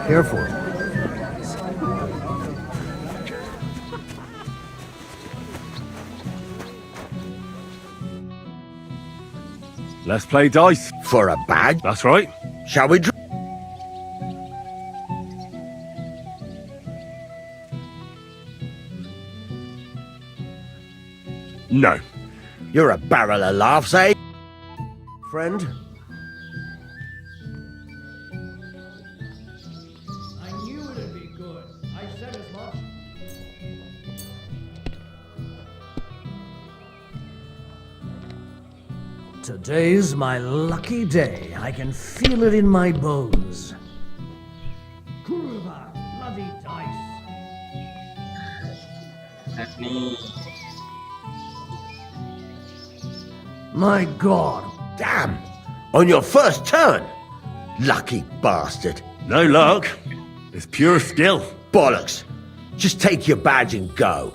Careful. Let's play dice. For a bag? That's right. Shall we? No. You're a barrel of laughs, eh? Friend? I knew it'd be good. I said as much. Today's my lucky day. I can feel it in my bones. Kurva, bloody dice. My God. Damn! On your first turn! Lucky bastard. No luck. It's pure skill. Bollocks! Just take your badge and go.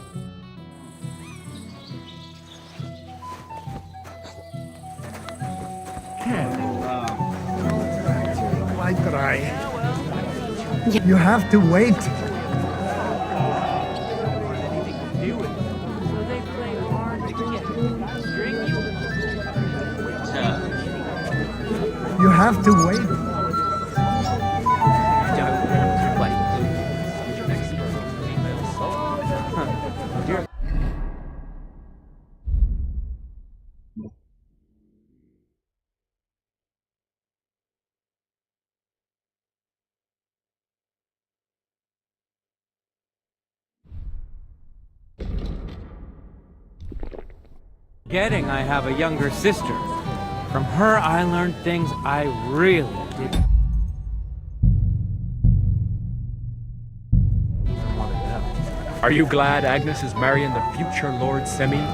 Quite dry. You have to wait. You have to wait. Forgetting I have a younger sister. From her, I learned things I really didn't even want to know. Are you glad Agnes is marrying the future Lord Semi?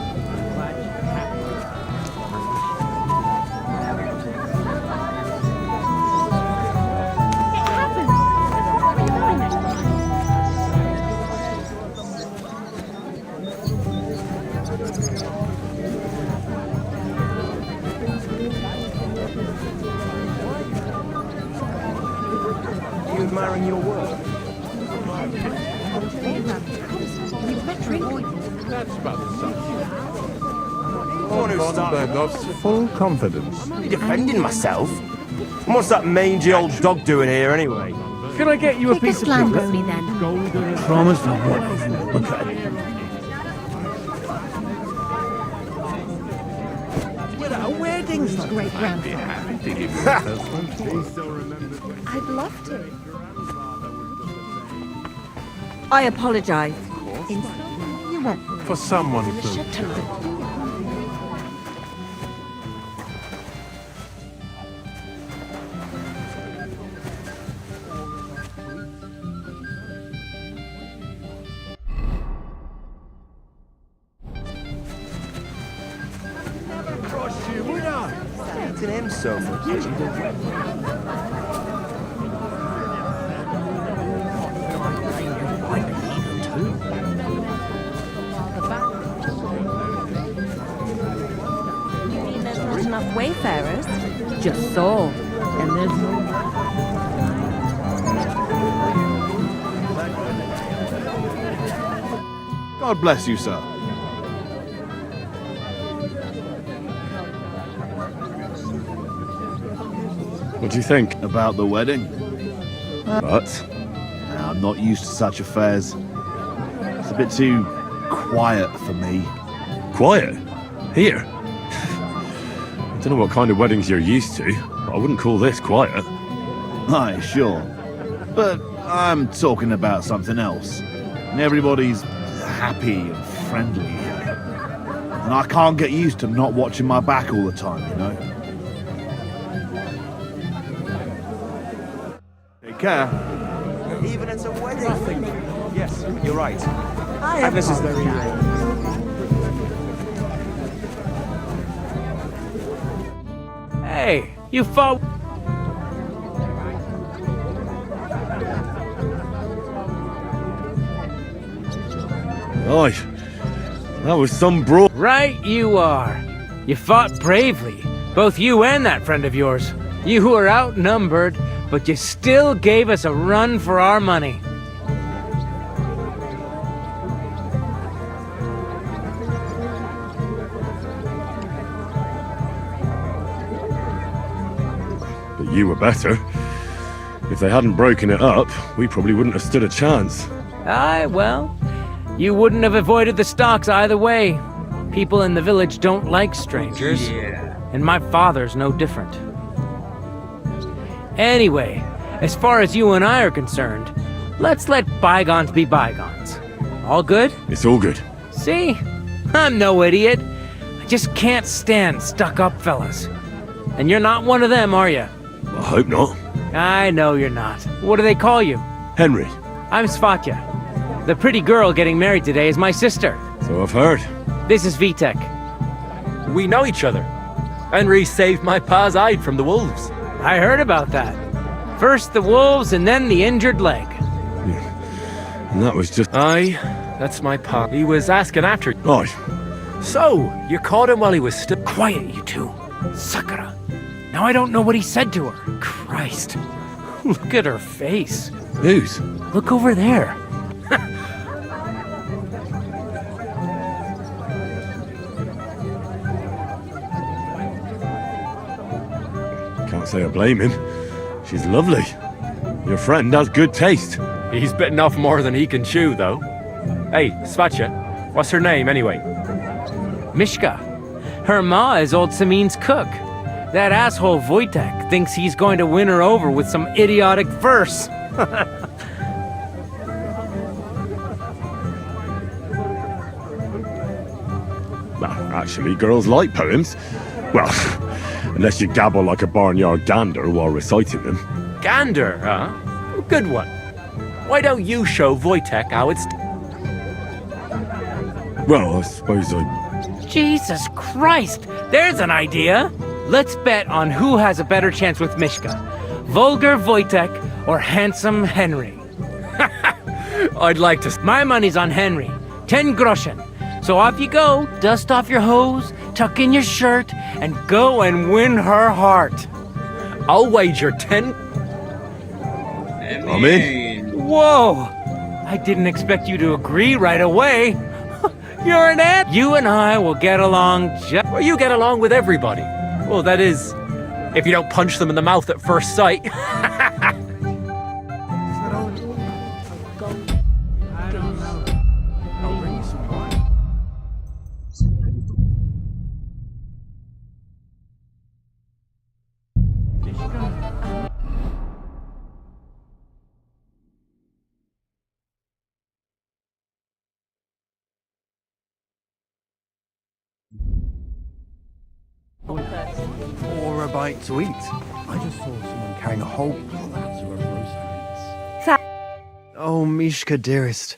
You admiring your work? That's about the same. I want to start Full confidence. defending myself. And what's that mangy old dog doing here anyway? Can I get you a piece of Lamborghini then. golden? Promise I won't even look at it. Great grandfather. Happy to give you a I'd love to. I apologize. You won't. for someone to. To him so much. You mean there's not enough wayfarers? Just so. And there's no... God bless you, sir. What do you think? About the wedding? But I'm not used to such affairs. It's a bit too quiet for me. quiet. Here. I don't know what kind of weddings you're used to, but I wouldn't call this quiet. Aye, sure. But I'm talking about something else. And everybody's happy and friendly here. And I can't get used to not watching my back all the time, you know? Take care. Even at a wedding. Yes, you're right. And this is very Hey, you fought. Aye, that was some brawl. Right you are. You fought bravely, both you and that friend of yours. You were outnumbered, but you still gave us a run for our money. But you were better. If they hadn't broken it up, we probably wouldn't have stood a chance. Aye, well, you wouldn't have avoided the stocks either way. People in the village don't like strangers. Yeah. And my father's no different. Anyway, as far as you and I are concerned, let's let bygones be bygones. All good? It's all good. See? I'm no idiot. I just can't stand stuck-up fellas. And you're not one of them, are you? I hope not. I know you're not. What do they call you? Henry. I'm Svatya. The pretty girl getting married today is my sister. So I've heard. This is Vitek. We know each other. Henry saved my pa's hide from the wolves. I heard about that. First the wolves and then the injured leg. And that was just... Aye, that's my pa. He was asking after you. Aye. So, you caught him while he was still... Quiet, you two. Sakura. Now I don't know what he said to her. Christ. Look at her face. Whose? Look over there. Can't say I blame him. She's lovely. Your friend has good taste. He's bitten off more than he can chew, though. Hey, Svatya, what's her name, anyway? Mishka. Her ma is old Samin's cook. That asshole Wojtek thinks he's going to win her over with some idiotic verse. Well, actually, girls like poems. Well, unless you gabble like a barnyard gander while reciting them. Gander, huh? Good one. Why don't you show Wojtek how it's... Well, I suppose I... Jesus Christ! There's an idea! Let's bet on who has a better chance with Mishka. Vulgar Wojtek or handsome Henry. I'd like to... My money's on Henry. 10 groschen. So off you go, dust off your hose, tuck in your shirt, and go and win her heart. I'll wager 10... I'm in. Whoa! I didn't expect you to agree right away. You're an ass. You and I will get along just... Well, you get along with everybody. Well, that is, if you don't punch them in the mouth at first sight. Or a bite to eat. I just saw someone carrying a whole platter of roast meats. Oh, Mishka, dearest,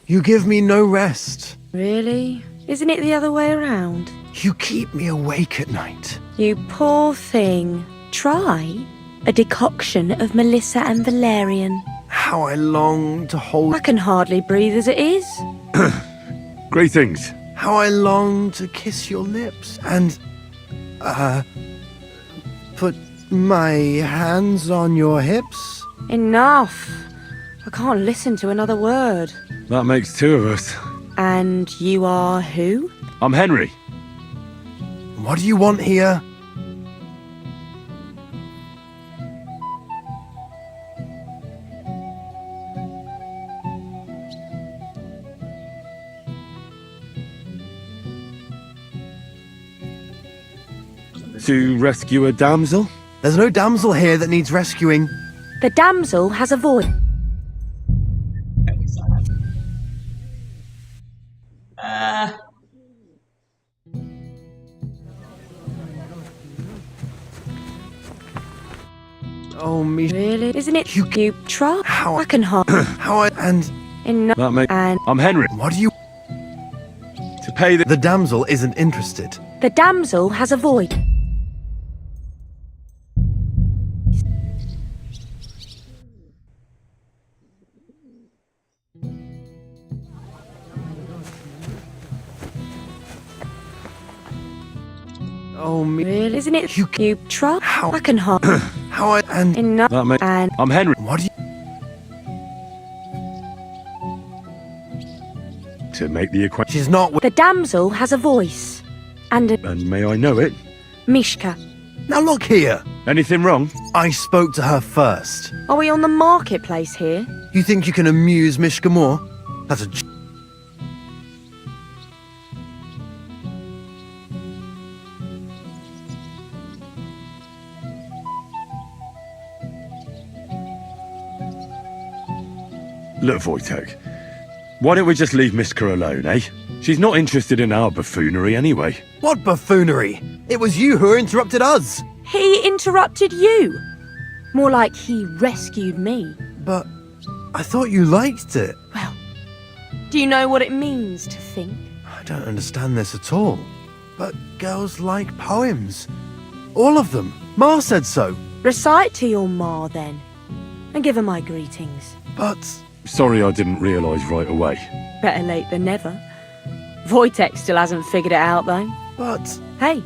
you give me no rest. Really? Isn't it the other way around? You keep me awake at night. You poor thing. Try a decoction of Melissa and valerian. How I long to hold... I can hardly breathe as it is. Greetings. How I long to kiss your lips and... put my hands on your hips? Enough. I can't listen to another word. That makes two of us. And you are who? I'm Henry. What do you want here? To rescue a damsel? There's no damsel here that needs rescuing. The damsel has a voice. Oh, Mishka. Really? Isn't it you try? How- I can hide. How and In That makes... and I'm Henry. what do you... To pay the... The damsel isn't interested. the damsel has a void. Oh, Really? Isn't it you try? How- I can hide. how I... And In That makes... and I'm Henry. what do you... To make the acquaintance... She's not... the damsel has a voice. And a And may I know it? Mishka. Now look here. Anything wrong? I spoke to her first. Are we on the marketplace here? You think you can amuse Mishka more? That's a... Look, Wojtek. Why don't we just leave Miska alone, eh? She's not interested in our buffoonery anyway. What buffoonery? It was you who interrupted us. He interrupted you. More like he rescued me. But I thought you liked it. Well, do you know what it means to think? I don't understand this at all. But girls like poems. All of them. Ma said so. Recite to your ma then, and give her my greetings. But Sorry I didn't realise right away. Better late than never. Wojtek still hasn't figured it out though. But Hey,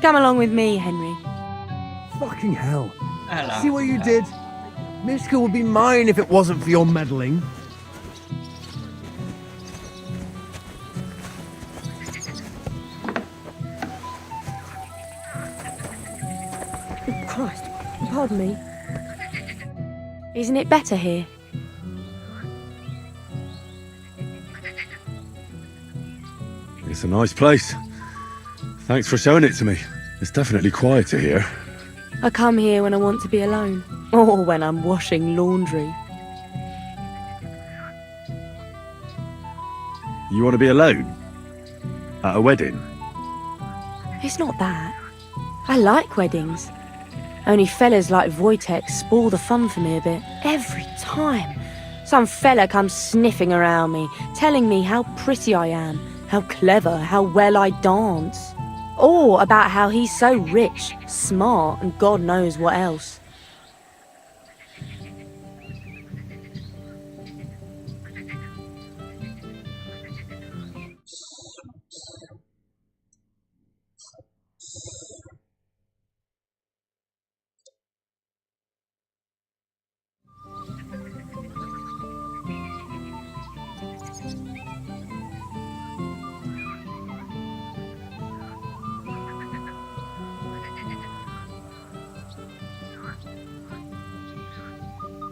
come along with me, Henry. fucking hell. See what you did? Mishka would be mine if it wasn't for your meddling. Oh, Christ, pardon me. Isn't it better here? It's a nice place. Thanks for showing it to me. It's definitely quieter here. I come here when I want to be alone, or when I'm washing laundry. You want to be alone? At a wedding? It's not that. I like weddings. Only fellas like Wojtek spoil the fun for me a bit. Every time. Some fella comes sniffing around me, telling me how pretty I am, how clever, how well I dance. Or about how he's so rich, smart, and God knows what else.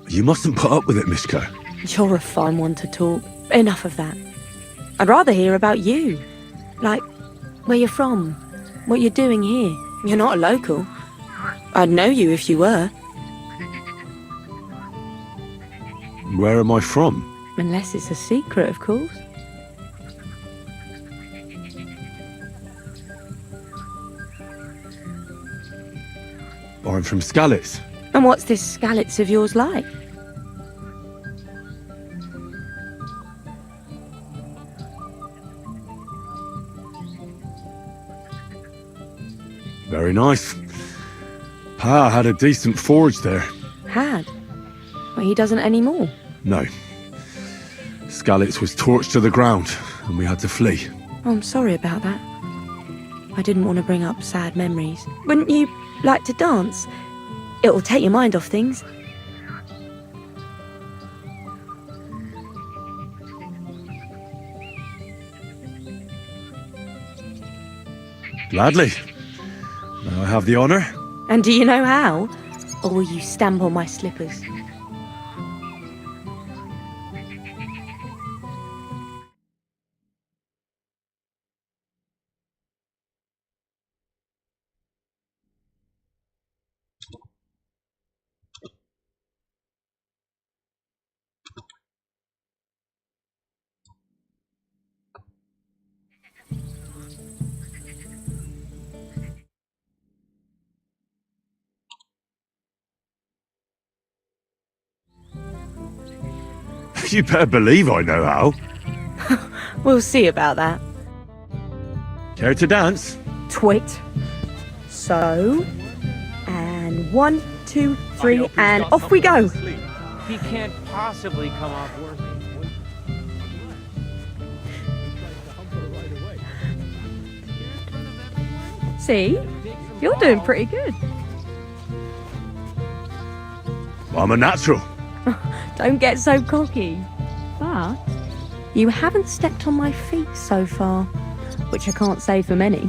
You mustn't put up with it, Mishka. You're a fine one to talk. Enough of that. I'd rather hear about you. Like, where you're from, what you're doing here. You're not a local. I'd know you if you were. Where am I from? Unless it's a secret, of course. I'm from Skalitz. And what's this Skalitz of yours like? Very nice. Pa had a decent forge there. Had. Well, he doesn't anymore. No. Skalitz was torched to the ground, and we had to flee. Oh, I'm sorry about that. I didn't want to bring up sad memories. Wouldn't you like to dance? It'll take your mind off things. Gladly. May I have the honour? And do you know how? Or will you stamp on my slippers? You better believe I know how. We'll see about that. Care to dance? Twit. So, and 1, 2, 3, and off we go. He can't possibly come off worthy. See? You're doing pretty good. I'm a natural. Don't get so cocky. But you haven't stepped on my feet so far, which I can't say for many.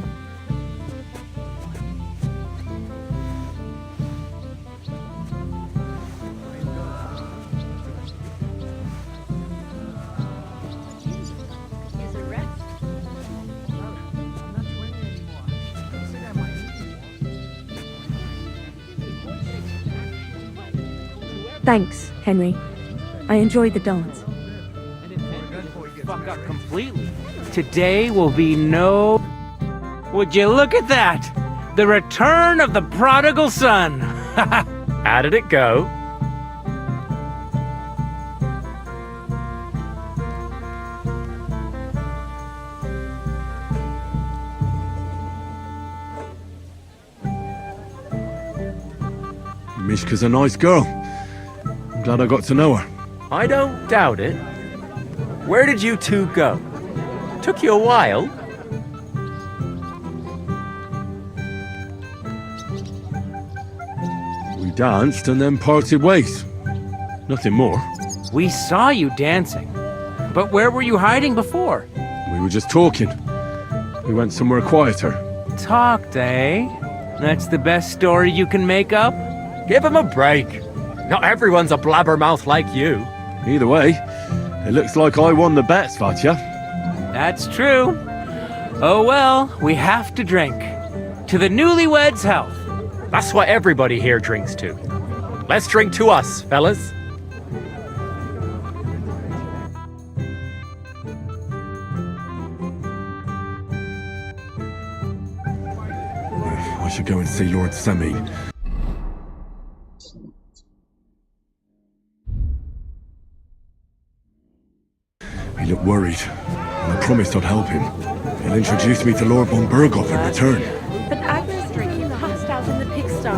Thanks, Henry. I enjoyed the dance. Fuck up completely. Today will be no... Would you look at that? The return of the prodigal son. How did it go? Mishka's a nice girl. I'm glad I got to know her. I don't doubt it. Where did you two go? Took you a while. We danced and then parted ways. Nothing more. We saw you dancing. But where were you hiding before? We were just talking. We went somewhere quieter. Talked, eh? That's the best story you can make up? Give him a break. Not everyone's a blabbermouth like you. Either way, it looks like I won the bet, Svatya. That's true. Oh well, we have to drink. To the newlyweds' health. That's what everybody here drinks to. Let's drink to us, fellas. I should go and see Lord Semi. He looked worried, and I promised I'd help him. He'll introduce me to Lord von Berghoff in return. But Agnes drinking passed out in the pigsty.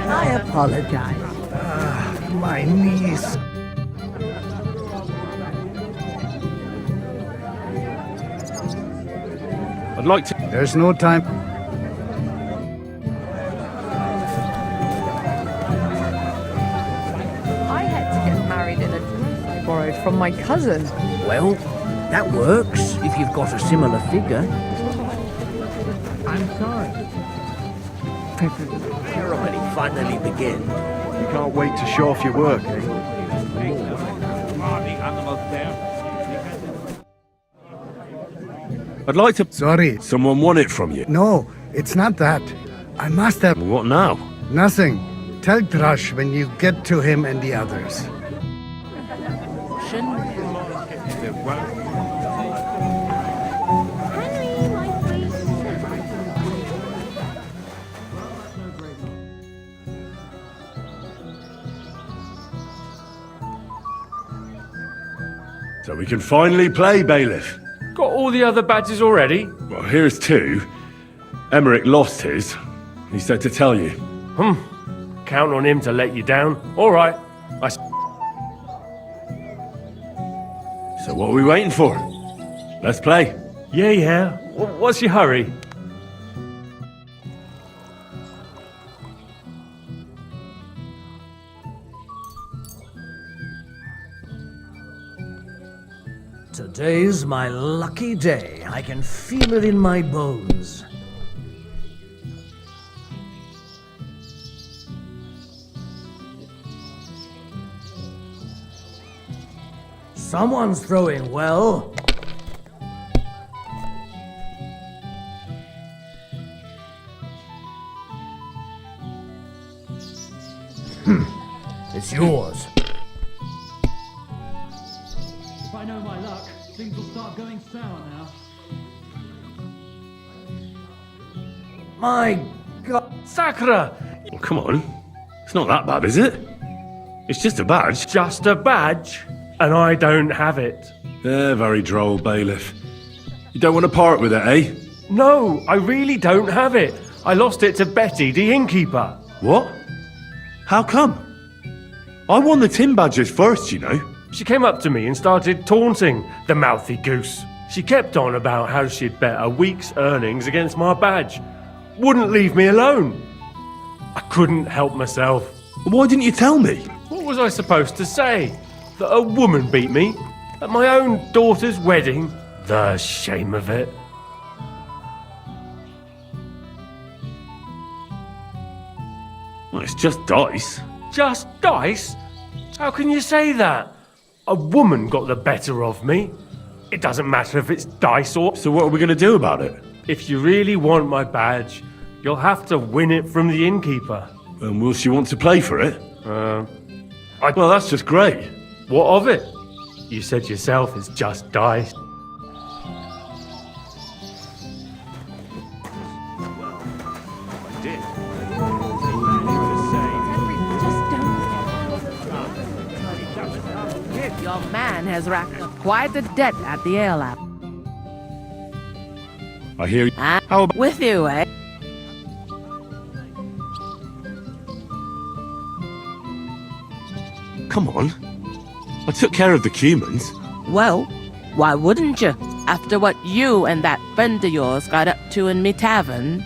I apologize. My niece. I'd like to... There's no time. I had to get married in a dress I borrowed from my cousin. Well, that works if you've got a similar figure. I'm sorry. Ceremony finally begins. You can't wait to show off your work, eh? I'd like to... Sorry. Someone won it from you. No, it's not that. I must have... What now? Nothing. Tell Drush when you get to him and the others. So we can finally play, Bailiff. Got all the other badges already? Well, here's 2. Emmerich lost his. He said to tell you. Count on him to let you down. All right. So what are we waiting for? Let's play. Yeah. What's your hurry? Today's my lucky day. I can feel it in my bones. Someone's throwing well. It's yours. If I know my luck, things will start going sour now. My God. Sakura! Oh, come on. It's not that bad, is it? It's just a badge. Just a badge? And I don't have it. Very droll, bailiff. You don't want to part with it, eh? No, I really don't have it. I lost it to Betty, the innkeeper. What? How come? I won the tin badges first, you know. She came up to me and started taunting, the mouthy goose. She kept on about how she'd bet a week's earnings against my badge. Wouldn't leave me alone. I couldn't help myself. Why didn't you tell me? What was I supposed to say? That a woman beat me? At my own daughter's wedding? The shame of it. Well, it's just dice. Just dice? How can you say that? A woman got the better of me. It doesn't matter if it's dice or... So what are we going to do about it? If you really want my badge, you'll have to win it from the innkeeper. And will she want to play for it? Well, that's just great. What of it? You said yourself it's just dice. Your man has racked up quite a debt at the ale lab. I hear you. How about with you, eh? Come on. I took care of the Cumans. Well, why wouldn't you? After what you and that friend of yours got up to in me tavern,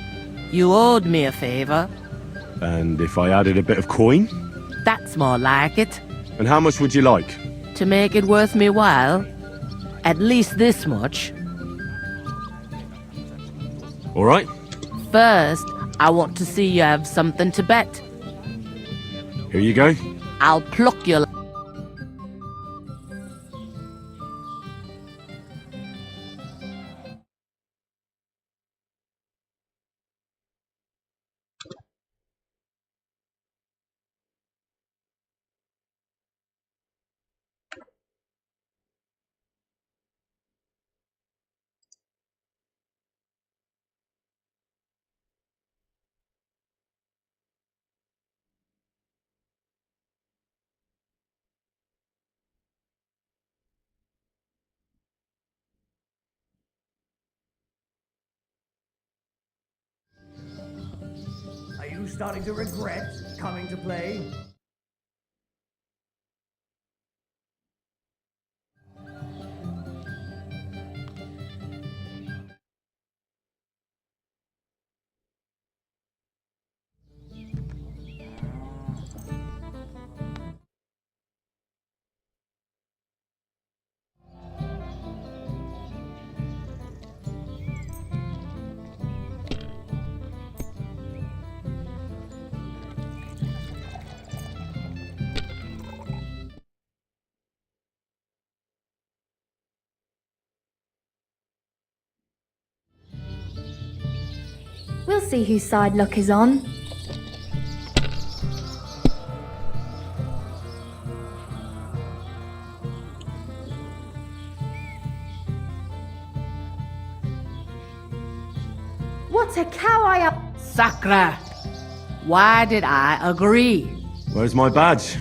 you owed me a favor. And if I added a bit of coin? That's more like it. And how much would you like? To make it worth me while, at least this much. All right. First, I want to see you have something to bet. Here you go. I'll pluck you. Are you starting to regret coming to play? We'll see whose side luck is on. What a cow I am! Sakura, why did I agree? Where's my badge?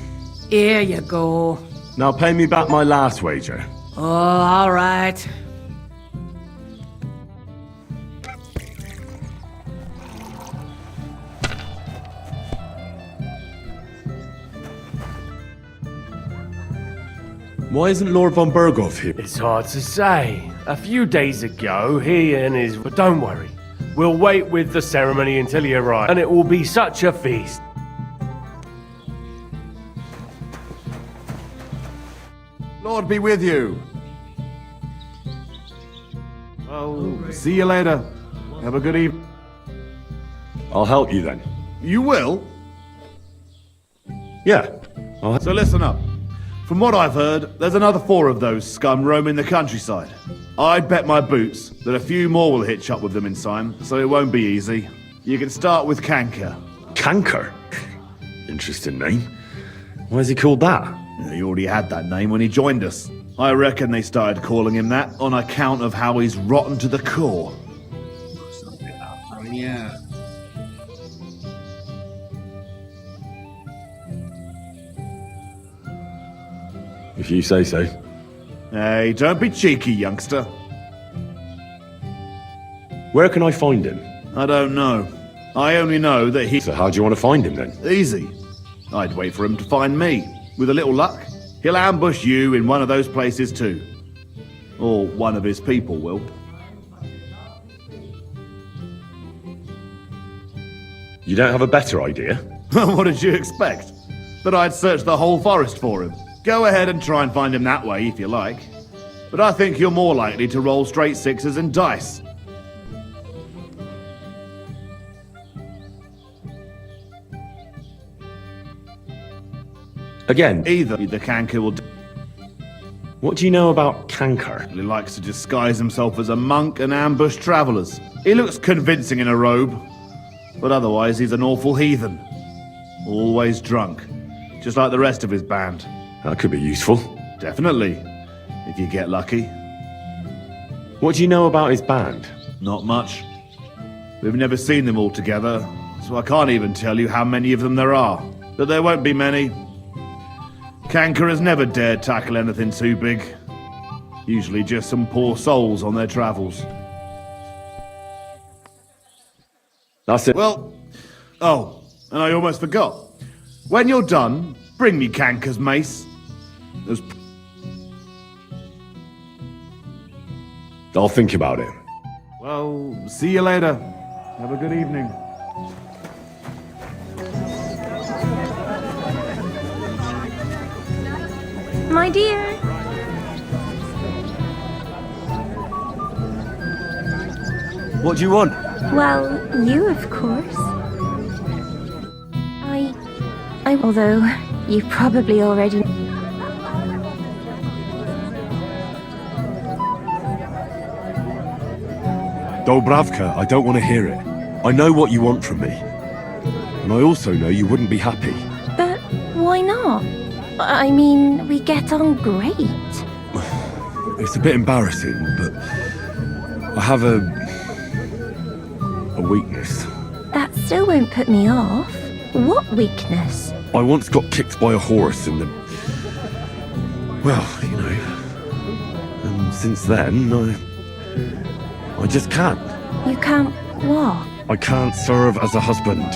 Here you go. Now pay me back my last wager. Oh, all right. Why isn't Lord von Berghoff here? It's hard to say. A few days ago, he and his... But don't worry. We'll wait with the ceremony until he arrives, and it will be such a feast. Lord be with you. Well, see you later. Have a good evening. I'll help you then. You will? Yeah. So listen up. From what I've heard, there's another 4 of those scum roaming the countryside. I'd bet my boots that a few more will hitch up with them in time, so it won't be easy. You can start with Canker. Canker? Interesting name. Why is he called that? He already had that name when he joined us. I reckon they started calling him that on account of how he's rotten to the core. Yeah. If you say so. Hey, don't be cheeky, youngster. Where can I find him? I don't know. I only know that he... So how do you want to find him then? Easy. I'd wait for him to find me. With a little luck, he'll ambush you in one of those places too. Or one of his people will. You don't have a better idea? What did you expect? That I'd search the whole forest for him? Go ahead and try and find him that way if you like. But I think you're more likely to roll straight sixes and dice. Again? Either the canker will... What do you know about Canker? He likes to disguise himself as a monk and ambush travellers. He looks convincing in a robe. But otherwise he's an awful heathen. Always drunk. Just like the rest of his band. That could be useful. Definitely. If you get lucky. What do you know about his band? Not much. We've never seen them all together, so I can't even tell you how many of them there are. But there won't be many. Canker has never dared tackle anything too big. Usually just some poor souls on their travels. That's it. Well, oh, and I almost forgot. When you're done, bring me Canker's mace. I'll think about it. Well, see you later. Have a good evening. My dear. What do you want? Well, you, of course. Although, you probably already... Dobravka, I don't want to hear it. I know what you want from me. And I also know you wouldn't be happy. But why not? I mean, we get on great. It's a bit embarrassing, but I have a weakness. That still won't put me off. What weakness? I once got kicked by a horse in the... Well, you know. And since then, I just can't. You can't what? I can't serve as a husband.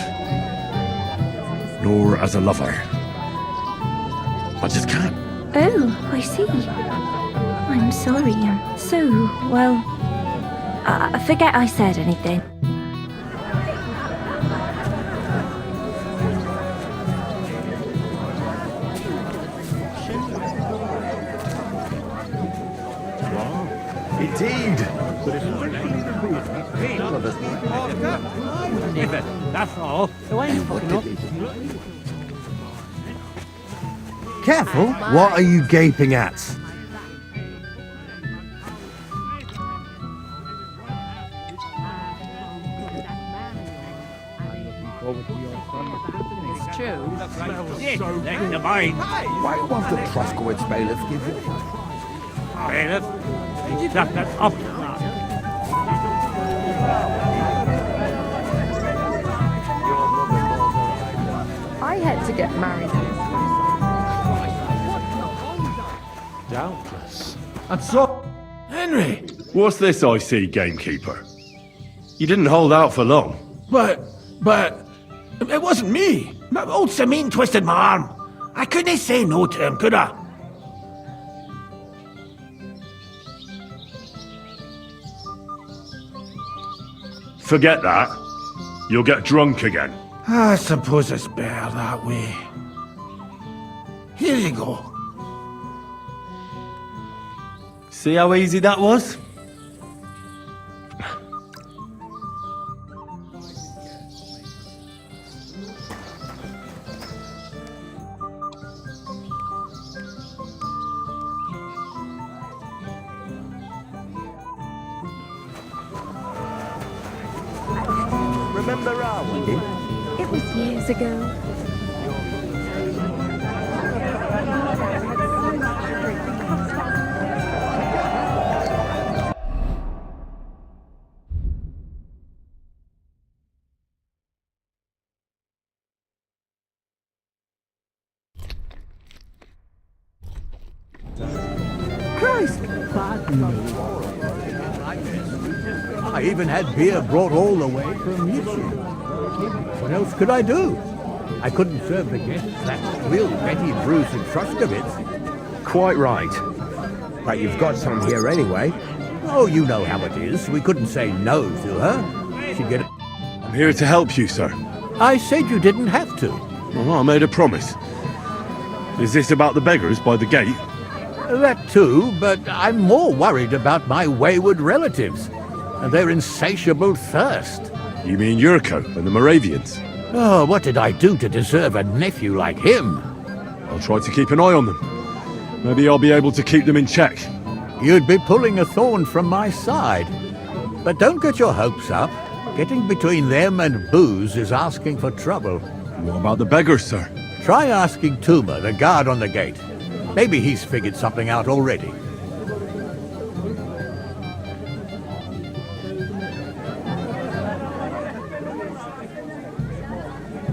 Nor as a lover. I just can't. Oh, I see. I'm sorry. Forget I said anything. Indeed. That's all. Careful. What are you gaping at? It's true. Why won't the Truscoids bailiff give you? Bailiff? That's up. I had to get married. Doubtless. And so... Henry! What's this I see, gamekeeper? You didn't hold out for long. But... It wasn't me. Old Samin twisted my arm. I couldn't say no to him, could I? Forget that. You'll get drunk again. I suppose it's better that way. Here you go. See how easy that was? Remember Arwen? It was years ago. I even had beer brought all the way from misi. What else could I do? I couldn't serve the guests that real Betty Bruce and Truskowitz. Quite right. But you've got some here anyway. Oh, you know how it is. We couldn't say no to her. She'd get... I'm here to help you, sir. I said you didn't have to. Well, I made a promise. Is this about the beggars by the gate? That too, but I'm more worried about my wayward relatives and their insatiable thirst. You mean Yurko and the Moravians? Oh, what did I do to deserve a nephew like him? I'll try to keep an eye on them. Maybe I'll be able to keep them in check. You'd be pulling a thorn from my side. But don't get your hopes up. Getting between them and booze is asking for trouble. What about the beggars, sir? Try asking Tuma, the guard on the gate. Maybe he's figured something out already.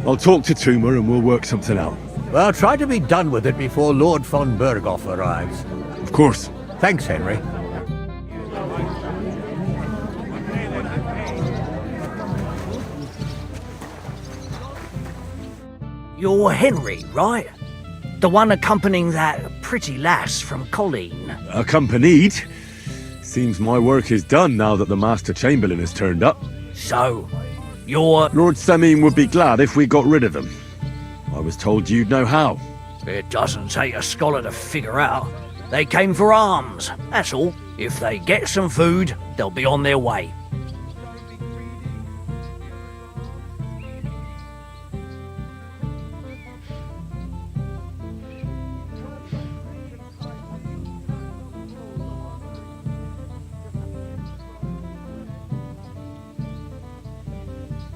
I'll talk to Tuma and we'll work something out. Well, try to be done with it before Lord von Berghoff arrives. Of course. Thanks, Henry. You're Henry, right? The one accompanying that pretty lass from Colleen. Accompanied? Seems my work is done now that the Master Chamberlain has turned up. So, you're... Lord Semin would be glad if we got rid of them. I was told you'd know how. It doesn't take a scholar to figure out. They came for alms, that's all. If they get some food, they'll be on their way.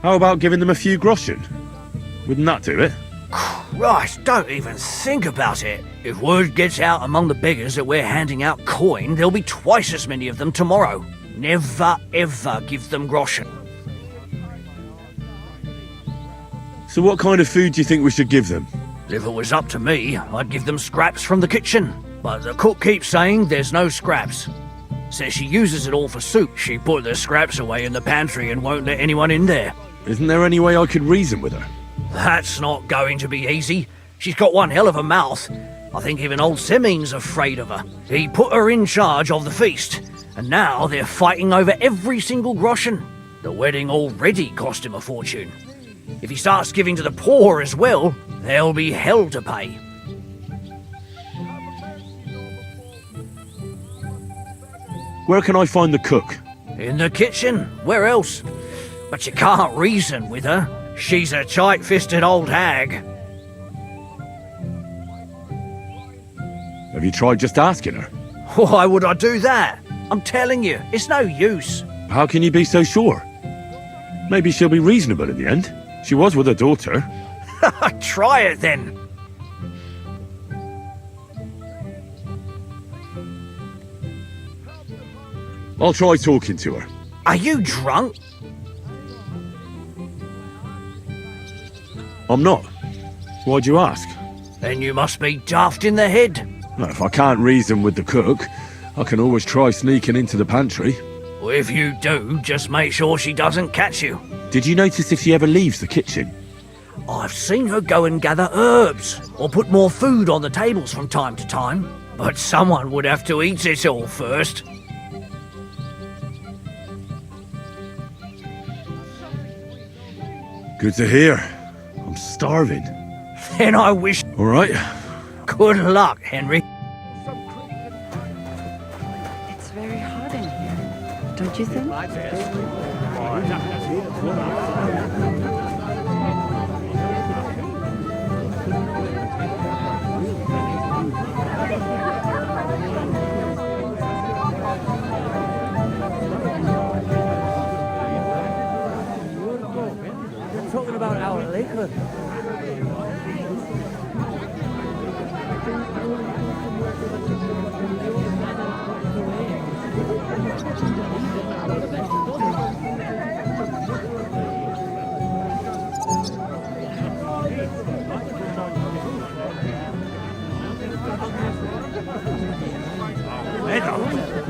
How about giving them a few groschen? Wouldn't that do it? Christ, don't even think about it. If word gets out among the beggars that we're handing out coin, there'll be twice as many of them tomorrow. Never, ever give them groschen. So what kind of food do you think we should give them? If it was up to me, I'd give them scraps from the kitchen. But the cook keeps saying there's no scraps. Says she uses it all for soup. She put the scraps away in the pantry and won't let anyone in there. Isn't there any way I could reason with her? That's not going to be easy. She's got one hell of a mouth. I think even old Semin's afraid of her. He put her in charge of the feast, and now they're fighting over every single groschen. The wedding already cost him a fortune. If he starts giving to the poor as well, there'll be hell to pay. Where can I find the cook? In the kitchen. Where else? But you can't reason with her. She's a tight-fisted old hag. Have you tried just asking her? Why would I do that? I'm telling you, it's no use. How can you be so sure? Maybe she'll be reasonable in the end. She was with her daughter. Try it then. I'll try talking to her. Are you drunk? I'm not. Why'd you ask? Then you must be daft in the head. Well, if I can't reason with the cook, I can always try sneaking into the pantry. Well, if you do, just make sure she doesn't catch you. Did you notice if she ever leaves the kitchen? I've seen her go and gather herbs, or put more food on the tables from time to time. But someone would have to eat it all first. Good to hear. I'm starving. Then I wish... All right. Good luck, Henry. It's very hot in here, don't you think? You're talking about our Lakeland. Meadow?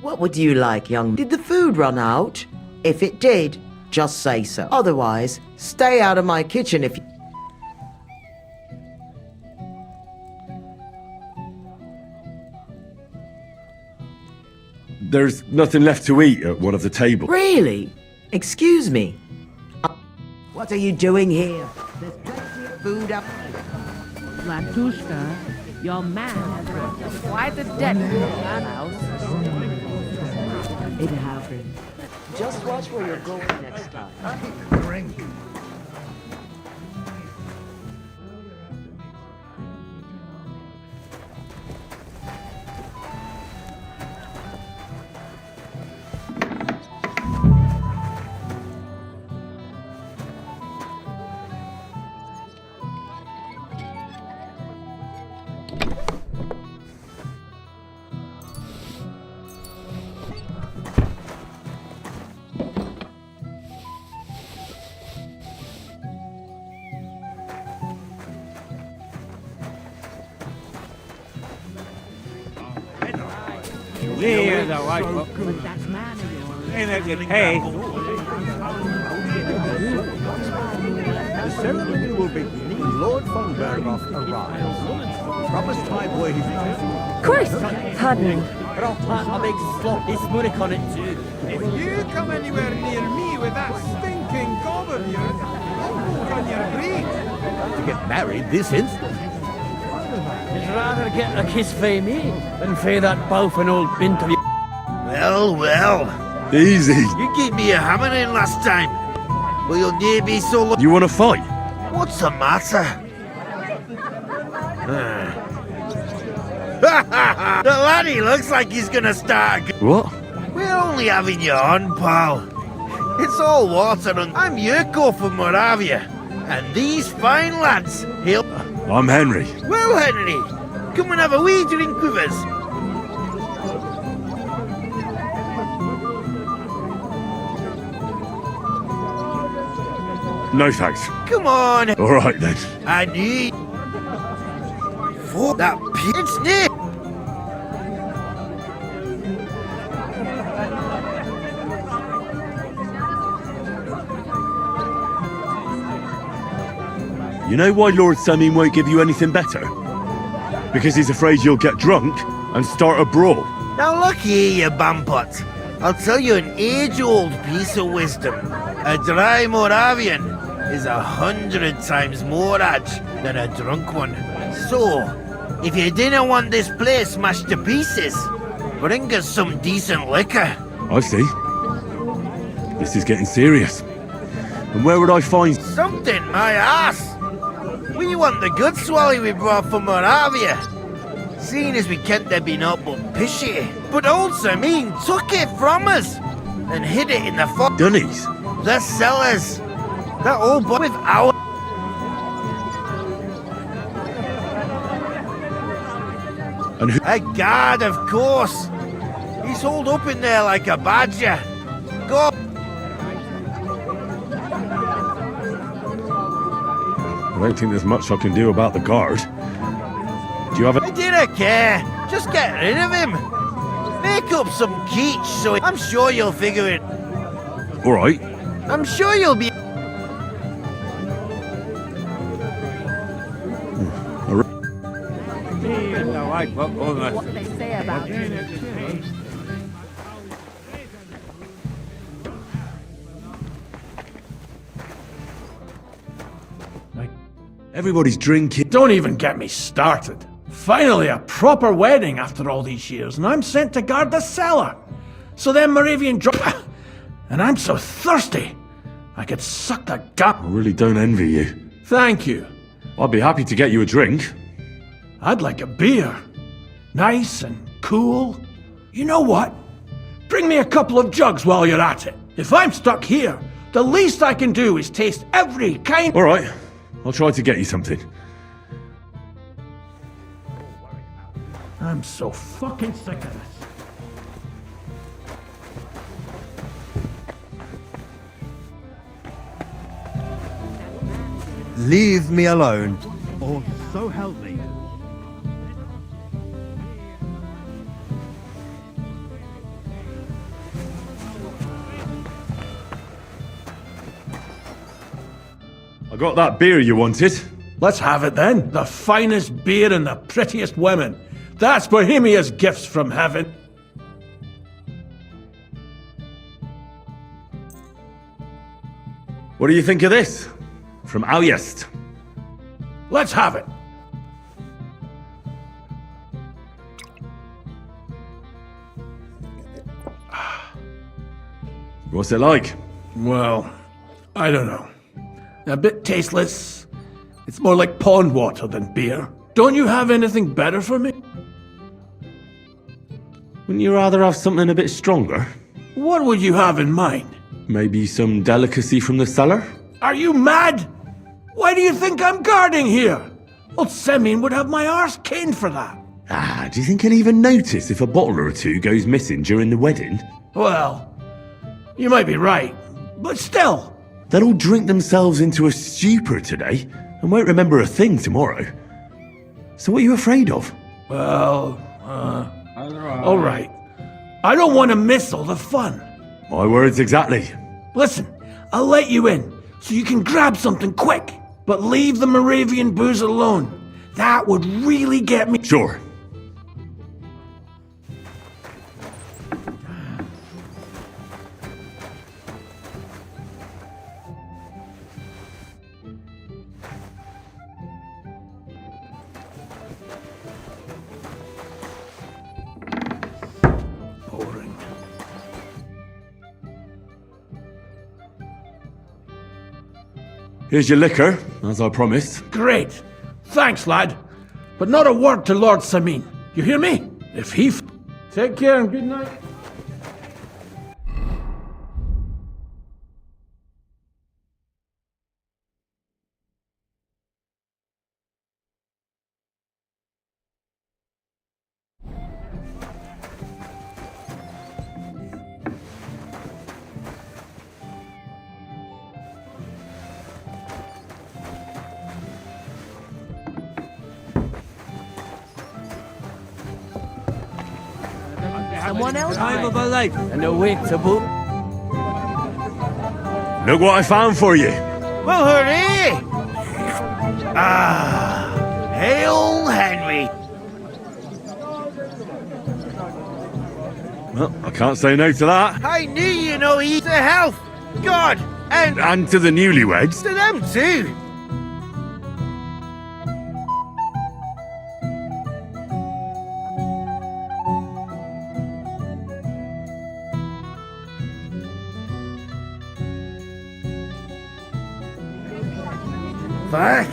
What would you like, young? Did the food run out? If it did, just say so. Otherwise, stay out of my kitchen if you... There's nothing left to eat at one of the tables. Really? Excuse me. What are you doing here? There's plenty of food up. Latushka, your man has racked up quite a debt in the house. It happened. Just watch where you're going next time. There's a white book. Hey. The ceremony will begin when Lord von Berghoff arrives. Promised my boy his... Chris! Pardon me. But I'll plant a big sloppy smuddick on it too. If you come anywhere near me with that stinking gob of yours, I'll walk on your brain. To get married this instant. I'd rather get a kiss for me than for that bow an old bint of you. Well, well. Easy. You gave me a hammering last time. Well, you'll near be so long. You want to fight? What's the matter? The laddie looks like he's gonna start. What? We're only having you on, pal. It's all water and I'm Yurko from Moravia. And these fine lads, he'll... I'm Henry. Well, Henry, come and have a wee drink with us. No thanks. Come on. All right then. I need... For that it's near. You know why Lord Samin won't give you anything better? Because he's afraid you'll get drunk and start a brawl. Now look here, you bampot. I'll tell you an age-old piece of wisdom. A dry Moravian is 100 times more edge than a drunk one. So, if you didn't want this place smashed to pieces, bring us some decent liquor. I see. This is getting serious. And where would I find... Something, my ass! We want the good swally we brought from Moravia. Seeing as we can't have been up but pishy. But old Samin took it from us and hid it in the Dunnies? The cellars. That old boy with our... And who... A guard, of course. He's holed up in there like a badger. Go... I don't think there's much I can do about the guard. Do you have a... I didn't care. Just get rid of him. Make up some keech so I'm sure you'll figure it. All right. I'm sure you'll be... What they say about it. Everybody's drinking. Don't even get me started. Finally, a proper wedding after all these years, and I'm sent to guard the cellar. So then Moravian drop... And I'm so thirsty, I could suck the gut. I really don't envy you. Thank you. I'd be happy to get you a drink. I'd like a beer. Nice and cool. You know what? Bring me a couple of jugs while you're at it. If I'm stuck here, the least I can do is taste every kind... All right. I'll try to get you something. I'm so fucking sick of this. leave me alone. Or so help me. I got that beer you wanted. Let's have it then. The finest beer and the prettiest women. That's Bohemia's gifts from heaven. What do you think of this? From Aljest. Let's have it. What's it like? Well, I don't know. A bit tasteless. It's more like pond water than beer. Don't you have anything better for me? Wouldn't you rather have something a bit stronger? What would you have in mind? Maybe some delicacy from the cellar? Are you mad? Why do you think I'm guarding here? Old Semin would have my arse caned for that. Do you think he'll even notice if a bottle or two goes missing during the wedding? Well, you might be right, but still. They'll all drink themselves into a stupor today and won't remember a thing tomorrow. So what are you afraid of? Well, all right. I don't want to miss all the fun. My words exactly. Listen, I'll let you in, so you can grab something quick. But leave the Moravian booze alone. That would really get me— Sure. Boring. Here's your liquor, as I promised. Great. Thanks, lad. But not a word to Lord Semin. You hear me? If he— Take care and good night. Someone else? Time of a life and a wait to boot. Look what I found for you. Well, hooray! Hail Henry! Well, I can't say no to that. I knew you know he's a health, God, And to the newlyweds. to them too. Fuck,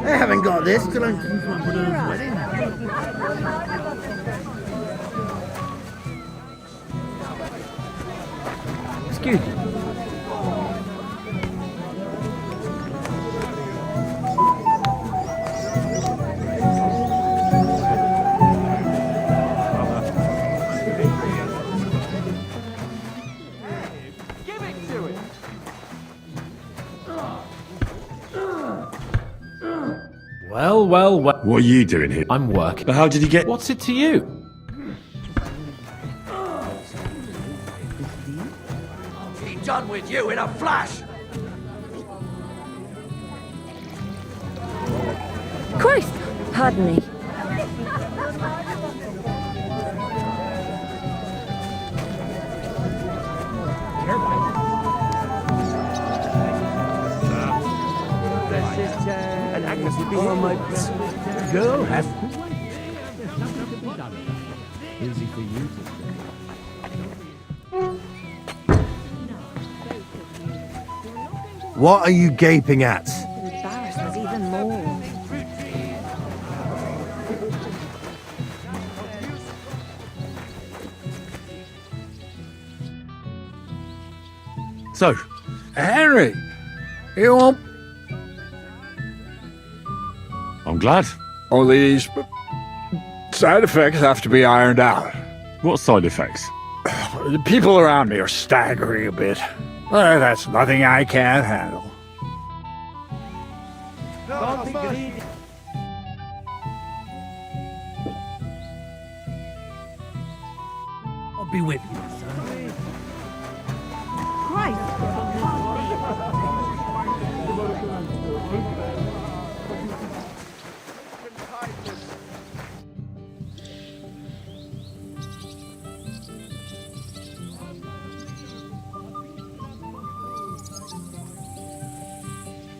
I haven't got this till I'm to my brother's wedding. Excuse me. Well. What are you doing here? I'm working. But how did he get— What's it to you? Be done with you in a flash! Christ! Pardon me. And Agnes would be here. My girl has to wait. There's nothing to be done. Easy for you to say. What are you gaping at? Embarrassed us even more. So, Henry, you won't. I'm glad. All these side effects have to be ironed out. What side effects? The people around me are staggering a bit. That's nothing I can't handle. I'll be with you, son.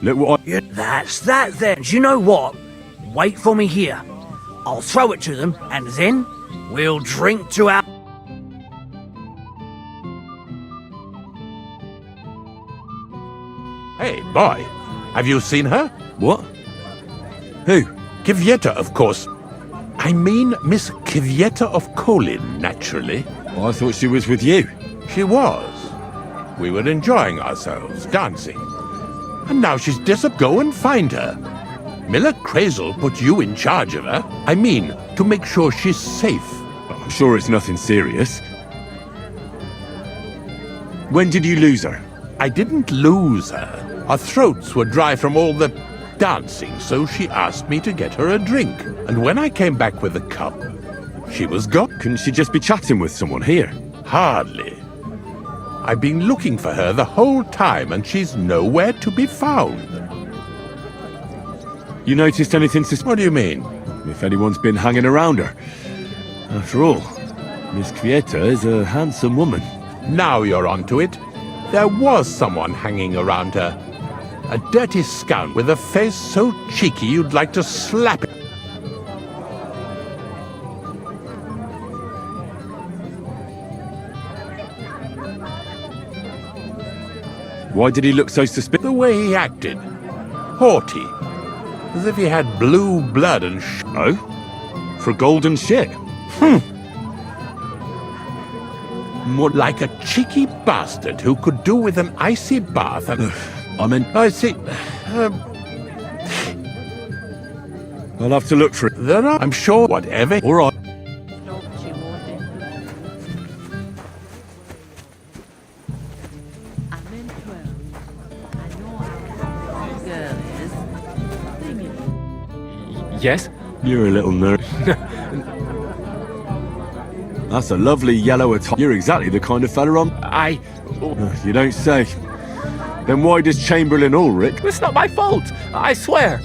Look what I... Yeah, that's that then. Do you know what? Wait for me here. I'll throw it to them, and then we'll drink to our... Hey, boy. Have you seen her? What? Who? Kvyetta, of course. I mean Miss Kvyetta of Kolin, naturally. Well, I thought she was with you. She was. We were enjoying ourselves, dancing. And now she's disappeared. Go and find her. Miller Crazel put you in charge of her. I mean, to make sure she's safe. I'm sure it's nothing serious. When did you lose her? I didn't lose her. Our throats were dry from all the dancing, so she asked me to get her a drink. And when I came back with a cup, she was gone. Couldn't she just be chatting with someone here? Hardly. I've been looking for her the whole time, and she's nowhere to be found. You noticed anything suspicious? What do you mean? If anyone's been hanging around her. After all, Miss Kvyetta is a handsome woman. Now you're onto it. There was someone hanging around her. A dirty scoundrel with a face so cheeky you'd like to slap it. Why did he look so suspicious? The way he acted. Haughty. As if he had blue blood and Oh? For golden shit? More like a cheeky bastard who could do with an icy bath and... I see. I'll have to look for it. There are, I'm sure, whatever. All right. Yes? You're a little nerd. That's a lovely yellow attire. You're exactly the kind of fella I'm... You don't say. Then why does Chamberlain Ulrich... It's not my fault, I swear.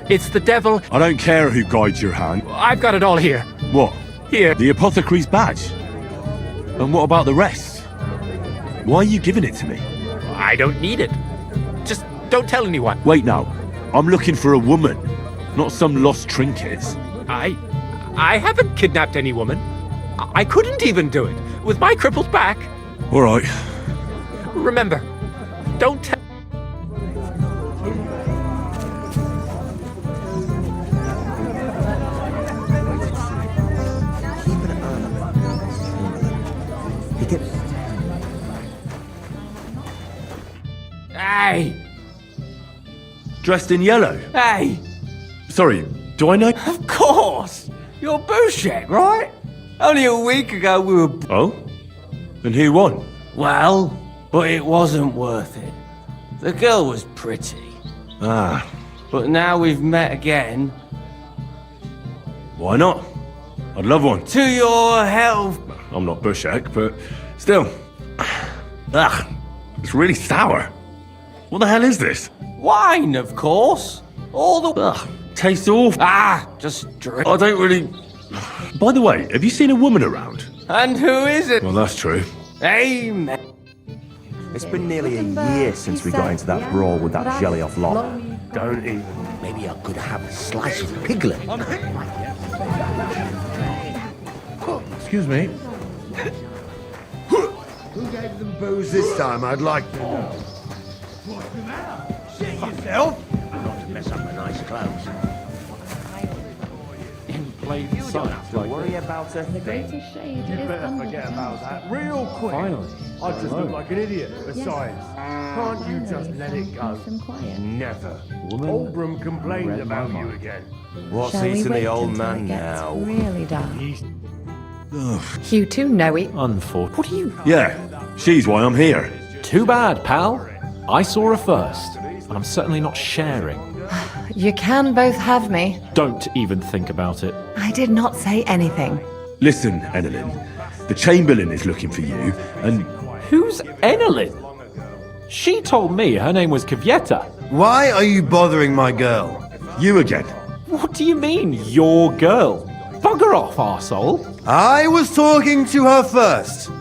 It's the devil. I don't care who guides your hand. I've got it all here. What? Here. The apothecary's badge? And what about the rest? Why are you giving it to me? I don't need it. Just don't tell anyone. Wait now. I'm looking for a woman, not some lost trinkets. I haven't kidnapped any woman. I couldn't even do it with my crippled back. All right. Remember, don't tell. Hey! Dressed in yellow? Hey! Sorry, do I know? Of course! You're Bouchek, right? Only a week ago we were... Oh? And who won? Well, but it wasn't worth it. The girl was pretty. Ah. But now we've met again. Why not? I'd love one. To your health. I'm not Bouchek, but still. Ugh, it's really sour. What the hell is this? Wine, of course. All the... Ugh, tastes awful. Just drink. I don't really... By the way, have you seen a woman around? And who is it? Well, that's true. Amen. It's been nearly a year since we got into that brawl with that jelly off lot. Don't even. Maybe I could have a slice of piglet. Excuse me. Who gave them booze this time, I'd like to know. What's the matter? Shit yourself! Not to mess up my nice clothes. Don't worry about a thing. You better forget about that real quick. Finally. I just look like an idiot. Besides, can't you just let it go? Never. Oldbrum complained about you again. What's eating the old man now? Really dark. Ugh. You two know it. Unfortunate. What are you... Yeah, she's why I'm here. Too bad, pal. I saw her first, and I'm certainly not sharing. you can both have me. Don't even think about it. I did not say anything. Listen, Enelin, the Chamberlain is looking for you, and... Who's Enelin? She told me her name was Kvieta. Why are you bothering my girl? You again. What do you mean, your girl? Bugger off, arsehole. I was talking to her first.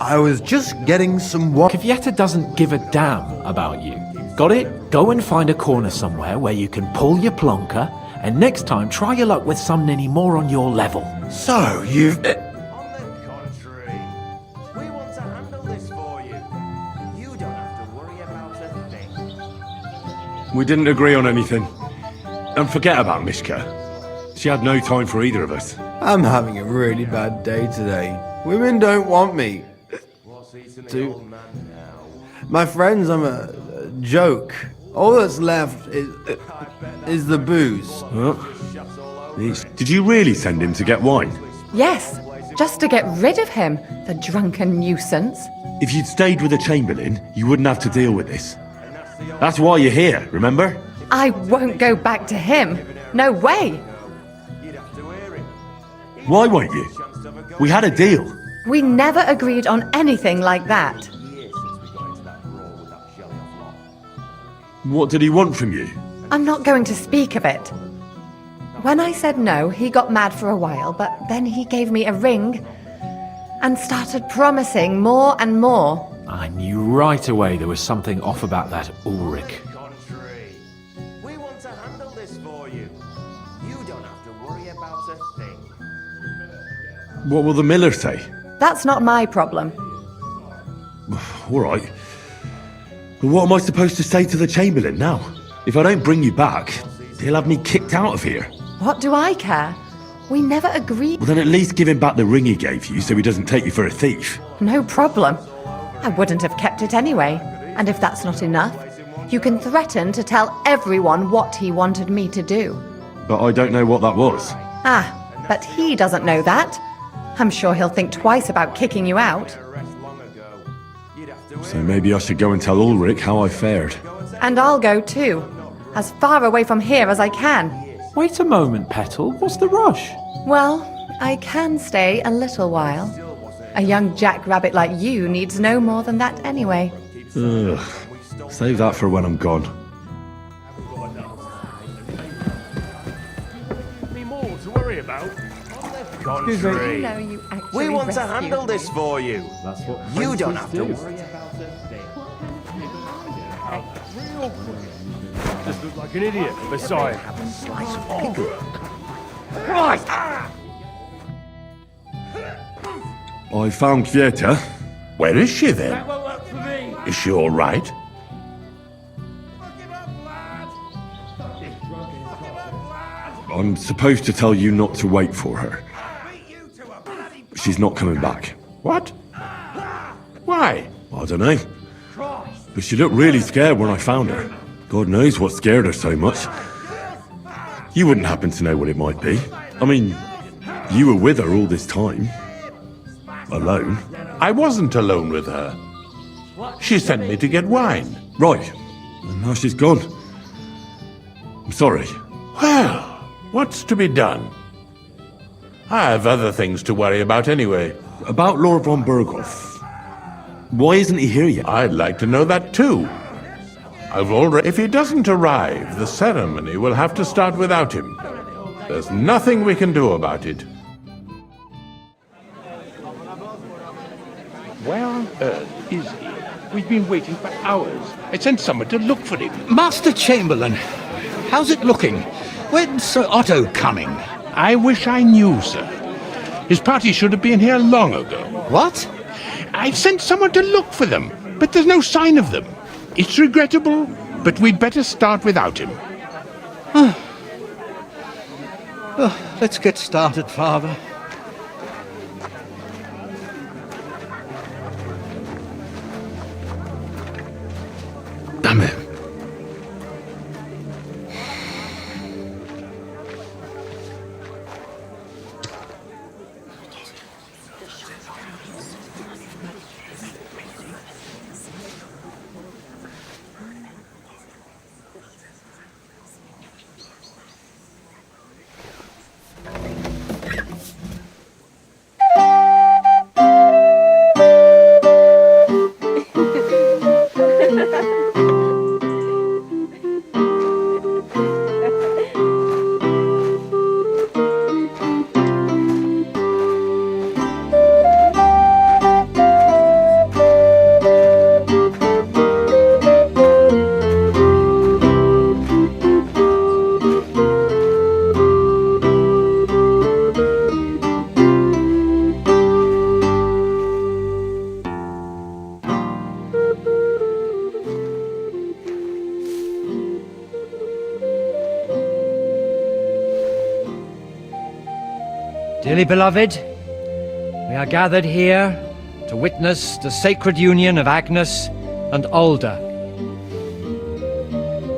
I was just getting some water. Kvieta doesn't give a damn about you. Got it? Go and find a corner somewhere where you can pull your plonker, and next time try your luck with some ninny more on your level. So, you've... We didn't agree on anything. And forget about Mishka. She had no time for either of us. I'm having a really bad day today. Women don't want me. My friends, I'm a joke. All that's left is the booze. Huh? Did you really send him to get wine? Yes, just to get rid of him, the drunken nuisance. If you'd stayed with the Chamberlain, you wouldn't have to deal with this. That's why you're here, remember? I won't go back to him. No way. Why won't you? We had a deal. We never agreed on anything like that. What did he want from you? I'm not going to speak of it. When I said no, he got mad for a while, but then he gave me a ring and started promising more and more. I knew right away there was something off about that Ulrich. We want to handle this for you. You don't have to worry about a thing. What will the miller say? That's not my problem. All right. But what am I supposed to say to the Chamberlain now? If I don't bring you back, he'll have me kicked out of here. What do I care? We never agreed. Well, then at least give him back the ring he gave you so he doesn't take you for a thief. No problem. I wouldn't have kept it anyway. And if that's not enough, you can threaten to tell everyone what he wanted me to do. But I don't know what that was. Ah, but he doesn't know that. I'm sure he'll think twice about kicking you out. So maybe I should go and tell Ulrich how I fared. And I'll go too. As far away from here as I can. Wait a moment, Petal. What's the rush? Well, I can stay a little while. A young jackrabbit like you needs no more than that anyway. Ugh. Save that for when I'm gone. Any more to worry about? Contrary. You know you actually We want to rescued handle me. this for you. That's what You don't princes have to do. worry about a thing. Just look like an idiot. Besides, Christ! I found Kvieta. Where is she then? Is she all right? I'm supposed to tell you not to wait for her. She's not coming back. What? Why? I don't know. But she looked really scared when I found her. God knows what scared her so much. You wouldn't happen to know what it might be. I mean, you were with her all this time. Alone. I wasn't alone with her. She sent me to get wine. Right. And now she's gone. I'm sorry. Well, what's to be done? I have other things to worry about anyway. About Lord von Berghoff. Why isn't he here yet? I'd like to know that too. I've already... If he doesn't arrive, the ceremony will have to start without him. There's nothing we can do about it. Where on earth is he? We've been waiting for hours. I sent someone to look for him. Master Chamberlain, how's it looking? When's Sir Otto coming? I wish I knew, sir. His party should have been here long ago. What? I sent someone to look for them, but there's no sign of them. It's regrettable, but we'd better start without him. Let's get started, Father. Damn it. Dearly beloved, we are gathered here to witness the sacred union of Agnes and Alda.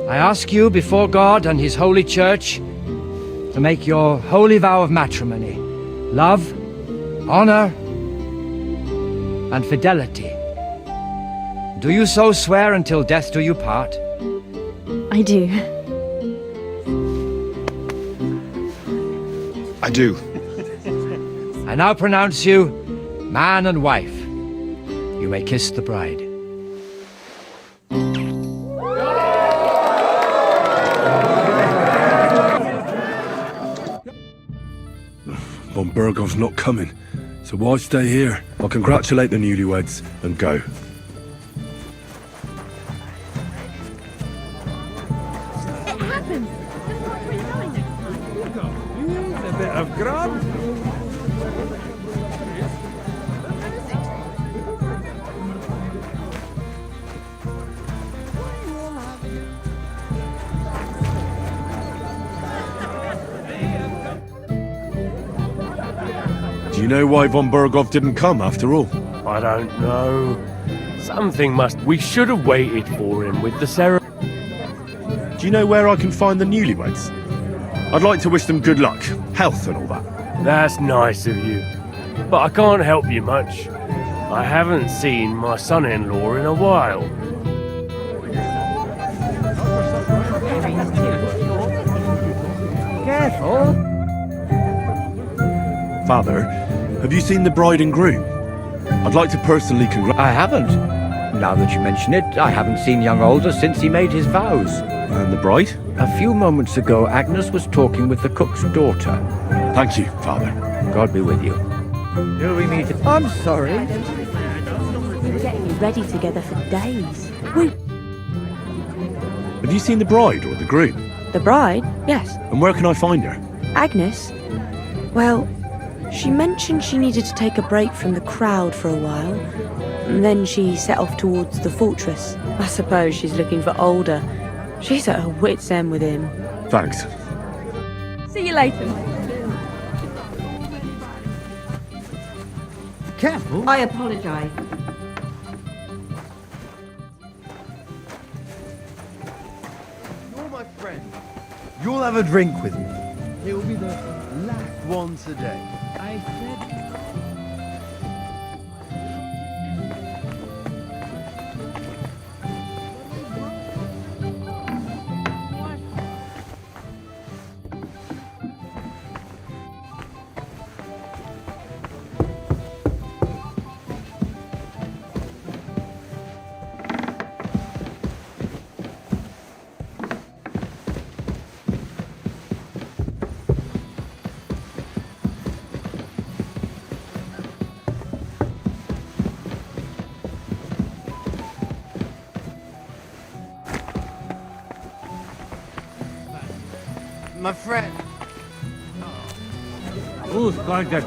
I ask you before God and His holy church to make your holy vow of matrimony, love, honor, and fidelity. Do you so swear until death do you part? I do. I do. I now pronounce you man and wife. You may kiss the bride. Von Bergov's not coming, so why stay here? I'll congratulate the newlyweds and go. It happened. A bit of grub. Do you know why Von Bergov didn't come after all? I don't know. Something must... We should have waited for him with the ceremony. Do you know where I can find the newlyweds? I'd like to wish them good luck, health and all that. That's nice of you. But I can't help you much. I haven't seen my son-in-law in a while. Careful. Father, have you seen the bride and groom? I'd like to personally congratulate... I haven't. Now that you mention it, I haven't seen young Alder since he made his vows. And the bride? A few moments ago, Agnes was talking with the cook's daughter. Thank you, Father. God be with you. Till we meet... I'm sorry. We were getting ready together for days. Have you seen the bride or the groom? The bride? Yes. And where can I find her? Agnes? Well, she mentioned she needed to take a break from the crowd for a while. And then she set off towards the fortress. I suppose she's looking for Alder. She's at her wit's end with him. Thanks. See you later. Careful. I apologize. You're my friend. You'll have a drink with me. It will be the last one today. I said... My friend. Who's got that?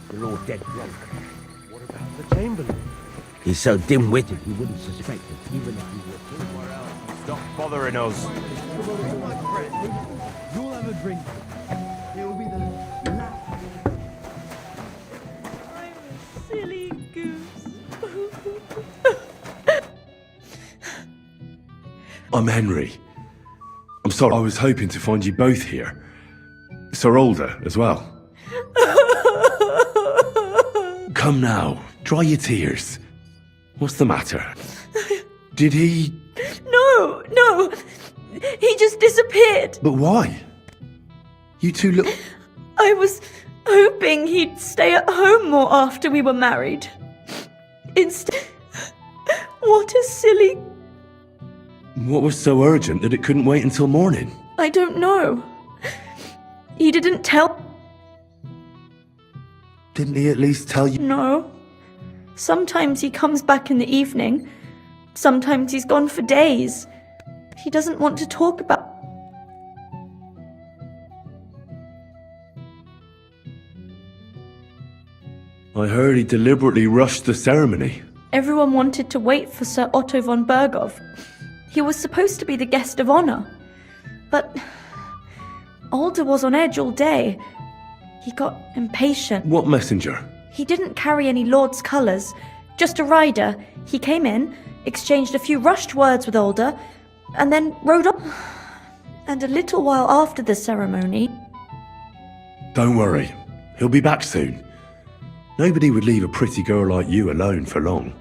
They're all dead drunk. What about the Chamberlain? He's so dim-witted he wouldn't suspect it, even if he were somewhere else. Stop bothering us. You're my friend. You'll have a drink. It will be the last. I'm a silly goose. I'm Henry. I'm sorry, I was hoping to find you both here. Sir Alder as well. Come now, dry your tears. What's the matter? Did he... No. He just disappeared. But why? You two look... I was hoping he'd stay at home more after we were married. Instead... What a silly... What was so urgent that it couldn't wait until morning? I don't know. He didn't tell... Didn't he at least tell you? No. Sometimes he comes back in the evening. Sometimes he's gone for days. He doesn't want to talk about... I heard he deliberately rushed the ceremony. Everyone wanted to wait for Sir Otto von Berghoff. He was supposed to be the guest of honor. But Alder was on edge all day. He got impatient. What messenger? He didn't carry any Lord's colours, just a rider. He came in, exchanged a few rushed words with Alder, and then rode on. And a little while after the ceremony... Don't worry. He'll be back soon. Nobody would leave a pretty girl like you alone for long.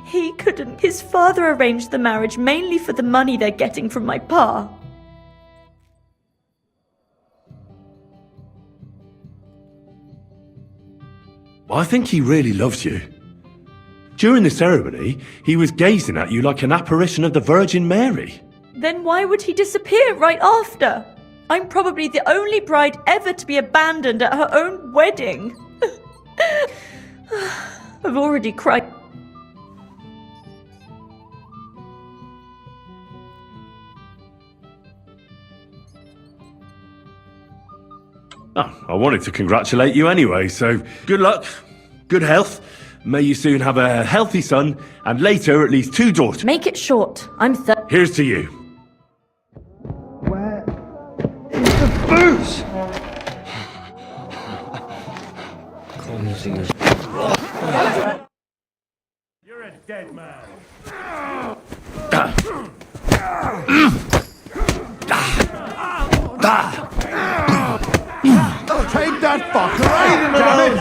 He couldn't. His father arranged the marriage mainly for the money they're getting from my pa. I think he really loves you. During the ceremony, he was gazing at you like an apparition of the Virgin Mary. Then why would he disappear right after? I'm probably the only bride ever to be abandoned at her own wedding. I've already cried. Oh, I wanted to congratulate you anyway, so good luck, good health. May you soon have a healthy son, and later at least 2 daughters. Make it short. I'm Here's to you. Booze! You're a dead man. Take that fucker, damn it!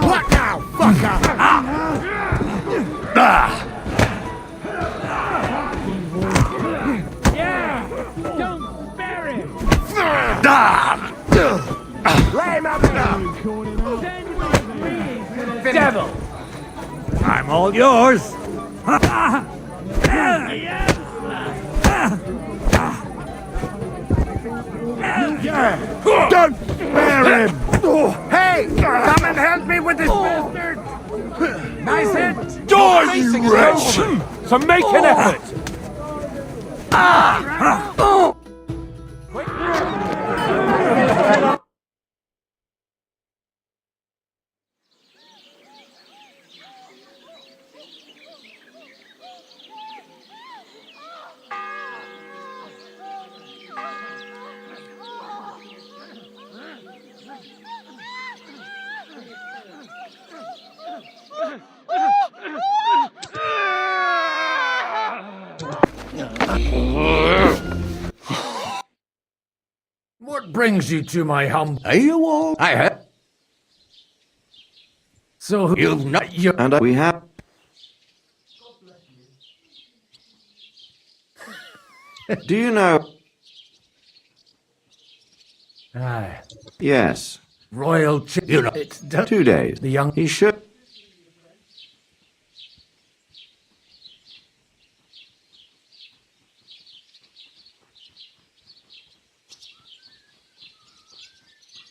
What now, fucker? Yeah! Don't spare him! Lay him up now! Devil! I'm all yours! Don't spare him! Hey! Come and help me with this bastard! Nice hit! Die, you wretch! So make an effort! What brings you to my home? Are you all? I have. So You've not your... And we have... Do you know... Aye. Yes. Royal You know, it's done. 2 days. The young... He should...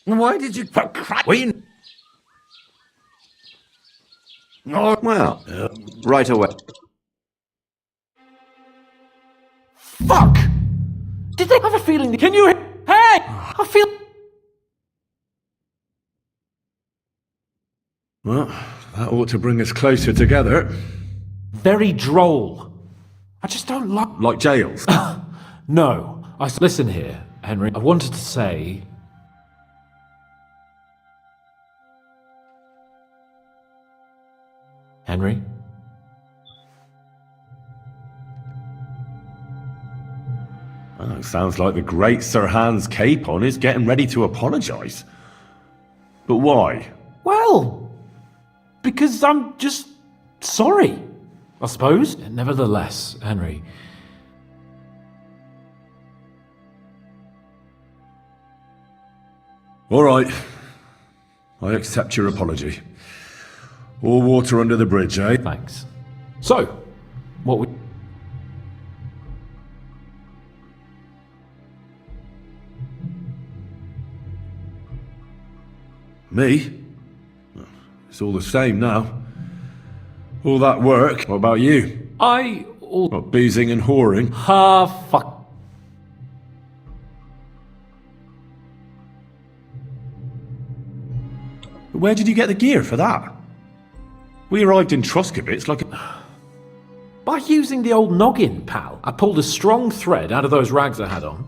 Why did you... Queen? Oh, well, right away. Fuck! Did they have a feeling? Can you... Hey! I feel... Well, that ought to bring us closer together. Very droll. I just don't like... Like jails. No. Listen here, Henry. I wanted to say... Henry? Oh, sounds like the great Sir Hans Capon is getting ready to apologise. But why? Well, because I'm just sorry, I suppose. Nevertheless, Henry... All right. I accept your apology. All water under the bridge, eh? Thanks. So, what we... Me? It's all the same now. All that work. What about you? I... What, boozing and whoring? Ah, fuck. Where did you get the gear for that? We arrived in Troskovitz like a... By using the old noggin, pal. I pulled a strong thread out of those rags I had on,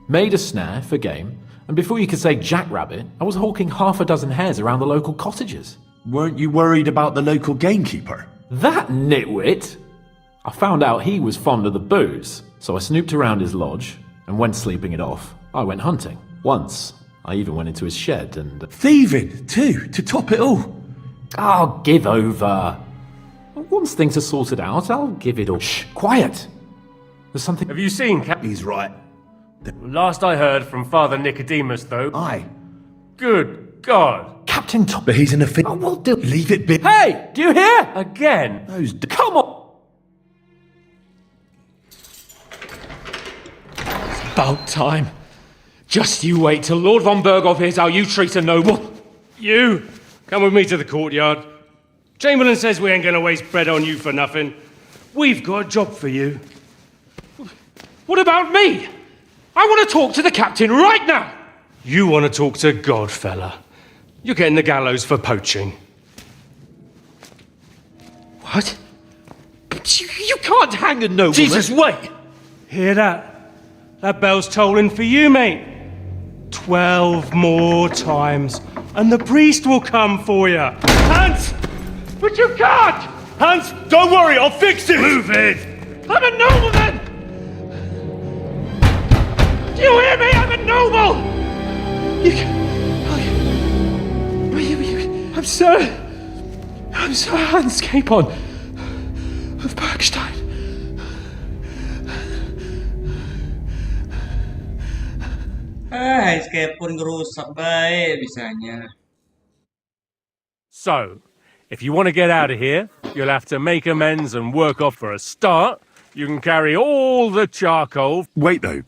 made a snare for game, and before you could say jackrabbit, I was hawking half a dozen hares around the local cottages. Weren't you worried about the local gamekeeper? That nitwit! I found out he was fond of the booze, so I snooped around his lodge, and when sleeping it off, I went hunting. Once, I even went into his shed and... Thieving, too, to top it all. Oh, give over. Once things are sorted out, I'll give it all. Shh, quiet! There's something... Have you seen He's right. Last I heard from Father Nicodemus, though... Aye. Good God. Captain Tom... But he's in a fit... Oh, well, do... Leave it be... Hey! Do you hear? Again? Come on! It's about time. Just you wait till Lord von Berghoff hears how you treat a noble. You, come with me to the courtyard. Chamberlain says we ain't gonna waste bread on you for nothing. We've got a job for you. What about me? I want to talk to the captain right now. You want to talk to God, fella. You're getting the gallows for poaching. What? But you can't hang a nobleman. Jesus, wait! Hear that? That bell's tolling for you, mate. 12 more times, and the priest will come for you. Hans! But you can't! Hans, don't worry, I'll fix it! Move it! I'm a nobleman! Do you hear me? I'm a noble! I'm Sir Hans Capon of Bergstein. Capon ngerusak baik bisanya. So, if you want to get out of here, you'll have to make amends and work off for a start. You can carry all the charcoal. Wait, though.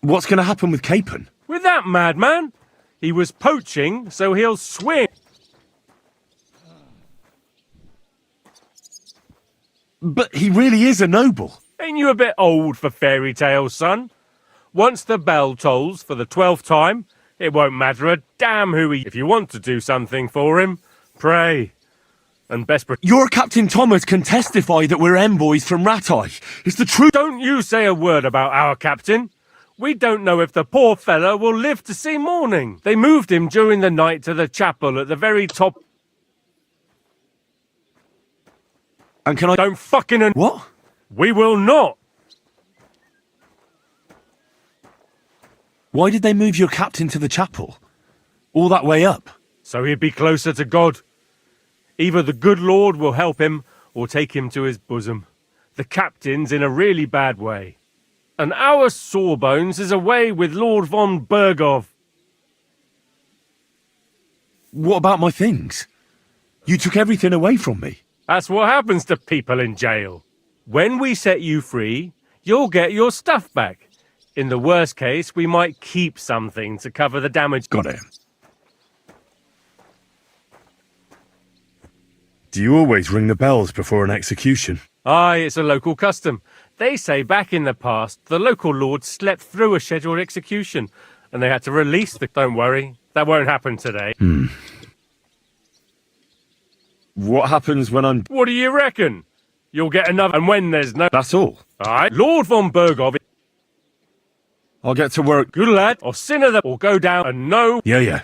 What's going to happen with Capon? With that madman? He was poaching, so he'll swing. But he really is a noble. Ain't you a bit old for fairy tales, son? Once the bell tolls for the 12th time, it won't matter a damn who he... If you want to do something for him, pray. And best... Your Captain Thomas can testify that we're envoys from Ratai. It's the truth. Don't you say a word about our captain. We don't know if the poor fella will live to see morning. They moved him during the night to the chapel at the very top... And can I... Don't fucking... What? We will not. Why did they move your captain to the chapel? All that way up? So he'd be closer to God. Either the good Lord will help him, or take him to his bosom. The captain's in a really bad way. And our Sawbones is away with Lord von Berghoff. What about my things? You took everything away from me. That's what happens to people in jail. When we set you free, you'll get your stuff back. In the worst case, we might keep something to cover the damage. Got it. Do you always ring the bells before an execution? Aye, it's a local custom. They say back in the past, the local lord slept through a scheduled execution, and they had to release the... Don't worry, that won't happen today. What happens when I'm... What do you reckon? You'll get another... And when there's no... That's all. Aye, Lord von Berghoff... I'll get to work. Good lad, or sinner that will go down and no... Yeah.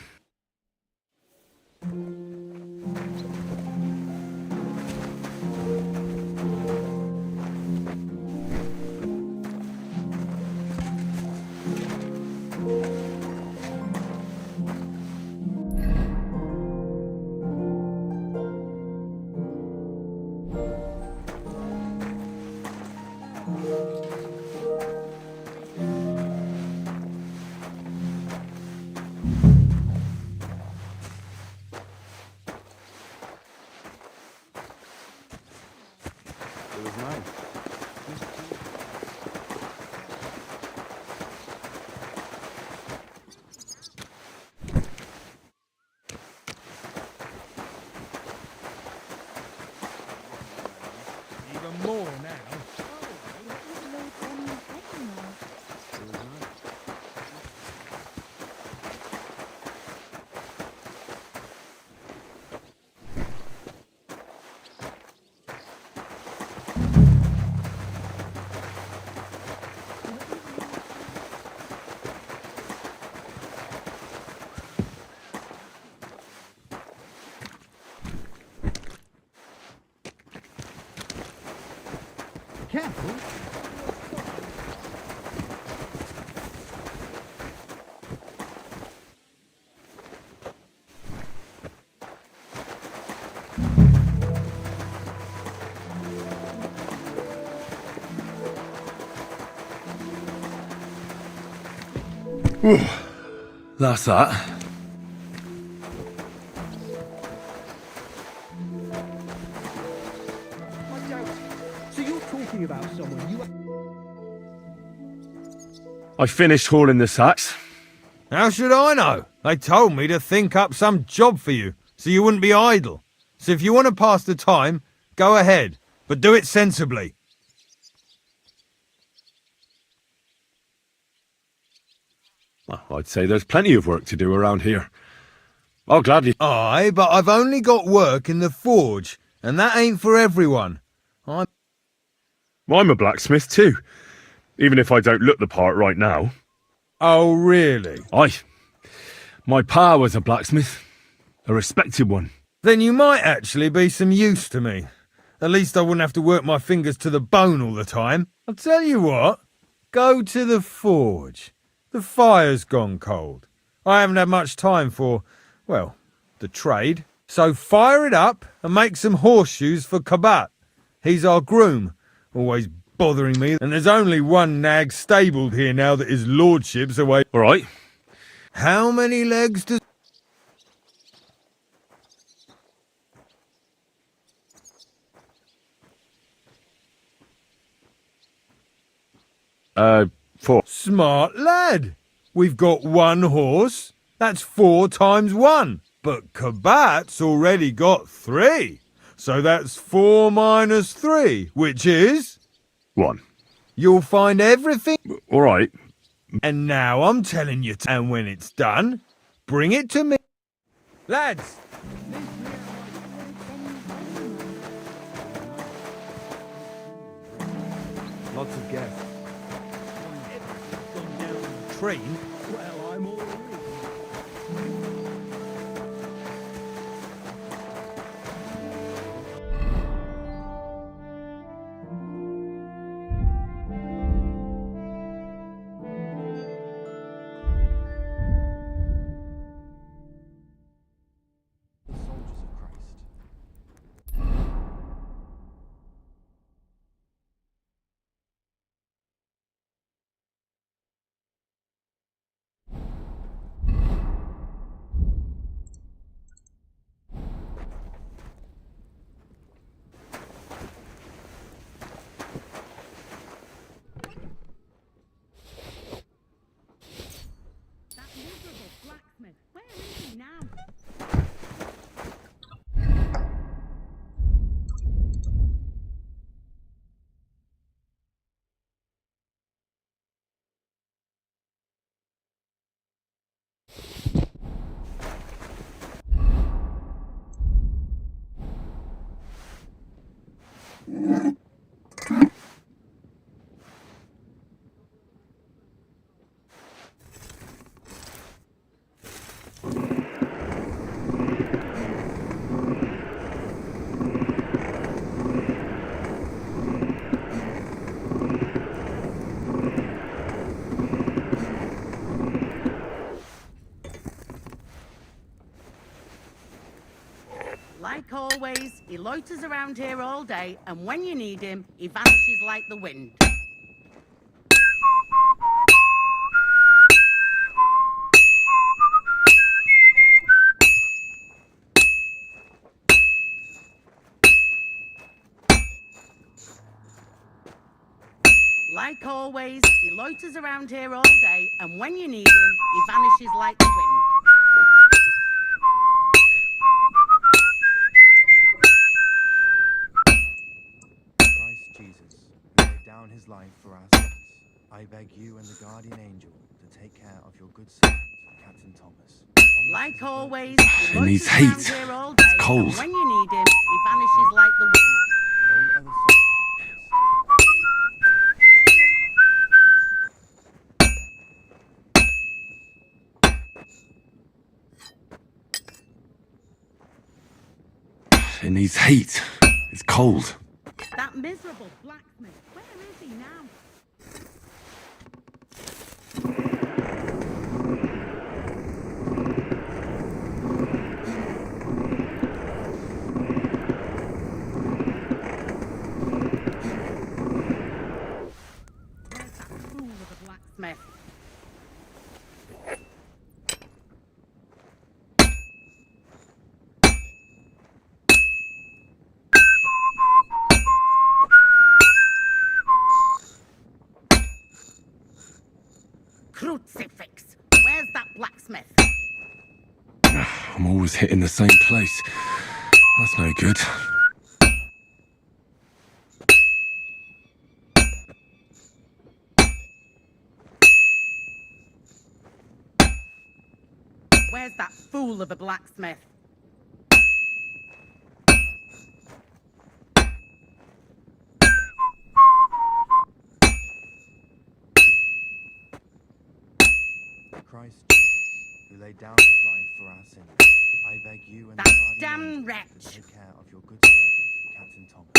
That's that. So you're talking about someone you... I finished hauling the sacks. How should I know? They told me to think up some job for you, so you wouldn't be idle. So if you want to pass the time, go ahead, but do it sensibly. Well, I'd say there's plenty of work to do around here. I'll gladly... Aye, but I've only got work in the forge, and that ain't for everyone. I'm a blacksmith too, even if I don't look the part right now. Oh, really? Aye. My pa was a blacksmith, a respected one. Then you might actually be some use to me. At least I wouldn't have to work my fingers to the bone all the time. I'll tell you what, go to the forge. The fire's gone cold. I haven't had much time for, well, the trade. So fire it up and make some horseshoes for Kabat. He's our groom, always bothering me, and there's only one nag stabled here now that his lordship's away. All right. How many legs does... 4. Smart lad. We've got 1 horse. That's 4 times 1. But Kabat's already got 3. So that's 4 minus 3, which is... 1. You'll find everything... All right. And now I'm telling you, and when it's done, bring it to me. Lads! Lots of guests. Gone down the train. Well, I'm all Like always, he loiters around here all day, and when you need him, he vanishes like the wind. Like always, he loiters around here all day, and when you need him, he vanishes like the wind. Down his life for our sins. I beg you and the guardian angel to take care of your good servant, Captain Thomas. Like always, it needs heat. It's cold. When you need him, he vanishes like the wind. It needs heat. It's cold. That miserable blacksmith. Where is he now? Where's that fool of a blacksmith? crucifix. Where's that blacksmith? I'm always hitting the same place. That's no good. Where's that fool of a blacksmith? Christ Jesus, who laid down his life for our sins, I beg you and That the guardian damn angel wretch. to take care of your good servant, Captain Thomas.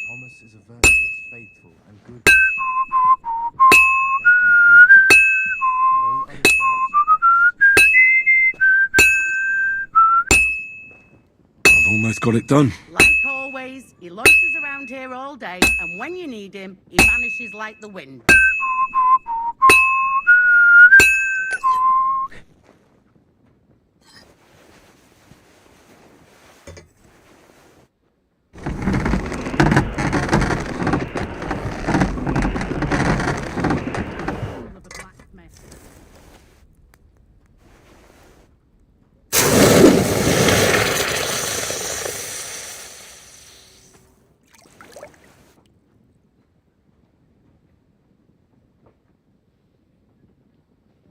Thomas is a virtuous, faithful, and good Christian. Let him hear it, and all other followers of Christ. I've almost got it done. Like always, he loiters around here all day, and when you need him, he vanishes like the wind.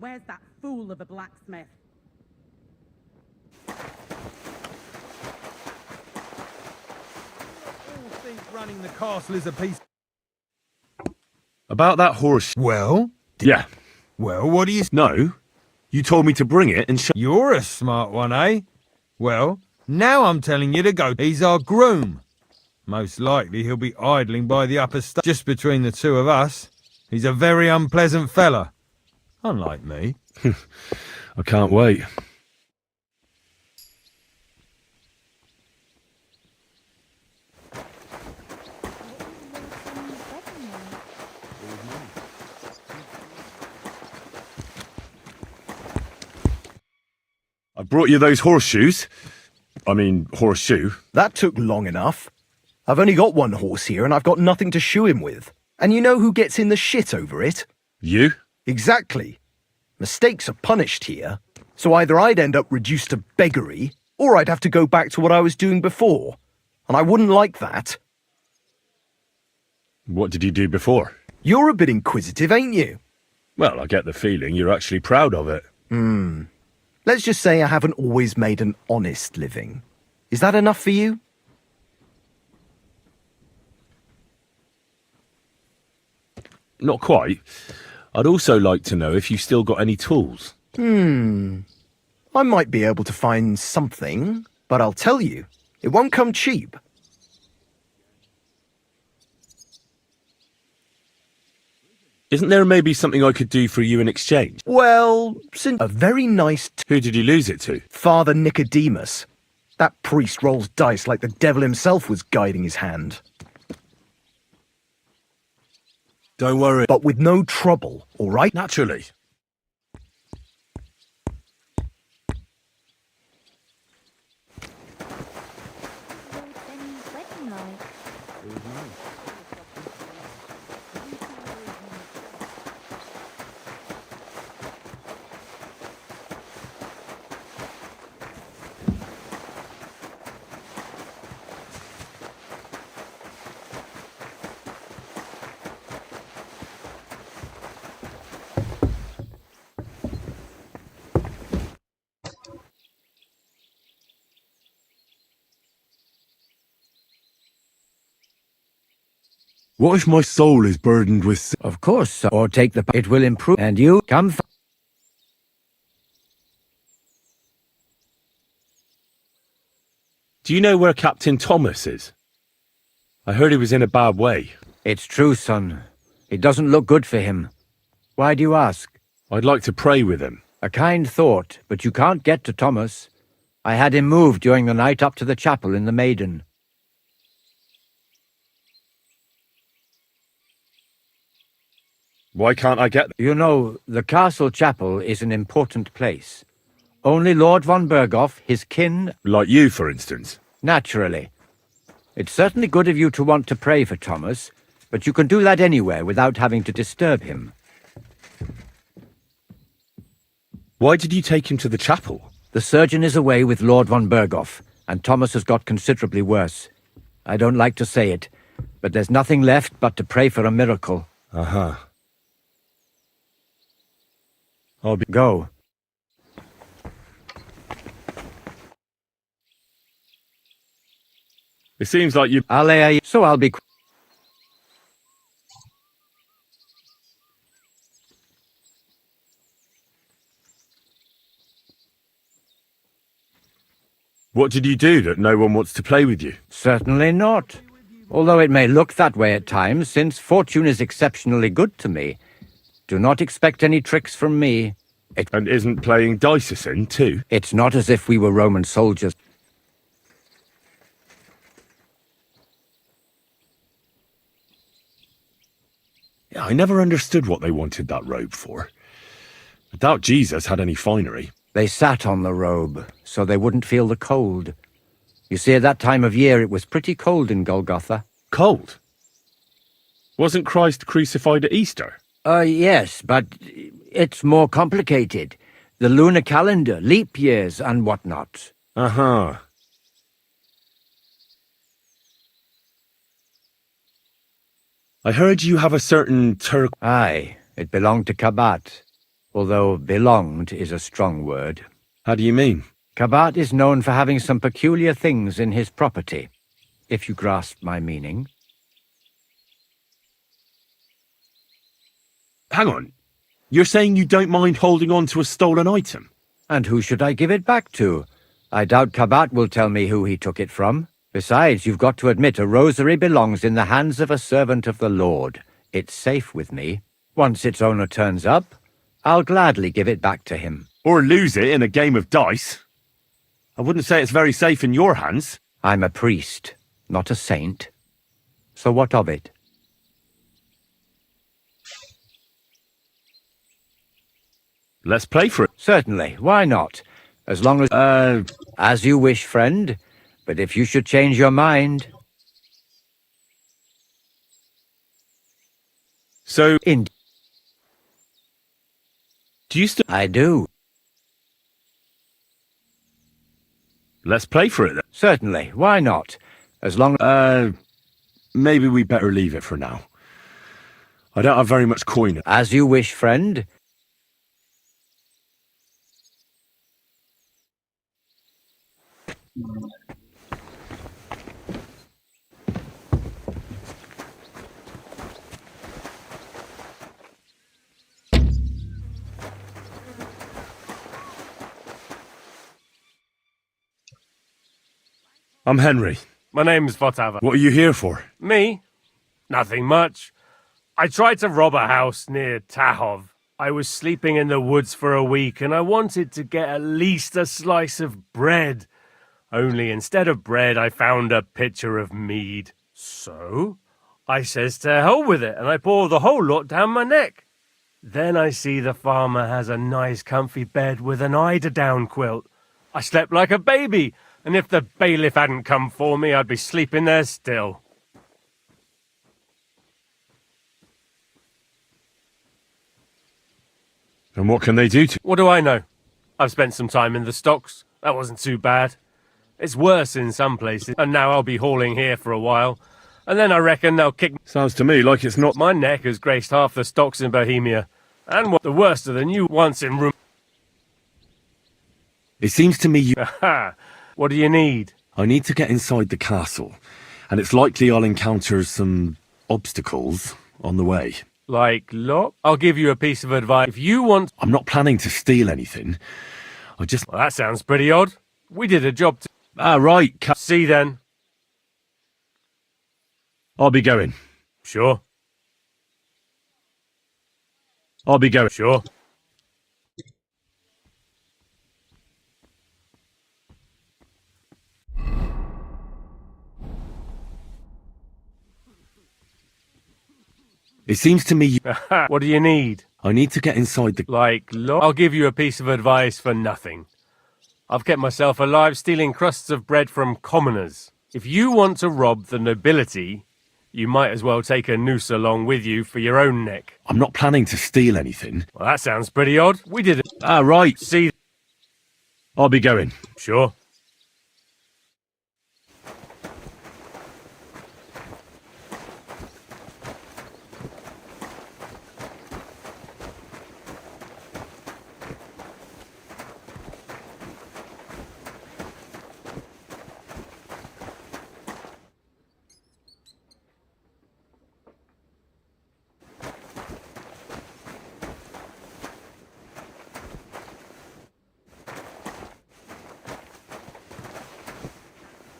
Where's that fool of a blacksmith? All think running the castle is a piece. About that horse. Well? Yeah. Well, what do you... No. You told me to bring it and show... You're a smart one, eh? Well, now I'm telling you to go. He's our groom. Most likely he'll be idling by the upper sta... Just between the two of us, he's a very unpleasant fella. Unlike me. I can't wait. I brought you those horseshoes. I mean, horseshoe. That took long enough. I've only got one horse here and I've got nothing to shoe him with. And you know who gets in the shit over it? You? Exactly. Mistakes are punished here, so either I'd end up reduced to beggary, or I'd have to go back to what I was doing before. And I wouldn't like that. What did you do before? You're a bit inquisitive, ain't you? Well, I get the feeling you're actually proud of it. Let's just say I haven't always made an honest living. Is that enough for you? Not quite. I'd also like to know if you've still got any tools. I might be able to find something, but I'll tell you, it won't come cheap. Isn't there maybe something I could do for you in exchange? Well, since a very nice... Who did you lose it to? Father Nicodemus. That priest rolls dice like the devil himself was guiding his hand. Don't worry. But with no trouble, all right? Naturally. What if my soul is burdened with... Of course, or take the... It will improve, and you come... Do you know where Captain Thomas is? I heard he was in a bad way. It's true, son. It doesn't look good for him. Why do you ask? I'd like to pray with him. A kind thought, but you can't get to Thomas. I had him moved during the night up to the chapel in the Maiden. Why can't I get... You know, the castle chapel is an important place. Only Lord von Berghoff, his kin... Like you, for instance. Naturally. It's certainly good of you to want to pray for Thomas, but you can do that anywhere without having to disturb him. Why did you take him to the chapel? The surgeon is away with Lord von Berghoff, and Thomas has got considerably worse. I don't like to say it, but there's nothing left but to pray for a miracle. Uh-huh. Go. It seems like you... So I'll be... What did you do that no one wants to play with you? Certainly not. Although it may look that way at times, since fortune is exceptionally good to me. Do not expect any tricks from me. And isn't playing dice a sin, too? It's not as if we were Roman soldiers. Yeah, I never understood what they wanted that robe for. I doubt Jesus had any finery. They sat on the robe, so they wouldn't feel the cold. You see, at that time of year it was pretty cold in Golgotha. Cold? Wasn't Christ crucified at Easter? Yes, but it's more complicated. The lunar calendar, leap years, and whatnot. Uh-huh. I heard you have a certain Aye, it belonged to Kabat. Although belonged is a strong word. How do you mean? Kabat is known for having some peculiar things in his property, if you grasp my meaning. Hang on. You're saying you don't mind holding on to a stolen item? And who should I give it back to? I doubt Kabat will tell me who he took it from. Besides, you've got to admit a rosary belongs in the hands of a servant of the Lord. It's safe with me. Once its owner turns up, I'll gladly give it back to him. Or lose it in a game of dice. I wouldn't say it's very safe in your hands. I'm a priest, not a saint. So what of it? Let's play for it. Certainly, why not? As long as... As you wish, friend. But if you should change your mind... So... Do you still... I do. Let's play for it then. Certainly, why not? As long... Maybe we better leave it for now. I don't have very much coin. As you wish, friend. I'm Henry. My name's Votava. What are you here for? Me? Nothing much. I tried to rob a house near Tahov. I was sleeping in the woods for a week and I wanted to get at least a slice of bread. Only instead of bread, I found a pitcher of mead. So, I says to hell with it and I pour the whole lot down my neck. Then I see the farmer has a nice comfy bed with an eider-down quilt. I slept like a baby. And if the bailiff hadn't come for me, I'd be sleeping there still. And what can they do to... What do I know? I've spent some time in the stocks. That wasn't too bad. It's worse in some places. And now I'll be hauling here for a while. And then I reckon they'll kick... Sounds to me like it's not... My neck has graced half the stocks in Bohemia. And what the worst of the new once in room... It seems to me you... Aha! What do you need? I need to get inside the castle, and it's likely I'll encounter some obstacles on the way. Like lock? I'll give you a piece of advice. If you want... I'm not planning to steal anything. I just... Well, that sounds pretty odd. We did a job to... Ah, right. See then. I'll be going. Sure. I'll be going. Sure. It seems to me you... What do you need? I need to get inside the... Like, look, I'll give you a piece of advice for nothing. I've kept myself alive stealing crusts of bread from commoners. If you want to rob the nobility, You might as well take a noose along with you for your own neck. I'm not planning to steal anything. Well, that sounds pretty odd. We didn't Right. see... I'll be going. Sure.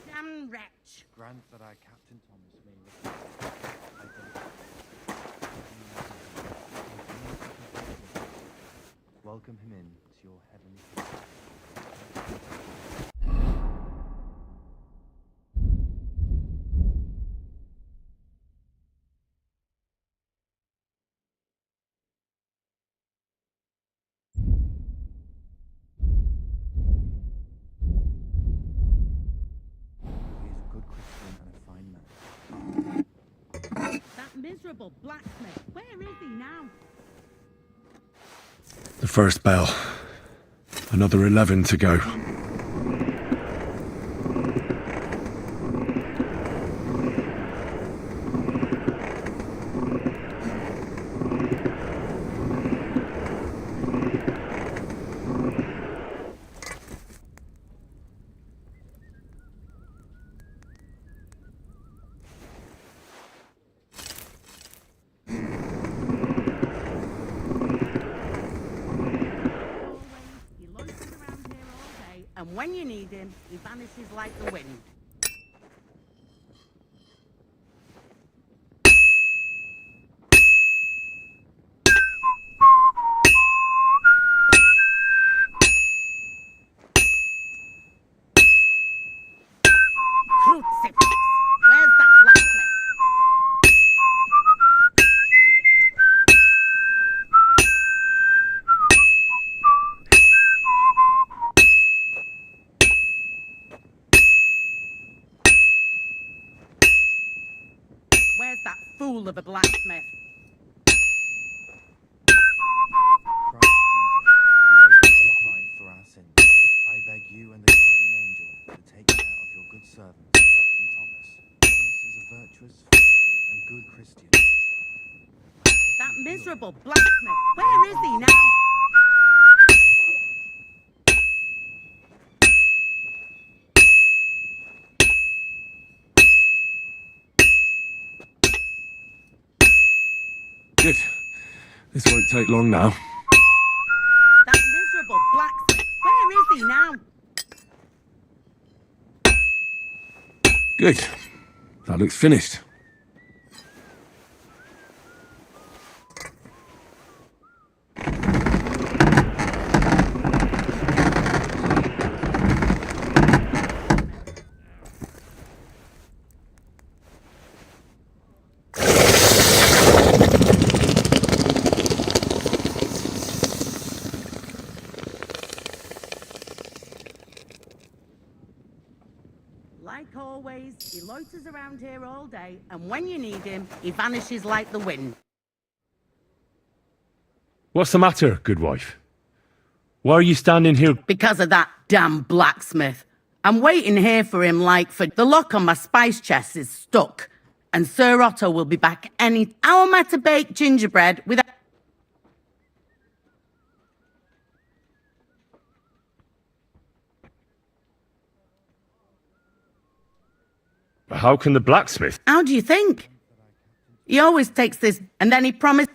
Damn wretch. Grant that I, Captain Thomas, may welcome him in to your heavenly kingdom. He is a good Christian and a fine man. That miserable blacksmith. Where is he now? The first bell. Another 11 to go. He loiters around here all day, and when you need him, he vanishes like the wind. Crucifix! Where's that blacksmith? Where's that fool of a blacksmith? Christ Jesus, who laid down his life for our sins, I beg you and the guardian angel to take care of your good servant, Captain Thomas. Thomas is a virtuous, faithful, and good Christian. That miserable blacksmith. Where is he now? Good. This won't take long now. That miserable blacksmith. Where is he now? Good. That looks finished. Like always, he loiters around here all day, and when you need him, he vanishes like the wind. What's the matter, good wife? Why are you standing here? Because of that damn blacksmith. I'm waiting here for him like for... The lock on my spice chest is stuck, and Sir Otto will be back any... How am I to bake gingerbread without... How can the blacksmith? How do you think? He always takes this, and then he promised...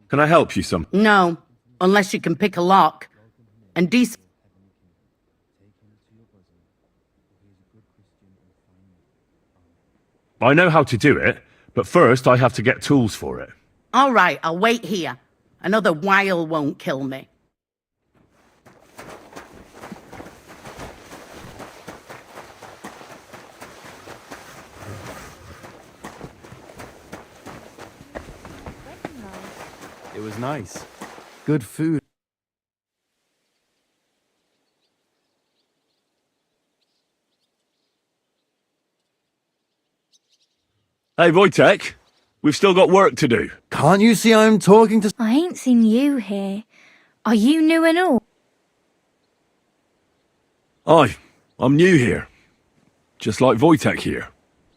Can I help you some? No, unless you can pick a lock. And I know how to do it, but first I have to get tools for it. All right, I'll wait here. Another while won't kill me. It was nice. Good food. Hey, Wojtek, we've still got work to do. Can't you see I'm talking to... I ain't seen you here. Are you new and all? Aye, I'm new here. Just like Wojtek here.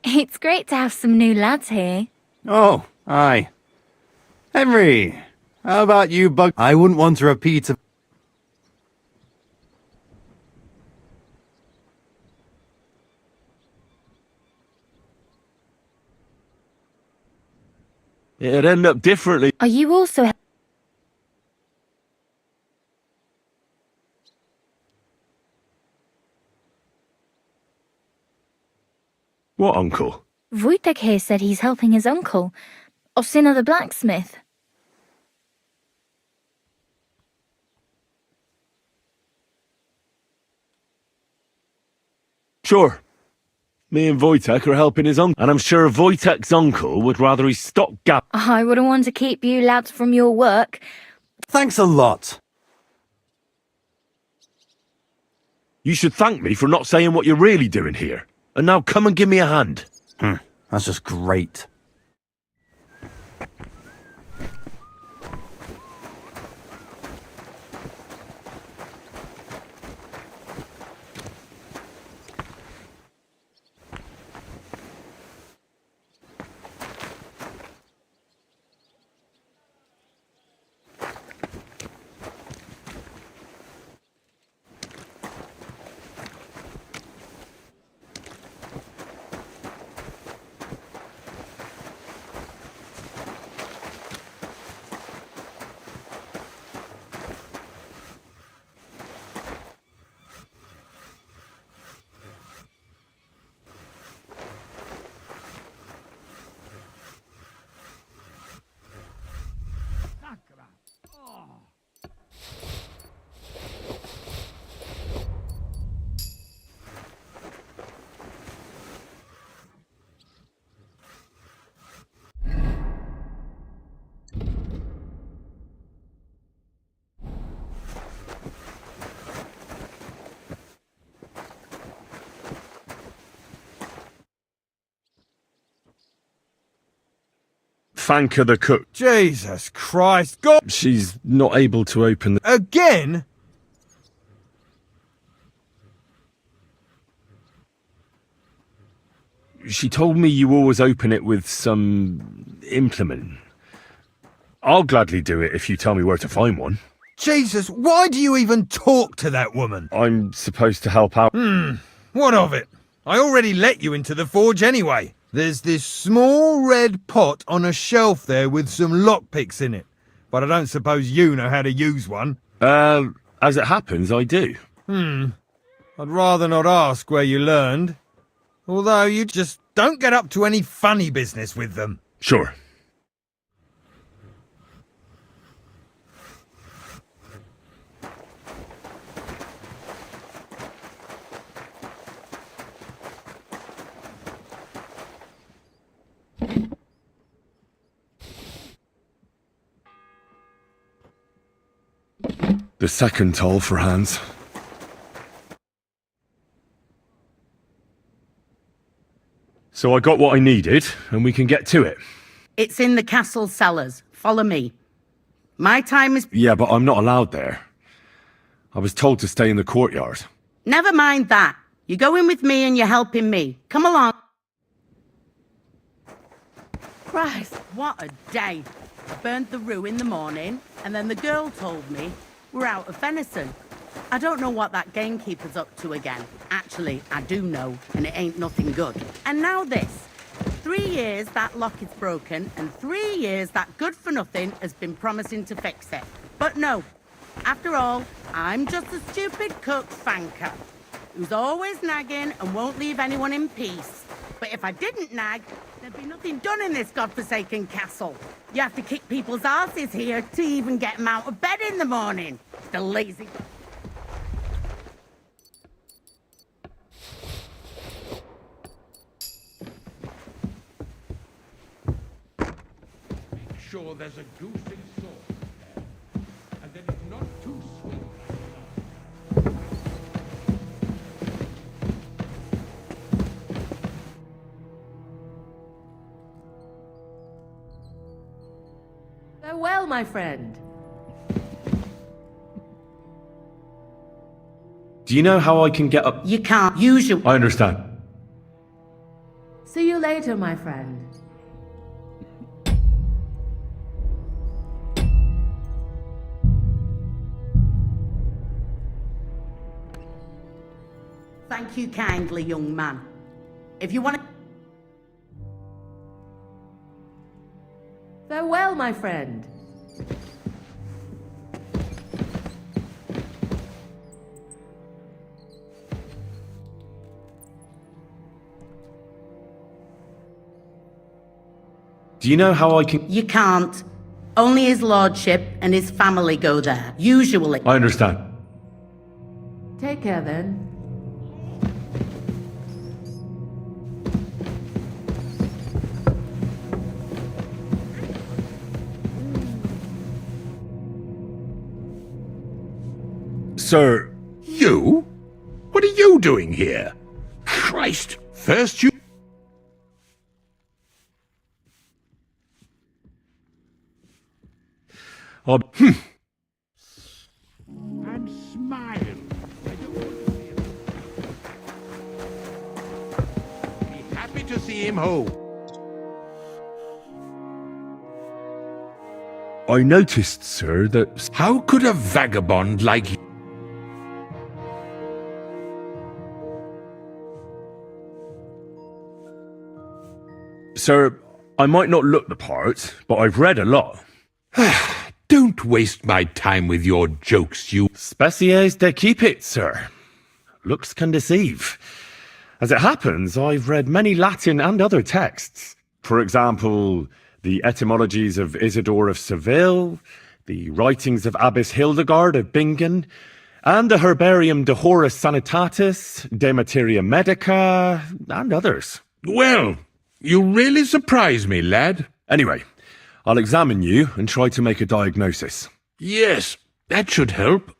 It's great to have some new lads here. Oh, aye. Henry, how about you, Bug? I wouldn't want to repeat a... It'd end up differently. Are you also... What uncle? Wojtek here said he's helping his uncle, Osina the blacksmith. Sure. Me and Wojtek are helping his uncle. And I'm sure Wojtek's uncle would rather he stop gap. I wouldn't want to keep you lads from your work. Thanks a lot. You should thank me for not saying what you're really doing here. And now come and give me a hand. That's just great. Thank her the cook. Jesus Christ, God! She's not able to open the... Again? She told me you always open it with some implement. I'll gladly do it if you tell me where to find one. Jesus, why do you even talk to that woman? I'm supposed to help out. What of it? I already let you into the forge anyway. There's this small red pot on a shelf there with some lockpicks in it. But I don't suppose you know how to use one. As it happens, I do. I'd rather not ask where you learned. Although you just don't get up to any funny business with them. Sure. The second toll for Hans. So I got what I needed, and we can get to it. It's in the castle cellars. Follow me. My time is... Yeah, but I'm not allowed there. I was told to stay in the courtyard. Never mind that. You're going with me and you're helping me. Come along. Christ, what a day. I burnt the rue in the morning, and then the girl told me we're out of venison. I don't know what that gamekeeper's up to again. Actually, I do know, and it ain't nothing good. And now this. 3 years that lock is broken, and 3 years that good-for-nothing has been promising to fix it. But no. After all, I'm just a stupid cook fanker who's always nagging and won't leave anyone in peace. But if I didn't nag, there'd be nothing done in this godforsaken castle. You have to kick people's asses here to even get them out of bed in the morning. The lazy... Sure, there's a goose in sauce there, and that it's not too sweet. my friend. Do you know how I can get up? You can't. Usually. I understand. See you later, my friend. Thank you kindly, young man. If you want to... Farewell, my friend. Do you know how I can... You can't. Only his lordship and his family go there. Usually. I understand. Take care then. Sir... You? What are you doing here? Christ! First you... I'm... And smile. I don't want to see him. Be happy to see him home. I noticed, sir, that... How could a vagabond like you... Sir, I might not look the part, but I've read a lot. Don't waste my time with your jokes, you... Spécies de keep it, sir. Looks can deceive. As it happens, I've read many Latin and other texts. For example, the etymologies of Isidore of Seville, the writings of Abbess Hildegard of Bingen, and the Herbarium de Horis Sanitatis, De Materia Medica, and others. Well, you really surprise me, lad. Anyway, I'll examine you and try to make a diagnosis. Yes, that should help.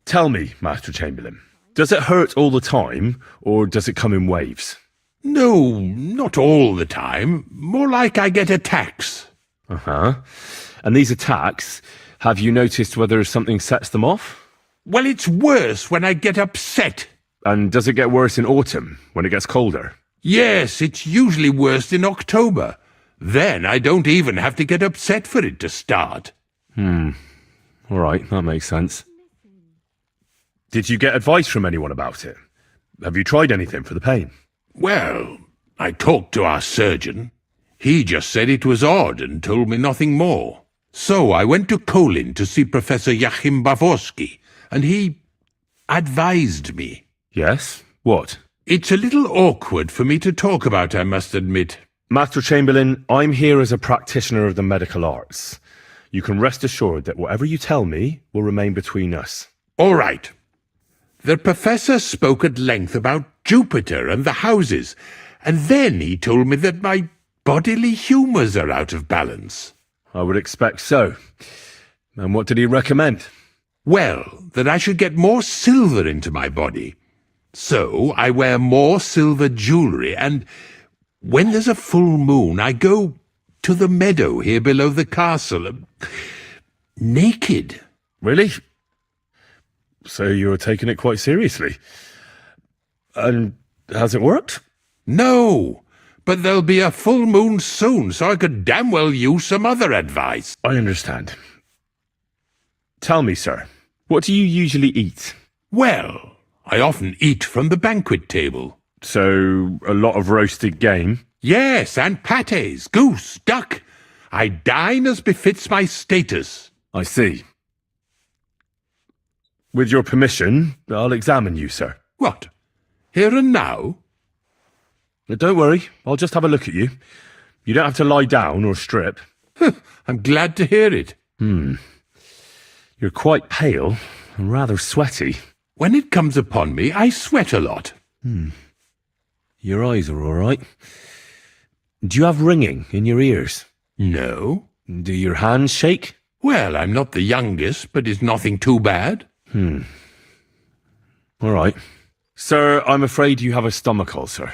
Tell me, Master Chamberlain, does it hurt all the time, or does it come in waves? No, not all the time. More like I get attacks. Uh-huh. And these attacks, have you noticed whether something sets them off? Well, it's worse when I get upset. And does it get worse in autumn, when it gets colder? Yes, it's usually worse in October. Then I don't even have to get upset for it to start. All right, that makes sense. Did you get advice from anyone about it? Have you tried anything for the pain? Well, I talked to our surgeon. He just said it was odd and told me nothing more. So I went to Kolin to see Professor Joachim Bavorski, and he advised me. Yes? What? It's a little awkward for me to talk about, I must admit. Master Chamberlain, I'm here as a practitioner of the medical arts. You can rest assured that whatever you tell me will remain between us. All right. The professor spoke at length about Jupiter and the houses, and then he told me that my bodily humours are out of balance. I would expect so. And what did he recommend? Well, that I should get more silver into my body. So I wear more silver jewellery, and when there's a full moon, I go to the meadow here below the castle, naked. Really? So you're taking it quite seriously. And has it worked? No, but there'll be a full moon soon, so I could damn well use some other advice. I understand. Tell me, sir, what do you usually eat? Well, I often eat from the banquet table. So, a lot of roasted game? Yes, and pâtés, goose, duck. I dine as befits my status. I see. With your permission, I'll examine you, sir. What? Here and now? Don't worry, I'll just have a look at you. You don't have to lie down or strip. I'm glad to hear it. You're quite pale and rather sweaty. When it comes upon me, I sweat a lot. Your eyes are all right. Do you have ringing in your ears? No. Do your hands shake? Well, I'm not the youngest, but it's nothing too bad. All right. Sir, I'm afraid you have a stomach ulcer.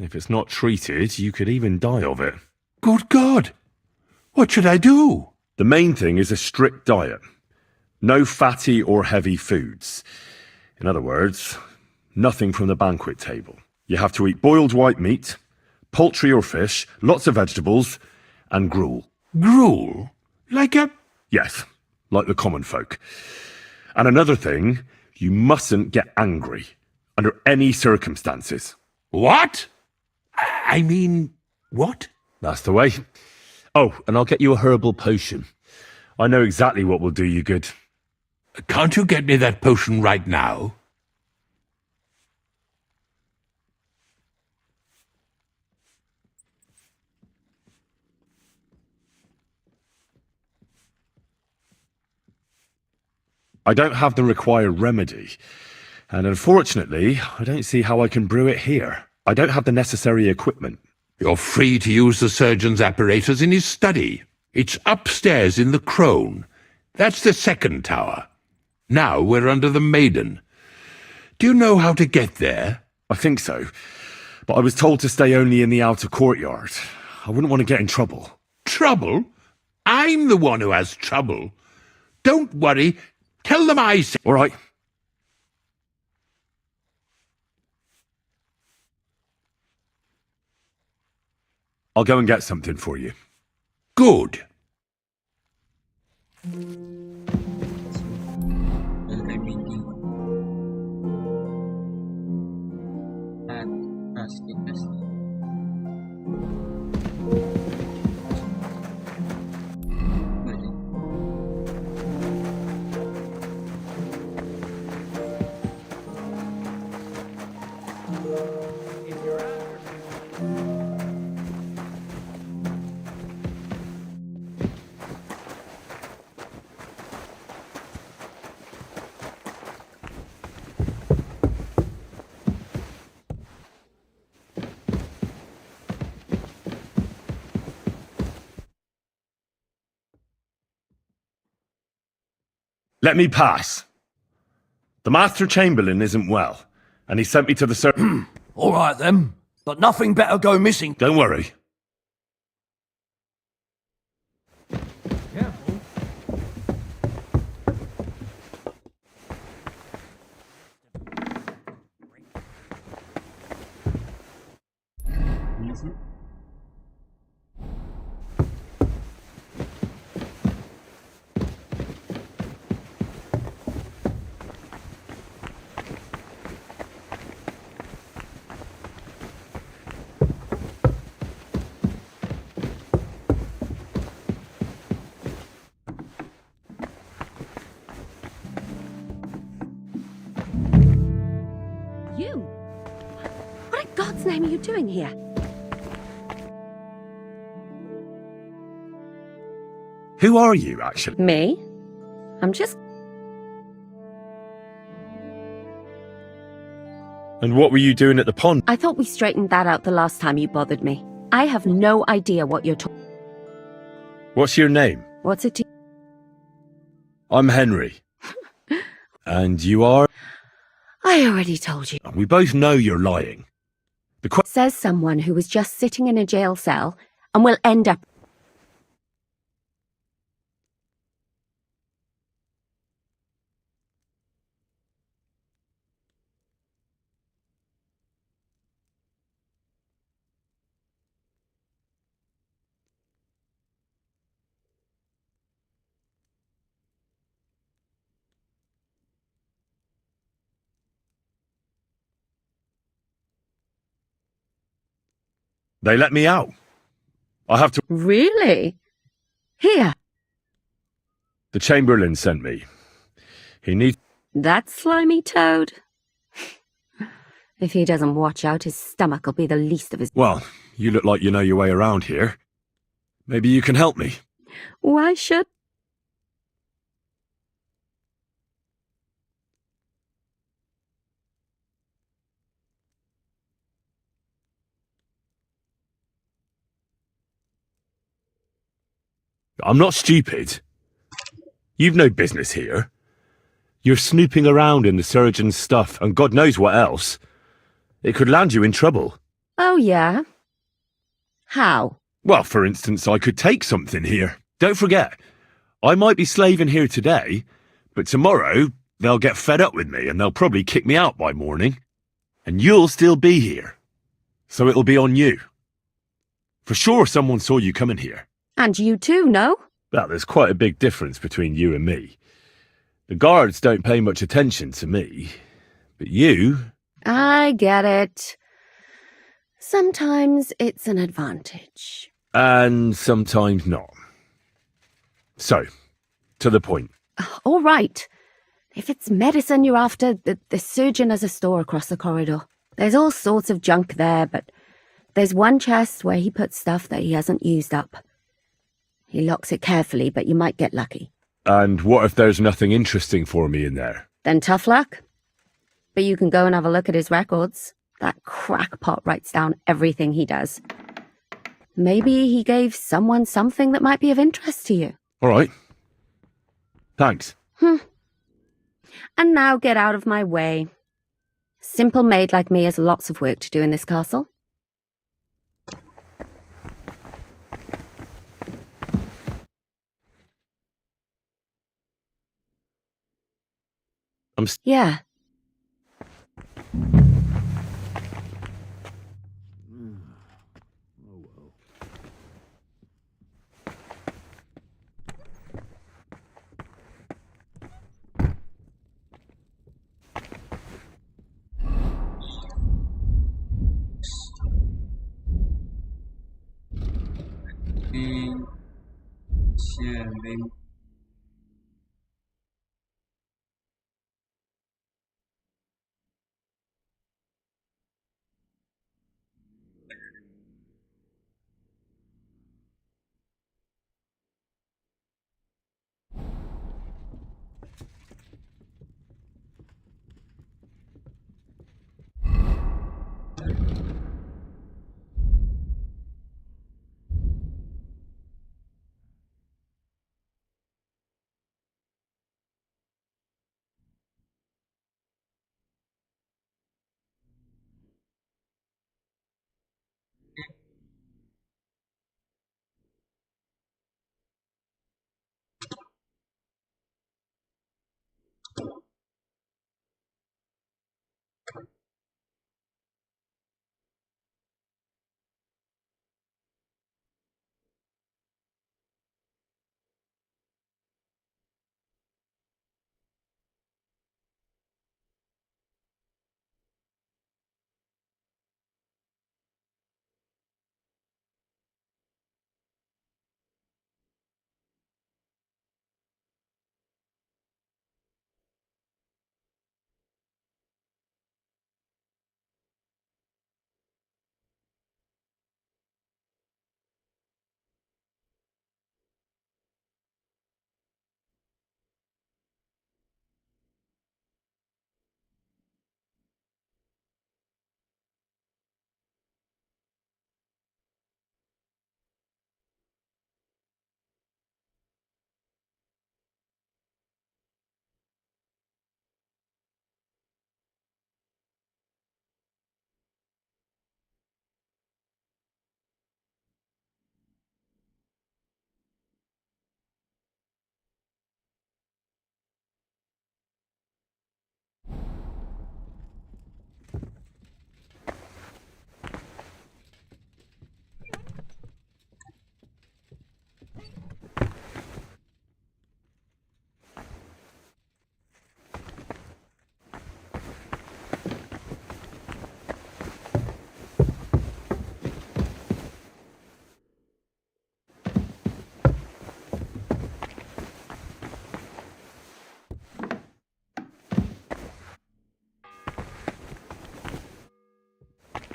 If it's not treated, you could even die of it. Good God! What should I do? The main thing is a strict diet. No fatty or heavy foods. In other words, nothing from the banquet table. You have to eat boiled white meat, poultry or fish, lots of vegetables, and gruel. Gruel? Like a... Yes, like the common folk. And another thing, you mustn't get angry, under any circumstances. What? I mean, what? That's the way. Oh, and I'll get you a herbal potion. I know exactly what will do you good. Can't you get me that potion right now? I don't have the required remedy, and unfortunately, I don't see how I can brew it here. I don't have the necessary equipment. You're free to use the surgeon's apparatus in his study. It's upstairs in the crone. That's the second tower. Now we're under the maiden. Do you know how to get there? I think so, but I was told to stay only in the outer courtyard. I wouldn't want to get in trouble. Trouble? I'm the one who has trouble. Don't worry. Tell them I said... All right. I'll go and get something for you. Good. Let me pass. The Master Chamberlain isn't well, and he sent me to the All right then, but nothing better go missing. Don't worry. You? What in God's name are you doing here? Who are you, actually? Me? I'm just... And what were you doing at the pond? I thought we straightened that out the last time you bothered me. I have no idea what you're talking... What's your name? What's it to... I'm Henry. And you are? I already told you. We both know you're lying. Says someone who was just sitting in a jail cell and will end up... They let me out. I have to... Really? Here. The Chamberlain sent me. He needs... That slimy toad? If he doesn't watch out, his stomach will be the least of his... Well, you look like you know your way around here. Maybe you can help me. Why should... I'm not stupid. You've no business here. You're snooping around in the surgeon's stuff and God knows what else. It could land you in trouble. Oh, yeah? How? Well, for instance, I could take something here. Don't forget, I might be slaving here today, but tomorrow they'll get fed up with me and they'll probably kick me out by morning. And you'll still be here. So it'll be on you. For sure someone saw you coming here. And you too, no? Well, there's quite a big difference between you and me. The guards don't pay much attention to me, but you... I get it. Sometimes it's an advantage. And sometimes not. So, to the point. All right. If it's medicine you're after, the surgeon has a store across the corridor. There's all sorts of junk there, but there's one chest where he puts stuff that he hasn't used up. He locks it carefully, but you might get lucky. And what if there's nothing interesting for me in there? Then tough luck. But you can go and have a look at his records. That crackpot writes down everything he does. Maybe he gave someone something that might be of interest to you. All right. Thanks. And now get out of my way. Simple maid like me has lots of work to do in this castle. Yeah. Sharing.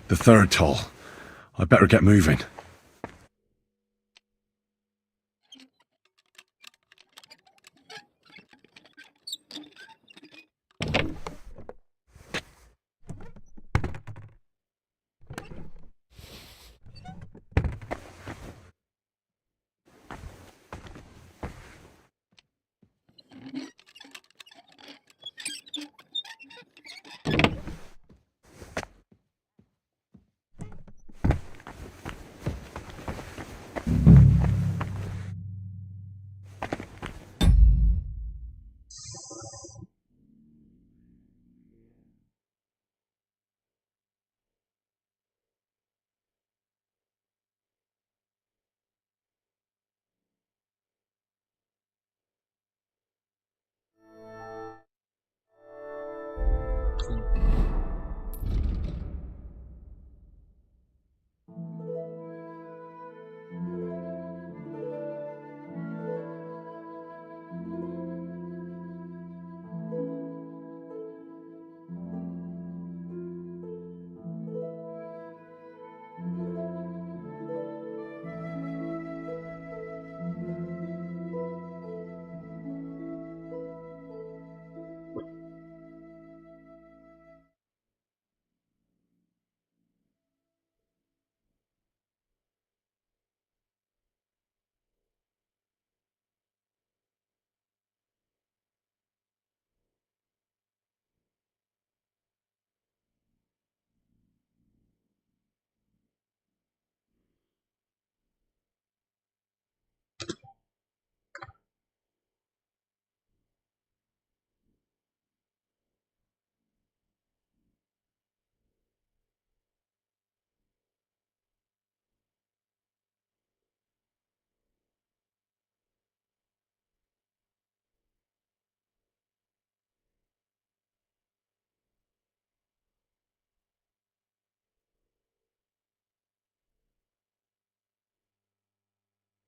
The third toll. I better get moving.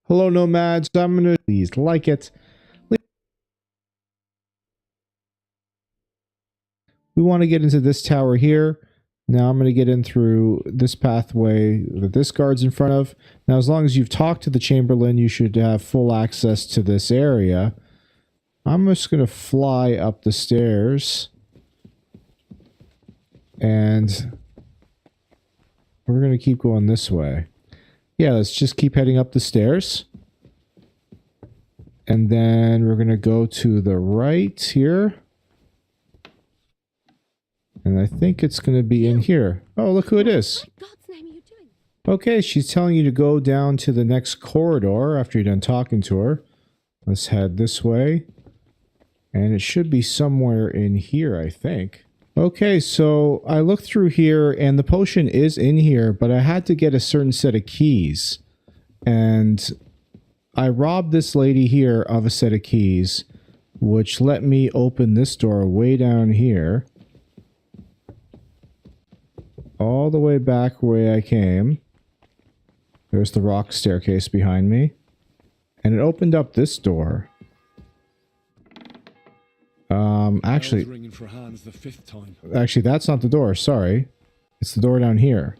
Hello, nomads. I'm gonna please like it. We want to get into this tower here. Now I'm going to get in through this pathway that this guard's in front of. Now, as long as you've talked to the Chamberlain, you should have full access to this area. I'm just going to fly up the stairs. And we're going to keep going this way. Yeah, let's just keep heading up the stairs. And then we're going to go to the right here. And I think it's going to be in here. Oh, look who it is. Okay, she's telling you to go down to the next corridor after you're done talking to her. Let's head this way. And it should be somewhere in here, I think. Okay, so I looked through here and the potion is in here, but I had to get a certain set of keys. And I robbed this lady here of a set of keys, which let me open this door way down here. All the way back where I came. There's the rock staircase behind me. And it opened up this door. Actually, ringing for Hans the 5th time. Actually, that's not the door. Sorry. It's the door down here.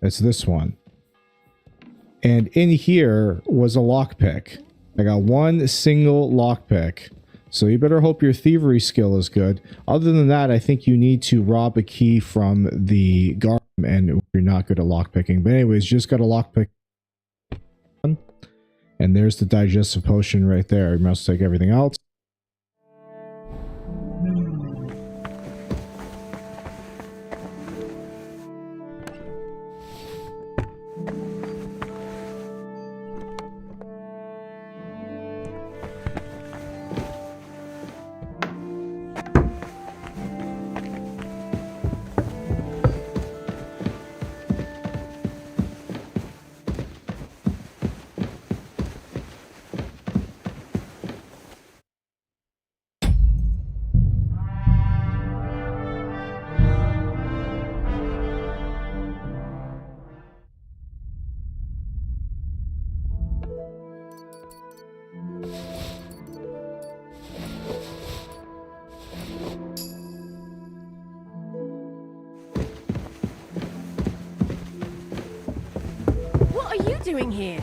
It's this one. And in here was a lockpick. I got one single lockpick. So you better hope your thievery skill is good. Other than that, I think you need to rob a key from the guard, and you're not good at lockpicking. But anyways, you just got a lockpick. And there's the digestive potion right there. You must take everything else. What are you doing here?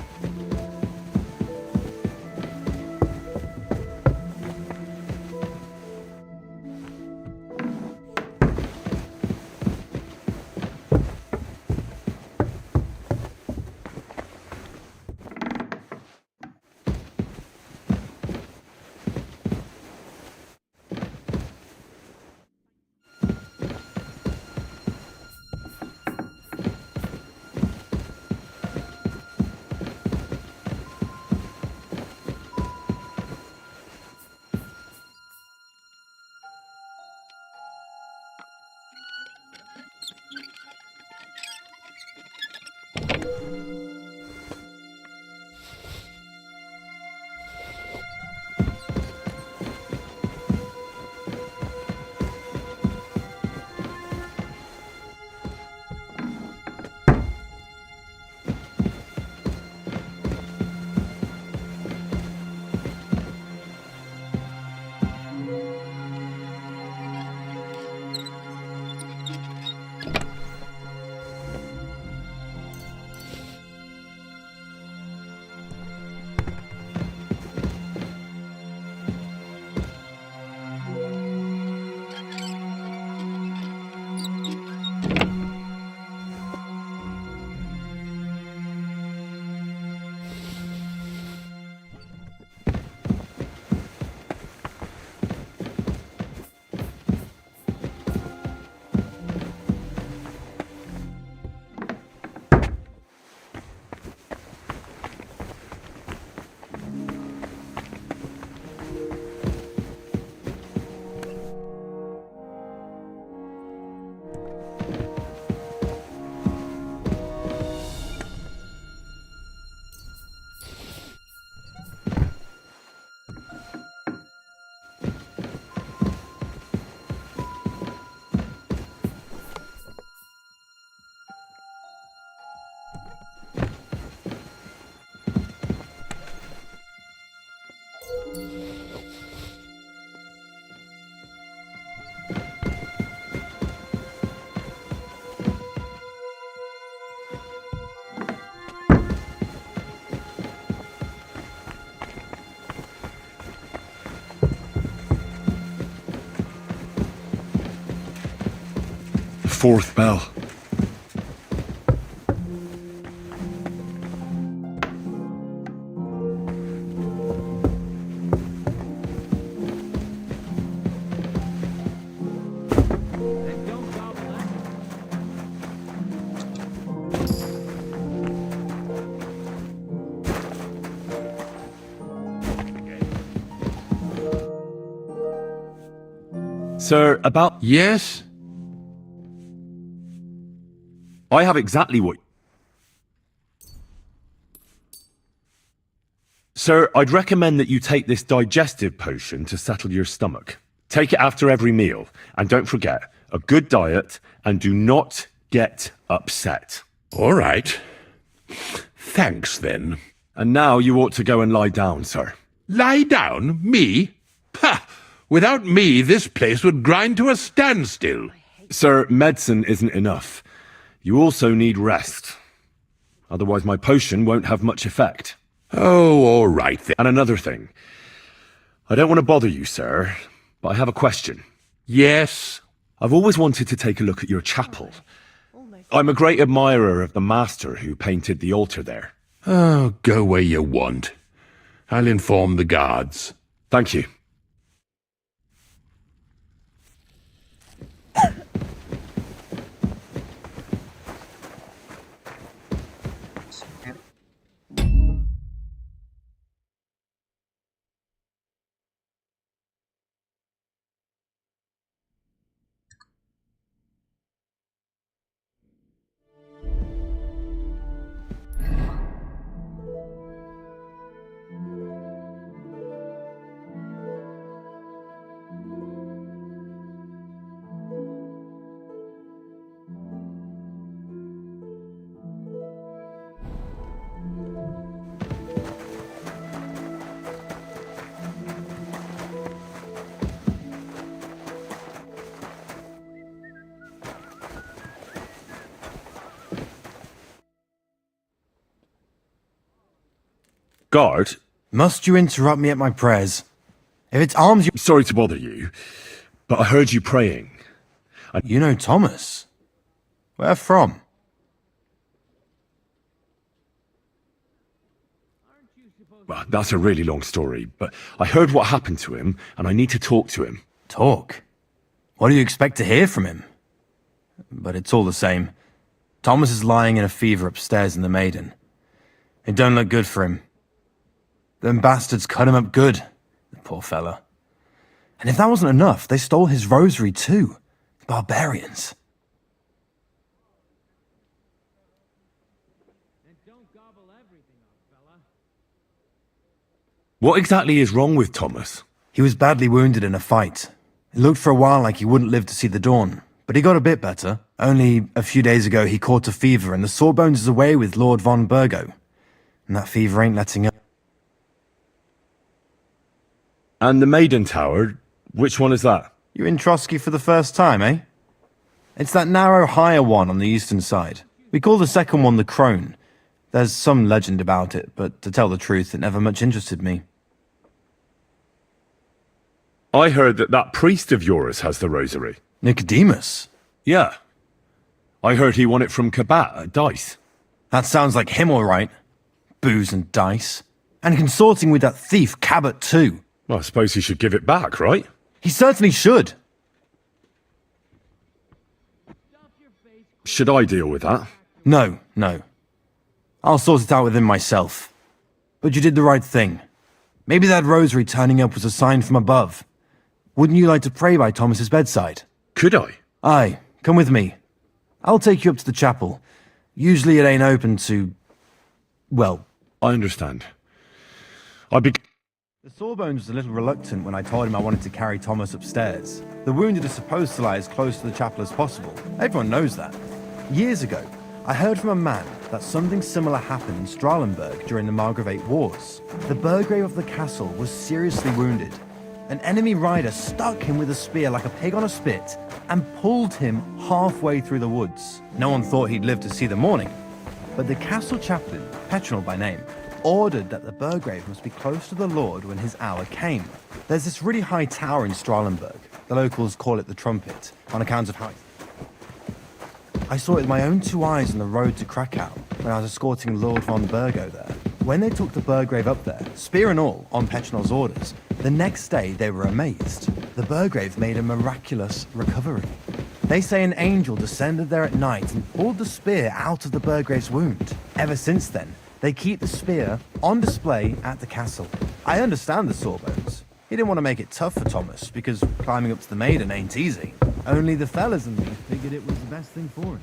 fourth bell. Sir, about... Yes? I have exactly what... Sir, I'd recommend that you take this digestive potion to settle your stomach. Take it after every meal. And don't forget, a good diet, and do not get upset. All right. Thanks, then. And now you ought to go and lie down, sir. Lie down? Me? Pah! Without me, this place would grind to a standstill. Sir, medicine isn't enough. You also need rest. Otherwise my potion won't have much effect. Oh, all right then. And another thing. I don't want to bother you, sir, but I have a question. Yes? I've always wanted to take a look at your chapel. I'm a great admirer of the master who painted the altar there. Oh, go where you want. I'll inform the guards. Thank you. Guard? Must you interrupt me at my prayers? If it's alms you... Sorry to bother you, but I heard you praying. You know Thomas? Where from? Well, that's a really long story, but I heard what happened to him, and I need to talk to him. Talk? What do you expect to hear from him? But it's all the same. Thomas is lying in a fever upstairs in the Maiden. It don't look good for him. Them bastards cut him up good, the poor fella. And if that wasn't enough, they stole his rosary too. The barbarians. What exactly is wrong with Thomas? He was badly wounded in a fight. It looked for a while like he wouldn't live to see the dawn, but he got a bit better. Only a few days ago he caught a fever and the Sawbones is away with Lord von Burgo. And that fever ain't letting up. And the Maiden Tower, which one is that? You're in Trotsky for the first time, eh? It's that narrow, higher one on the eastern side. We call the second one the Crone. There's some legend about it, but to tell the truth, it never much interested me. I heard that priest of yours has the rosary. Nicodemus? Yeah. I heard he won it from Kabat at dice. That sounds like him all right. Booze and dice. And consorting with that thief Cabot too. Well, I suppose he should give it back, right? He certainly should. Should I deal with that? No. I'll sort it out with him myself. But you did the right thing. Maybe that rosary turning up was a sign from above. Wouldn't you like to pray by Thomas's bedside? Could I? Aye, come with me. I'll take you up to the chapel. Usually it ain't open to... well... I understand. The Sawbones was a little reluctant when I told him I wanted to carry Thomas upstairs. The wounded are supposed to lie as close to the chapel as possible. Everyone knows that. Years ago, I heard from a man that something similar happened in Strahlenberg during the Margravate Wars. The Burgrave of the castle was seriously wounded. An enemy rider stuck him with a spear like a pig on a spit and pulled him halfway through the woods. No one thought he'd live to see the morning. But the castle chaplain, Petronel by name, ordered that the Burgrave must be close to the Lord when his hour came. There's this really high tower in Strahlenberg. The locals call it the Trumpet, on account of how... I saw it with my own 2 eyes on the road to Krakow when I was escorting Lord von Burgo there. When they took the Burgrave up there, spear and all, on Petronel's orders, the next day they were amazed. The Burgrave made a miraculous recovery. They say an angel descended there at night and pulled the spear out of the Burgrave's wound. Ever since then, they keep the spear on display at the castle. I understand the Sawbones. He didn't want to make it tough for Thomas, because climbing up to the Maiden ain't easy. Only the fellas and me figured it was the best thing for him.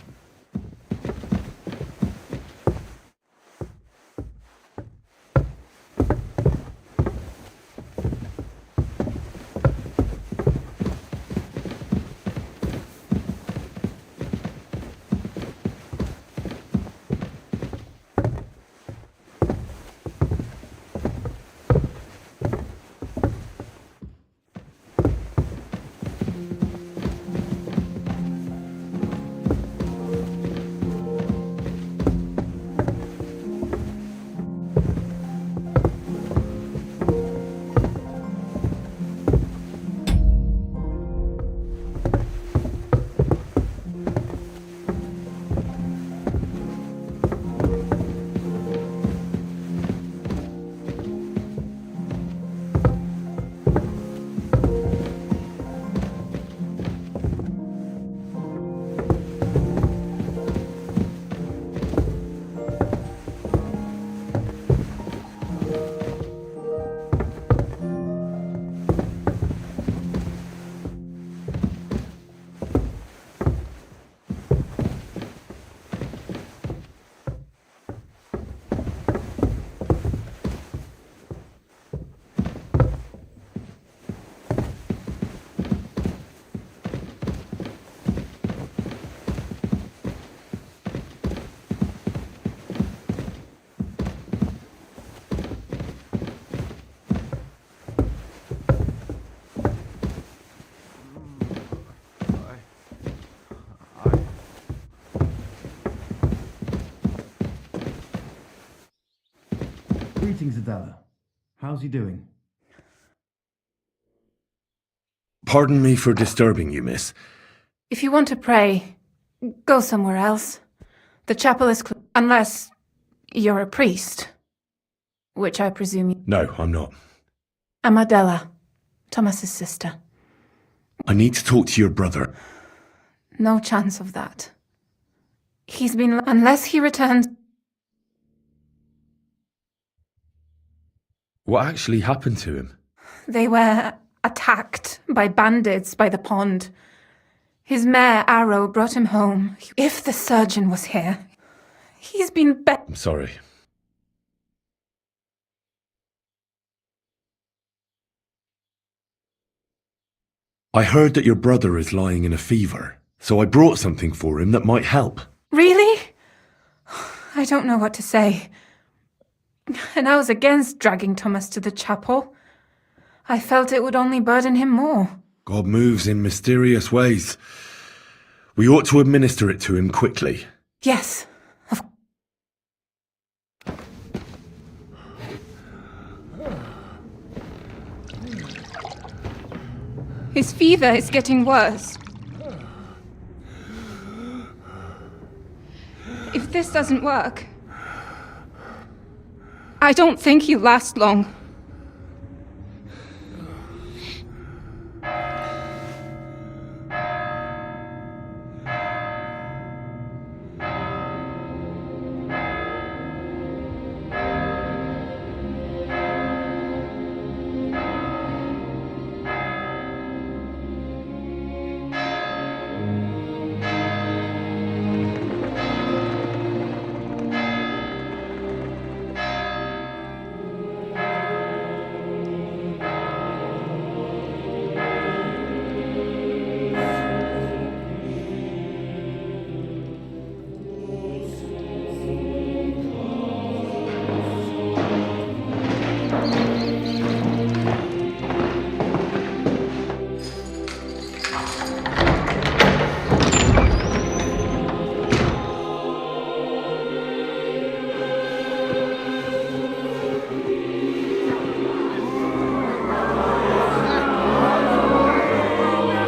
Greetings, Adela. How's he doing? Pardon me for disturbing you, miss. If you want to pray, go somewhere else. The chapel is closed, unless you're a priest, which I presume you... No, I'm not. I'm Adela, Thomas's sister. I need to talk to your brother. No chance of that. He's been... Unless he returns... What actually happened to him? They were attacked by bandits by the pond. His mare, Arrow, brought him home. If the surgeon was here, he's been I'm sorry. I heard that your brother is lying in a fever, so I brought something for him that might help. Really? I don't know what to say. And I was against dragging Thomas to the chapel. I felt it would only burden him more. God moves in mysterious ways. We ought to administer it to him quickly. Yes. His fever is getting worse. If this doesn't work, I don't think he'll last long.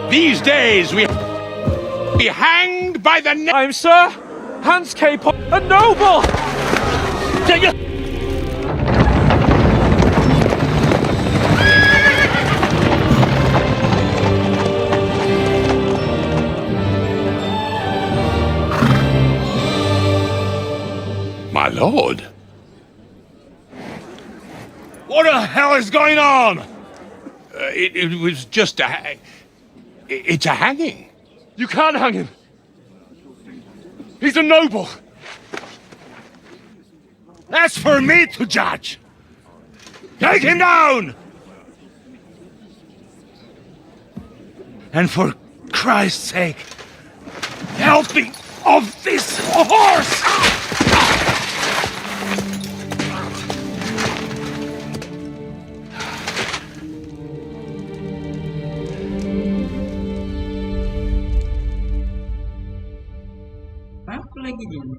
These days we hanged hanged by the neck! I'm Sir Hans Capon, a noble! My lord. What the hell is going on? It was just it's a hanging. You can't hang him. He's a noble. That's for me to judge. Take him down! And for Christ's sake, help me off this horse! Apa lagi Jen?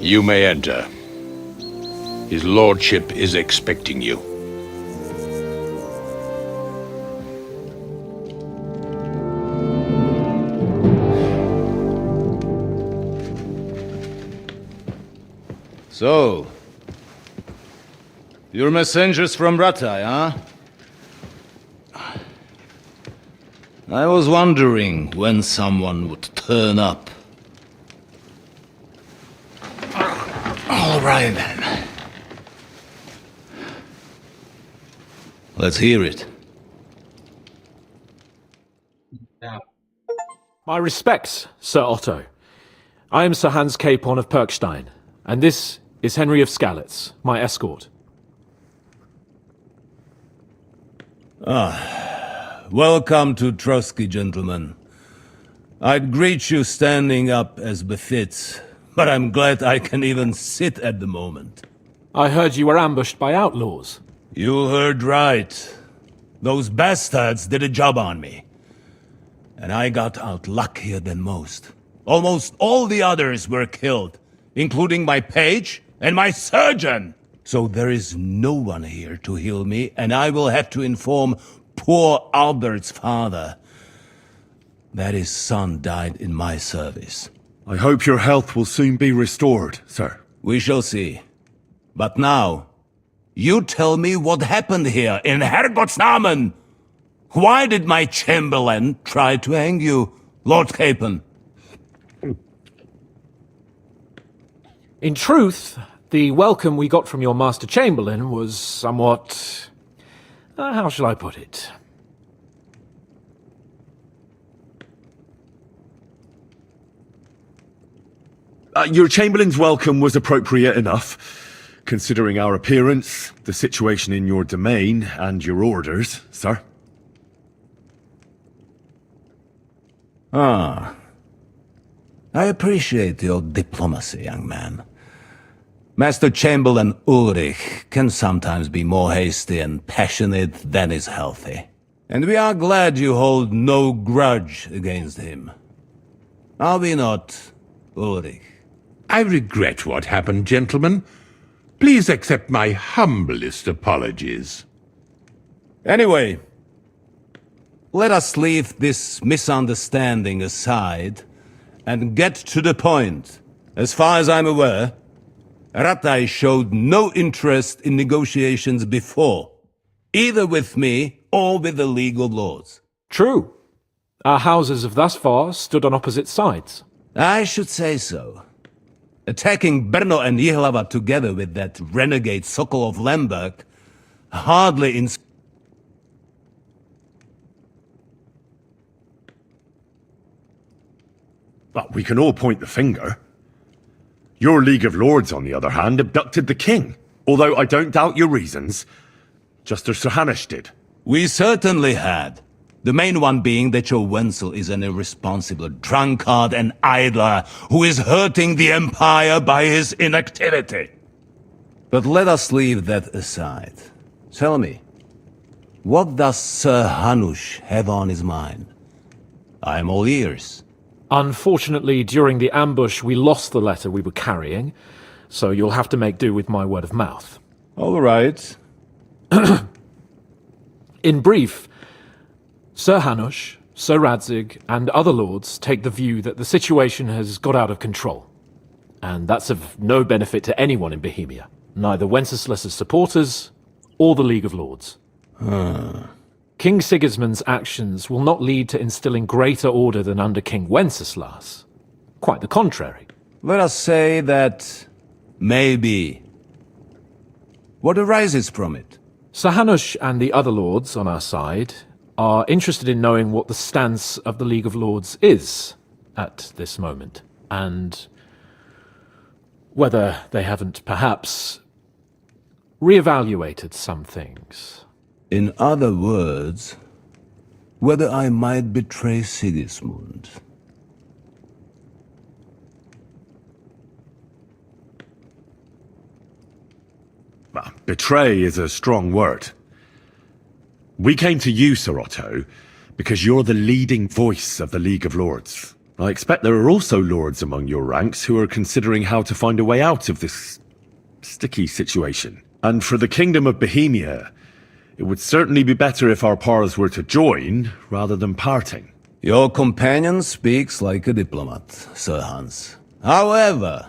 You may enter. His lordship is expecting you. So, you're messengers from Ratai, huh? I was wondering when someone would turn up. All right, then. Let's hear it. My respects, Sir Otto. I am Sir Hans Capon of Perkstein, and this is Henry of Skalitz, my escort. Welcome to Trotsky, gentlemen. I'd greet you standing up as befits, but I'm glad I can even sit at the moment. I heard you were ambushed by outlaws. You heard right. Those bastards did a job on me. And I got out luckier than most. Almost all the others were killed, including my page and my surgeon. So there is no one here to heal me, and I will have to inform poor Albert's father that his son died in my service. I hope your health will soon be restored, sir. We shall see. But now, you tell me what happened here in Herrgottsnamen. Why did my chamberlain try to hang you, Lord Capon? In truth, the welcome we got from your Master Chamberlain was somewhat... how shall I put it? Your Chamberlain's welcome was appropriate enough, considering our appearance, the situation in your domain, and your orders, sir. I appreciate your diplomacy, young man. Master Chamberlain Ulrich can sometimes be more hasty and passionate than is healthy. And we are glad you hold no grudge against him. Are we not, Ulrich? I regret what happened, gentlemen. Please accept my humblest apologies. Anyway, let us leave this misunderstanding aside and get to the point. As far as I'm aware, Ratai showed no interest in negotiations before, either with me or with the League of Lords. True. Our houses have thus far stood on opposite sides. I should say so. Attacking Brno and Jihlava together with that renegade Sokol of Lemberg hardly But we can all point the finger. Your League of Lords, on the other hand, abducted the king. Although I don't doubt your reasons, just as Sir Hanush did. We certainly had. The main one being that your Wenzel is an irresponsible drunkard and idler who is hurting the Empire by his inactivity. But let us leave that aside. Tell me, what does Sir Hanush have on his mind? I am all ears. Unfortunately, during the ambush, we lost the letter we were carrying, so you'll have to make do with my word of mouth. All right. In brief, Sir Hanush, Sir Radzig, and other lords take the view that the situation has got out of control. And that's of no benefit to anyone in Bohemia, neither Wenceslas's supporters or the League of Lords. King Sigismund's actions will not lead to instilling greater order than under King Wenceslas. Quite the contrary. Let us say that maybe. What arises from it? Sir Hanush and the other lords on our side are interested in knowing what the stance of the League of Lords is at this moment, and whether they haven't perhaps reevaluated some things. In other words, whether I might betray Sigismund. Well, betray is a strong word. We came to you, Sir Otto, because you're the leading voice of the League of Lords. I expect there are also lords among your ranks who are considering how to find a way out of this sticky situation. And for the Kingdom of Bohemia, it would certainly be better if our powers were to join, rather than parting. Your companion speaks like a diplomat, Sir Hans. However,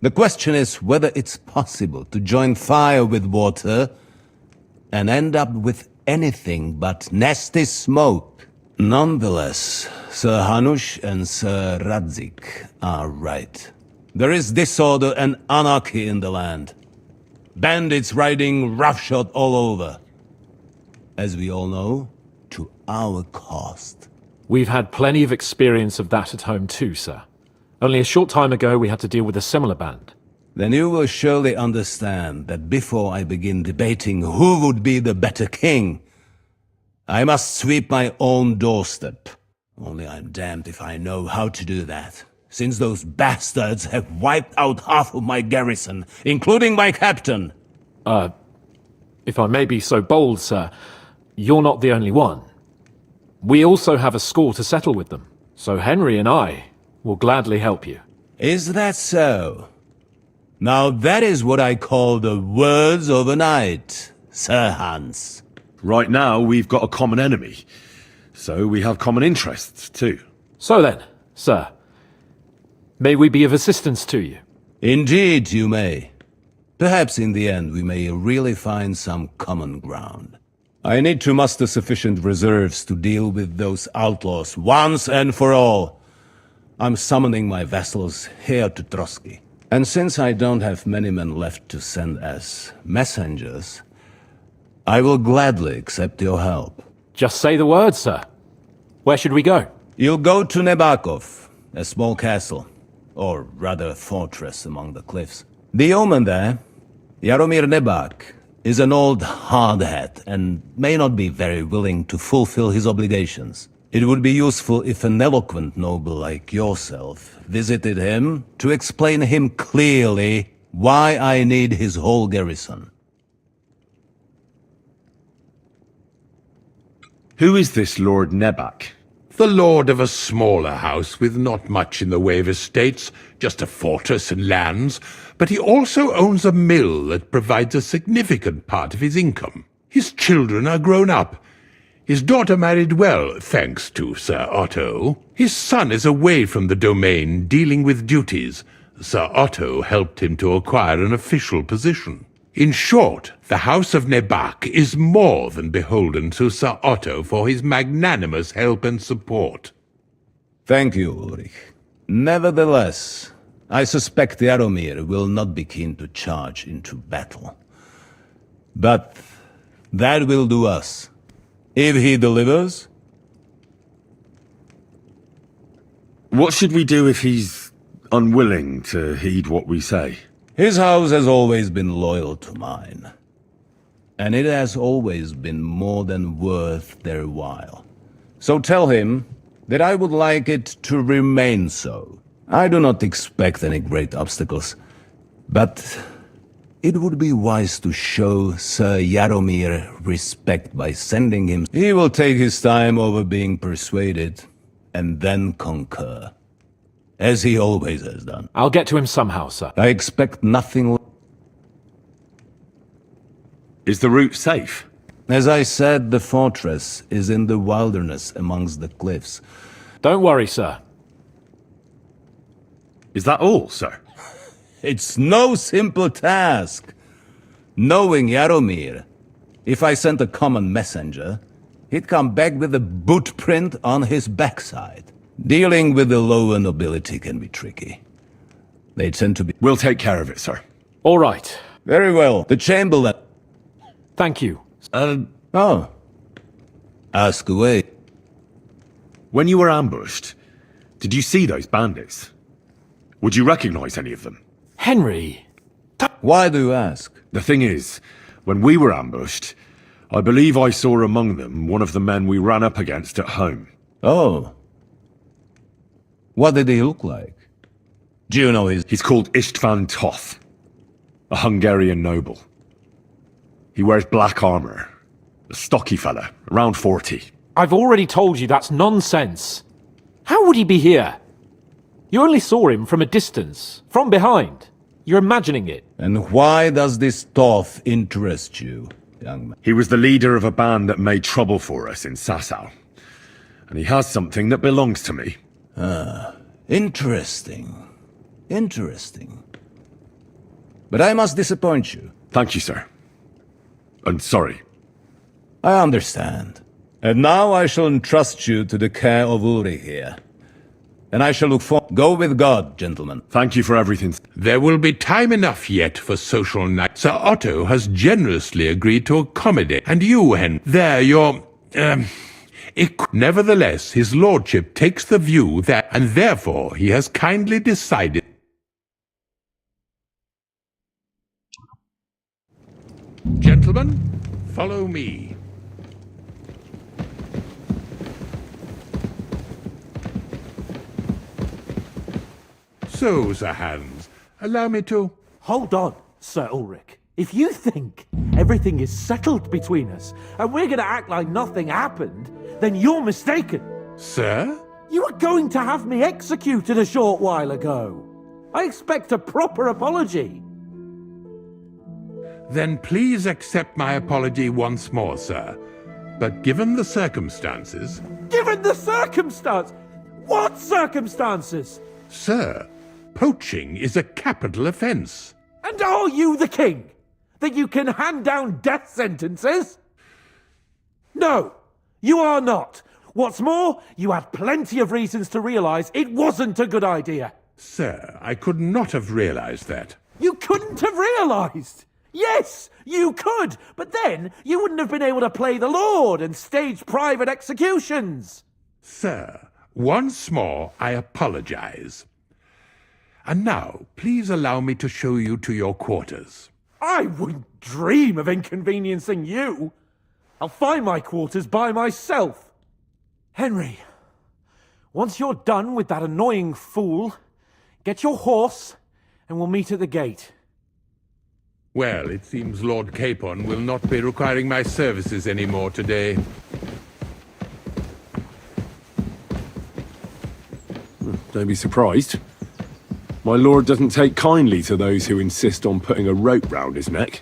the question is whether it's possible to join fire with water and end up with anything but nasty smoke. Nonetheless, Sir Hanush and Sir Radzig are right. There is disorder and anarchy in the land. Bandits riding roughshod all over. As we all know, to our cost. We've had plenty of experience of that at home too, sir. Only a short time ago we had to deal with a similar band. Then you will surely understand that before I begin debating who would be the better king, I must sweep my own doorstep. Only I'm damned if I know how to do that, since those bastards have wiped out half of my garrison, including my captain. If I may be so bold, sir, you're not the only one. We also have a score to settle with them, so Henry and I will gladly help you. Is that so? Now that is what I call the words of a knight, Sir Hans. Right now, we've got a common enemy, so we have common interests too. So then, sir, may we be of assistance to you? Indeed you may. Perhaps in the end we may really find some common ground. I need to muster sufficient reserves to deal with those outlaws once and for all. I'm summoning my vassals here to Trotsky. And since I don't have many men left to send as messengers, I will gladly accept your help. Just say the word, sir. Where should we go? You'll go to Nebakov, a small castle, or rather fortress among the cliffs. The omen there, Jaromir Nebak, is an old hardhat and may not be very willing to fulfill his obligations. It would be useful if an eloquent noble like yourself visited him to explain him clearly why I need his whole garrison. Who is this Lord Nebak? The lord of a smaller house with not much in the way of estates, just a fortress and lands, but he also owns a mill that provides a significant part of his income. His children are grown up. His daughter married well, thanks to Sir Otto. His son is away from the domain, dealing with duties. Sir Otto helped him to acquire an official position. In short, the House of Nebak is more than beholden to Sir Otto for his magnanimous help and support. Thank you, Ulrich. Nevertheless, I suspect Jaromir will not be keen to charge into battle. But that will do us. If he delivers... What should we do if he's unwilling to heed what we say? His house has always been loyal to mine. And it has always been more than worth their while. So tell him that I would like it to remain so. I do not expect any great obstacles. But It would be wise to show Sir Jaromir respect by sending him. He will take his time over being persuaded, and then concur. As he always has done. I'll get to him somehow, sir. I expect nothing. Is the route safe? As I said, the fortress is in the wilderness amongst the cliffs. Don't worry, sir. Is that all, sir? It's no simple task. Knowing Jaromir, if I sent a common messenger, he'd come back with a boot print on his backside. Dealing with the lower nobility can be tricky. They tend to be... We'll take care of it, sir. All right. Very well. The Chamberlain... Thank you. Oh. Ask away. When you were ambushed, did you see those bandits? Would you recognize any of them? Henry! Why do you ask? The thing is, when we were ambushed, I believe I saw among them one of the men we ran up against at home. Oh. What did he look like? Do you know his... He's called Istvan Toth, a Hungarian noble. He wears black armor. A stocky fella, around 40. I've already told you that's nonsense. How would he be here? You only saw him from a distance, from behind. You're imagining it. And why does this Toth interest you, young man? He was the leader of a band that made trouble for us in Sasau. And he has something that belongs to me. Ah, interesting. Interesting. But I must disappoint you. Thank you, sir. And sorry. I understand. And now I shall entrust you to the care of Uri here. And I shall look for... Go with God, gentlemen. Thank you for everything. There will be time enough yet for social night. Sir Otto has generously agreed to accommodate. And you, Hen, there, you're... Nevertheless, his lordship takes the view that... And therefore, he has kindly decided... Gentlemen, follow me. So, Sir Hans, allow me to... Hold on, Sir Ulrich. If you think everything is settled between us, and we're gonna act like nothing happened, then you're mistaken. Sir? You were going to have me executed a short while ago. I expect a proper apology. Then please accept my apology once more, sir. But given the circumstances... Given the circumstance? What circumstances? Sir, poaching is a capital offence. And are you the king? That you can hand down death sentences? No, you are not. What's more, you had plenty of reasons to realise it wasn't a good idea. Sir, I could not have realised that. You couldn't have realised? Yes, you could, but then you wouldn't have been able to play the Lord and stage private executions. Sir, once more I apologise. And now, please allow me to show you to your quarters. I wouldn't dream of inconveniencing you. I'll find my quarters by myself. Henry, once you're done with that annoying fool, get your horse and we'll meet at the gate. Well, it seems Lord Capon will not be requiring my services anymore today. Don't be surprised. My lord doesn't take kindly to those who insist on putting a rope round his neck.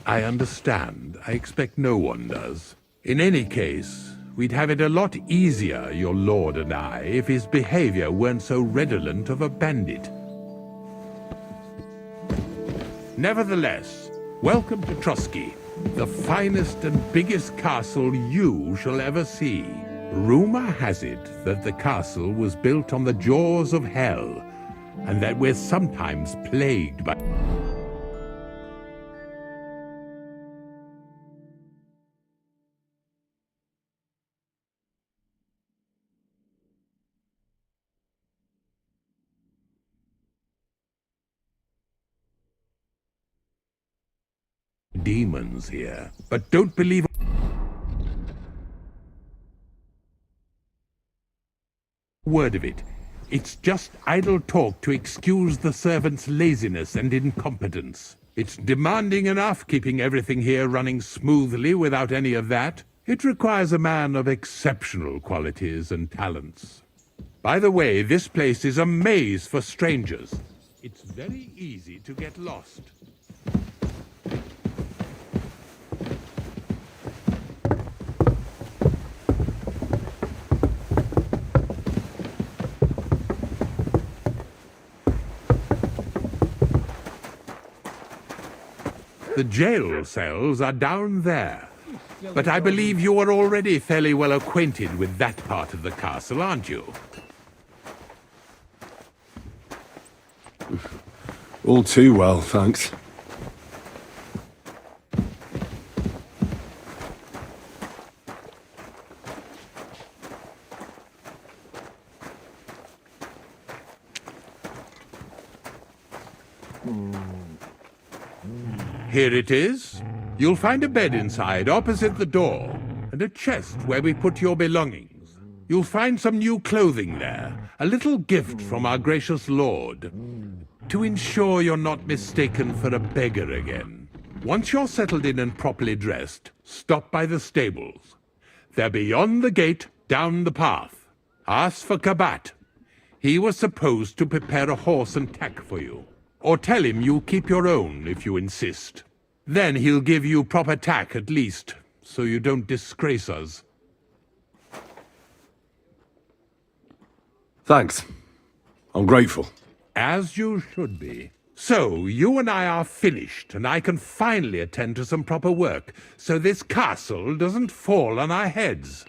I understand. I expect no one does. In any case, we'd have it a lot easier, your lord and I, if his behavior weren't so redolent of a bandit. Nevertheless, welcome to Trotsky, the finest and biggest castle you shall ever see. Rumor has it that the castle was built on the jaws of hell, and that we're sometimes plagued by... demons here, but don't believe a word of it. It's just idle talk to excuse the servants' laziness and incompetence. It's demanding enough keeping everything here running smoothly without any of that. It requires a man of exceptional qualities and talents. By the way, this place is a maze for strangers. It's very easy to get lost. The jail cells are down there. But I believe you are already fairly well acquainted with that part of the castle, aren't you? All too well, thanks. Here it is. You'll find a bed inside, opposite the door, and a chest where we put your belongings. You'll find some new clothing there, a little gift from our gracious lord, to ensure you're not mistaken for a beggar again. Once you're settled in and properly dressed, stop by the stables. They're beyond the gate, down the path. Ask for Kabat. He was supposed to prepare a horse and tack for you. Or tell him you'll keep your own if you insist. Then he'll give you proper tack at least, so you don't disgrace us. Thanks. I'm grateful. As you should be. So, you and I are finished, and I can finally attend to some proper work, so this castle doesn't fall on our heads.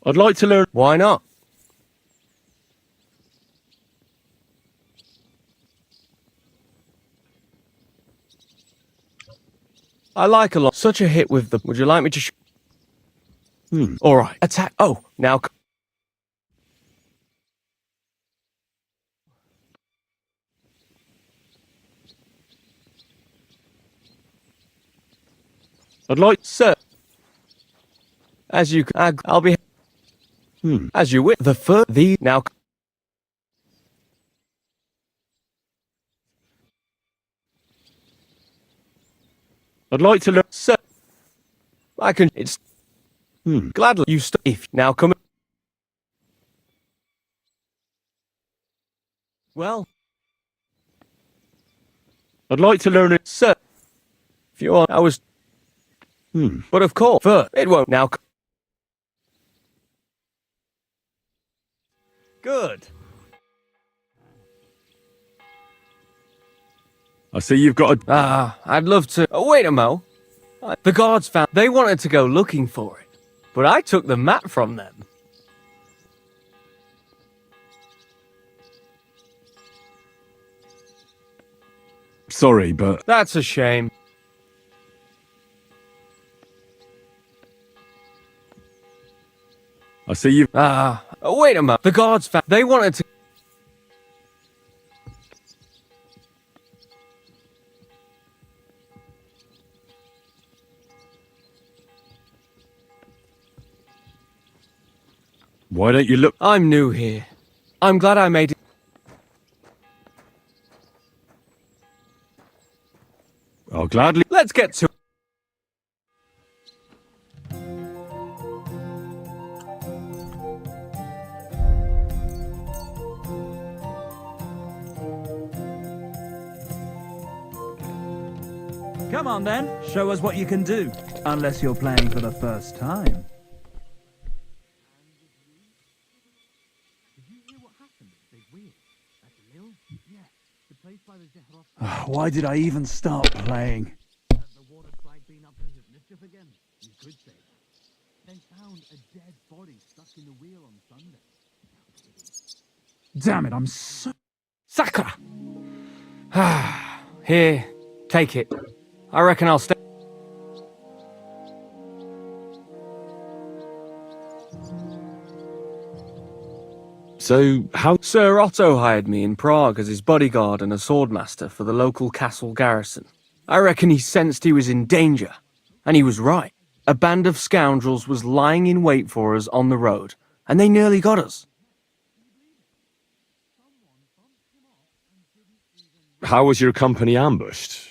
I'd like to learn... Why not? I like a lot. Such a hit with the... Would you like me to... All right. Attack. Oh, now... I'd like... Sir. As you... I'll be... As you wish. The fur... The... Now... I'd like to learn... Sir. I can... It's... Gladly. You... If... Now come... Well... I'd like to learn it... Sir. If you are, I was... But of course, it won't now... Good. I see you've got a... I'd love to... Oh, wait a mo. The guards found... They wanted to go looking for it, but I took the map from them. Sorry, but... That's a shame. I see you... Oh, wait a mo. The guards found... They wanted to... Why don't you look... I'm new here. I'm glad I made it... I'll gladly... Let's get to... Come on then, show us what you can do. Unless you're playing for the first time. Why did I even start playing? Damn it, I'm so... Sakura! Here, take it. I reckon I'll stay... So, how... Sir Otto hired me in Prague as his bodyguard and a swordmaster for the local castle garrison. I reckon he sensed he was in danger. And he was right. A band of scoundrels was lying in wait for us on the road, and they nearly got us. How was your company ambushed?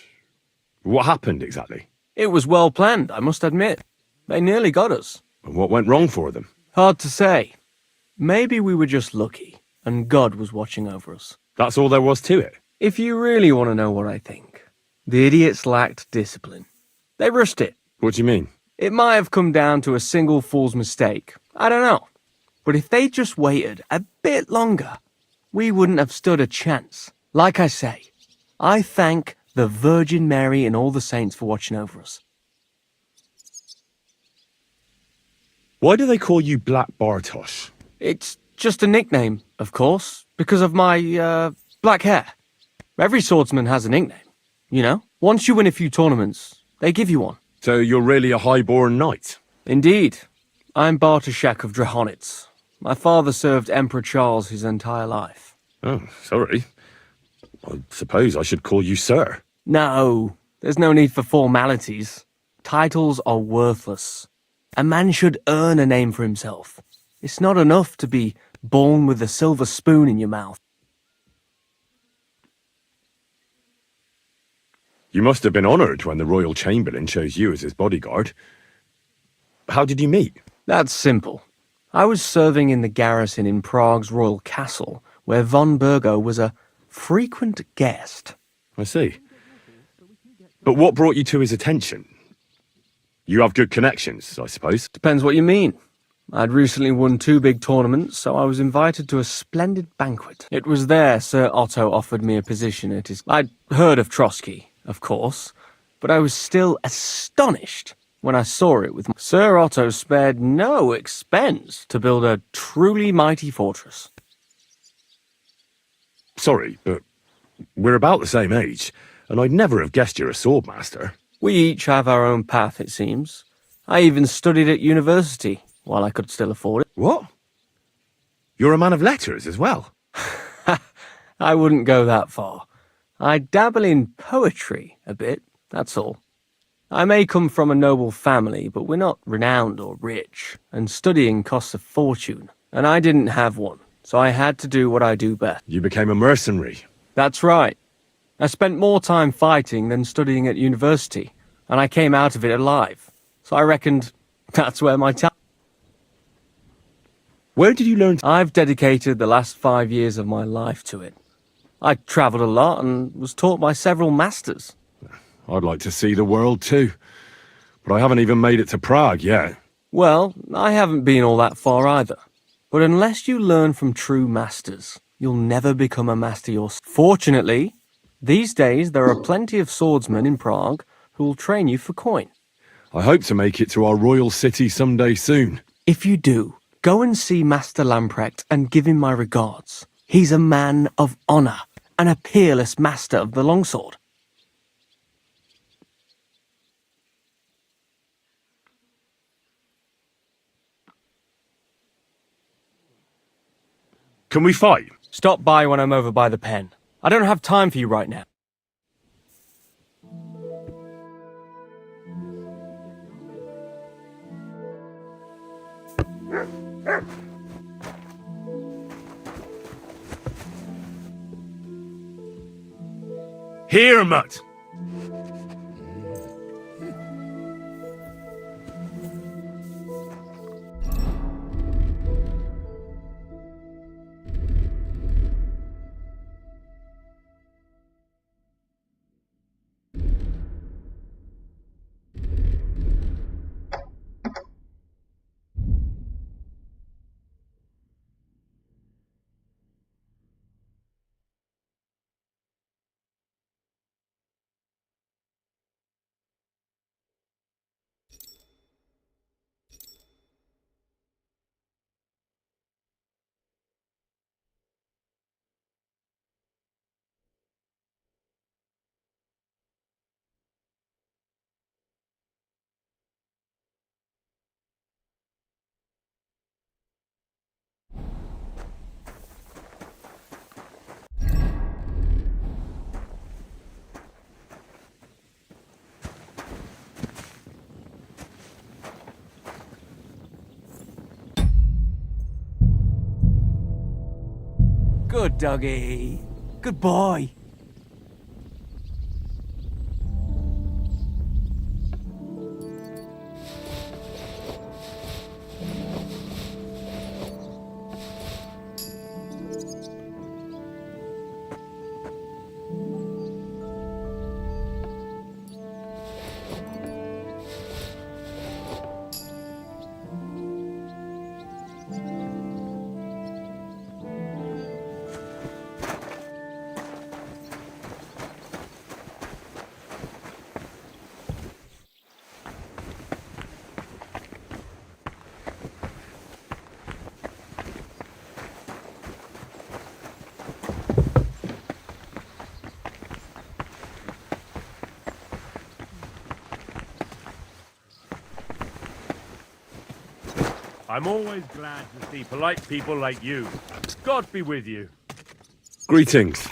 What happened exactly? It was well planned, I must admit. They nearly got us. And what went wrong for them? Hard to say. Maybe we were just lucky, and God was watching over us. That's all there was to it? If you really want to know what I think, the idiots lacked discipline. They rushed it. What do you mean? It might have come down to a single fool's mistake. I don't know. But if they just waited a bit longer, we wouldn't have stood a chance. Like I say, I thank the Virgin Mary and all the saints for watching over us. Why do they call you Black Bartosz? It's just a nickname, of course, because of my, black hair. Every swordsman has a nickname, you know? Once you win a few tournaments, they give you one. So you're really a high-born knight? Indeed. I'm Bartoszek of Drahonitz. My father served Emperor Charles his entire life. Oh, sorry. I suppose I should call you sir. No, there's no need for formalities. Titles are worthless. A man should earn a name for himself. It's not enough to be born with a silver spoon in your mouth. You must have been honoured when the Royal Chamberlain chose you as his bodyguard. How did you meet? That's simple. I was serving in the garrison in Prague's royal castle, where von Burgo was a frequent guest. I see. But what brought you to his attention? You have good connections, I suppose. Depends what you mean. I'd recently won 2 big tournaments, so I was invited to a splendid banquet. It was there Sir Otto offered me a position at his... I'd heard of Trotsky, of course, but I was still astonished when I saw it with... Sir Otto spared no expense to build a truly mighty fortress. Sorry, but we're about the same age, and I'd never have guessed you're a swordmaster. We each have our own path, it seems. I even studied at university, while I could still afford it. What? You're a man of letters as well? I wouldn't go that far. I dabble in poetry a bit, that's all. I may come from a noble family, but we're not renowned or rich, and studying costs a fortune, and I didn't have one, so I had to do what I do best. You became a mercenary. That's right. I spent more time fighting than studying at university, and I came out of it alive, so I reckoned that's where my talent... Where did you learn? I've dedicated the last 5 years of my life to it. I travelled a lot and was taught by several masters. I'd like to see the world too. But I haven't even made it to Prague yet. Well, I haven't been all that far either. But unless you learn from true masters, you'll never become a master yourself. Fortunately, these days there are plenty of swordsmen in Prague who will train you for coin. I hope to make it to our royal city someday soon. If you do, go and see Master Lamprecht and give him my regards. He's a man of honour and a peerless master of the longsword. Can we fight? Stop by when I'm over by the pen. I don't have time for you right now. Here, Mutt! Good doggy. Good boy. I'm always glad to see polite people like you. God be with you. Greetings.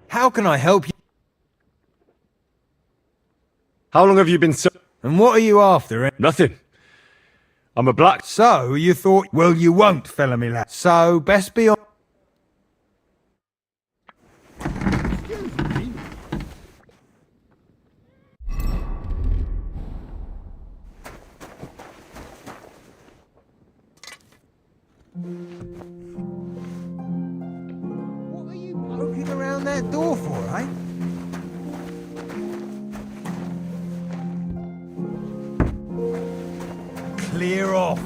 How can I help you? How long have you been so... And what are you after? Nothing. I'm a black... So, you thought... Well, you won't, fella me lad. So, best be on... What are you poking around that door for, eh? Clear off.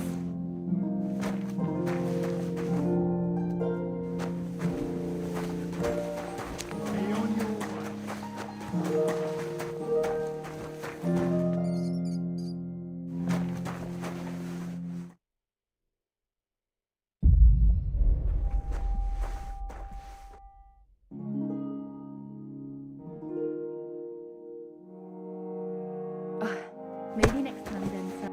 Maybe next time then, sir.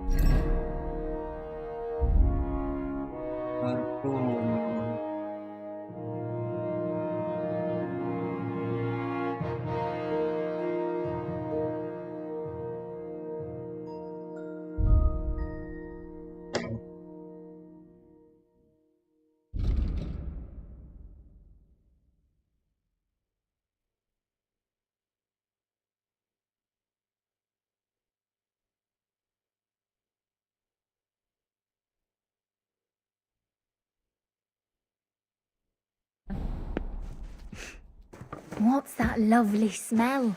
What's that lovely smell?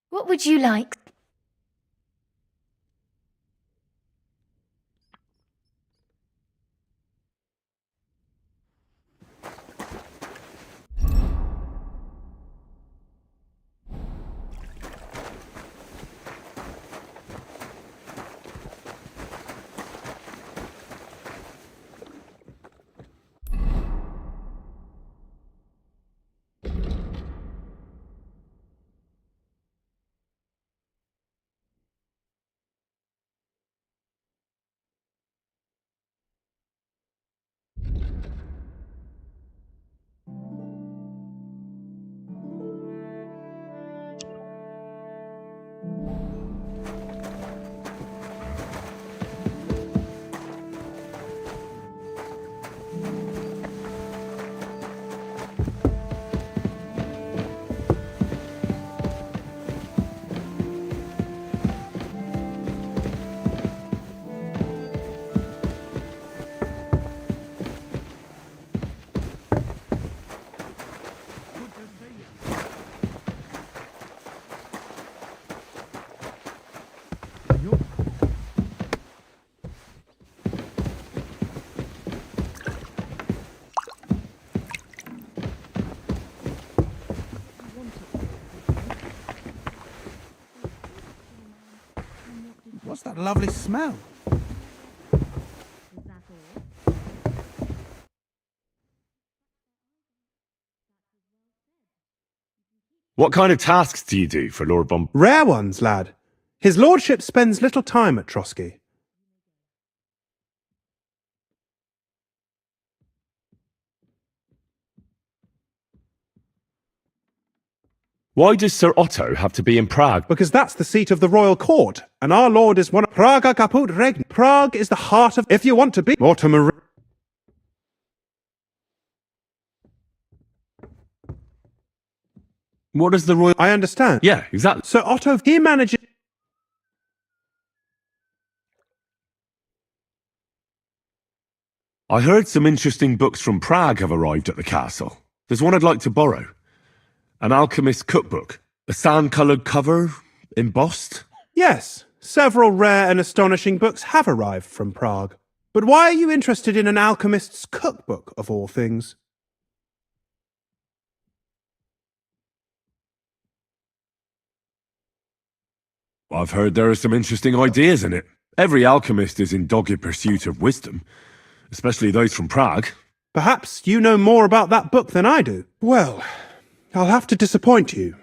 What would you like? What's that lovely smell? What kind of tasks do you do for Lord Bomb? Rare ones, lad. His lordship spends little time at Trotsky. Why does Sir Otto have to be in Prague? Because that's the seat of the royal court, and our lord is one of Praga caput regni. Prague is the heart of, if you want to be, Mortimer. What does the royal... I understand. Yeah, exactly. Sir Otto, he manages... I heard some interesting books from Prague have arrived at the castle. There's one I'd like to borrow. An alchemist's cookbook. A sand-coloured cover, embossed. Yes, several rare and astonishing books have arrived from Prague. But why are you interested in an alchemist's cookbook, of all things? I've heard there are some interesting ideas in it. Every alchemist is in dogged pursuit of wisdom, especially those from Prague. Perhaps you know more about that book than I do. Well, I'll have to disappoint you.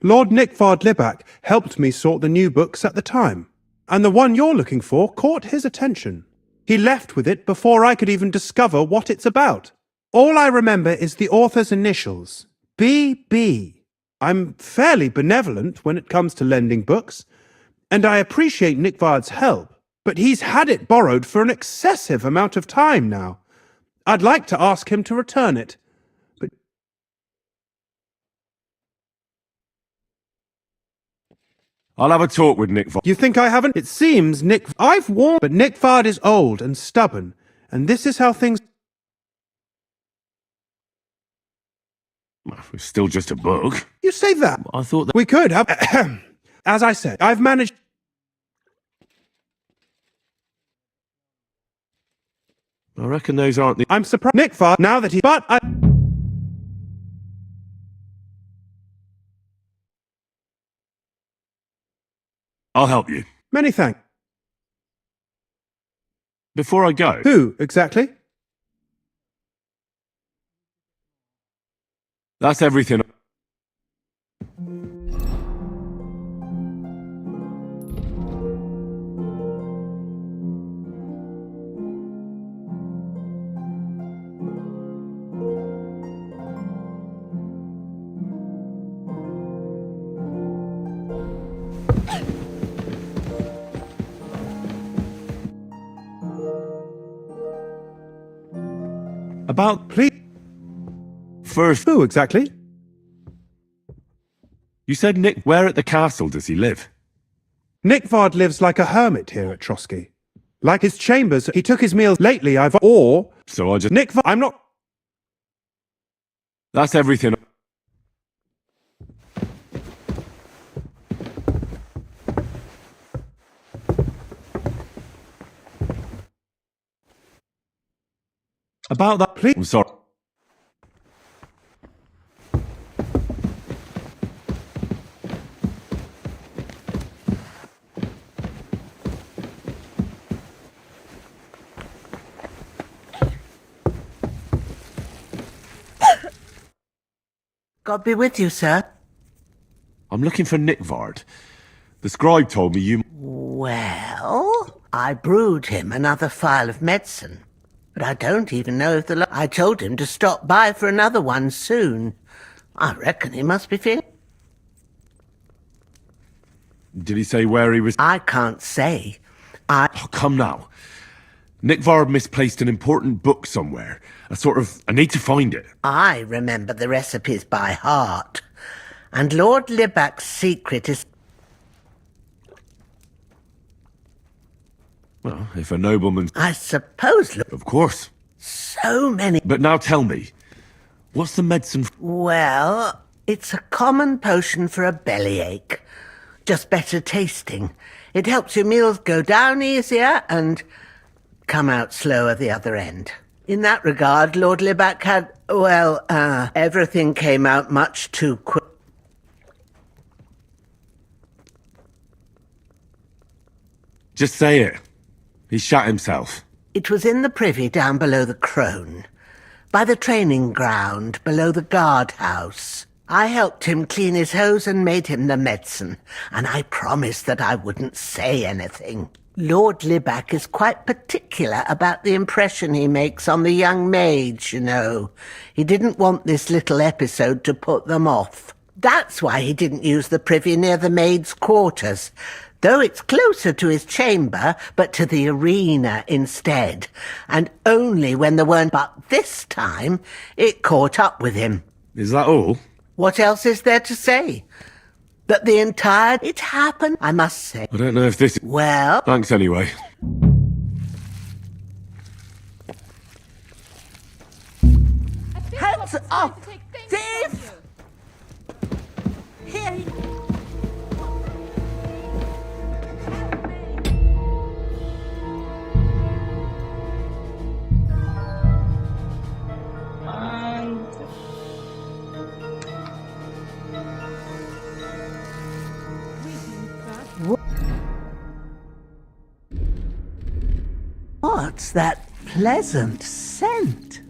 Lord Nickvard Libak helped me sort the new books at the time, and the one you're looking for caught his attention. He left with it before I could even discover what it's about. All I remember is the author's initials, B.B. I'm fairly benevolent when it comes to lending books, and I appreciate Nickvard's help, but he's had it borrowed for an excessive amount of time now. I'd like to ask him to return it, but... I'll have a talk with Nickvard. You think I haven't? It seems I've warned, but Nickvard is old and stubborn, and this is how things... It's still just a book. You say that? I thought that... We could have... As I said, I've managed... I reckon those aren't the... I'm surprised. Nickvard, now that he... But I... I'll help you. Many thanks. Before I go... Who, exactly? That's everything. About... Please... First... Who, exactly? You said Nick... Where at the castle does he live? Nickvard lives like a hermit here at Trotsky. Like his chambers, he took his meals lately, Or... So I just... Nickvard... I'm not... That's everything. About that, please. I'm sorry. God be with you, sir. I'm looking for Nickvard. The scribe told me you... Well, I brewed him another phial of medicine. But I don't even know if I told him to stop by for another one soon. I reckon he must be feeling... Did he say where he was? I can't say. Oh, come now. Nickvard misplaced an important book somewhere. I need to find it. I remember the recipes by heart. And Lord Libac's secret is... Well, if a nobleman... I suppose... Of course. So many... But now tell me, what's the medicine... Well, it's a common potion for a bellyache. Just better tasting. It helps your meals go down easier and come out slower the other end. In that regard, Lord Libac had, well, everything came out much too quick. Just say it. He shot himself. It was in the privy down below the Crone, by the training ground below the guardhouse. I helped him clean his hose and made him the medicine, and I promised that I wouldn't say anything. Lord Libac is quite particular about the impression he makes on the young maids, you know. He didn't want this little episode to put them off. That's why he didn't use the privy near the maids' quarters, though it's closer to his chamber, but to the arena instead. And only when there weren't... But this time, it caught up with him. Is that all? What else is there to say? That the entire... It happened, I must say. I don't know if this... Well... Thanks anyway. Hands up! Thief! Here he... What's that pleasant scent?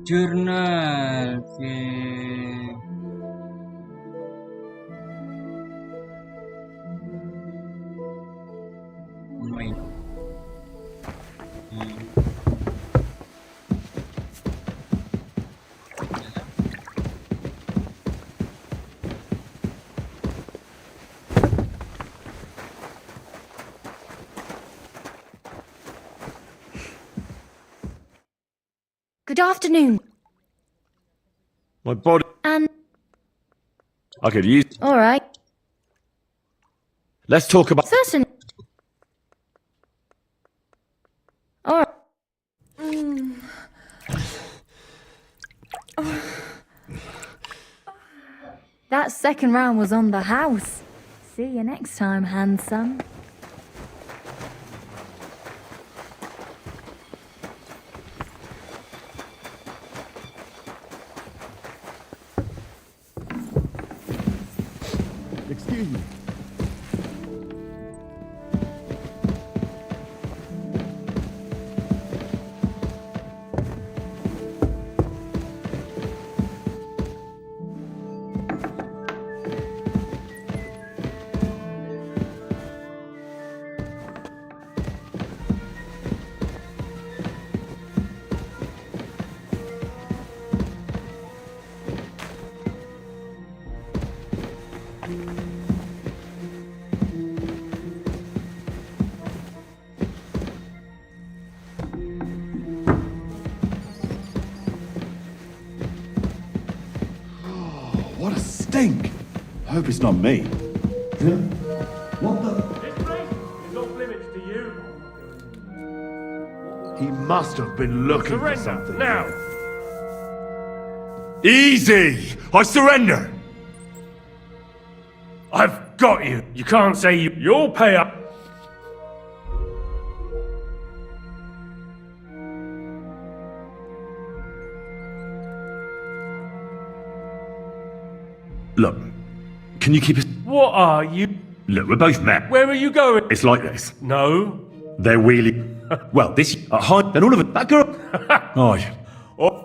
Jurnal. Good afternoon. My body... And... I could use... All right. Let's talk about... Certainly. All right. That second round was on the house. See you next time, handsome. Excuse me. What a stink! I hope it's not me. What the? This place is off limits to you. He must have been looking for Surrender, something. now! Easy! I surrender! I've got you. You can't say you'll pay up. Look, can you keep us... What are you? Look, we're both men. Where are you going? It's like this. No. They're really... Well, this... Hi, then all of it... That girl... Oh, yeah. Oh.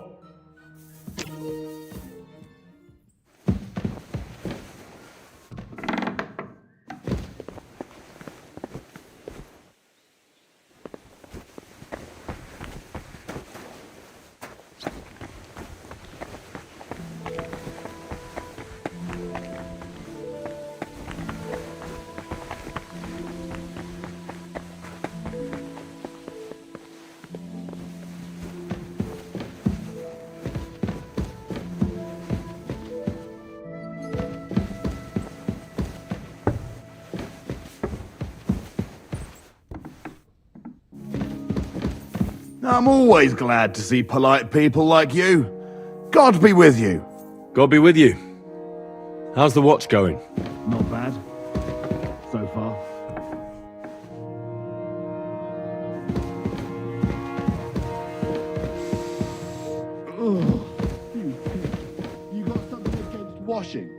I'm always glad to see polite people like you. God be with you. God be with you. How's the watch going? Not bad. So far. Ugh. You got something against washing?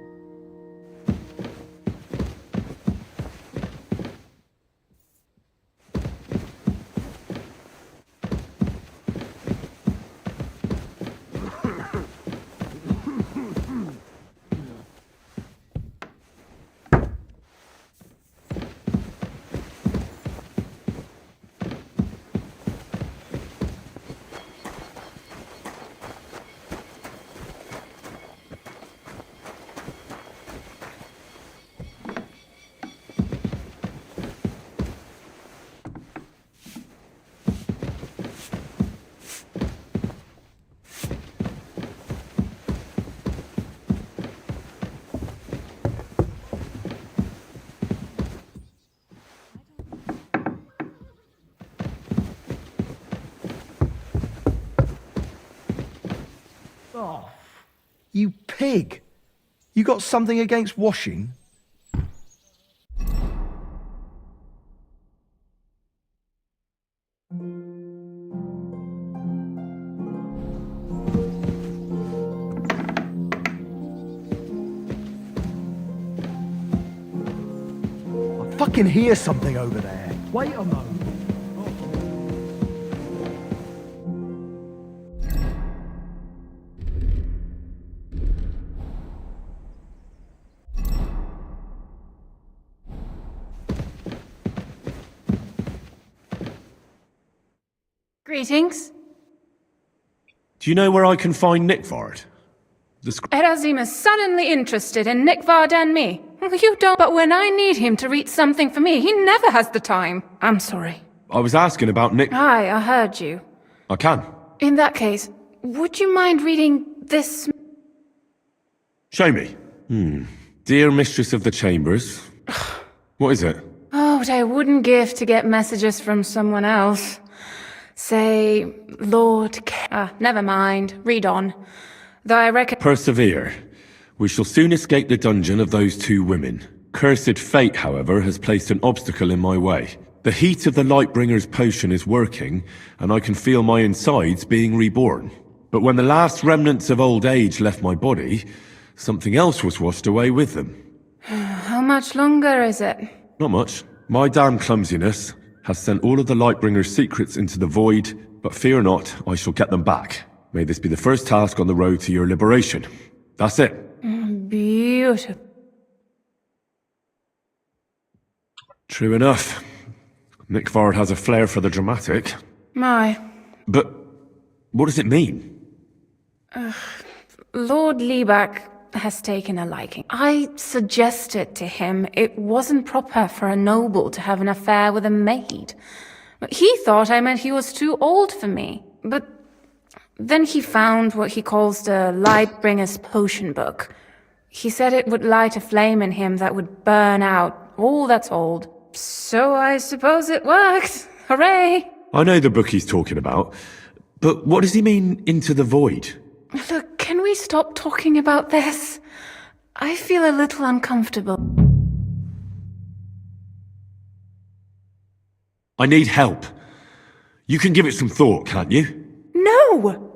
You pig! You got something against washing? I fucking hear something over there. Wait a moment. Greetings. Do you know where I can find Nickford? Erazim is suddenly interested in Nickvard and me. You don't, but when I need him to read something for me, he never has the time. I'm sorry. I was asking about Nick... Aye, I heard you. I can. In that case, would you mind reading this? Show me. Dear Mistress of the Chambers. What is it? Oh, what I wouldn't give to get messages from someone else. Say, never mind. Read on. Though I reckon... Persevere. We shall soon escape the dungeon of those two women. Cursed fate, however, has placed an obstacle in my way. The heat of the Lightbringer's potion is working, and I can feel my insides being reborn. But when the last remnants of old age left my body, something else was washed away with them. How much longer is it? Not much. My damn clumsiness has sent all of the Lightbringer's secrets into the void, but fear not, I shall get them back. May this be the first task on the road to your liberation. That's it. Beautiful. True enough. Nickford has a flair for the dramatic. My. But what does it mean? Lord Liebach has taken a liking. I suggested to him it wasn't proper for a noble to have an affair with a maid. But he thought I meant he was too old for me. But then he found what he calls the Lightbringer's Potion Book. He said it would light a flame in him that would burn out all that's old. So I suppose it worked. Hooray! I know the book he's talking about, but what does he mean, into the void? Look, can we stop talking about this? I feel a little uncomfortable. I need help. You can give it some thought, can't you? No!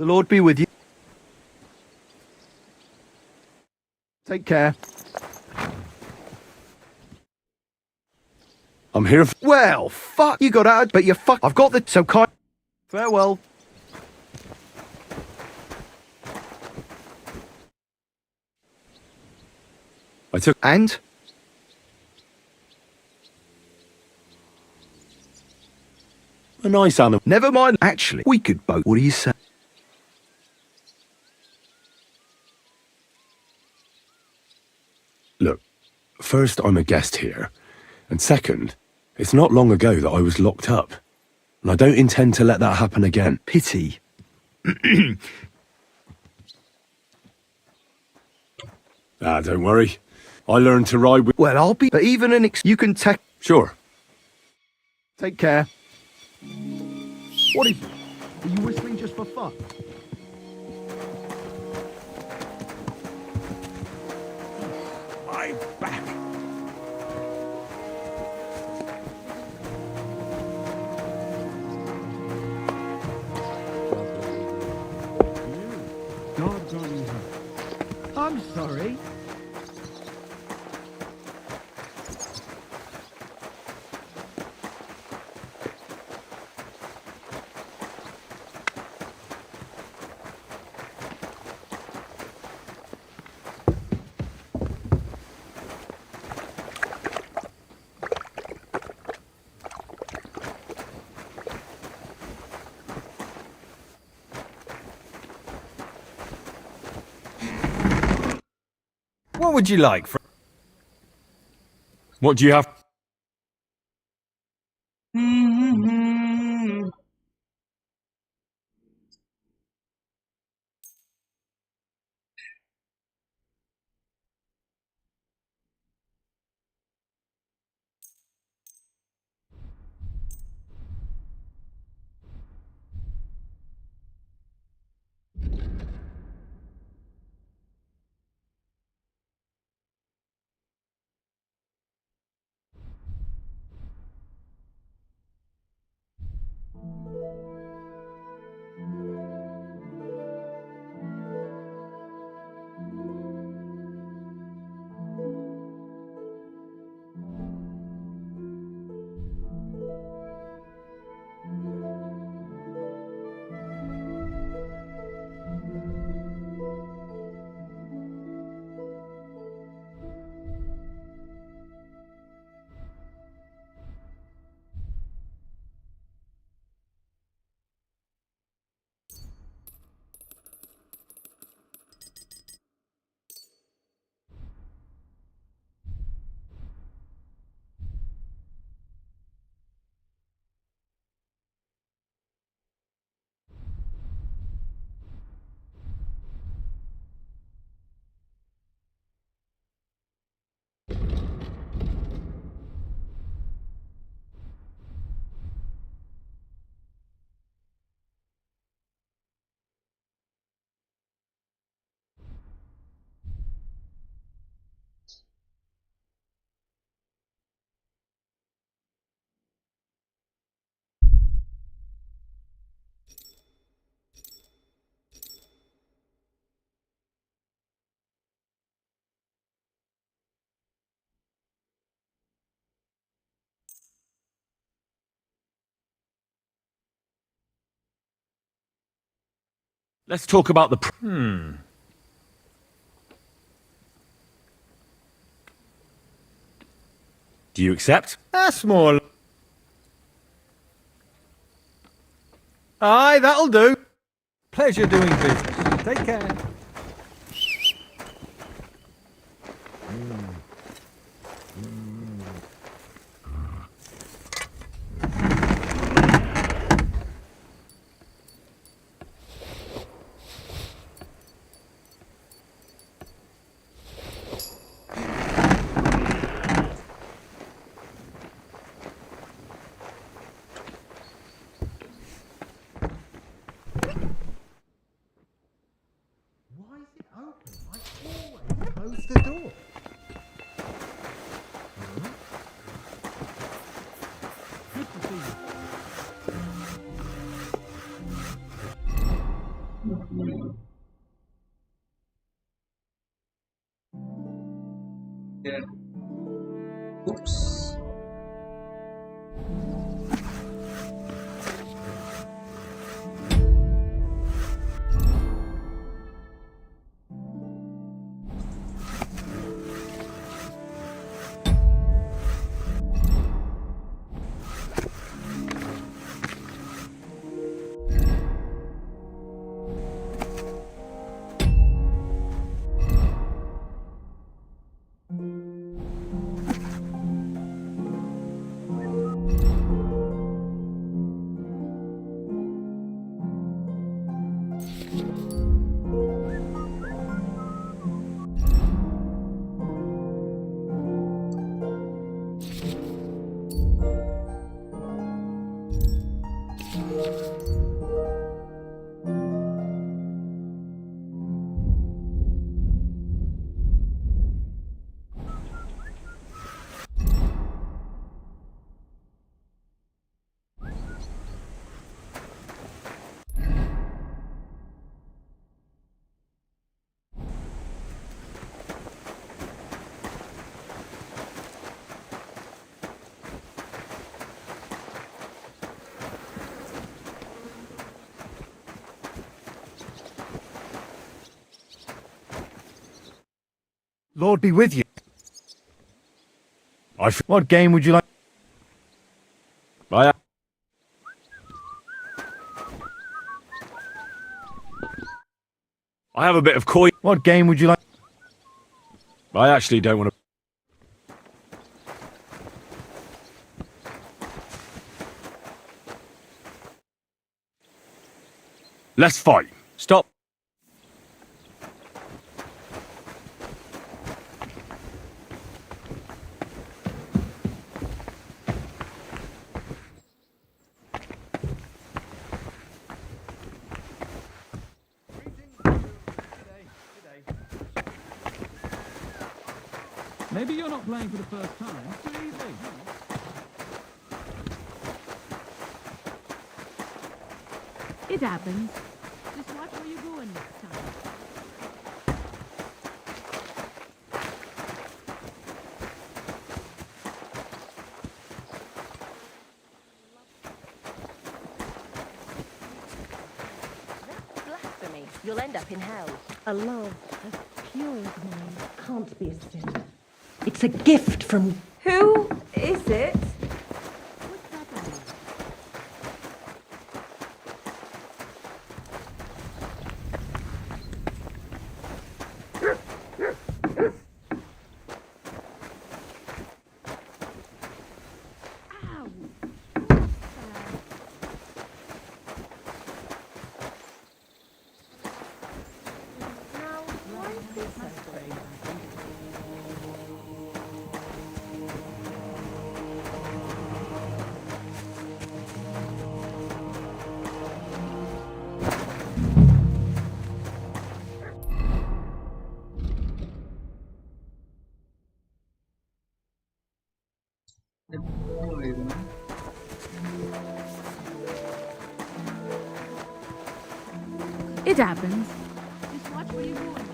The Lord be with you. Take care. I'm here. Well, fuck, you got out, but you fuck. I've got the so kind. Farewell. took... And? A nice animal. Never mind. Actually, we could both. What do you say? Look, first, I'm a guest here. And second, it's not long ago that I was locked up. And I don't intend to let that happen again. Pity. Don't worry. I learned to ride with... Well, I'll be... But even you can take... Sure. Take care. What are you whistling just for fun? My back. I'm sorry. What would you like? What do you have? Let's talk about the... Do you accept? That's more... Aye, that'll do. Pleasure doing business. Take care. Close the door. Good to see you. Yeah. Oops. Lord be with you. What game would you like? I have a bit of coin. What game would you like? I actually don't want to. Let's fight. Stop. Maybe you're not playing for the first time. Too easy. It happens. Just watch where you're going next time. That's blasphemy. You'll end up in hell. A love as pure as mine can't be a sin. It's a gift from... Who is it? It happens. Just watch where you're going.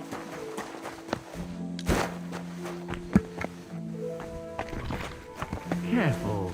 Careful.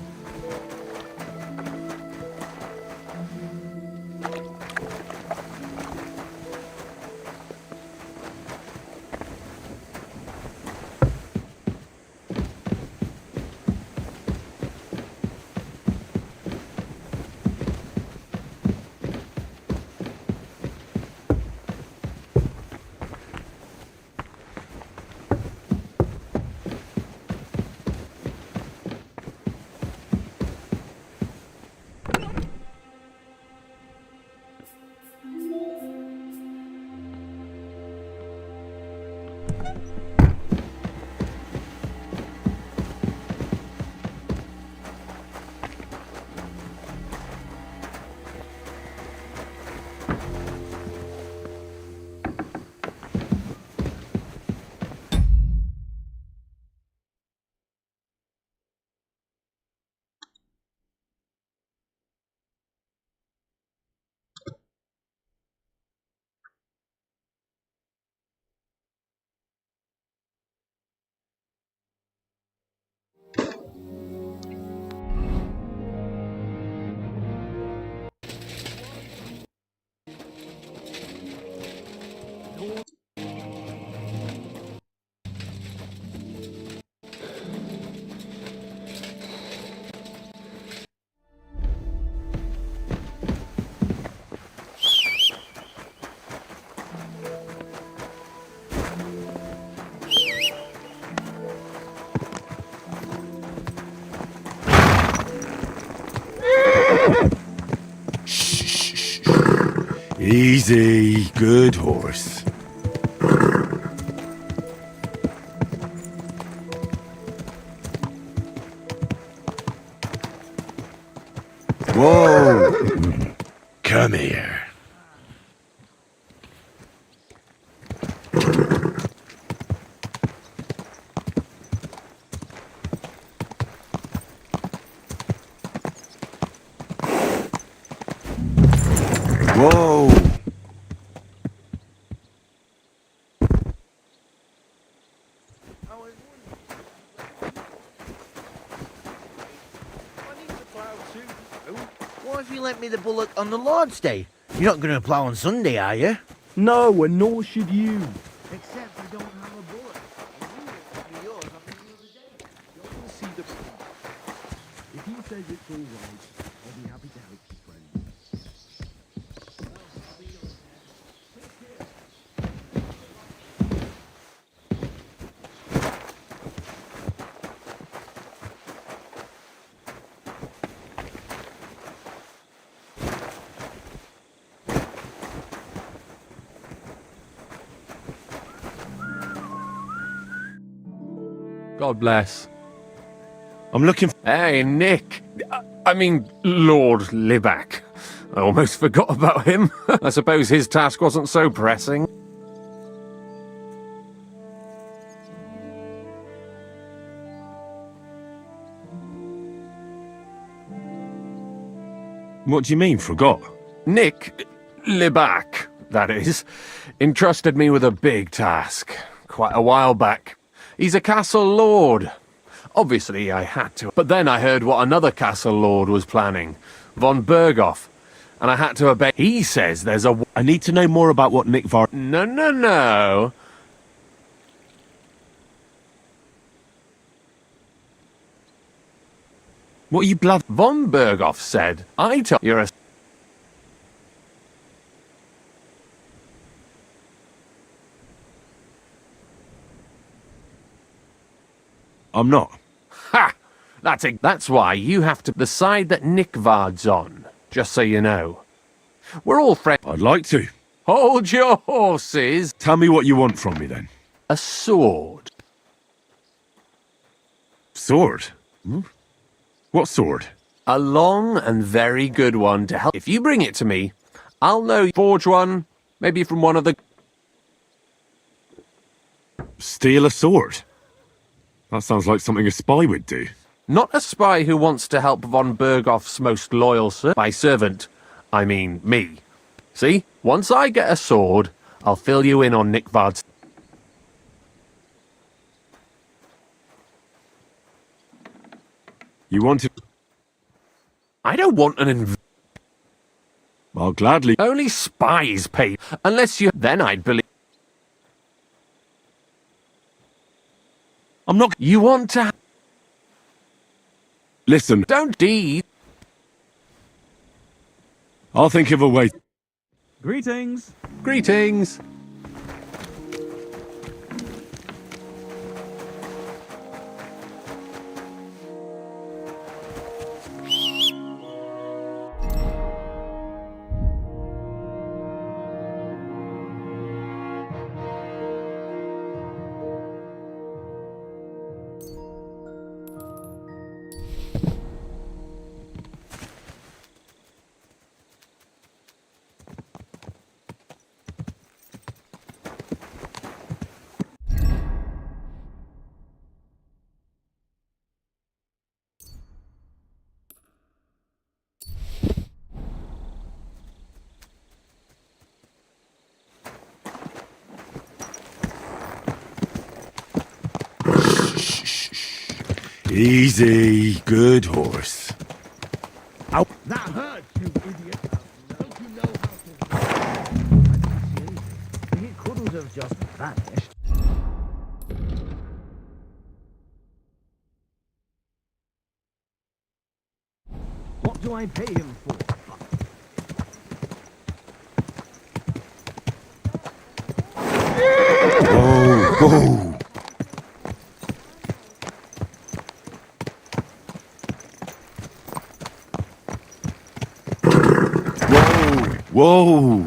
Easy, good horse. Whoa! Come here. Whoa! Why have you lent me the bullock on the Lord's Day? You're not going to plough on Sunday, are you? No, and nor should you. Except we don't have a bullock. If he says it's all right, I'll be happy to help you, friend. God bless. I'm looking for... Hey, Nick. I mean, Lord Libac. I almost forgot about him. I suppose his task wasn't so pressing. What do you mean, forgot? Nick Libac, that is, entrusted me with a big task quite a while back. He's a castle lord. Obviously, I had to. But then I heard what another castle lord was planning, von Berghoff, and I had to obey. He says there's a... I need to know more about what Nickvard... No. What are you blood... Von Berghoff said, I tell you're a... I'm not. Ha! That's why you have to... The side that Nickvard's on, just so you know. We're all friends. I'd like to. Hold your horses. Tell me what you want from me, then. A sword. Sword? Hmm? What sword? A long and very good one to help. If you bring it to me, I'll know. Forge one, maybe from one of the... Steal a sword? That sounds like something a spy would do. Not a spy who wants to help von Berghoff's most loyal servant. My servant, I mean me. See, once I get a sword, I'll fill you in on Nickvard's... You want to... I don't want an I'll gladly... Only spies pay, unless you... Then I'd believe... I'm not... You want to... Listen. Don't deed. I'll think of a way... Greetings. Greetings. Easy, good horse. Ow. That hurts, you idiot. Don't you know how to... I don't see anything. He couldn't have just vanished. What do I pay him for? Whoa. Whoa!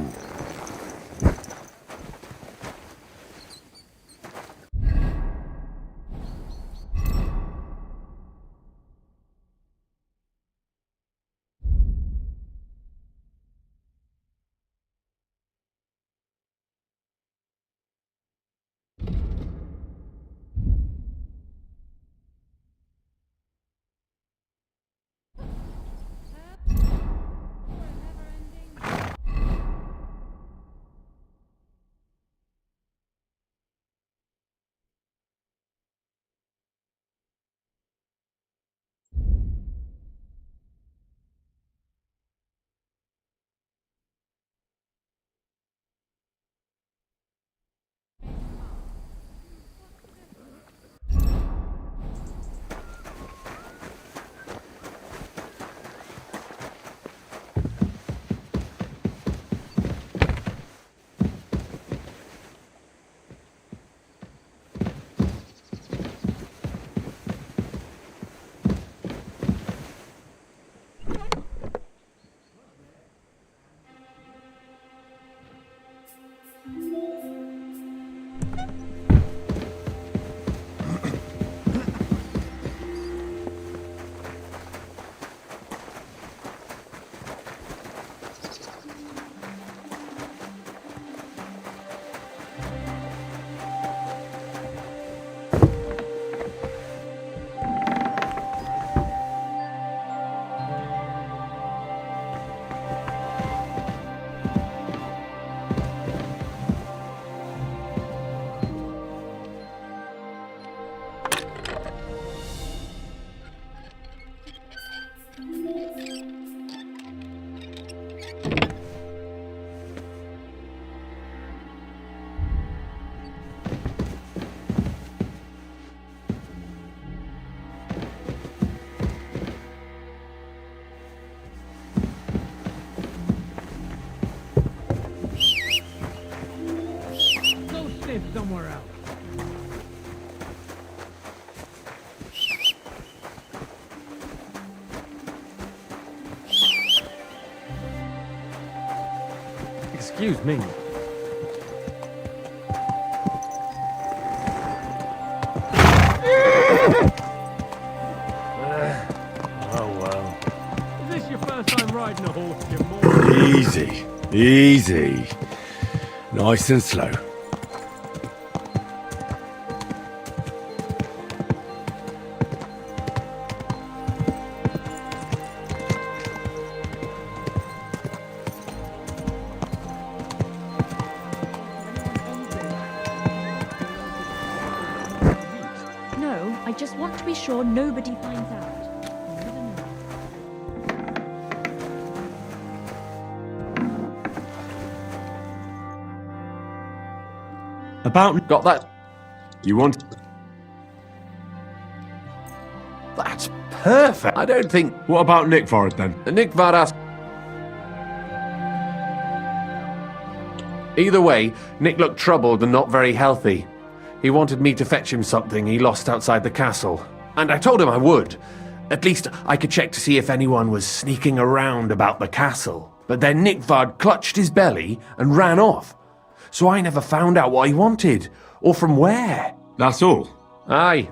Excuse me. Oh well. Is this your first time riding a horse, you moron? Easy, easy. Nice and slow. No, I just want to be sure nobody finds out. About... Got that? You want... That's perfect. I don't think... What about Nickford then? Nickford asked... Either way, Nick looked troubled and not very healthy. He wanted me to fetch him something he lost outside the castle. And I told him I would. At least I could check to see if anyone was sneaking around about the castle. But then Nickford clutched his belly and ran off. So I never found out what he wanted, or from where. That's all? Aye.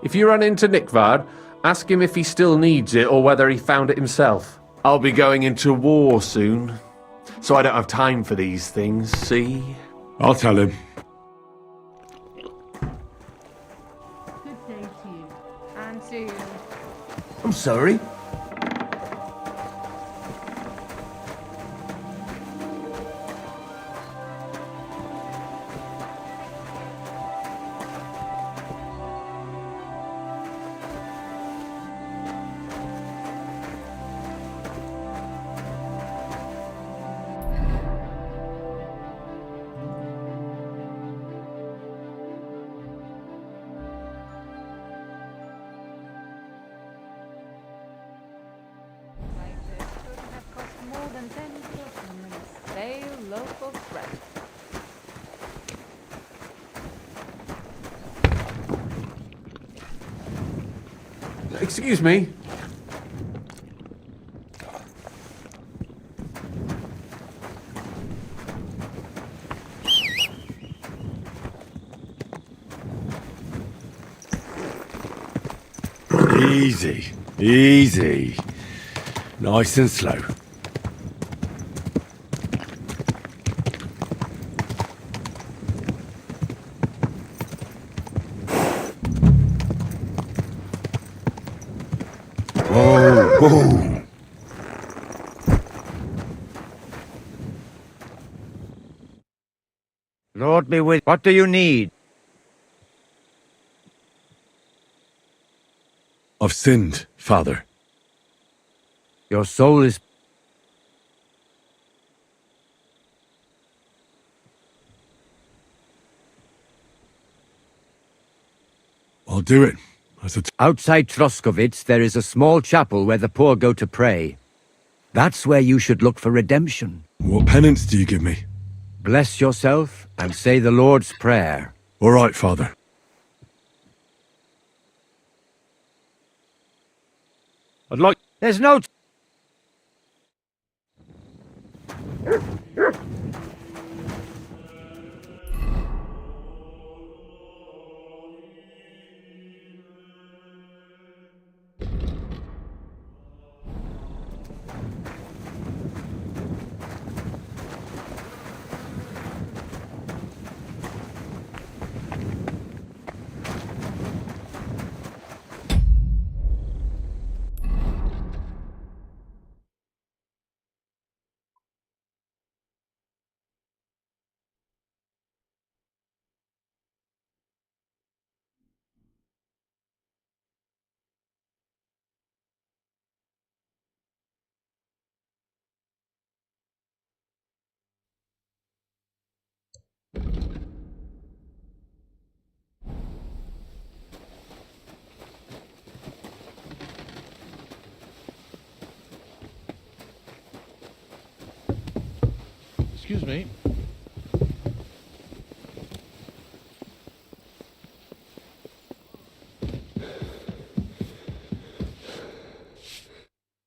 If you run into Nickford, ask him if he still needs it or whether he found it himself. I'll be going into war soon, so I don't have time for these things, see? I'll tell him. Good day to you. And to you. I'm sorry. More than 10 pilgrims in a stale loaf of bread. Excuse me. Easy, easy. Nice and slow. Whoa, whoa. Lord be with. What do you need? I've sinned, Father. Your soul is... I'll do it. Outside Troskovitz, there is a small chapel where the poor go to pray. That's where you should look for redemption. What penance do you give me? Bless yourself and say the Lord's Prayer. All right, Father. I'd like... There's no... Excuse me.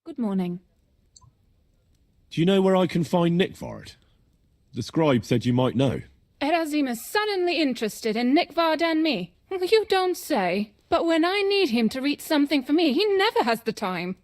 Good morning. Do you know where I can find Nickford? The scribe said you might know. Erazim is suddenly interested in Nikvard and me. You don't say. But when I need him to read something for me, he never has the time.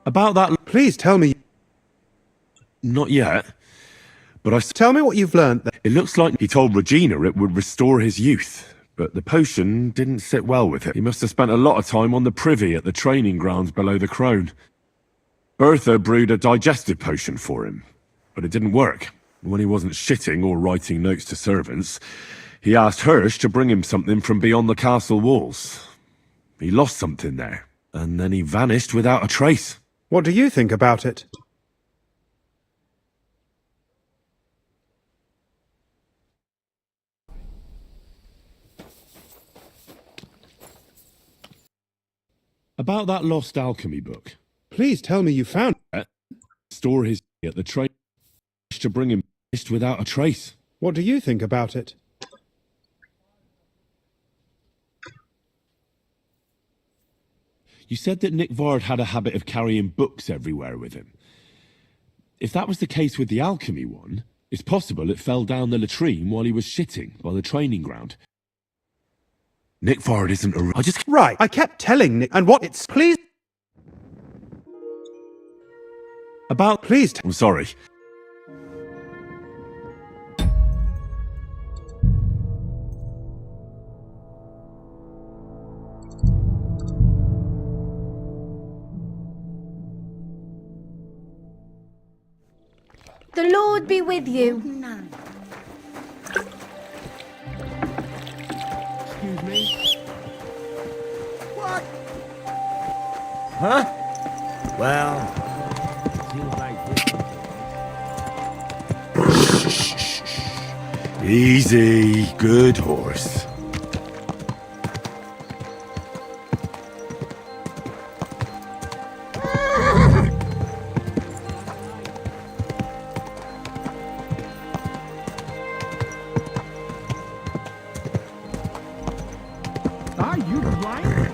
About that... Please tell me. Not yet. But Tell me what you've learned. It looks like he told Regina it would restore his youth. But the potion didn't sit well with him. He must have spent a lot of time on the privy at the training grounds below the Crone. Bertha brewed a digestive potion for him. But it didn't work. When he wasn't shitting or writing notes to servants, he asked Hirsch to bring him something from beyond the castle walls. He lost something there. And then he vanished without a trace. What do you think about it? About that lost alchemy book. Please tell me you found it. Store his at the train to bring him without a trace. What do you think about it? You said that Nikvard had a habit of carrying books everywhere with him. If that was the case with the alchemy one, it's possible it fell down the latrine while he was shitting by the training ground. Nikvard isn't a... Right, I kept telling Nick... And what it's... Please... About... Please... I'm sorry. The Lord be with you. Excuse me? What? Huh? Well, seems like this. Easy, good horse. Are you blind?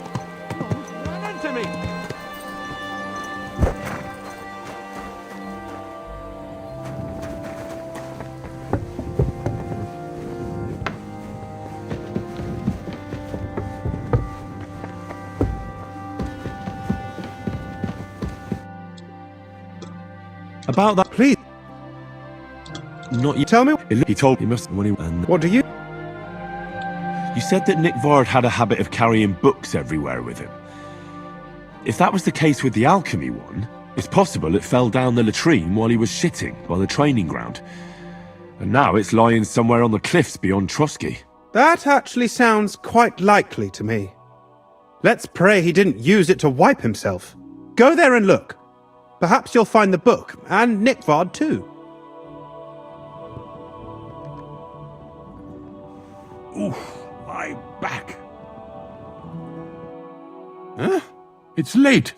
Run into me! About that, please. Not you. Tell me. He told he must when he. And what do you? You said that Nikvard had a habit of carrying books everywhere with him. If that was the case with the alchemy one, it's possible it fell down the latrine while he was shitting by the training ground. And now it's lying somewhere on the cliffs beyond Trotsky. That actually sounds quite likely to me. Let's pray he didn't use it to wipe himself. Go there and look. Perhaps you'll find the book, and Nikvard too. Oof, my back. Huh? It's late.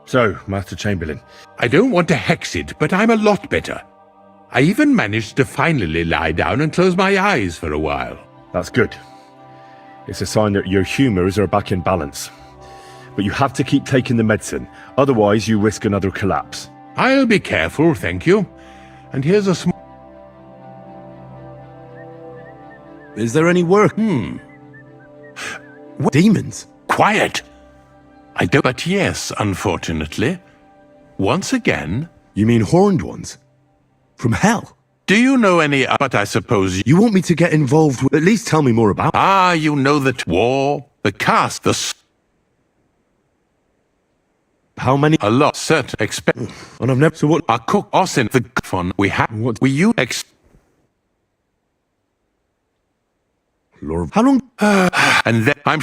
So, Master Chamberlain. I don't want to hex it, but I'm a lot better. I even managed to finally lie down and close my eyes for a while. That's good. It's a sign that your humours are back in balance. But you have to keep taking the medicine, otherwise you risk another collapse. I'll be careful, thank you. And here's a small... Is there any work? Demons? Quiet! I don't, but yes, unfortunately. Once again... You mean horned ones? From hell? Do you know any, but I suppose you want me to get involved with... At least tell me more about... Ah, you know that war, the cast, How many? A lot, certain, expect... And I've never... So what? Our cook, us in the fun we have... What? We you Lord... How long... and then I'm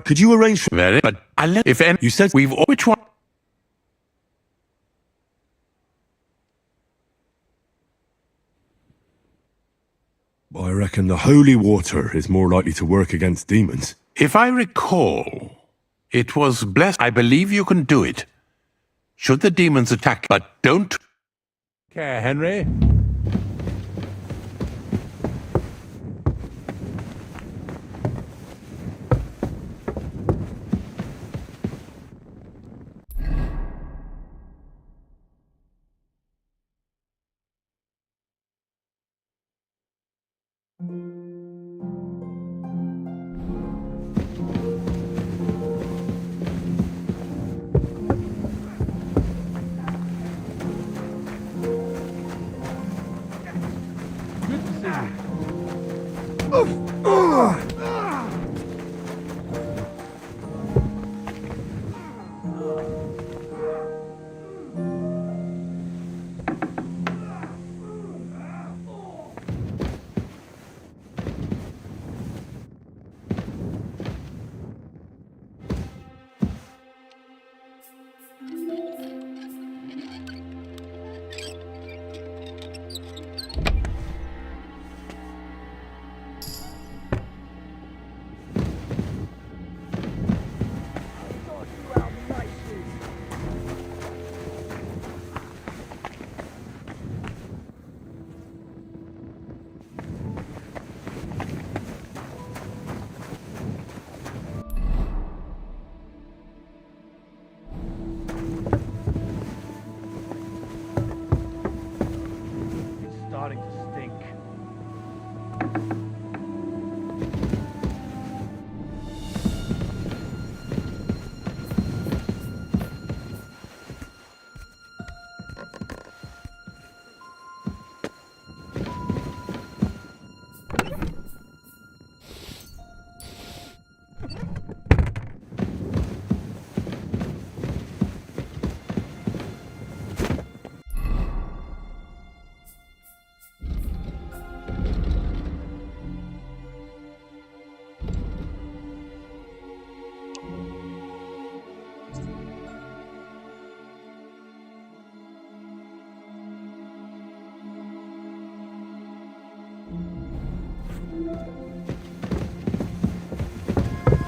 Could you arrange for... Very, but I let... If any... You said... We've... Which one? I reckon the holy water is more likely to work against demons. If I recall, it was blessed. I believe you can do it. Should the demons attack, but don't... Care, Henry. Starting to stink.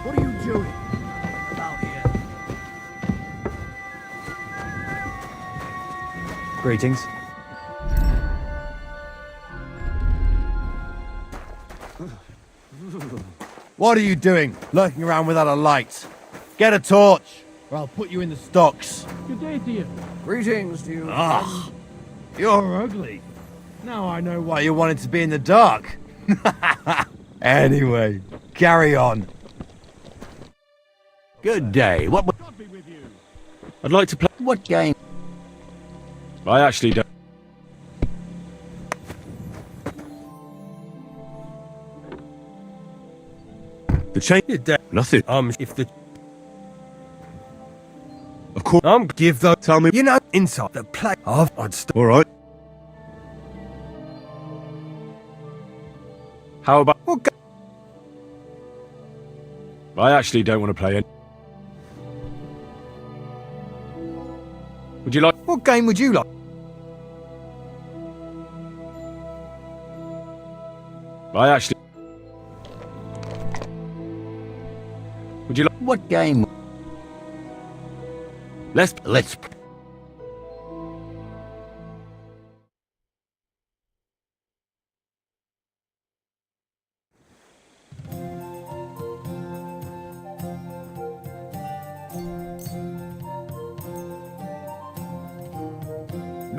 What are you doing? About here. Greetings. What are you doing, lurking around without a light? Get a torch, or I'll put you in the stocks. Good day to you. Greetings to you. Ugh, you're ugly. Now I know why you wanted to be in the dark. Anyway, carry on. Good day. What... I'd like to play... What game? I actually don't... The chain... Nothing. If the... Of course... give the... Tell me... You know, inside the play of... Alright. How about... Okay. I actually don't want to play it. Would you like... What game would you like? I actually... Would you like... What game? Let's...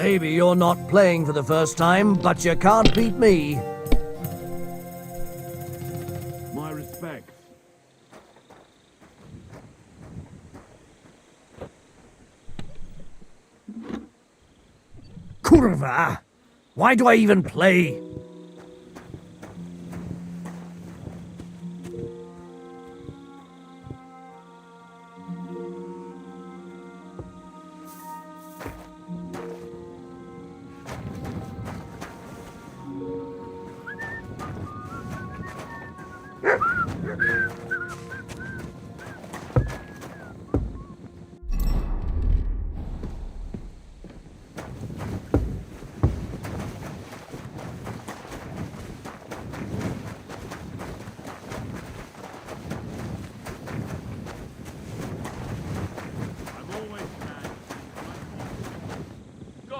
Maybe you're not playing for the first time, but you can't beat me. My respects. Kurva! Why do I even play?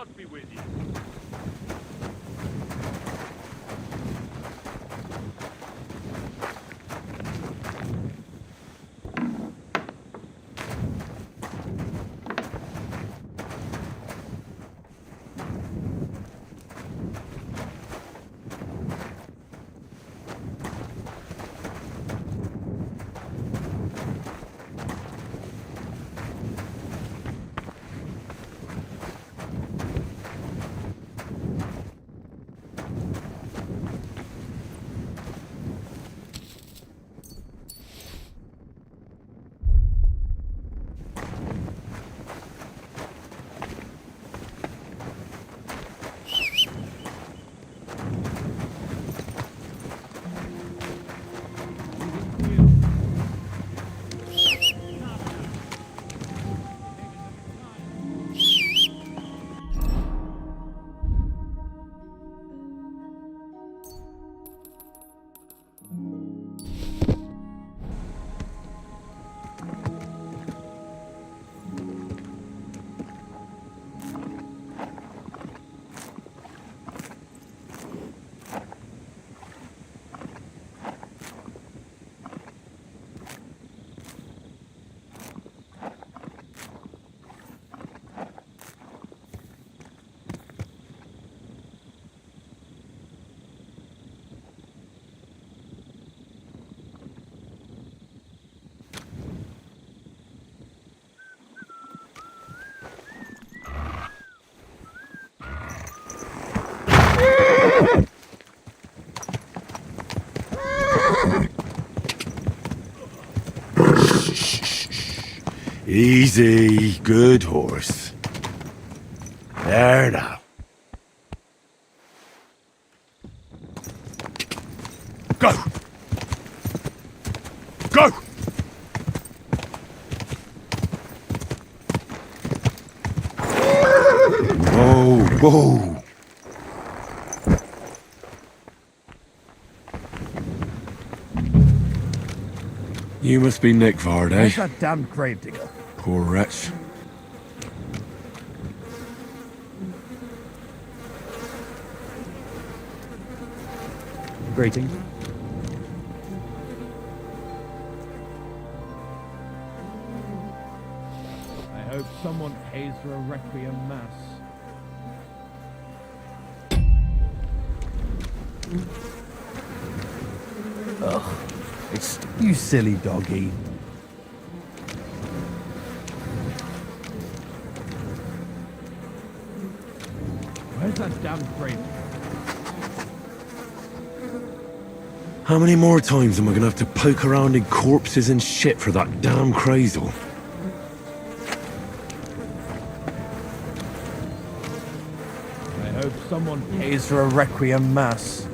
God be with you. Easy, good horse. There now. Go! Go! Whoa, whoa. You must be Nick Vard, eh? Where's that damn gravedigger? Poor wretch. Greetings. I hope someone pays for a requiem mass. Ugh. It's you silly doggy. Where's that damn grave? How many more times am I gonna have to poke around in corpses and shit for that damn cradle? I hope someone Pays for a requiem mass.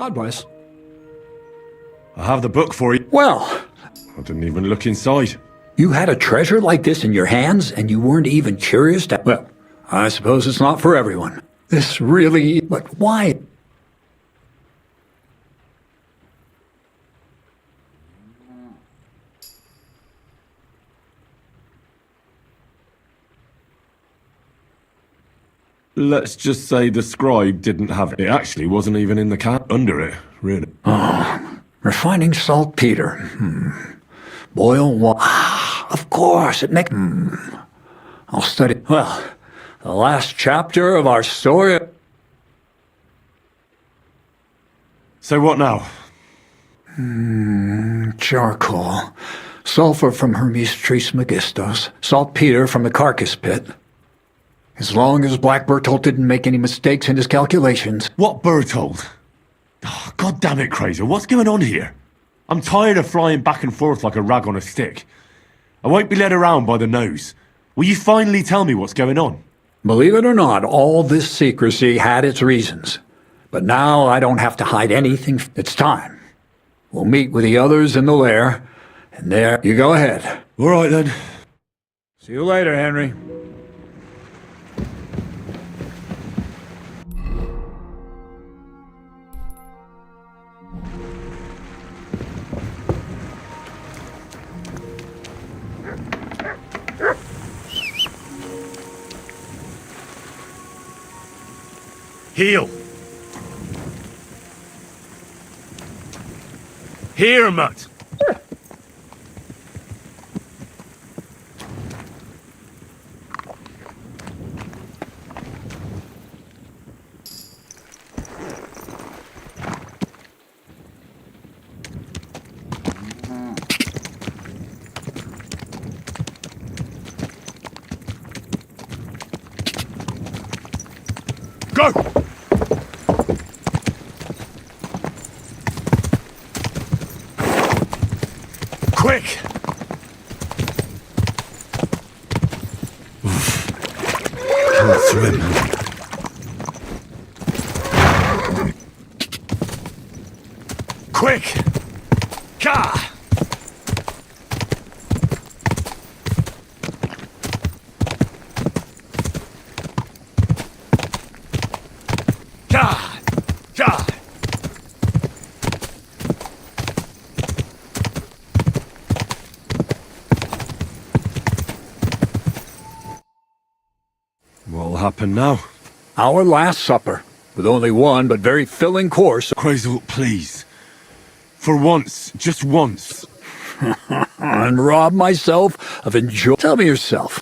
God bless. I have the book for you. Well, I didn't even look inside. you had a treasure like this in your hands and you weren't even curious to... Well, I suppose it's not for everyone. This really... But why? Let's just say the scribe didn't have it. It actually wasn't even in the can under it, really. Oh, refining saltpeter. Boil water. Of course, it makes... I'll study... Well, the last chapter of our story... So what now? Charcoal. Sulfur from Hermes Trismegistus. Saltpeter from the carcass pit. As long as Black Bertolt didn't make any mistakes in his calculations. What Bertolt? Oh, God damn it, Crazer, what's going on here? I'm tired of flying back and forth like a rag on a stick. I won't be led around by the nose. Will you finally tell me what's going on? Believe it or not, all this secrecy had its reasons. But now I don't have to hide anything. It's time. We'll meet with the others in the lair, and there you go ahead. All right, then. See you later, Henry. Heel. Here, Mutt. Go! Quick! Can't swim. Quick! Ka! Ka! Ka! What'll happen now? Our last supper, with only one but very filling course. Crazel, please. For once, just once. And rob myself of enjoy. Tell me yourself.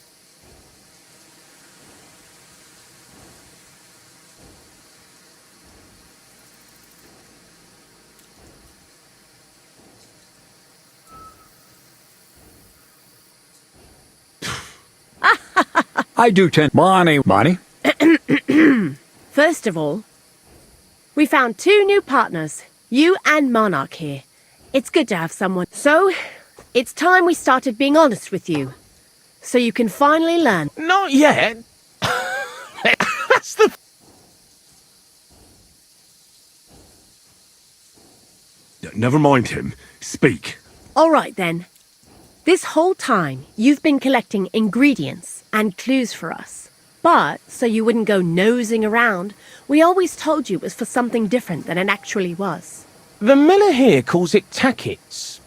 I do tend... Bonnie. First of all, we found 2 new partners, you and Monarch here. It's good to have someone. So, it's time we started being honest with you. So you can finally learn. Not yet. That's the... Never mind him. Speak. All right then. This whole time, you've been collecting ingredients and clues for us. But, so you wouldn't go nosing around, we always told you it was for something different than it actually was. The miller here calls it tackets.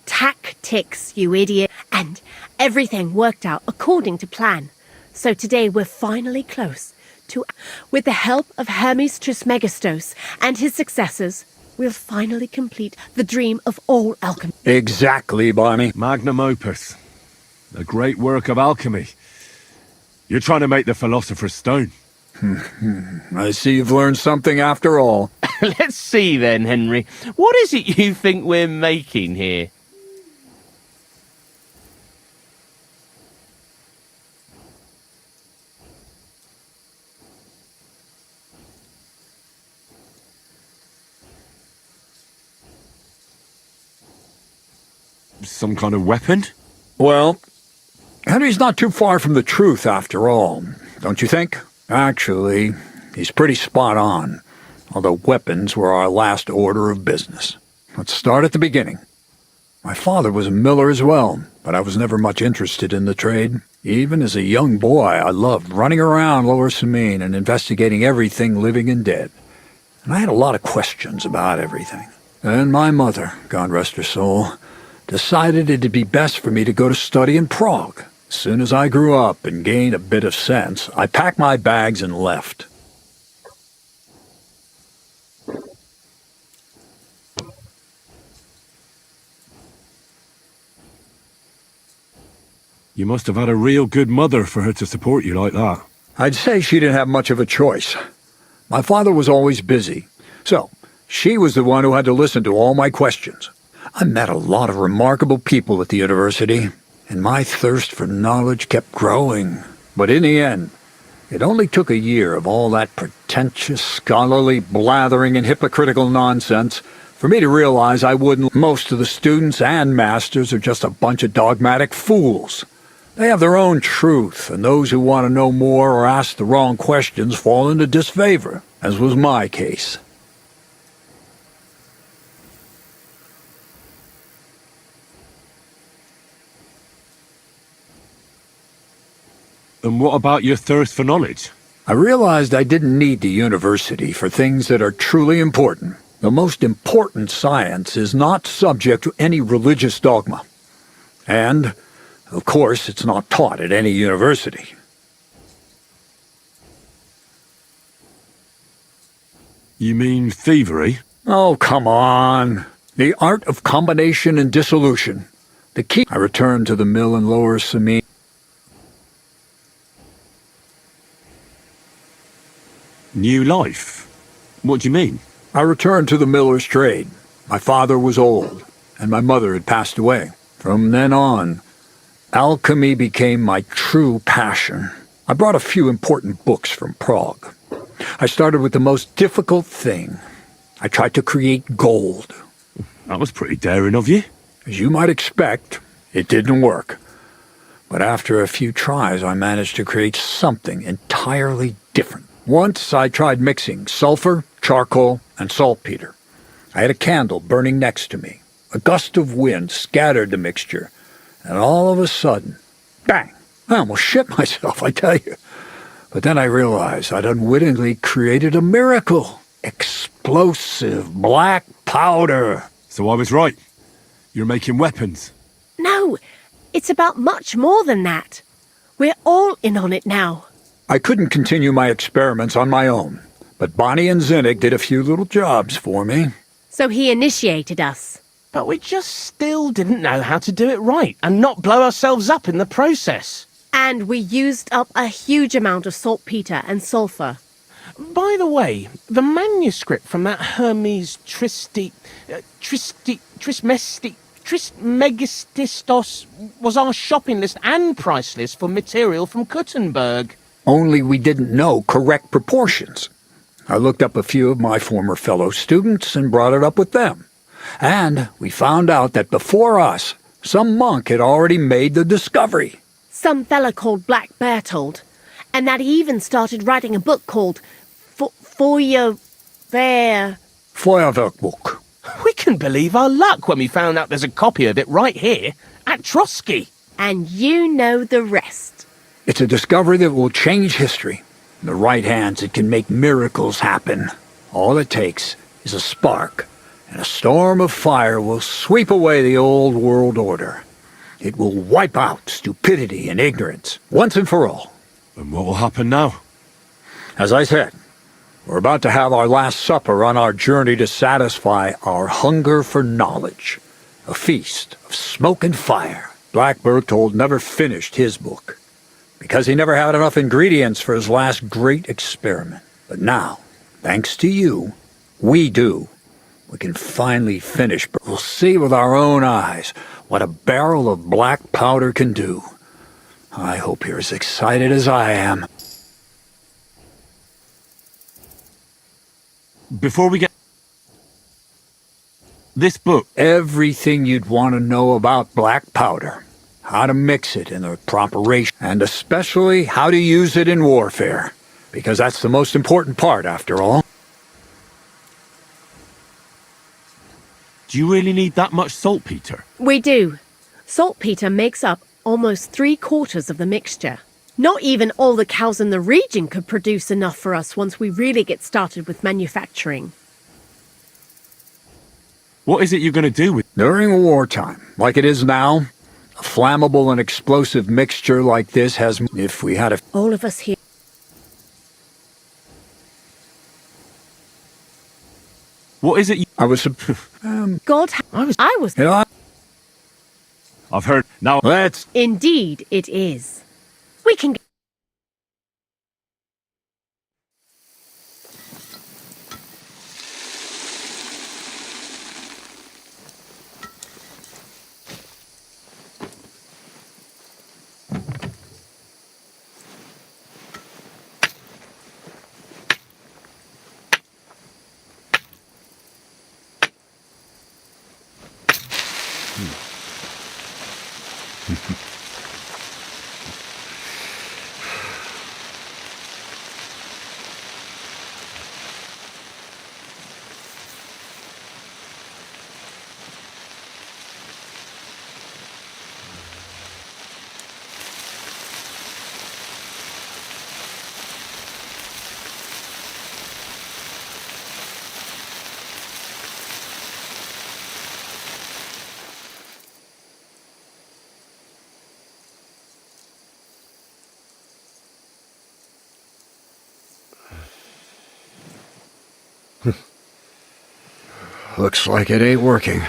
Tactics, you idiot. And everything worked out according to plan. So today we're finally close to... With the help of Hermes Trismegistus and his successors, we'll finally complete the dream of all alchemy. Exactly, Bonnie. Magnum opus. A great work of alchemy. You're trying to make the Philosopher's Stone. I see you've learned something after all. Let's see then, Henry. What is it you think we're making here? Some kind of weapon? Well, Henry's not too far from the truth after all, don't you think? Actually, he's pretty spot on. although weapons were our last order of business. Let's start at the beginning. My father was a miller as well, but I was never much interested in the trade. Even as a young boy, I loved running around Lower Samine and investigating everything living and dead. And I had a lot of questions about everything. And my mother, God rest her soul, decided it'd be best for me to go to study in Prague. As soon as I grew up and gained a bit of sense, I packed my bags and left. You must have had a real good mother for her to support you like that. I'd say she didn't have much of a choice. My father was always busy, so she was the one who had to listen to all my questions. I met a lot of remarkable people at the university, and my thirst for knowledge kept growing. But in the end, it only took a year of all that pretentious, scholarly blathering and hypocritical nonsense for me to realize I wouldn't. Most of the students and masters are just a bunch of dogmatic fools. They have their own truth, and those who want to know more or ask the wrong questions fall into disfavor, as was my case. And what about your thirst for knowledge? I realized I didn't need the university for things that are truly important. The most important science is not subject to any religious dogma. And, of course, it's not taught at any university. You mean thievery? Oh, come on. The art of combination and dissolution. The key. I returned to the mill in Lower Samine. New life? What do you mean? I returned to the miller's trade. My father was old, and my mother had passed away. From then on, alchemy became my true passion. I brought a few important books from Prague. I started with the most difficult thing. I tried to create gold. That was pretty daring of you. As you might expect, it didn't work. But after a few tries, I managed to create something entirely different. Once I tried mixing sulfur, charcoal, and saltpeter. I had a candle burning next to me. A gust of wind scattered the mixture, and all of a sudden, bang! I almost shit myself, I tell you. But then I realized I'd unwittingly created a miracle. Explosive black powder. So I was right. You're making weapons. No, it's about much more than that. We're all in on it now. I couldn't continue my experiments on my own, but Bonnie and Zinnig did a few little jobs for me. So he initiated us. But we just still didn't know how to do it right and not blow ourselves up in the process. And we used up a huge amount of saltpeter and sulfur. By the way, the manuscript from that Hermes Trismegistos was our shopping list and price list for material from Kuttenberg. Only we didn't know correct proportions. I looked up a few of my former fellow students and brought it up with them. And we found out that before us, some monk had already made the discovery. Some fella called Black Bertold, and that he even started writing a book called Feuerwerkbuch. We couldn't believe our luck when we found out there's a copy of it right here at Trotsky. And you know the rest. It's a discovery that will change history. In the right hands, it can make miracles happen. All it takes is a spark, and a storm of fire will sweep away the old world order. It will wipe out stupidity and ignorance, once and for all. And what will happen now? As I said, we're about to have our last supper on our journey to satisfy our hunger for knowledge. A feast of smoke and fire. Black Bertold never finished his book, because he never had enough ingredients for his last great experiment. But now, thanks to you, we do. We can finally finish. We'll see with our own eyes what a barrel of black powder can do. I hope you're as excited as I am. Before we get... This book... Everything you'd want to know about black powder. How to mix it in the proper ratio, and especially how to use it in warfare, because that's the most important part, after all. Do you really need that much saltpeter? We do. Saltpeter makes up almost 3/4 of the mixture. Not even all the cows in the region could produce enough for us once we really get started with manufacturing. What is it you're going to do with... During wartime, like it is now, a flammable and explosive mixture like this has... If we had a... All of us here... What is it you... I was... God... I was... Yeah, I've heard... Now... Let's... Indeed, it is. We can... Looks like it ain't working.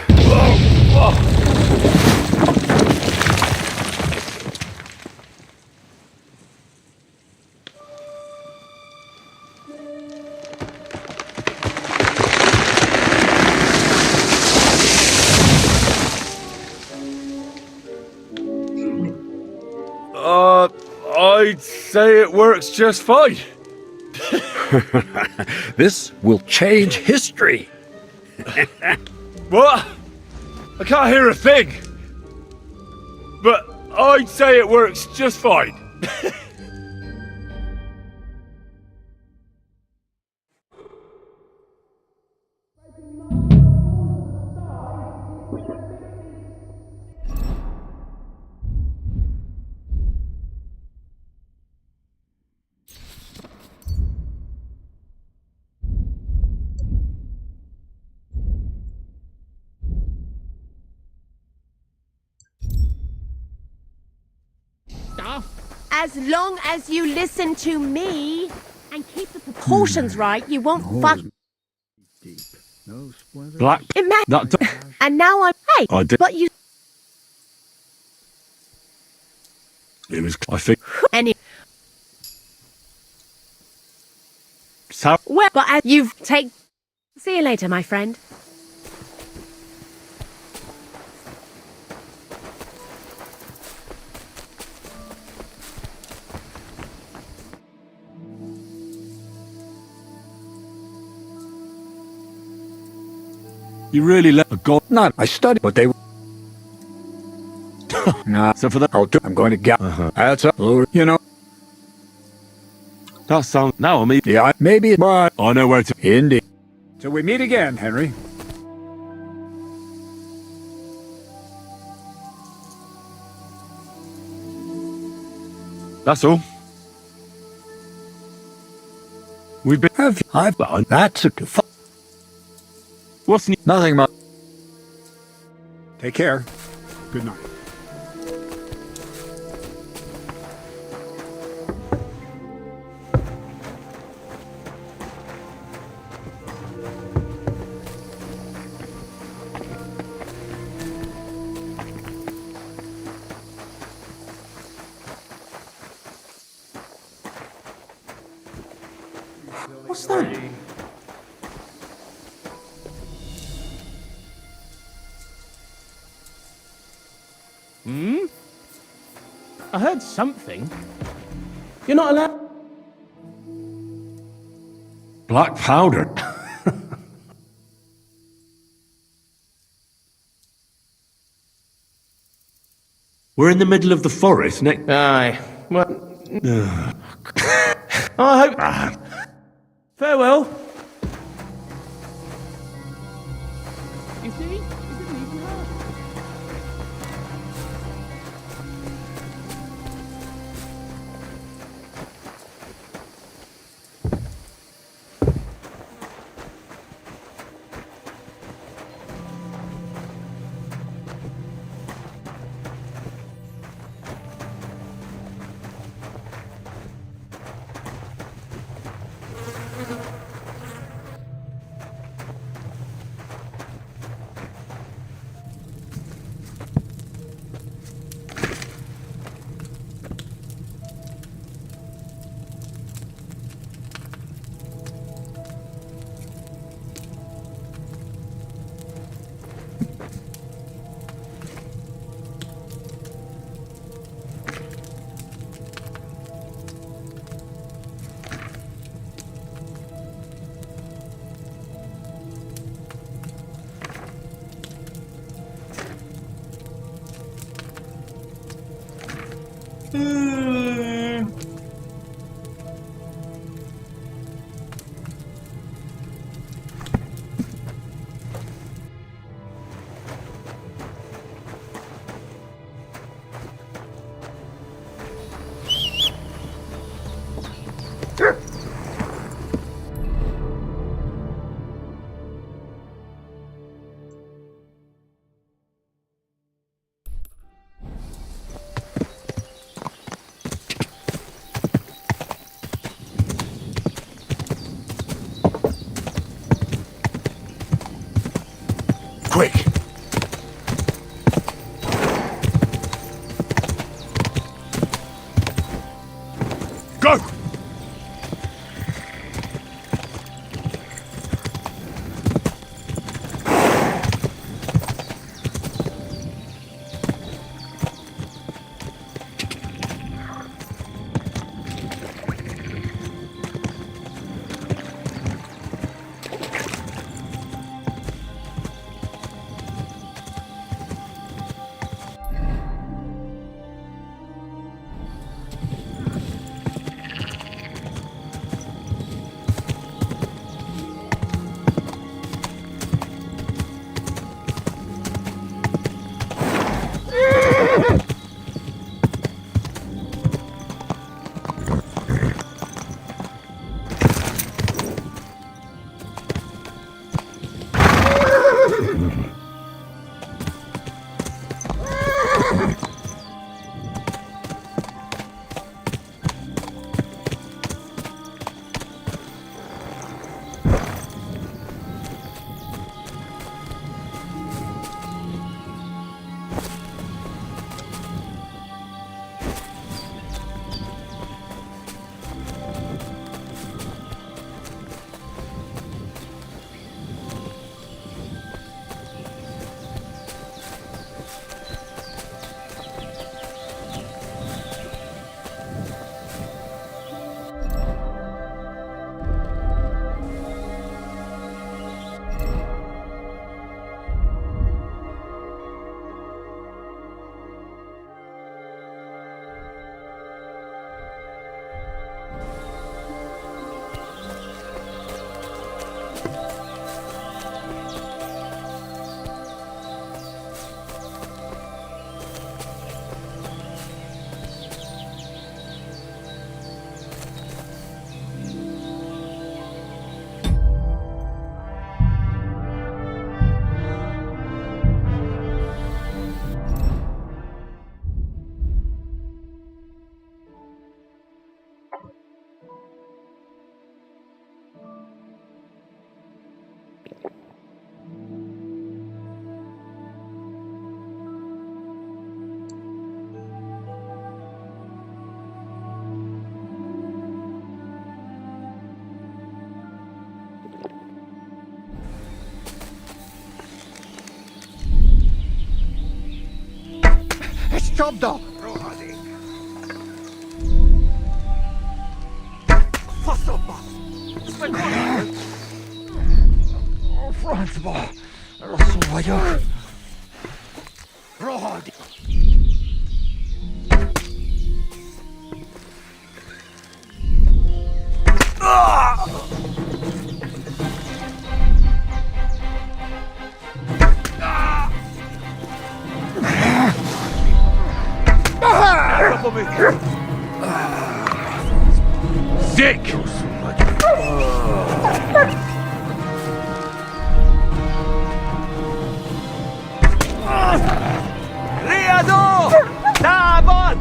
I'd say it works just fine. This will change history. What? I can't hear a thing. But I'd say it works just fine. As long as you listen to me and keep the proportions right, you won't fuck... Black... And now I'm... Hey, I did... but you... It was... I think... Any... So... Well, but as you've take... See you later, my friend. You really let a god... Not, I studied, but they... Nah, so for that... I'm going to get... That's a... You know... That sounds... Now I mean... Yeah, maybe... But... I know where to... Indeed. Till we meet again, Henry. That's all. We've been... I've... That's a... What's... Nothing much. Take care. Good night. What's that? Hmm? I heard something. You're not allowed... Black powder. We're in the middle of the forest, Nick. Aye. Well... I hope... Farewell. You see? Quick! Go! Job dog! Francois, rozsłuchaj. Prochodzi. Dick! Riado! Tabot!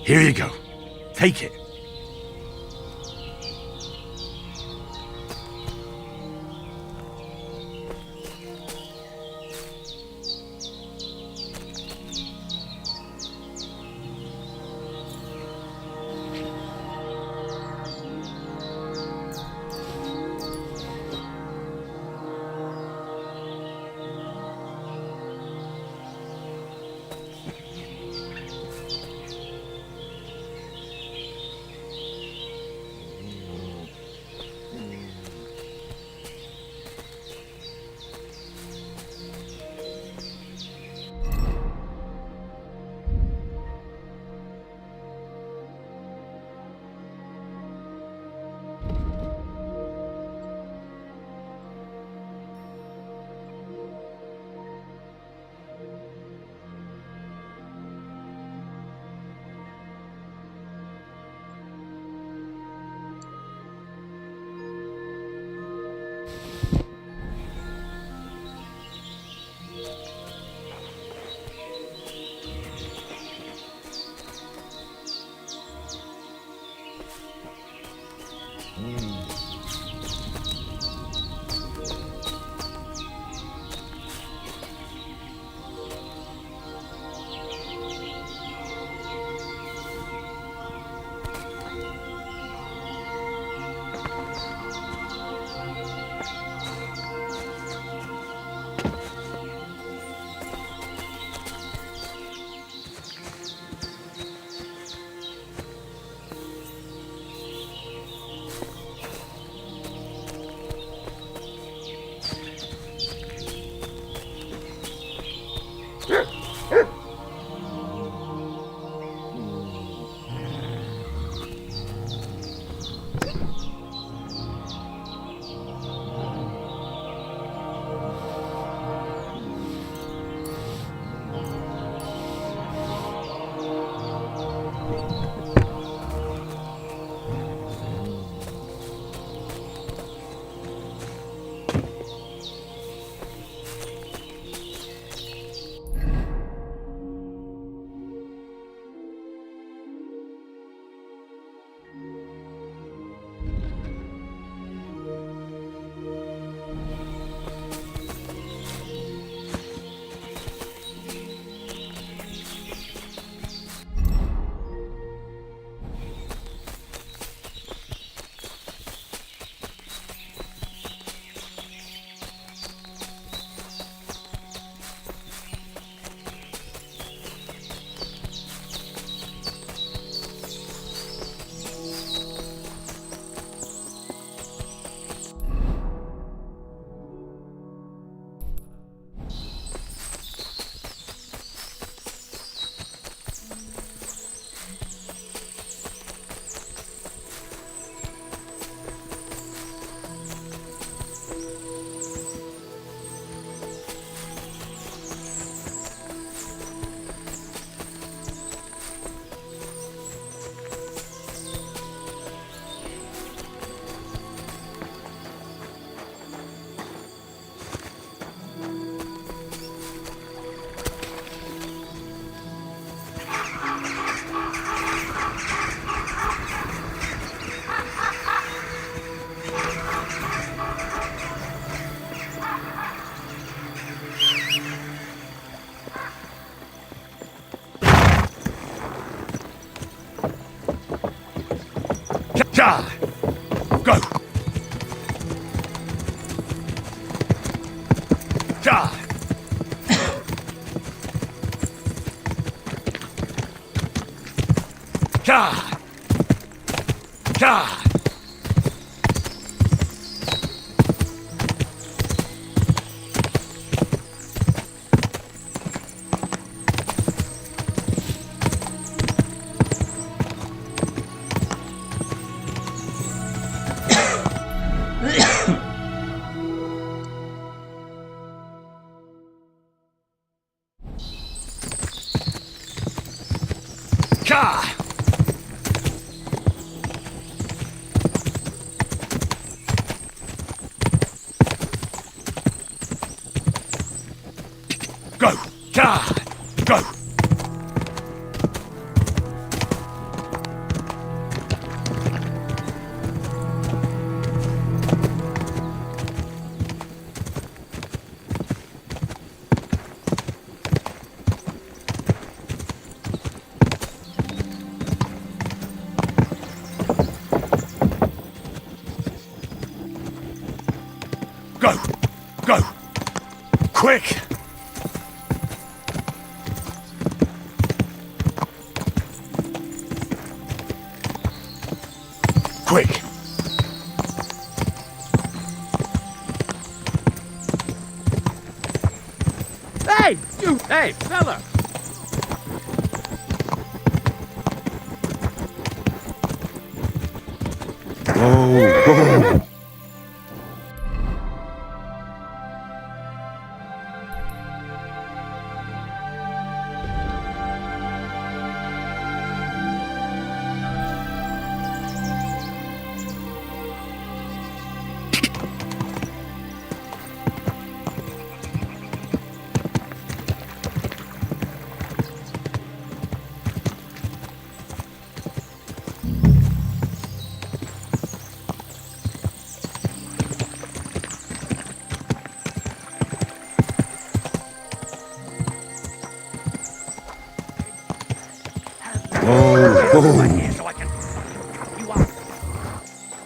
Here you go. Take it. Ja! Go! Ja! Ja! Ja! Go! Ja! Go! Quick! Quick! Hey! You! Hey, fella! Oh.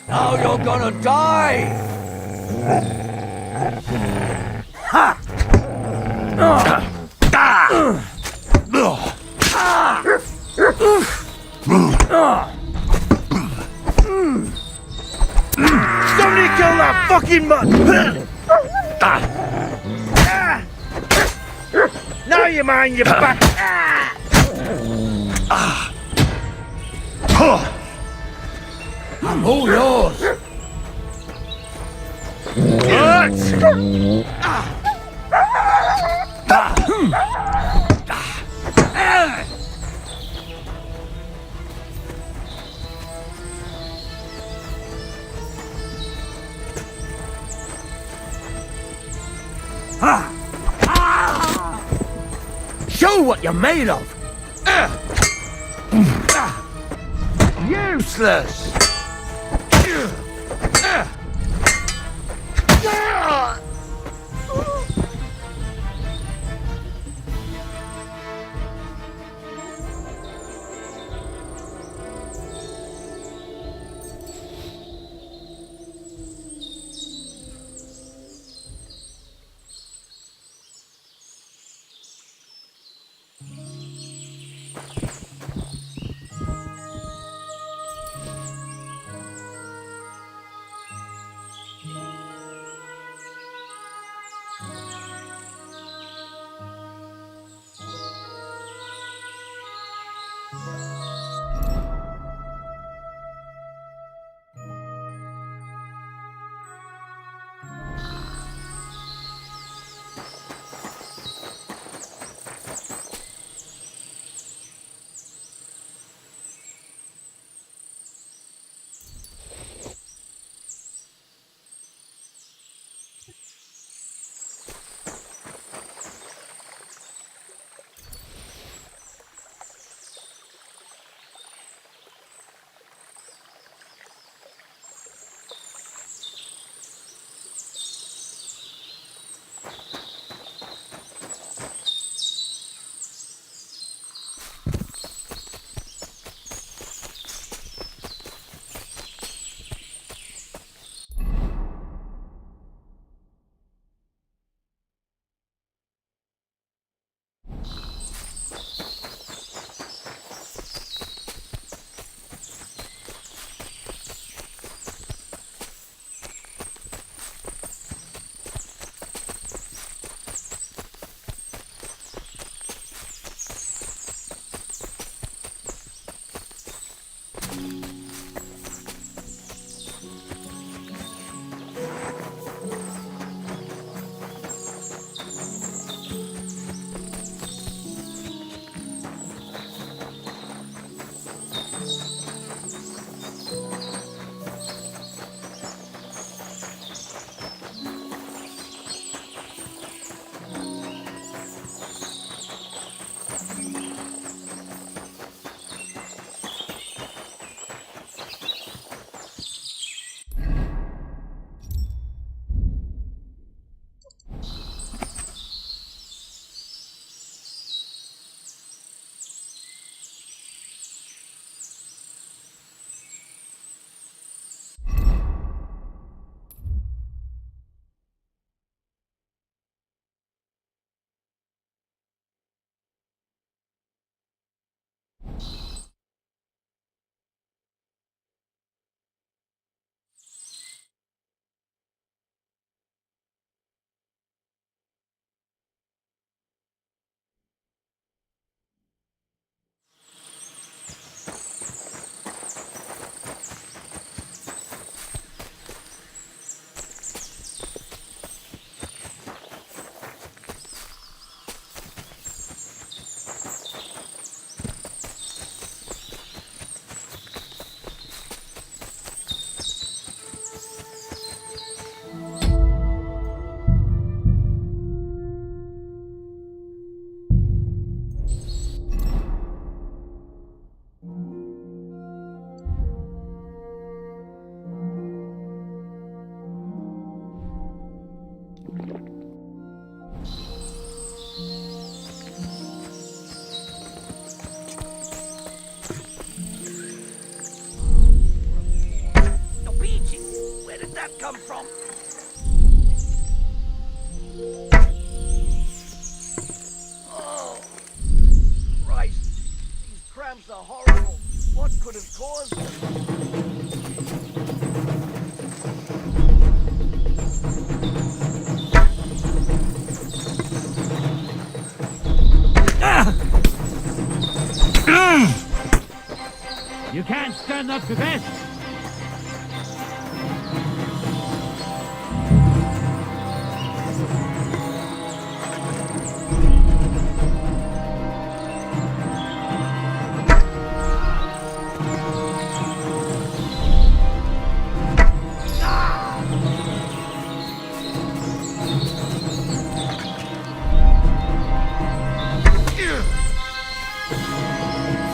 Now you're gonna die! Ha! Somebody kill that fucking mutt! Now you mind your back! I'm all yours! Show what you're made of! Useless! from? Oh, Christ. These cramps are horrible. What could have caused them? You can't stand up to this!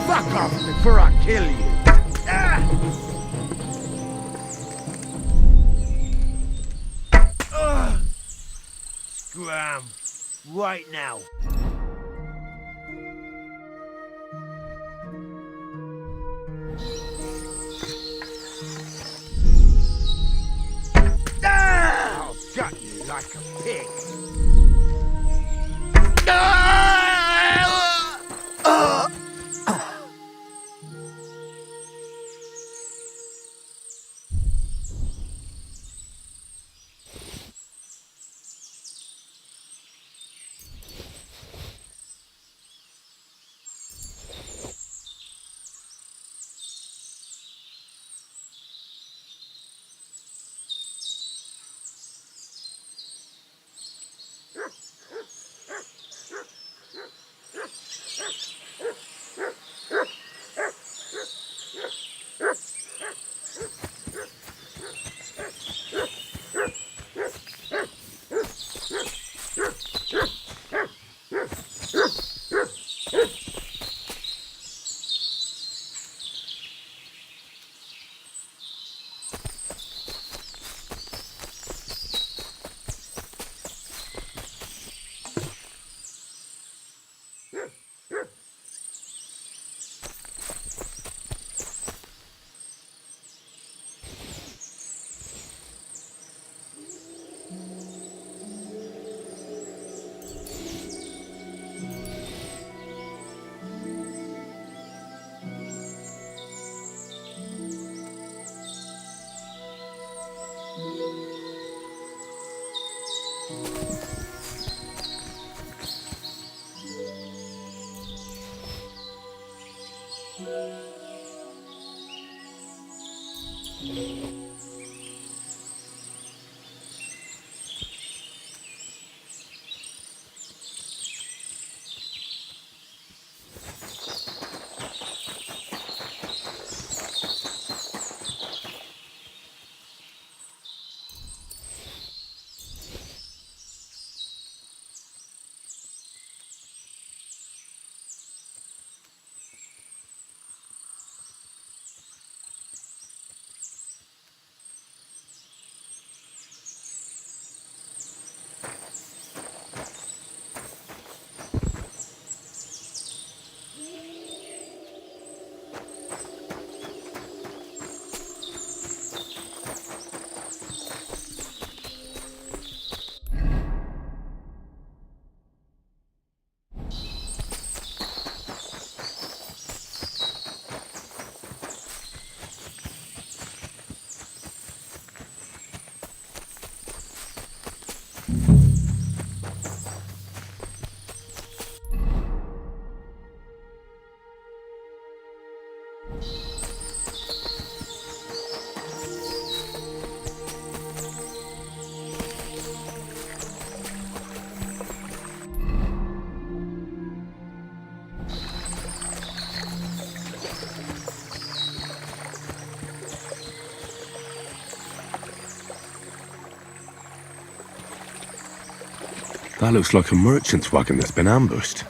Fuck off before I kill you. Scram. Right now. I'll gut you like a pig. That looks like a merchant's wagon that's been ambushed.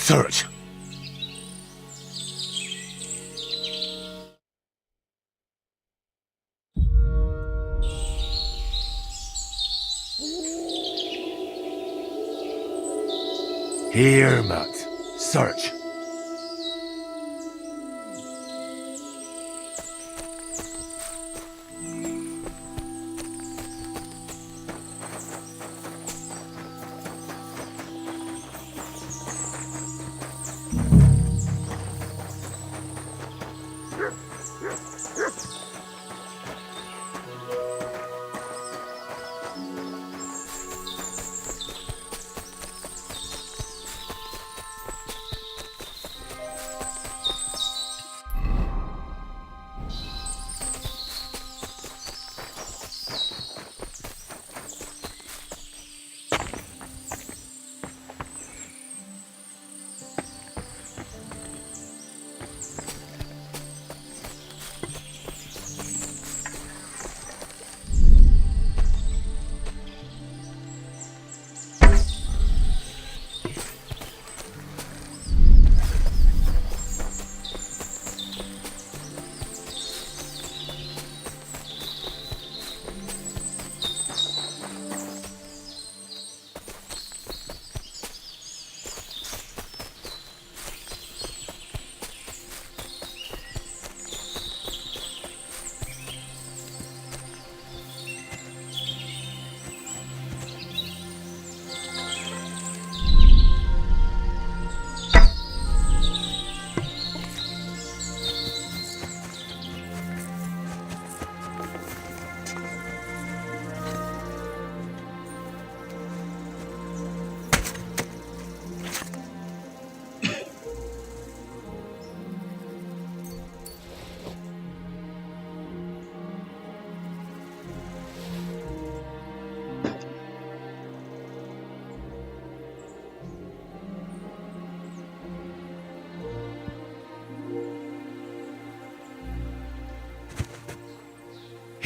Search. Here, Matt. Search.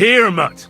Here, Matt.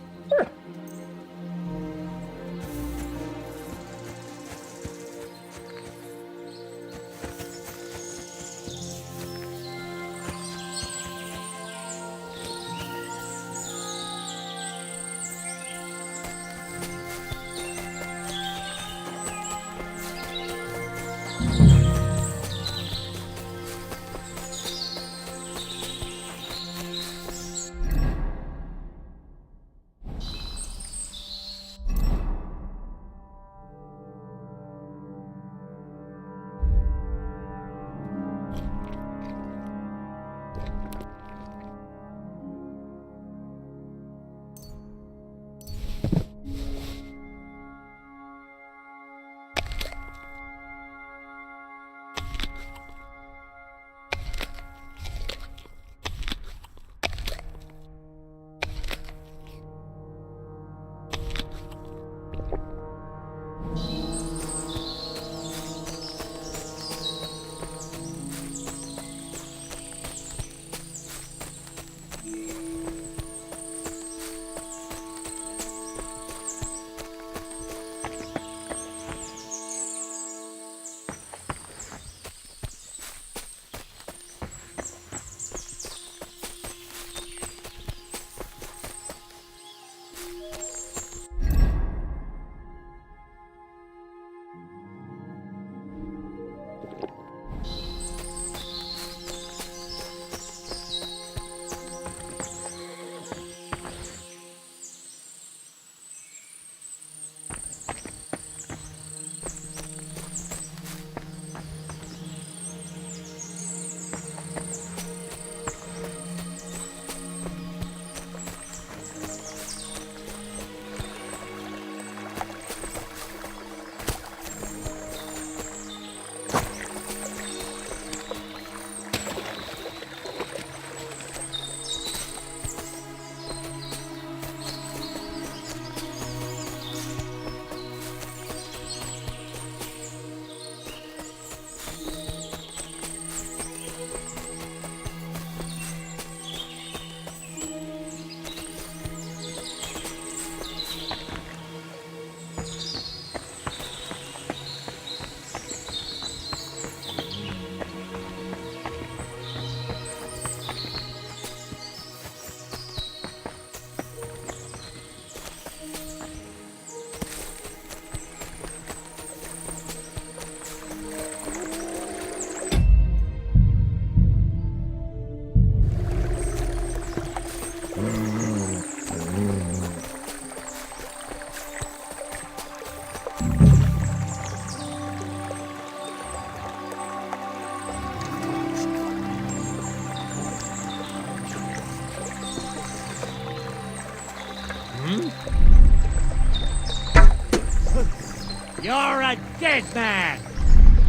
You're a dead man!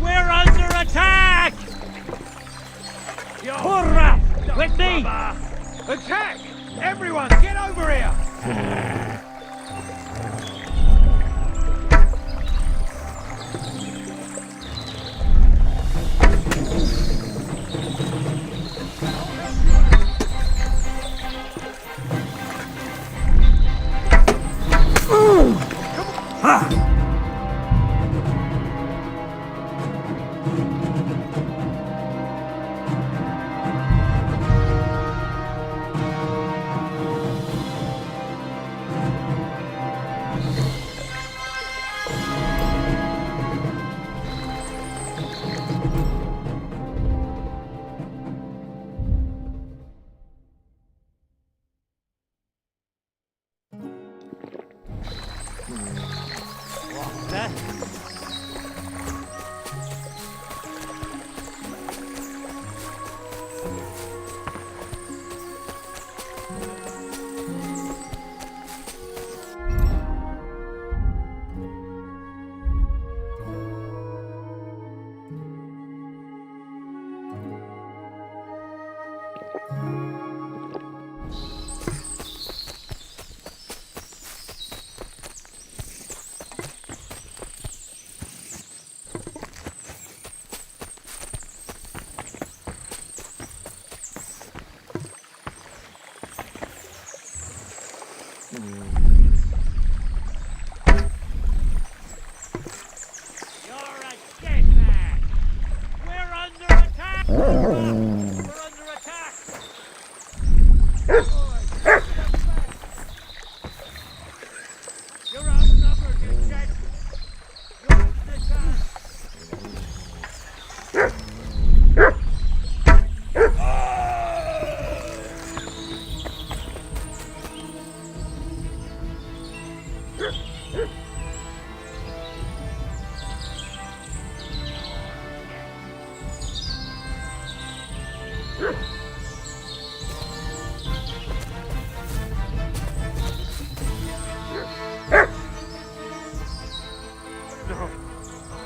We're under attack! Hurrah! With me! Attack! Everyone, get over here!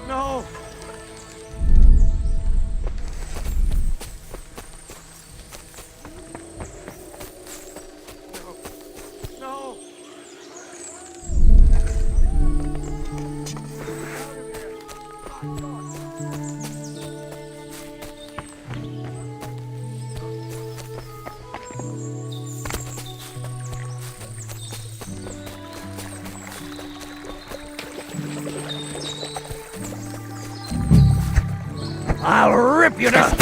No! No! I'll rip you to...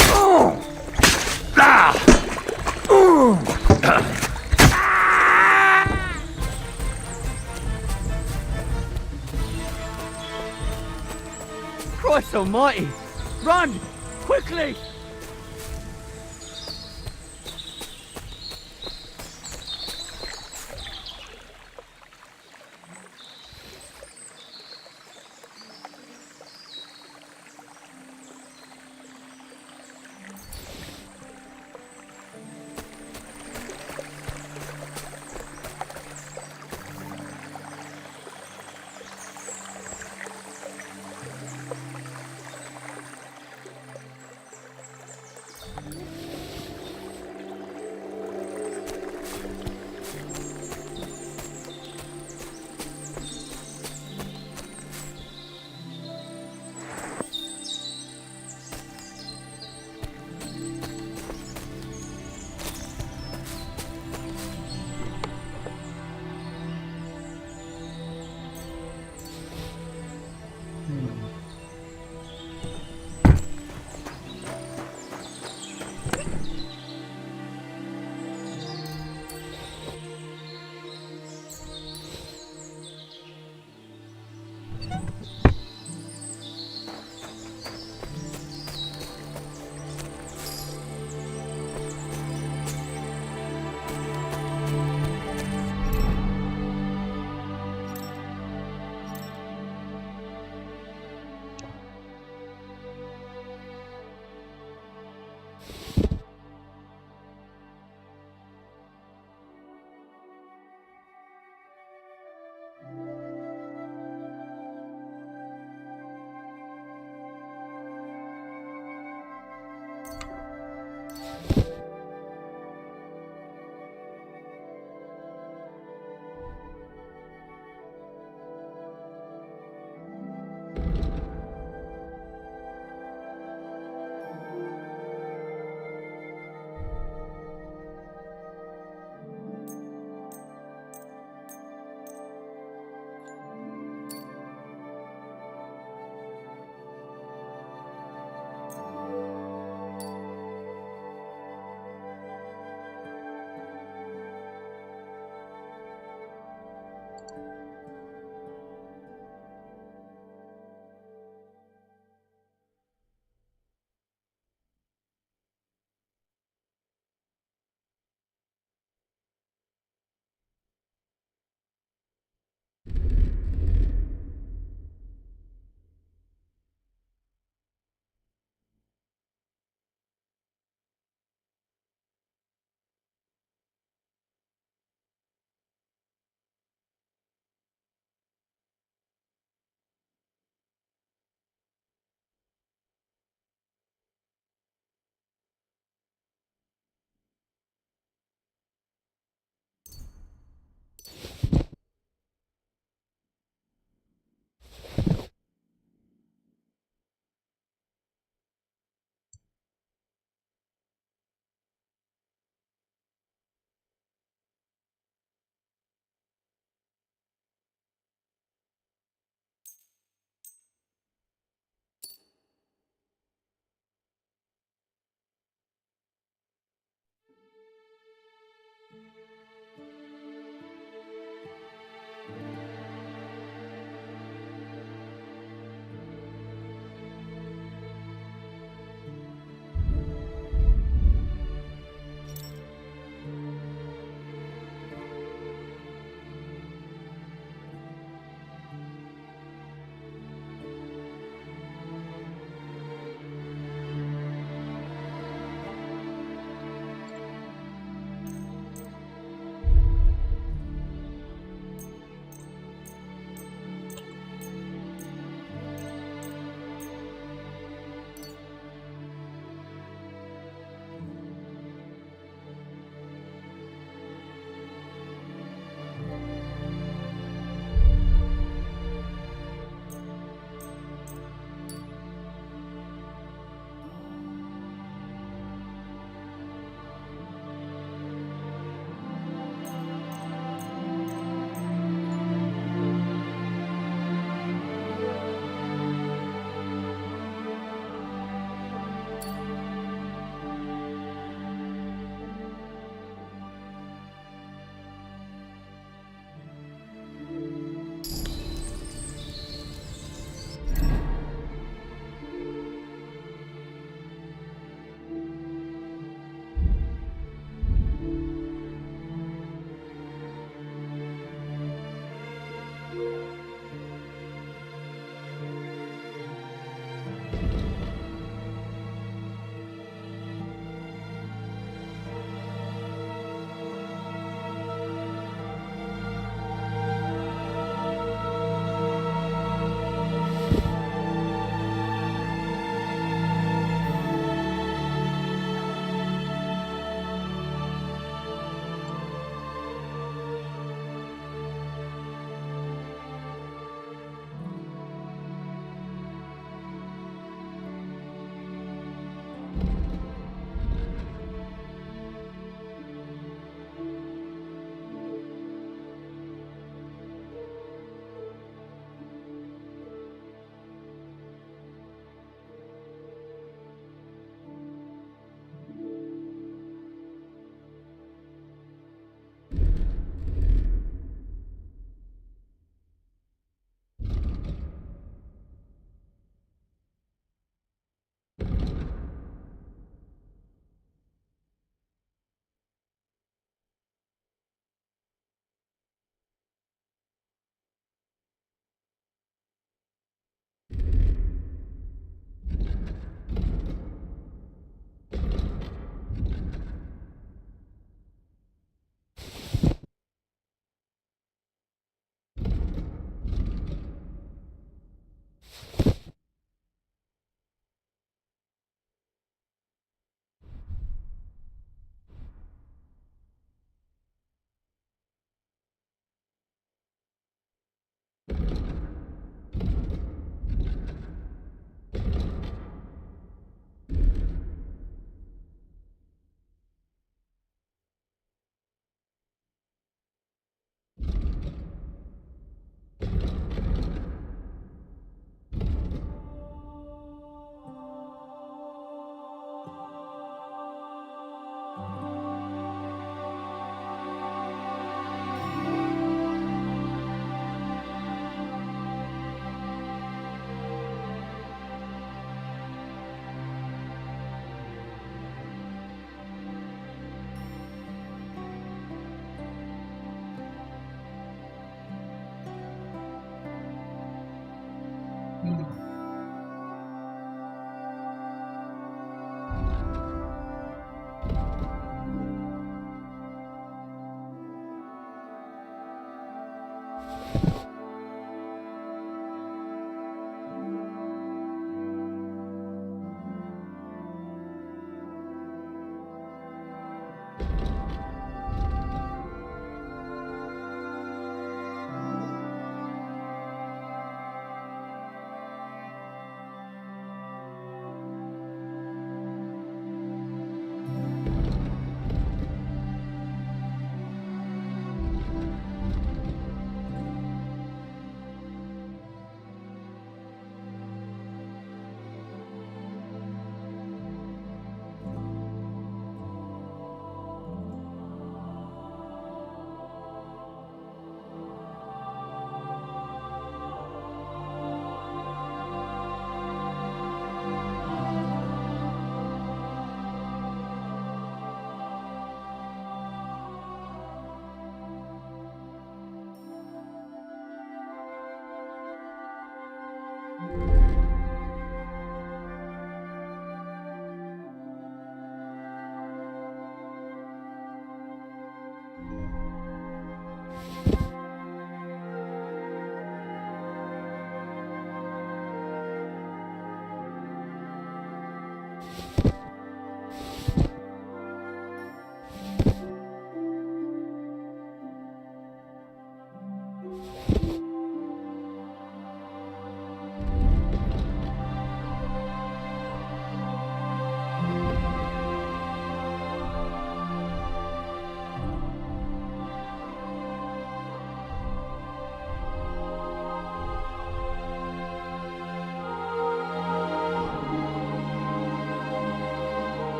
Christ almighty! Run! Quickly!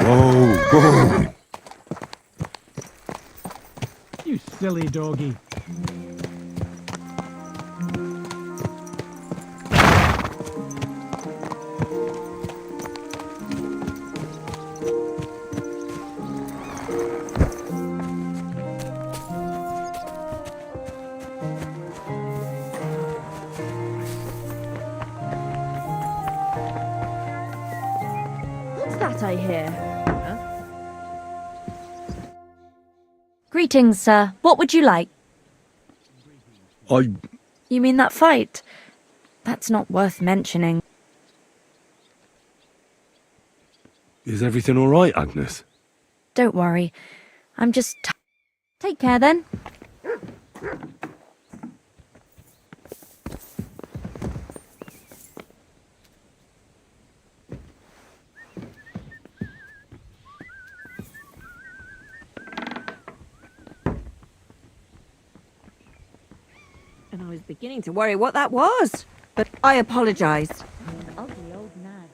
Whoa! You silly doggy. What's that I hear? Greetings, sir. What would you like? You mean that fight? That's not worth mentioning. Is everything all right, Agnes? Don't worry. I'm just... Take care, then. And I was beginning to worry what that was. But I apologise. Ugly old nag.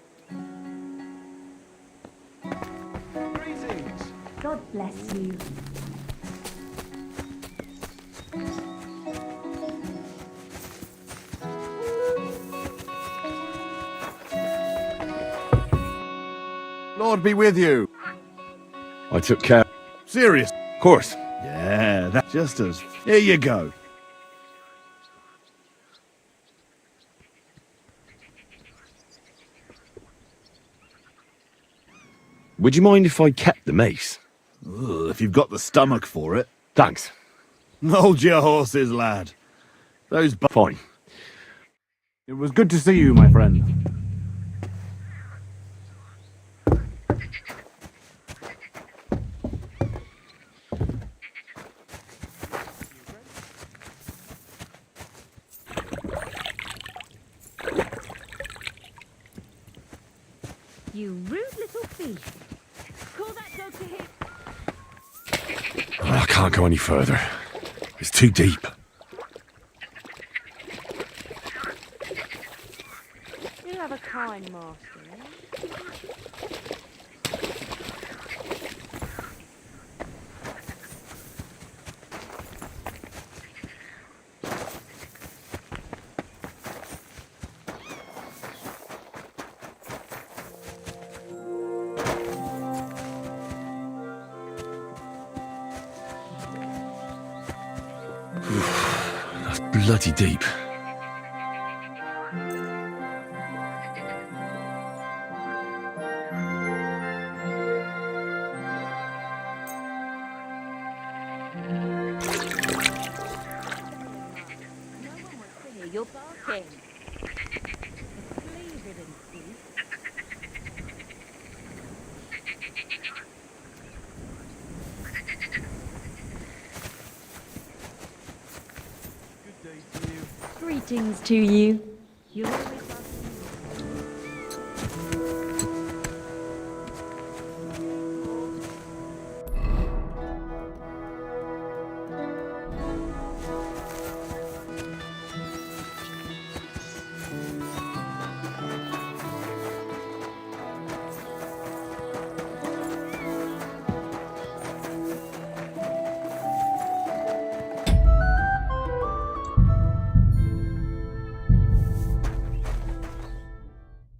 Greetings. God bless you. Lord be with you. I took care. Serious. Of course. Yeah, that's just as... Here you go. Would you mind if I kept the mace? Ugh, if you've got the stomach for it. Thanks. Hold your horses, lad. Those... Fine. It was good to see you, my friend. You rude little thief. Call that dog to him. I can't go any further. It's too deep. You have a kind master, eh? That's bloody deep. You're barking. A flea-ridden thief. Greetings to you. You're always barking.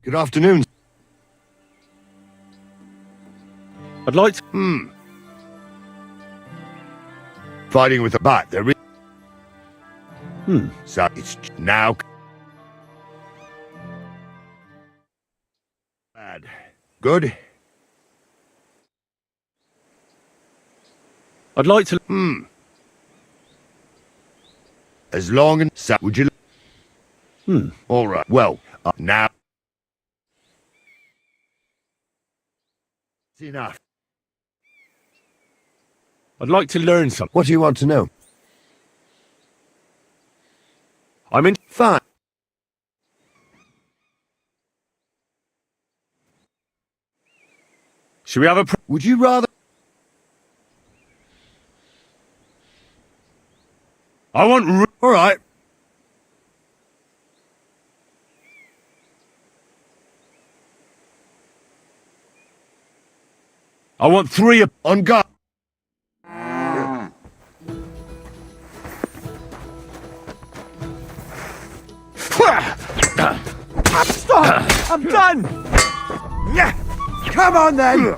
Good afternoon. I'd like to... Fighting with a bat, there is... Hmm. So it's now... Bad. Good? I'd like to... As long as... So, would you... All right. Well, now... It's enough. I'd like to learn something. What do you want to know? I'm in... Fine. Should we have a... Would you rather... I want... All right. I want 3 on guard. Stop! I'm done! Come on then!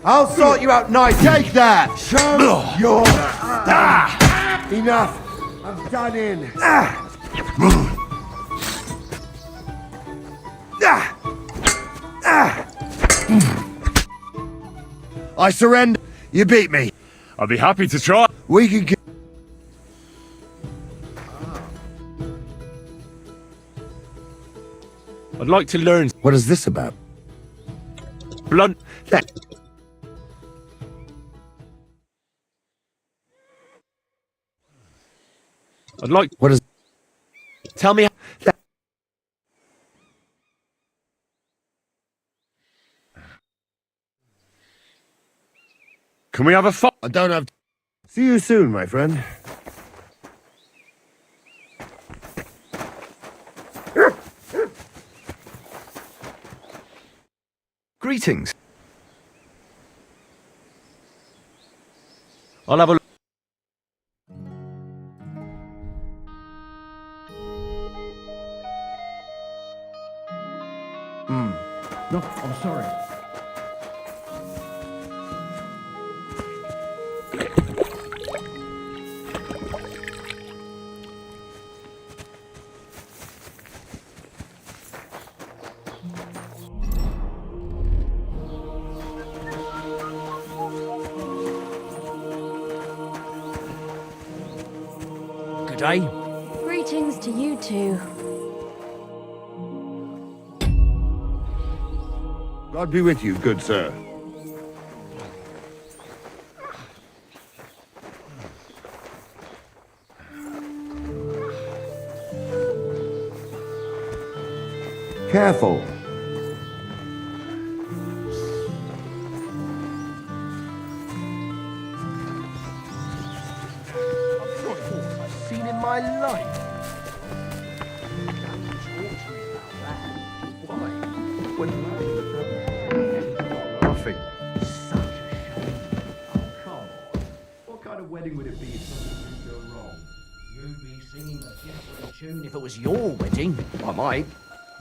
I'll sort you out nice. Take that! Show your... Enough! I'm done in. I surrender. You beat me. I'd be happy to try. We can get... I'd like to learn... What is this about? Blunt... I'd like... What is... Tell me... Can we have a fight? I don't have... See you soon, my friend. Greetings. I'll have a... Good day. Greetings to you two. God be with you, good sir. Careful. I've seen in my life. Laughing. Such a shame. Oh, come on. What kind of wedding would it be if something didn't go wrong? You'd be singing a different tune if it was your wedding. I might,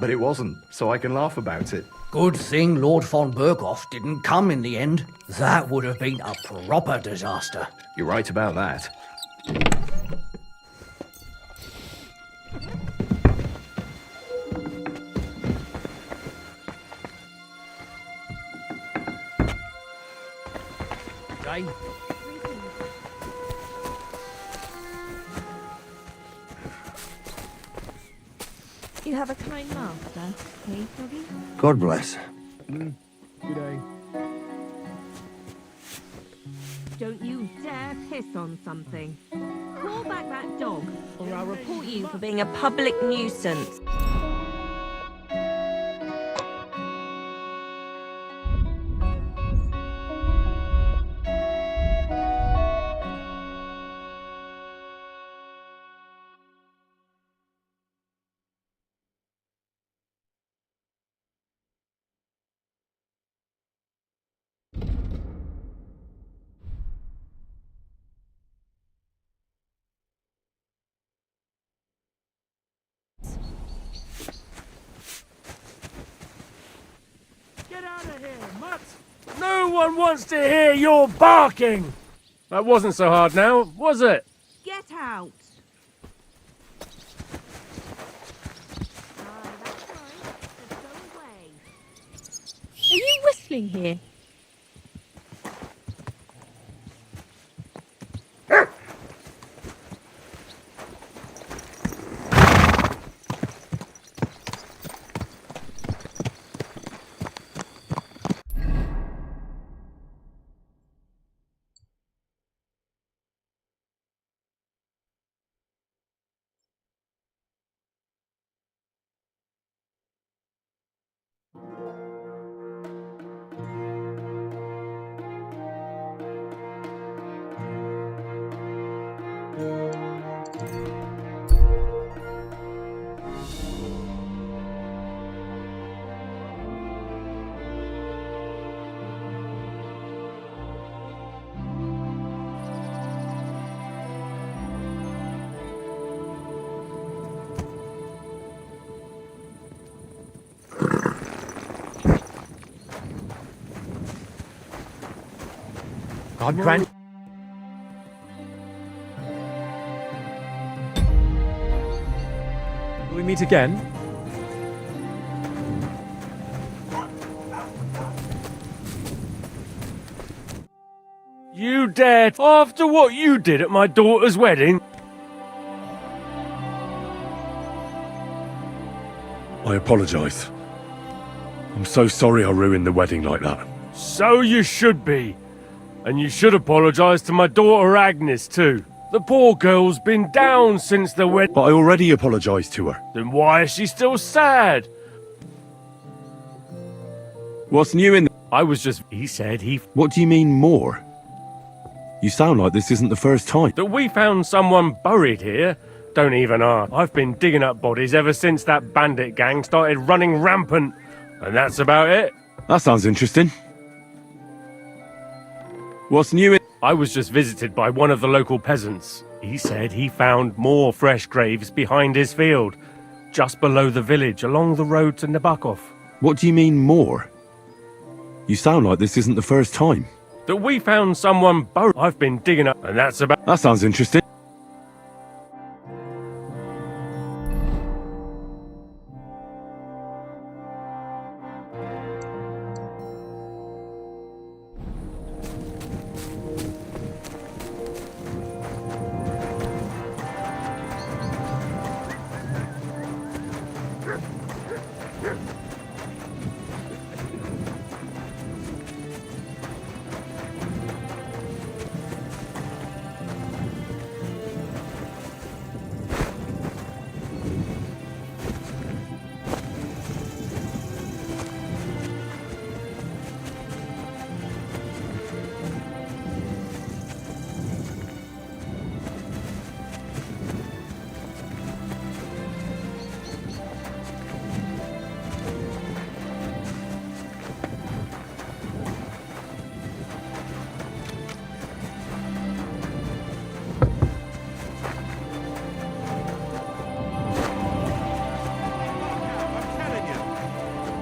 but it wasn't, so I can laugh about it. Good thing Lord von Berghoff didn't come in the end. That would have been a proper disaster. You're right about that. Day. You have a kind master, eh, Doggy? God bless. Good day. Don't you dare piss on something. Call back that dog, or I'll report you for being a public nuisance. Get out of here, mutt! No one wants to hear your barking! That wasn't so hard now, was it? Get out! Are you whistling here? God grant. Will we meet again? You dare, after what you did at my daughter's wedding? I apologise. I'm so sorry I ruined the wedding like that. So you should be. And you should apologise to my daughter Agnes too. The poor girl's been down since the wedding. But I already apologised to her. Then why is she still sad? What's new in... I was just... He said he... What do you mean more? You sound like this isn't the first time. That we found someone buried here? Don't even ask. I've been digging up bodies ever since that bandit gang started running rampant. And that's about it. That sounds interesting. What's new in... I was just visited by one of the local peasants. He said he found more fresh graves behind his field, just below the village, along the road to Nabokov. What do you mean more? You sound like this isn't the first time. that we found someone both. I've been digging up, and that's about. That sounds interesting.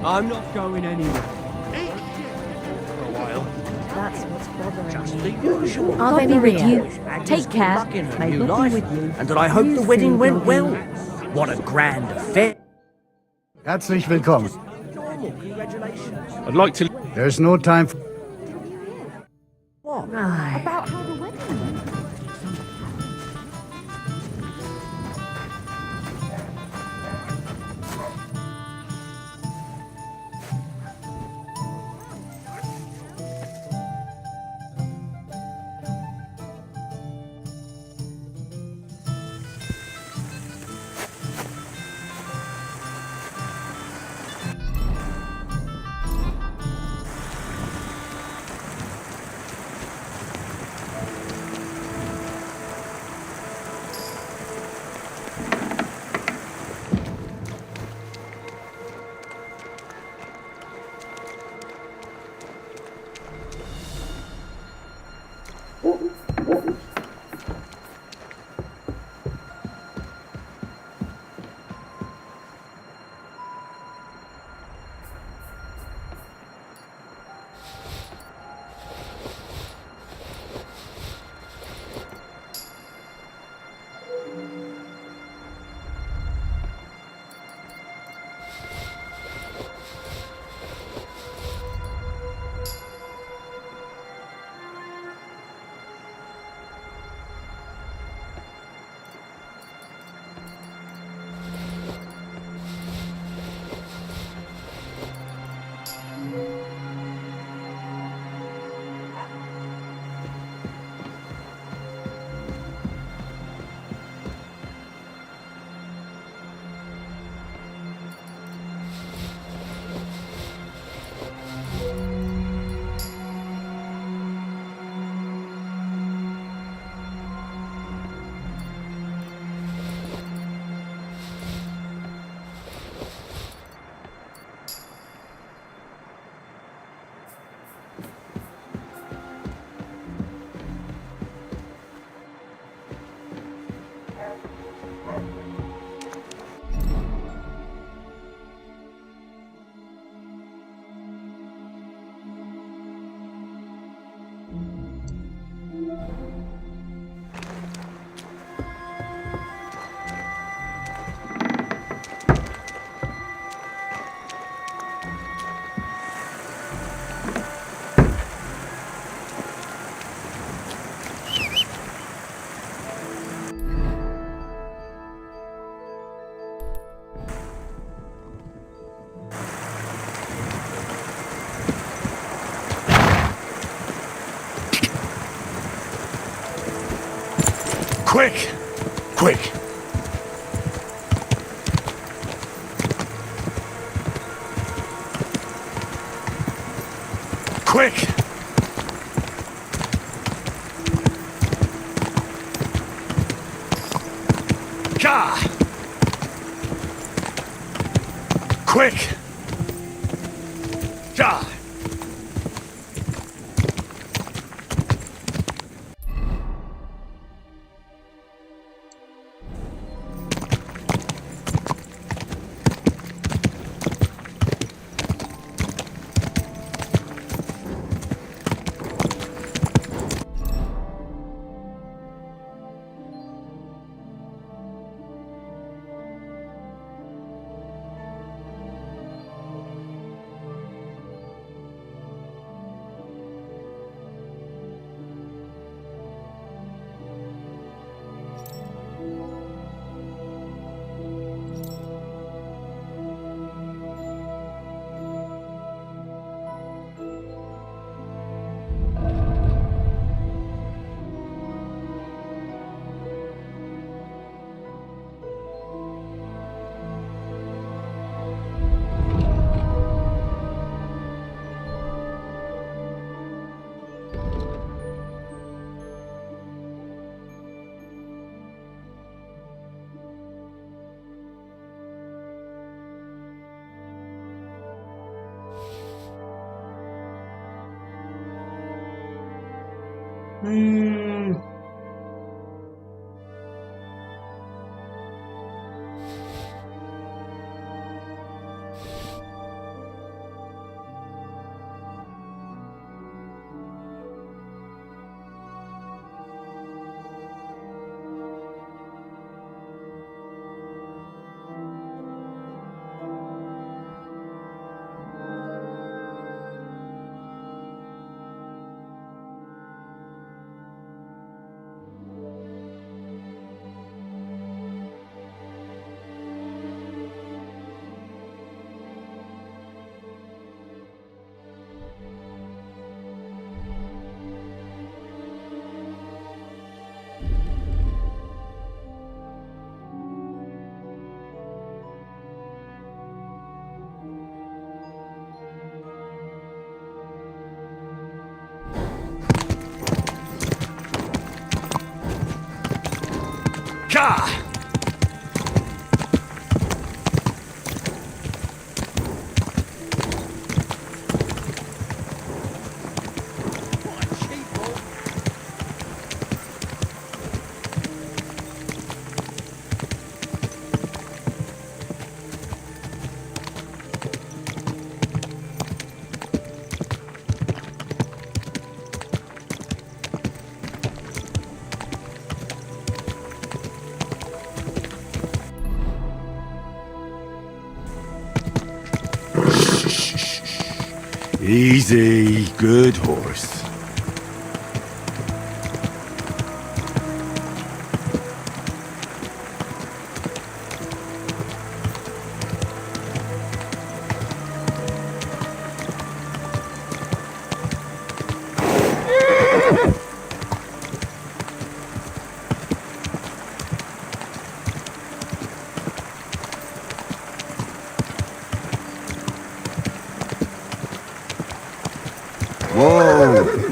I'm not going anywhere. For a while. That's what's bothering Just me. the usual. I'll be with you. Agnes, Take good care. luck in her May new God life, be with you. and that I hope You the wedding soon went will well. be. What a grand affair. Herzlich willkommen. Congratulations. I'd like to... There's no time for... What? About how the wedding went. Quick! Quick! Quick! Ka! Quick! Ja! Ka! Easy, good horse. Whoa!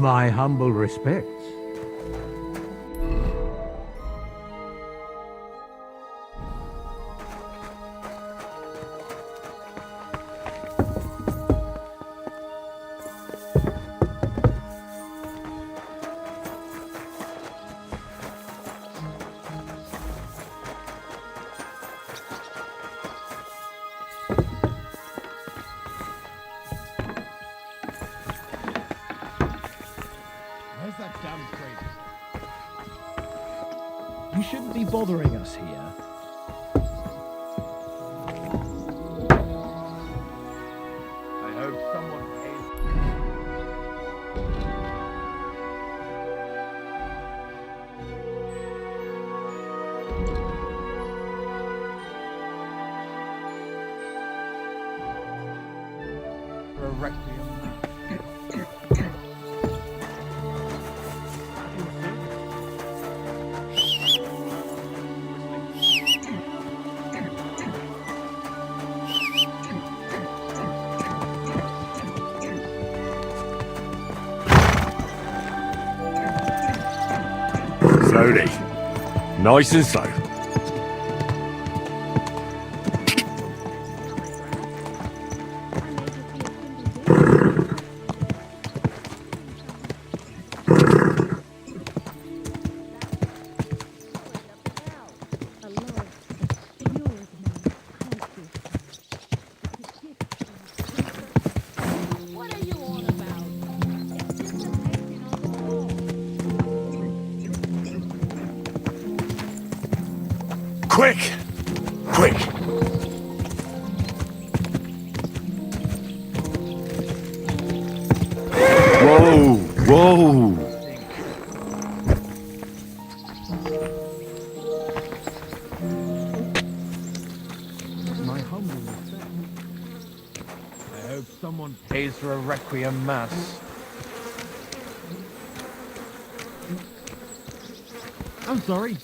My humble respects. Where's that damn crate? You shouldn't be bothering us here. I hope someone pays. For a requiem. Slowly. Nice and slow. Quick! Quick! Whoa! Whoa! My humble respect. I hope someone pays for a requiem mass. I'm sorry.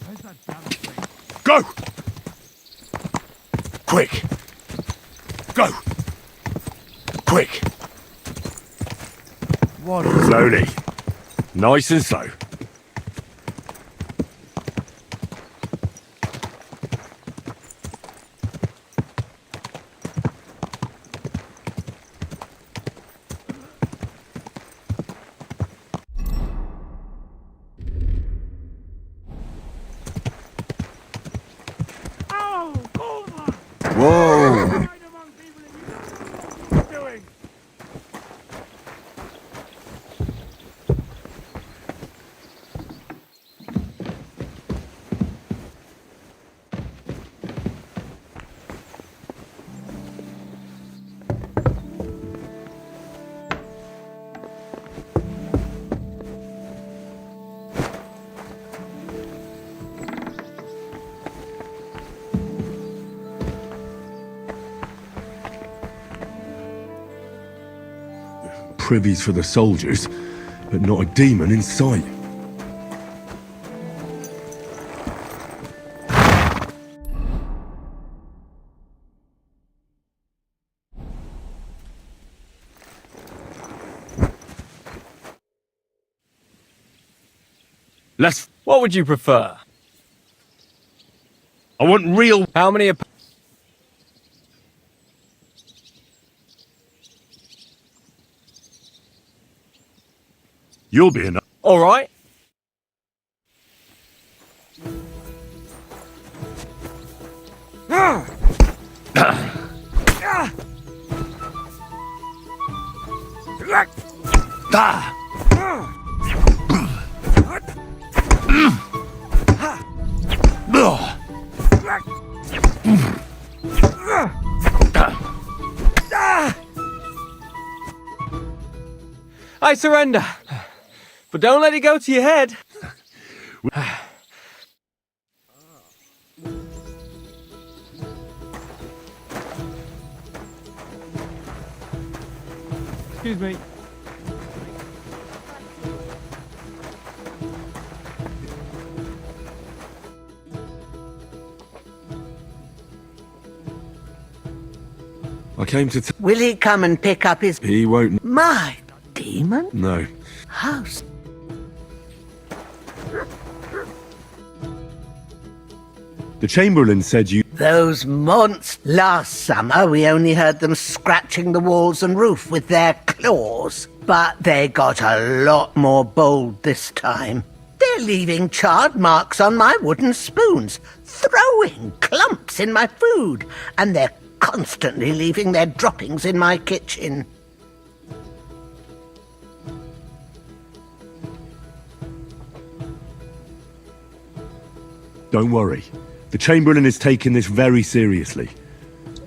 Where's that damn thing? Go! Quick! Go! Quick! What? Slowly. Nice and slow. Whoa! Privies for the soldiers, but not a demon in sight. What would you prefer? I want real. How many? You'll be enough. All right. I surrender. But don't let it go to your head. Excuse me. I came to Will he come and pick up his... He won't... My demon? No. House. The Chamberlain said you... Those months. Last summer, we only heard them scratching the walls and roof with their claws. But they got a lot more bold this time. They're leaving charred marks on my wooden spoons, throwing clumps in my food, and they're constantly leaving their droppings in my kitchen. Don't worry. The Chamberlain is taking this very seriously.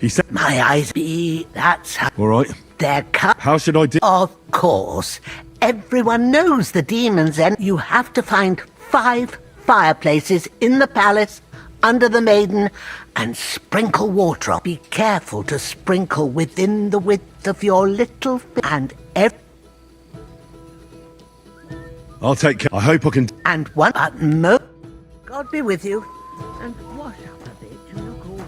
He said... My eyes be... That's how... All right. They're cut. How should I do... Of course. Everyone knows the demons, and you have to find 5 fireplaces in the palace, under the maiden, and sprinkle water on. Be careful to sprinkle within the width of your little and I'll take care. I hope I can... And one but God be with you. And wash up a bit. You look all...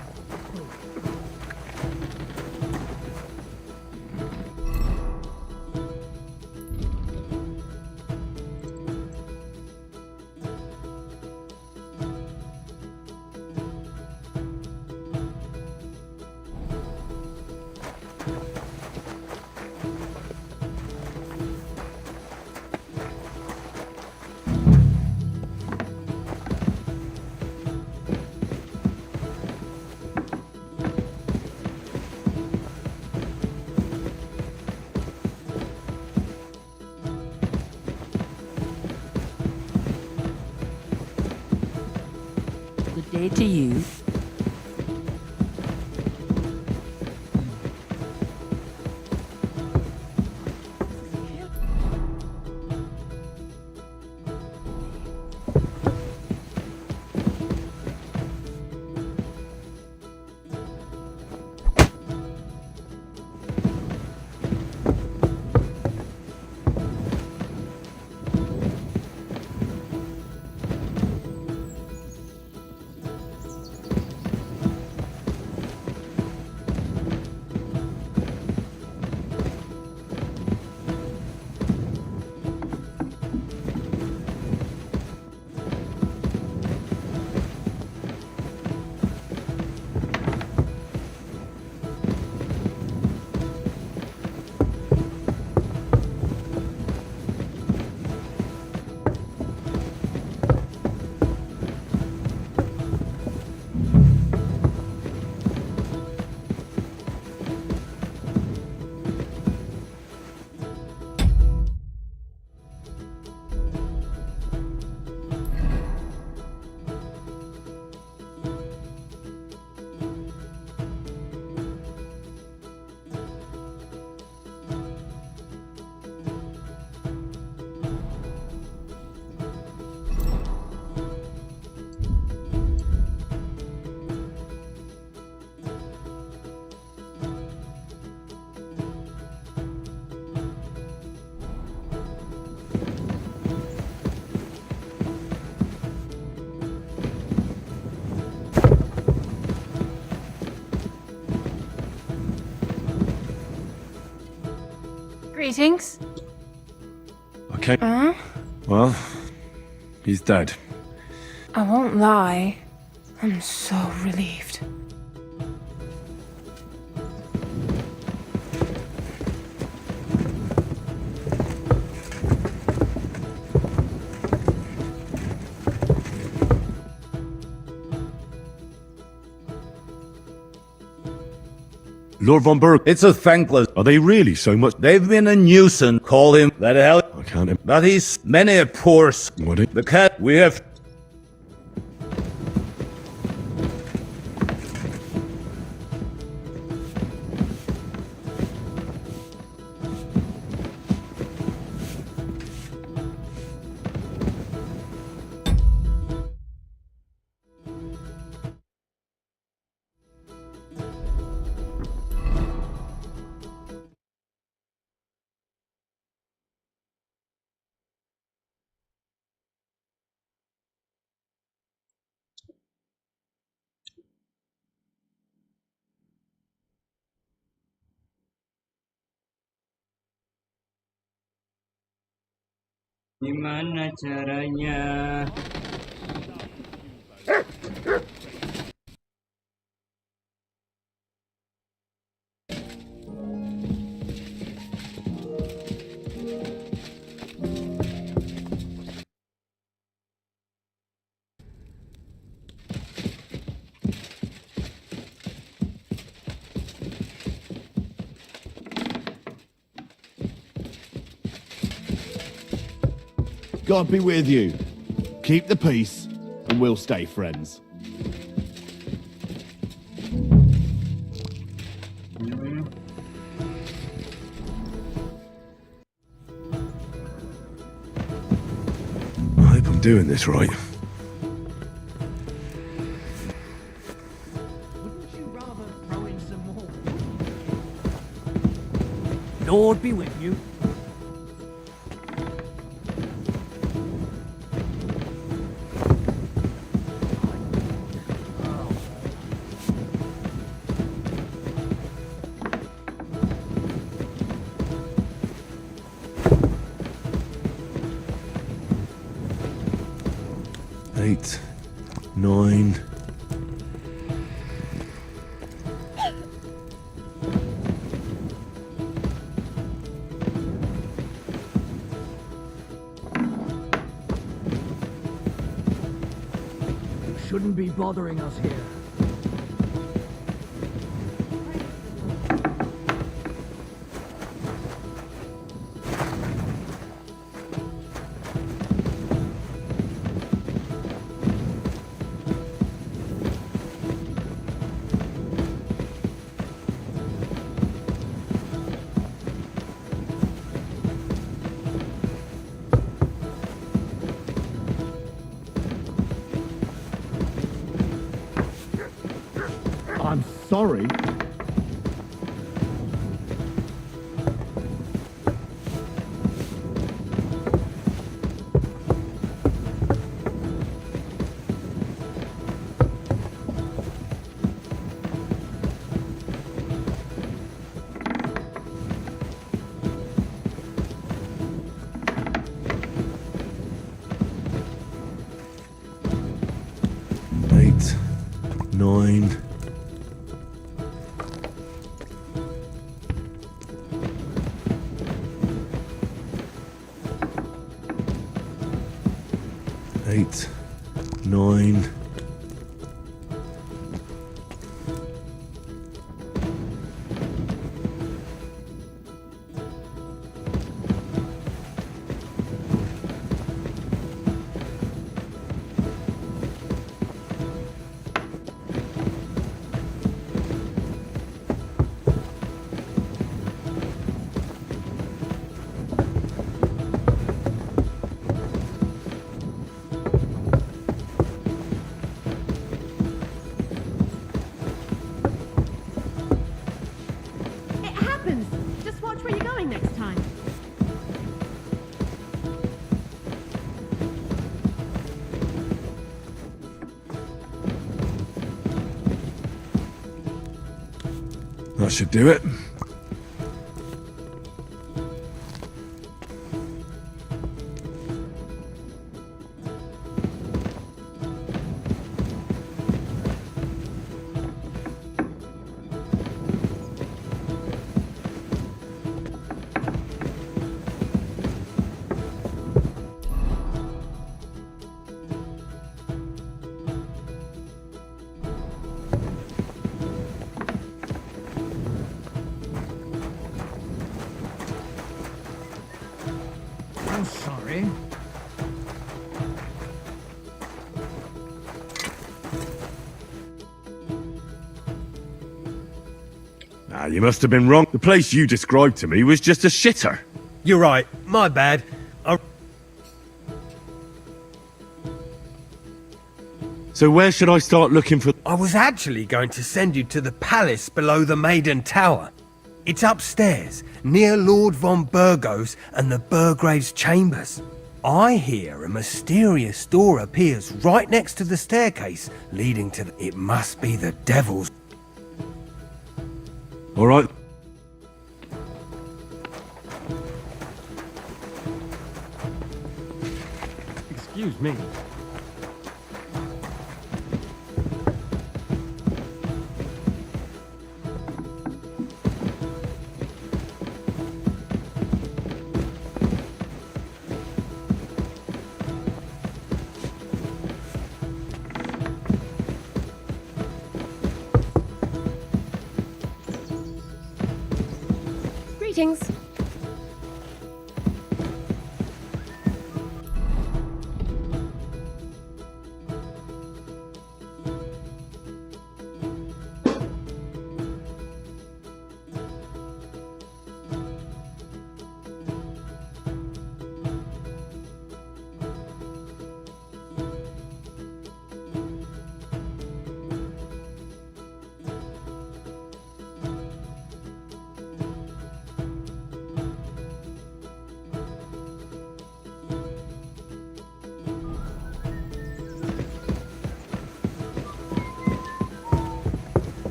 Good day to you. Greetings. Okay. Well, he's dead. I won't lie. I'm so relieved. Lord von Berg. It's a thankless. Are they really so much? They've been a nuisance. Call him that hell. I can't. That he's many a poor. What? The cat we have. Gimana caranya? God be with you. Keep the peace, and we'll stay friends. I hope I'm doing this right. Wouldn't you rather throw in some more? Lord be with you. Eight, 9. Shouldn't be bothering us here. I'm sorry. Eight, 9. Eight, 9. It happens. Just watch where you're going next time. That should do it. I'm sorry. Ah, you must have been wrong. The place you described to me was just a shitter. You're right. My bad. So where should I start looking for... I was actually going to send you to the palace below the Maiden Tower. It's upstairs, near Lord von Burgos and the Burgrave's chambers. I hear a mysterious door appears right next to the staircase leading to the... It must be the devil's. All right. Excuse me. Greetings.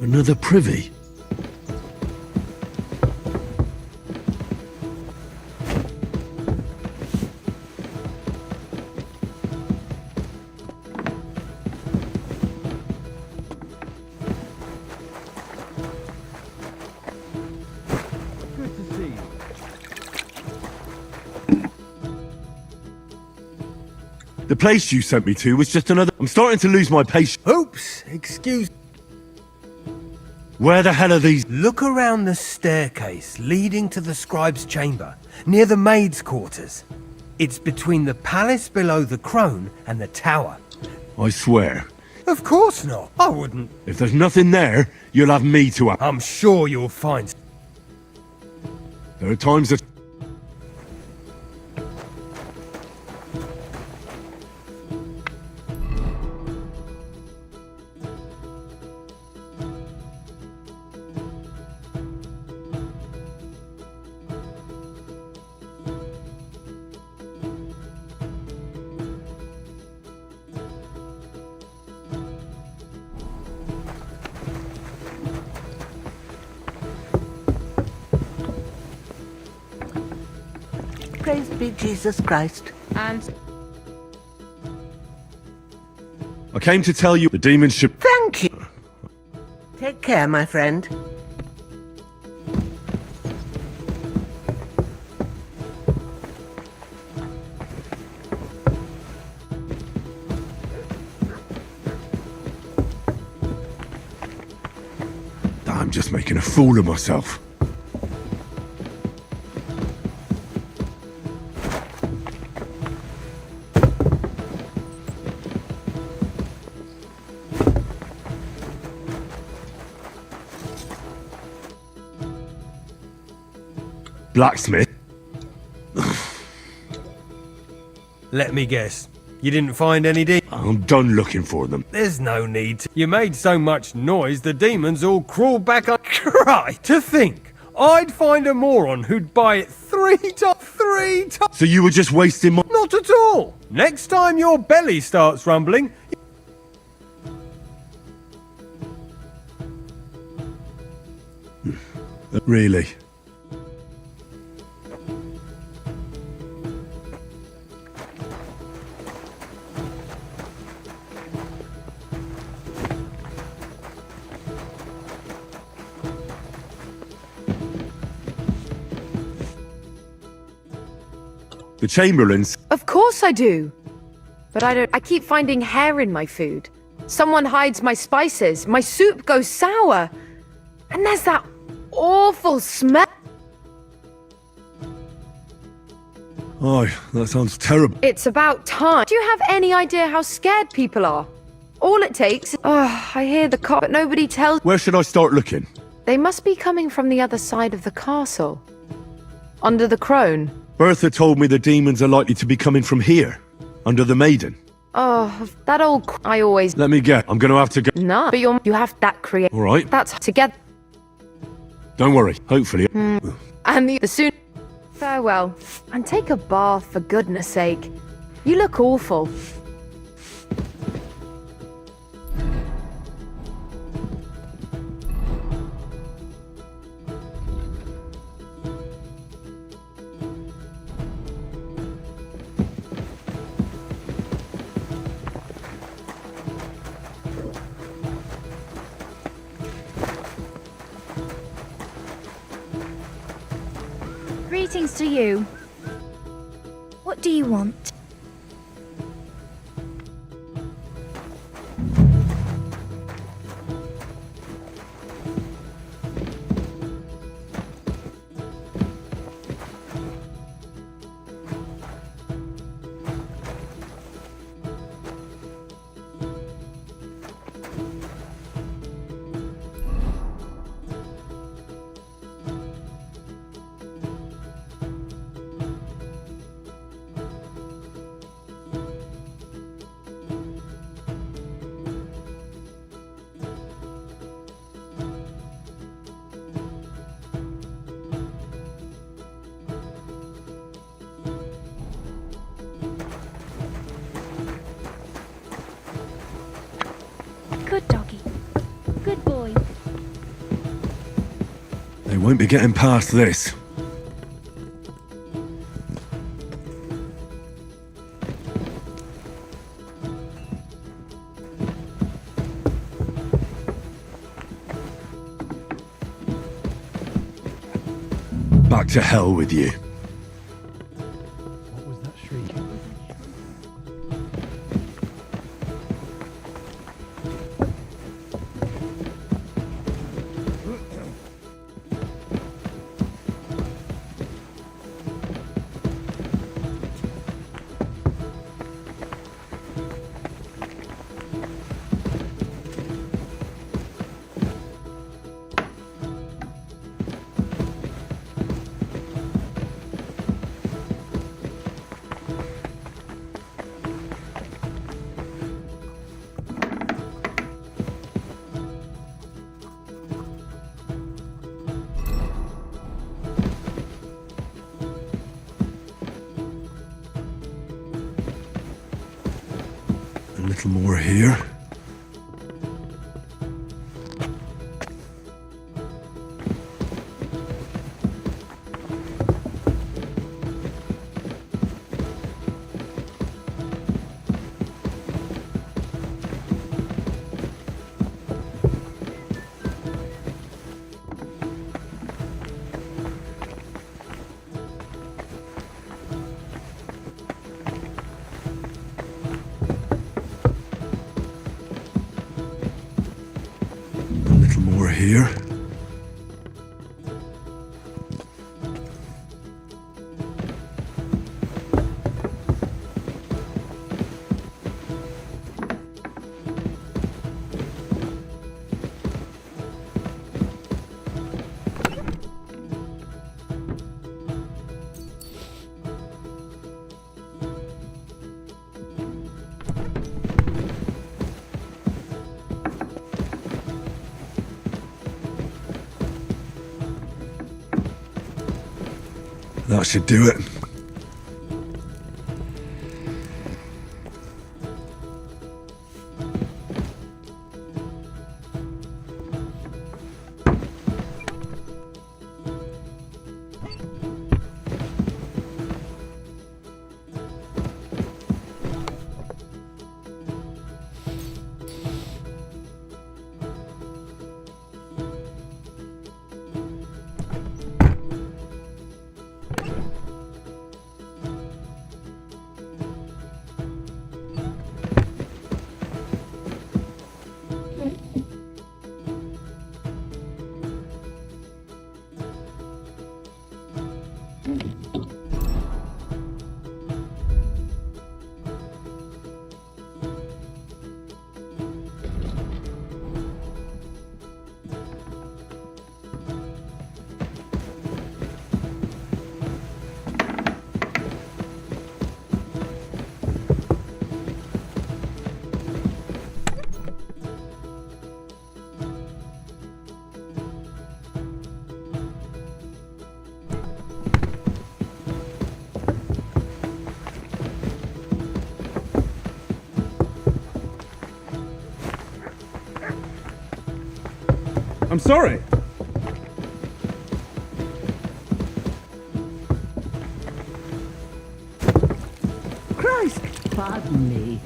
Another privy? Good to see you. The place you sent me to was just another... I'm starting to lose my patience. Oops, excuse. Where the hell are these? Look around the staircase leading to the scribe's chamber, near the maid's quarters. It's between the palace below the crone and the tower. I swear. Of course not. I wouldn't. If there's nothing there, you'll have me to... I'm sure you'll find... There are times that... Praise be Jesus Christ. And I came to tell you the demons should... Thank you. Take care, my friend. I'm just making a fool of myself. Blacksmith? Let me guess. You didn't find any I'm done looking for them. There's no need to. You made so much noise, the demons all crawled back up. Right, to think. I'd find a moron who'd buy it 3 times. So you were just wasting my... Not at all. Next time your belly starts rumbling... Really? The Chamberlains... Of course I do. But I keep finding hair in my food. Someone hides my spices. My soup goes sour. And there's that awful smell. Oh, that sounds terrible. It's about time. Do you have any idea how scared people are? All it takes is... Oh, I hear the cop, but nobody tells... Where should I start looking? They must be coming from the other side of the castle. Under the crone. Bertha told me the demons are likely to be coming from here, under the maiden. Oh, that old... I always... Let me get. I'm going to have to go. No, but you have that create... All right. That's together. Don't worry. Hopefully. And the soon... Farewell. And take a bath, for goodness sake. You look awful. Greetings to you. What do you want? Good doggy. Good boy. They won't be getting past this. Back to hell with you. What was that shriek? A little more here. More here. That should do it. I'm sorry. Christ, pardon me.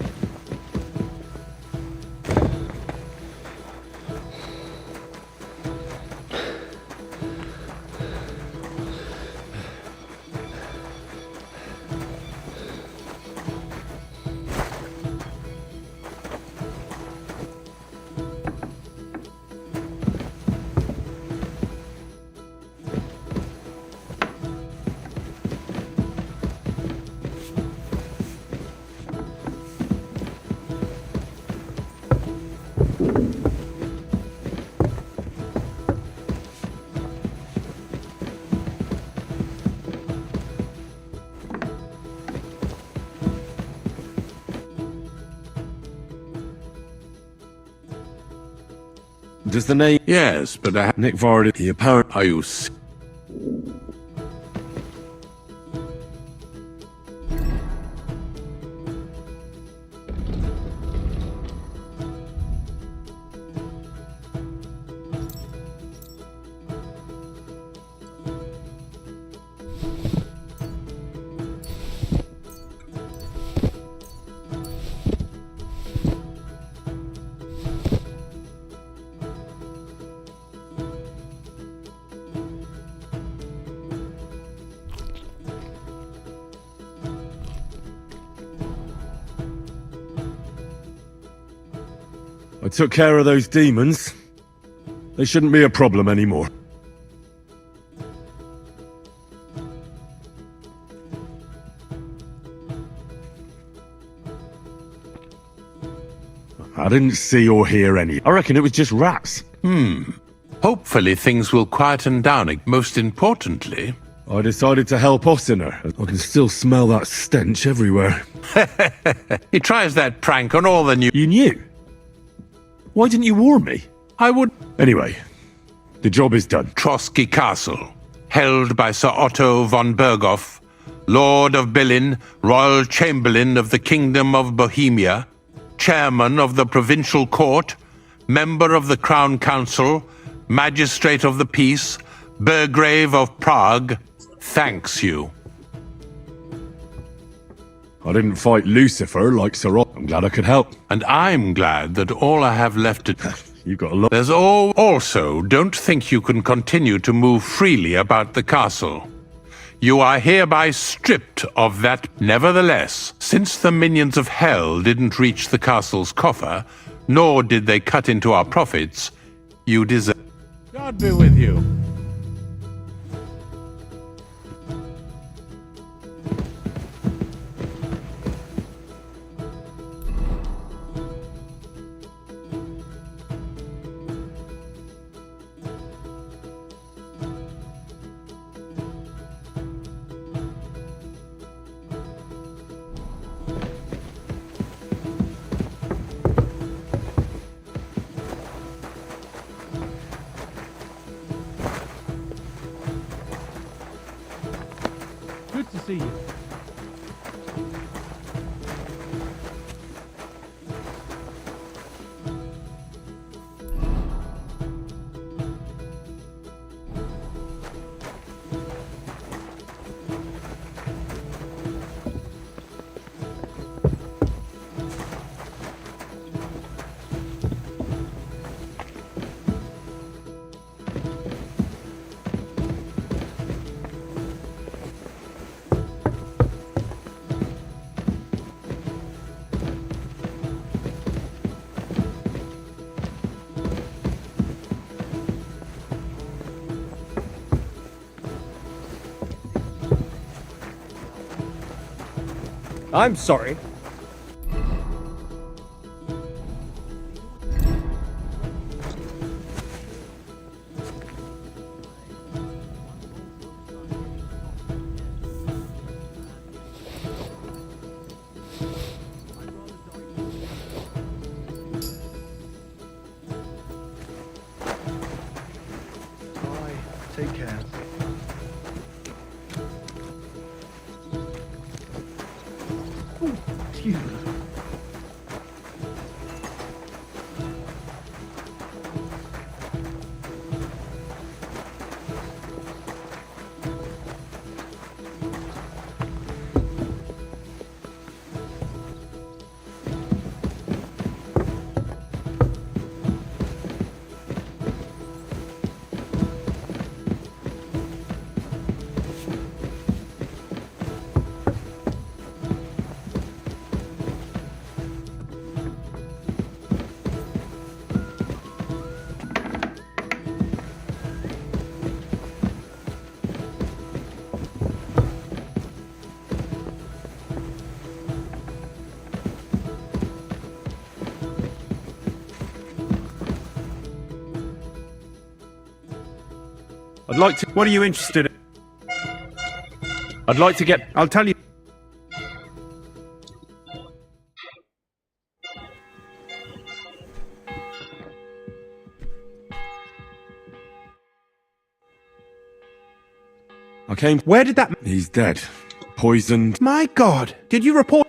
does the name... Yes, but Nick Vardy, the apparent... Are you... I took care of those demons. They shouldn't be a problem anymore. I didn't see or hear any. I reckon it was just rats. Hopefully things will quieten down. Most importantly... I decided to help Ossiner. I can still smell that stench everywhere. He tries that prank on all the new... You knew? Why didn't you warn me? I would... Anyway, the job is done. Trotsky Castle, held by Sir Otto von Berghoff, Lord of Billin, Royal Chamberlain of the Kingdom of Bohemia, Chairman of the Provincial Court, Member of the Crown Council, Magistrate of the Peace, Burgrave of Prague, thanks you. I didn't fight Lucifer like Sir Otto. I'm glad I could help. And I'm glad that all I have left to... You've got a lot... There's also, don't think you can continue to move freely about the castle. You are hereby stripped of that. Nevertheless, since the minions of hell didn't reach the castle's coffer, nor did they cut into our profits, you deserve... God be with you. Good to see you. I'm sorry. Take care. Excuse me. I'd like to... What are you interested in? I'd like to get... I'll tell you... I came... Where did that... He's dead. Poisoned. My God, did you report...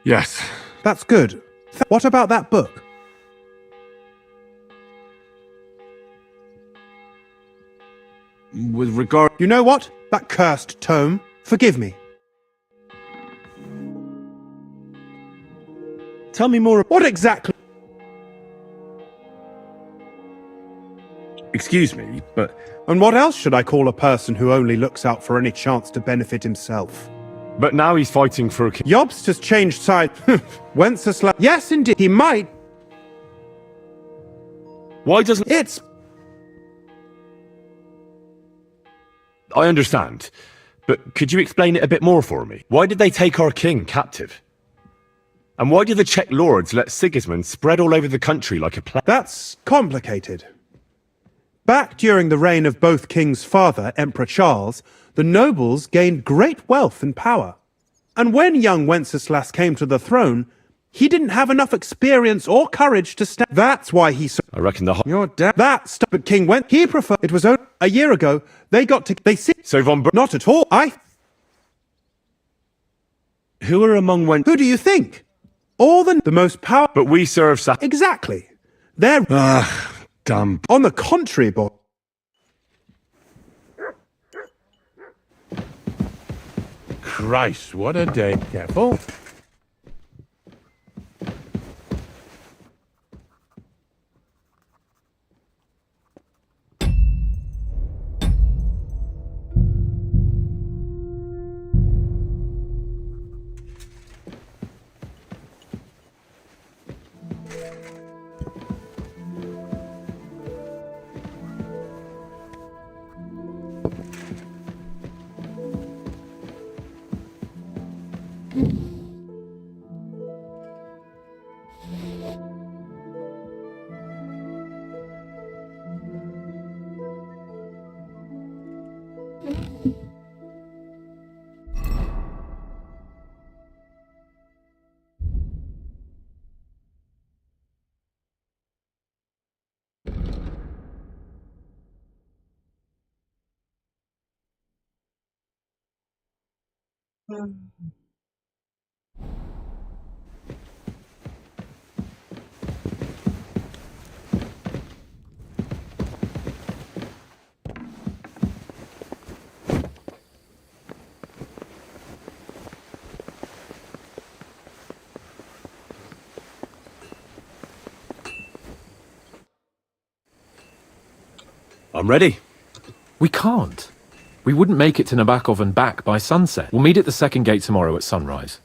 Yes. That's good. What about that book? With regard... You know what? That cursed tome. Forgive me. Tell me more... What exactly... Excuse me, but... And what else should I call a person who only looks out for any chance to benefit himself? But now he's fighting for a king. Jobst has changed side. Wenceslas... Yes, indeed. He might... Why doesn't... It's... I understand. But could you explain it a bit more for me? Why did they take our king captive? And why did the Czech lords let Sigismund spread all over the country like a plague? That's complicated. Back during the reign of both King's father, Emperor Charles, the nobles gained great wealth and power. And when young Wenceslas came to the throne, he didn't have enough experience or courage to stand. That's why he... I reckon the... You're dead. But King went... He preferred... It was only a year ago. They got to... They see... So Not at all. Who are among Who do you think? All the most power... But we serve... Exactly. They're... Damn. On the contrary, boy. Christ, what a day. Careful. I'm ready. We can't. We wouldn't make it to Nabokov and back by sunset. We'll meet at the second gate tomorrow at sunrise.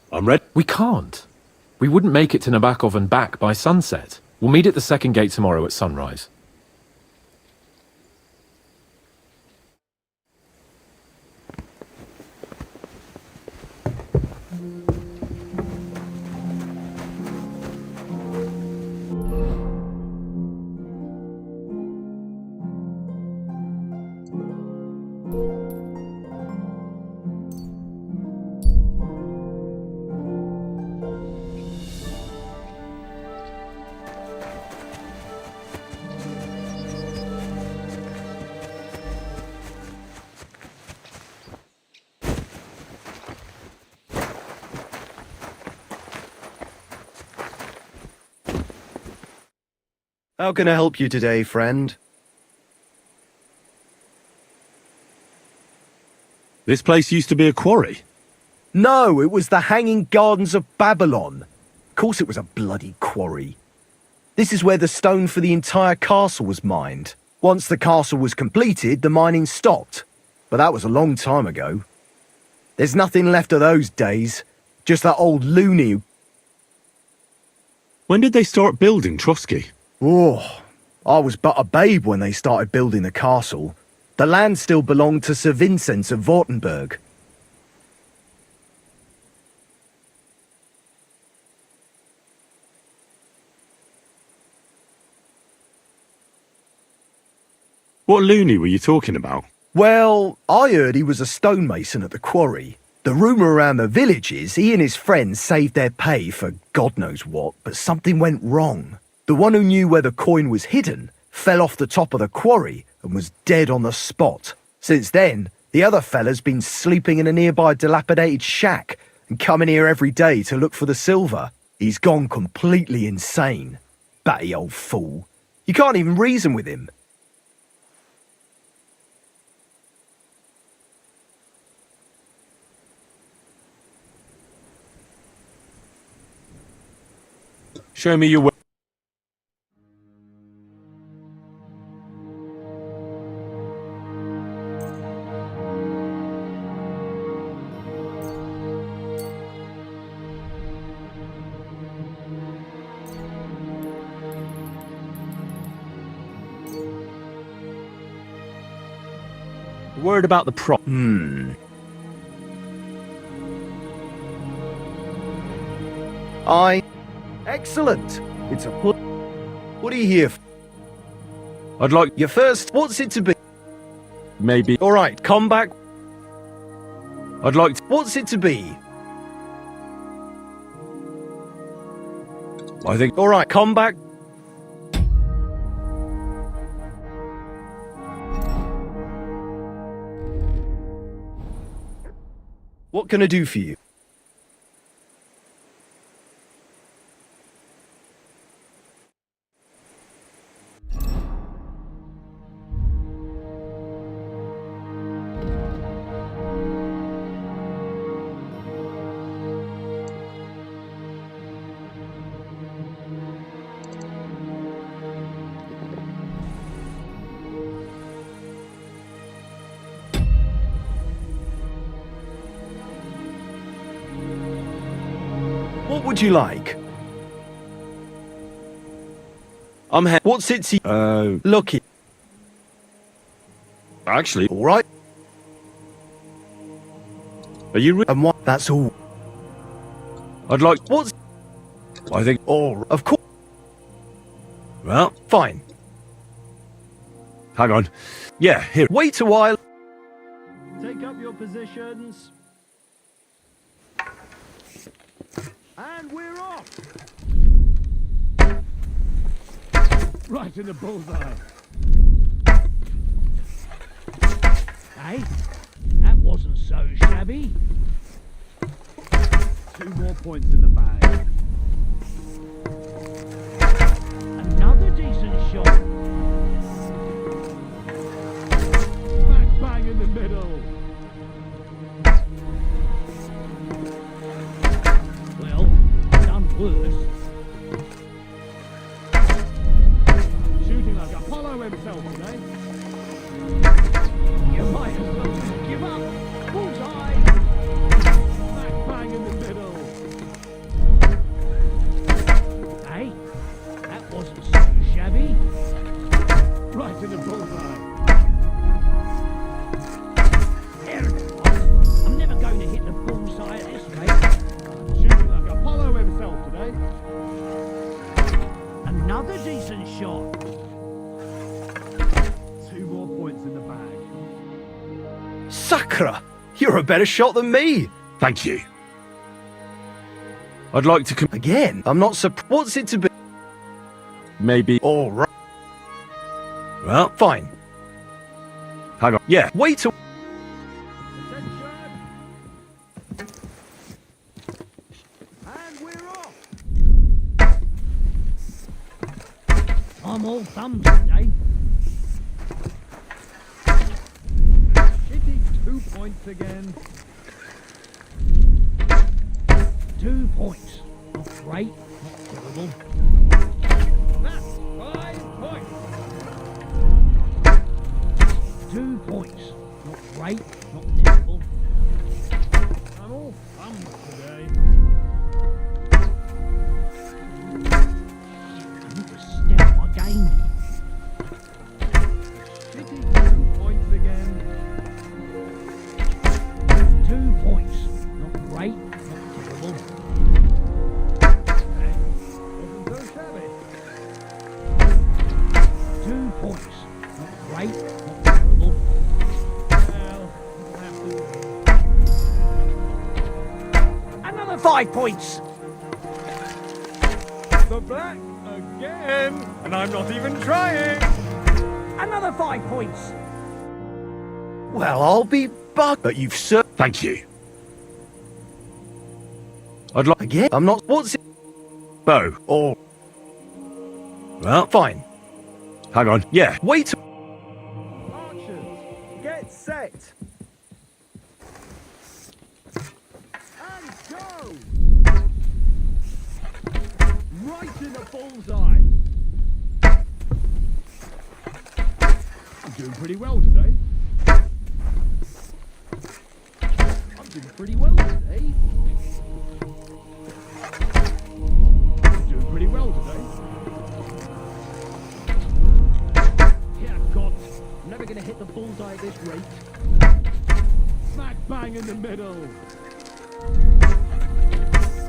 I'm ready. We can't. We wouldn't make it to Nabokov and back by sunset. We'll meet at the second gate tomorrow at sunrise. How can I help you today, friend? This place used to be a quarry. No, it was the Hanging Gardens of Babylon. Of course it was a bloody quarry. This is where the stone for the entire castle was mined. Once the castle was completed, the mining stopped. But that was a long time ago. There's nothing left of those days. Just that old loony. When did they start building Trotsky? Oh, I was but a babe when they started building the castle. The land still belonged to Sir Vincent of Württemberg. What loony were you talking about? Well, I heard he was a stonemason at the quarry. The rumour around the village is he and his friends saved their pay for God knows what, but something went wrong. The one who knew where the coin was hidden fell off the top of the quarry and was dead on the spot. Since then, the other fella's been sleeping in a nearby dilapidated shack and coming here every day to look for the silver. He's gone completely insane. Batty old fool. You can't even reason with him. Show me your way. Word about the prop. Excellent. It's a What are you here for? I'd like your first. What's it to be? Maybe. All right, come back. I'd like to. What's it to be? I think. All right, come back. What can I do for you? What would you like? I'm here. What's it to Lucky. Actually. All right. Are you and what? That's all. I'd like. What's? I think. All. Of course. Well. Fine. Hang on. Yeah, here. Wait a while. Take up your positions. And we're off! Right in the bullseye. Hey, that wasn't so shabby. 2 more points in the bag. Another decent shot. Smack bang in the middle. Well, done worse. Shooting like Apollo himself today. You might as well just give up. Bullseye. Smack bang in the middle. Hey, that wasn't so shabby. Right in the bullseye. There it was. I'm never going to hit the bullseye at this rate. Shooting like Apollo himself today. Another decent shot. 2 more points in the bag. Sakra! You're a better shot than me. Thank you. I'd like to come again. I'm not surprised. What's it to be? Maybe. All right. Well, fine. Hang on. Yeah. Wait till. And we're off. I'm all thumbs today. Shitty 2 points again. 2 points. Not great, not terrible. That's 5 points. 2 points. Not great, not terrible. I'm all thumbs today. I need to step my game. Shitty 2 points again. 2 points. Not great, not terrible. Hey, wasn't so shabby. 2 points. Not great, not terrible. Well, it'll have to 5 points. The black again, and I'm not even trying. Another 5 points. Well, I'll be but you've Thank you. I'd like again. I'm not. What's it? Bo. Or Well, fine. hang on. Yeah. Wait. Archers, get set. And go! Right in the bullseye. I'm doing pretty well today. I'm doing pretty well today. I'm doing pretty well today. Yeah, God. I'm never going to hit the bullseye at this rate. Smack bang in the middle.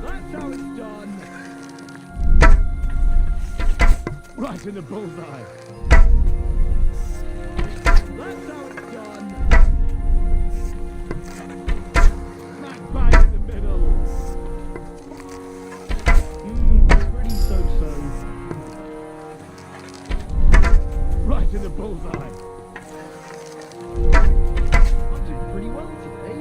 That's how it's done. Right in the bullseye. That's how it's done. Smack bang in the middle. Pretty so-so. Right in the bullseye. I'm doing pretty well today.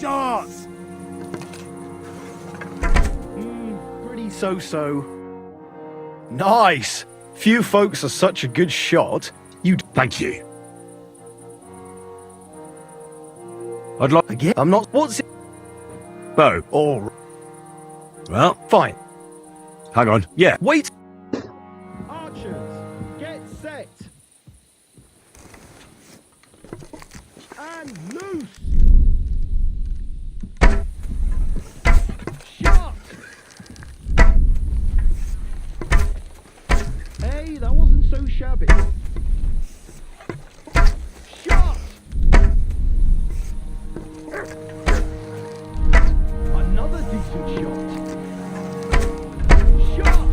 shot! Pretty so-so. Nice! Few folks are such a good shot. Thank you. I'd like again. I'm not. What's it? Bow. All right. Well, Fine. hang on. Yeah. Wait. Archers, get set. And loose. Shot. Hey, that wasn't so shabby. Shot. Another decent shot. Shot.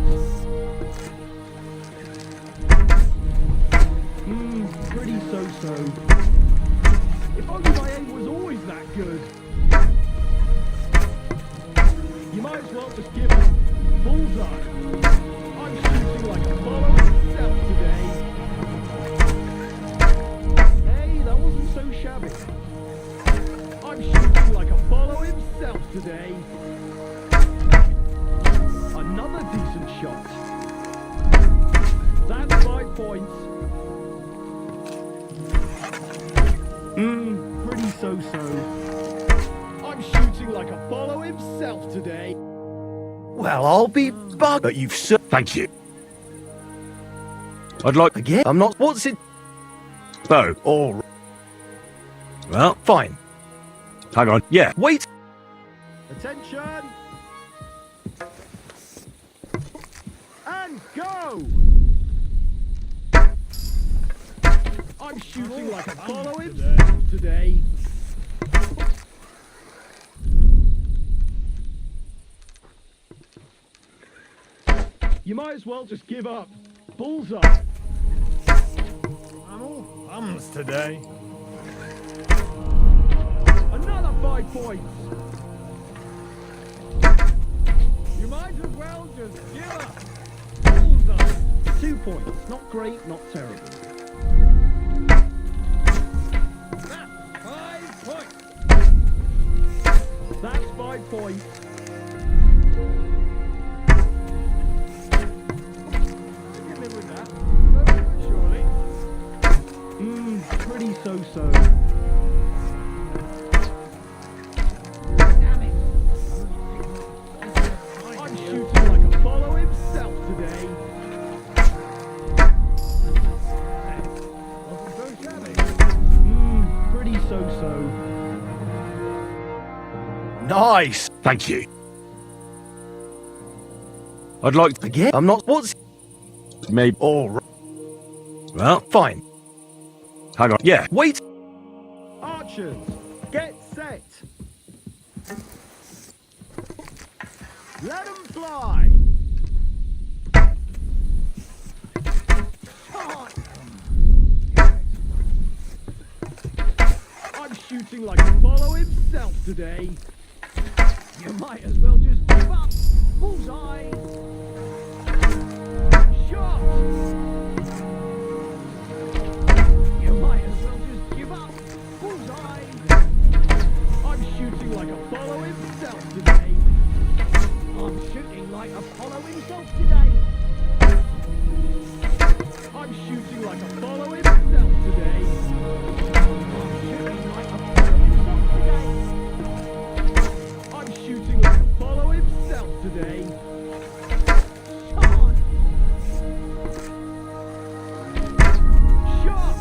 Pretty so-so. If only my aim was always that good. You might as well just give up. Bullseye. I'm shooting like Apollo himself today. Hey, that wasn't so shabby. I'm shooting like Apollo himself today. Another decent shot. That's 5 points. Pretty so-so. I'm shooting like Apollo himself today. Well, I'll be bug. But you've so. Thank you. I'd like again. I'm not. What's it? Bow. All right. Well, Fine. hang on. Yeah. Wait. Attention! And go! I'm shooting like Apollo himself today. You might as well just give up. Bullseye. I'm all thumbs today. Another 5 points. You might as well just give up. Bullseye. 2 points. Not great, not terrible. That's 5 points. That's 5 points. You can live with that. Surely. Pretty so-so. Damn it. I'm shooting like Apollo himself today. Wasn't so shabby. Pretty so-so. Nice. Thank you. I'd like again. I'm not. What's? Maybe. All right. Well, Fine. hang on. Yeah. Wait. Archers, get set. Let 'em fly. Shot. I'm shooting like Apollo himself today. You might as well just give up. Bullseye. Shot. You might as well just give up. Bullseye. I'm shooting like Apollo himself today. I'm shooting like Apollo himself today. I'm shooting like Apollo himself today. I'm shooting like Apollo himself today. I'm shooting like Apollo himself today. Shot. Shot.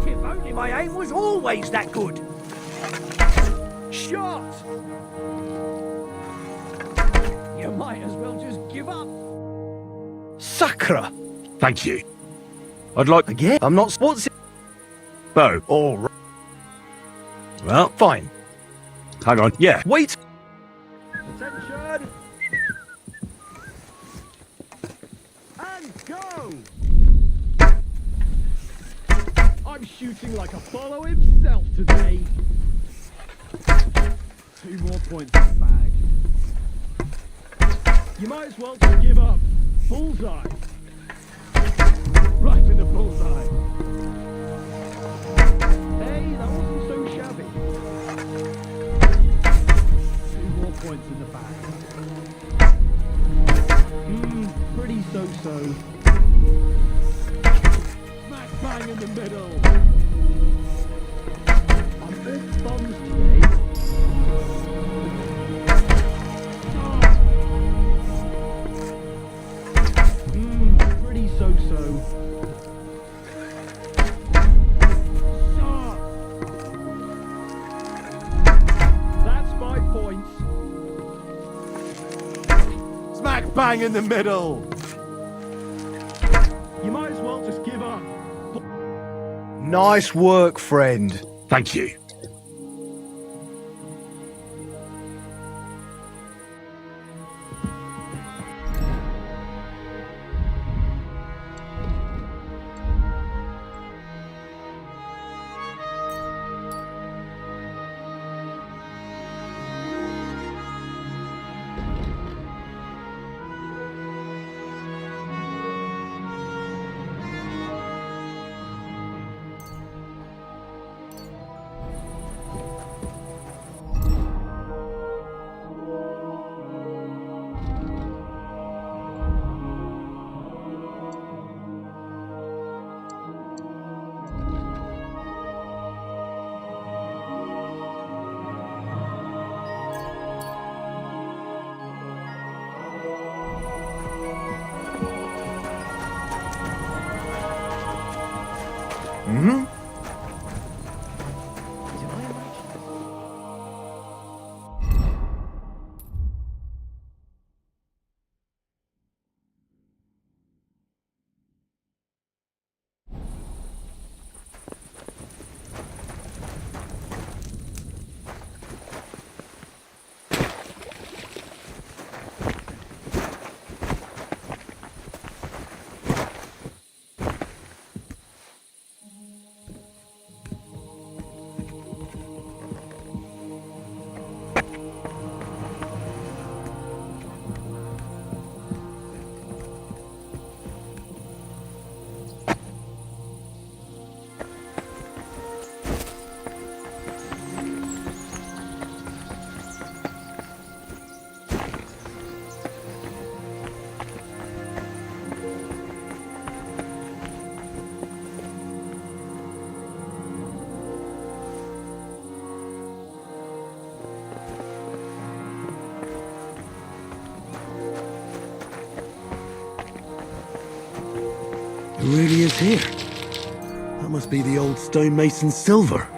If only my aim was always that good. Shot. You might as well just give up. Sacra. Thank you. I'd like again. I'm not. What's it? Bow. All right. Well, Fine. hang on. Yeah. Wait. Attention. And go. I'm shooting like Apollo himself today. 2 more points in the bag. You might as well just give up. Bullseye. Right in the bullseye. Hey, that was bang in the middle. I'm all thumbs today. Pretty so-so. That's 5 points. Smack bang in the middle. You might as well just give up. Nice work, friend. Thank you. Hmm? It really is here. That must be the old stonemason's silver.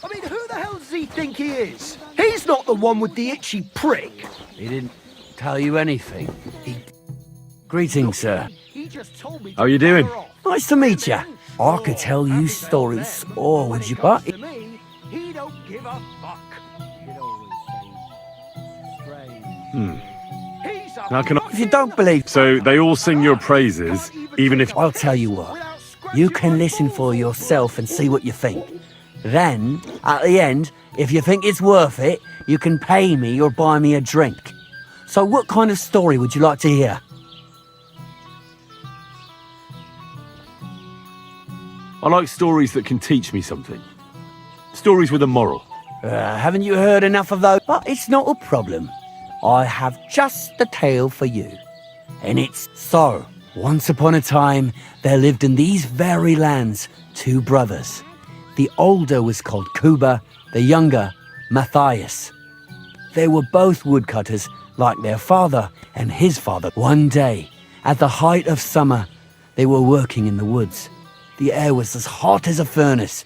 I mean, who the hell does he think he is? He's not the one with the itchy prick. He didn't tell you anything. Greetings, sir. He just told me. How you doing? Nice to meet you. I could tell you stories, or would you but? To me, he don't give a fuck. How can I... If you don't believe... So they all sing your praises, even if... I'll tell you what. You can listen for yourself and see what you think. Then, at the end, if you think it's worth it, you can pay me or buy me a drink. So what kind of story would you like to hear? I like stories that can teach me something. Stories with a moral. Haven't you heard enough of those? But it's not a problem. I have just the tale for you. And it's so. Once upon a time, there lived in these very lands 2 brothers. The older was called Kuba, the younger, Matthias. They were both woodcutters, like their father and his father. One day, at the height of summer, they were working in the woods. The air was as hot as a furnace,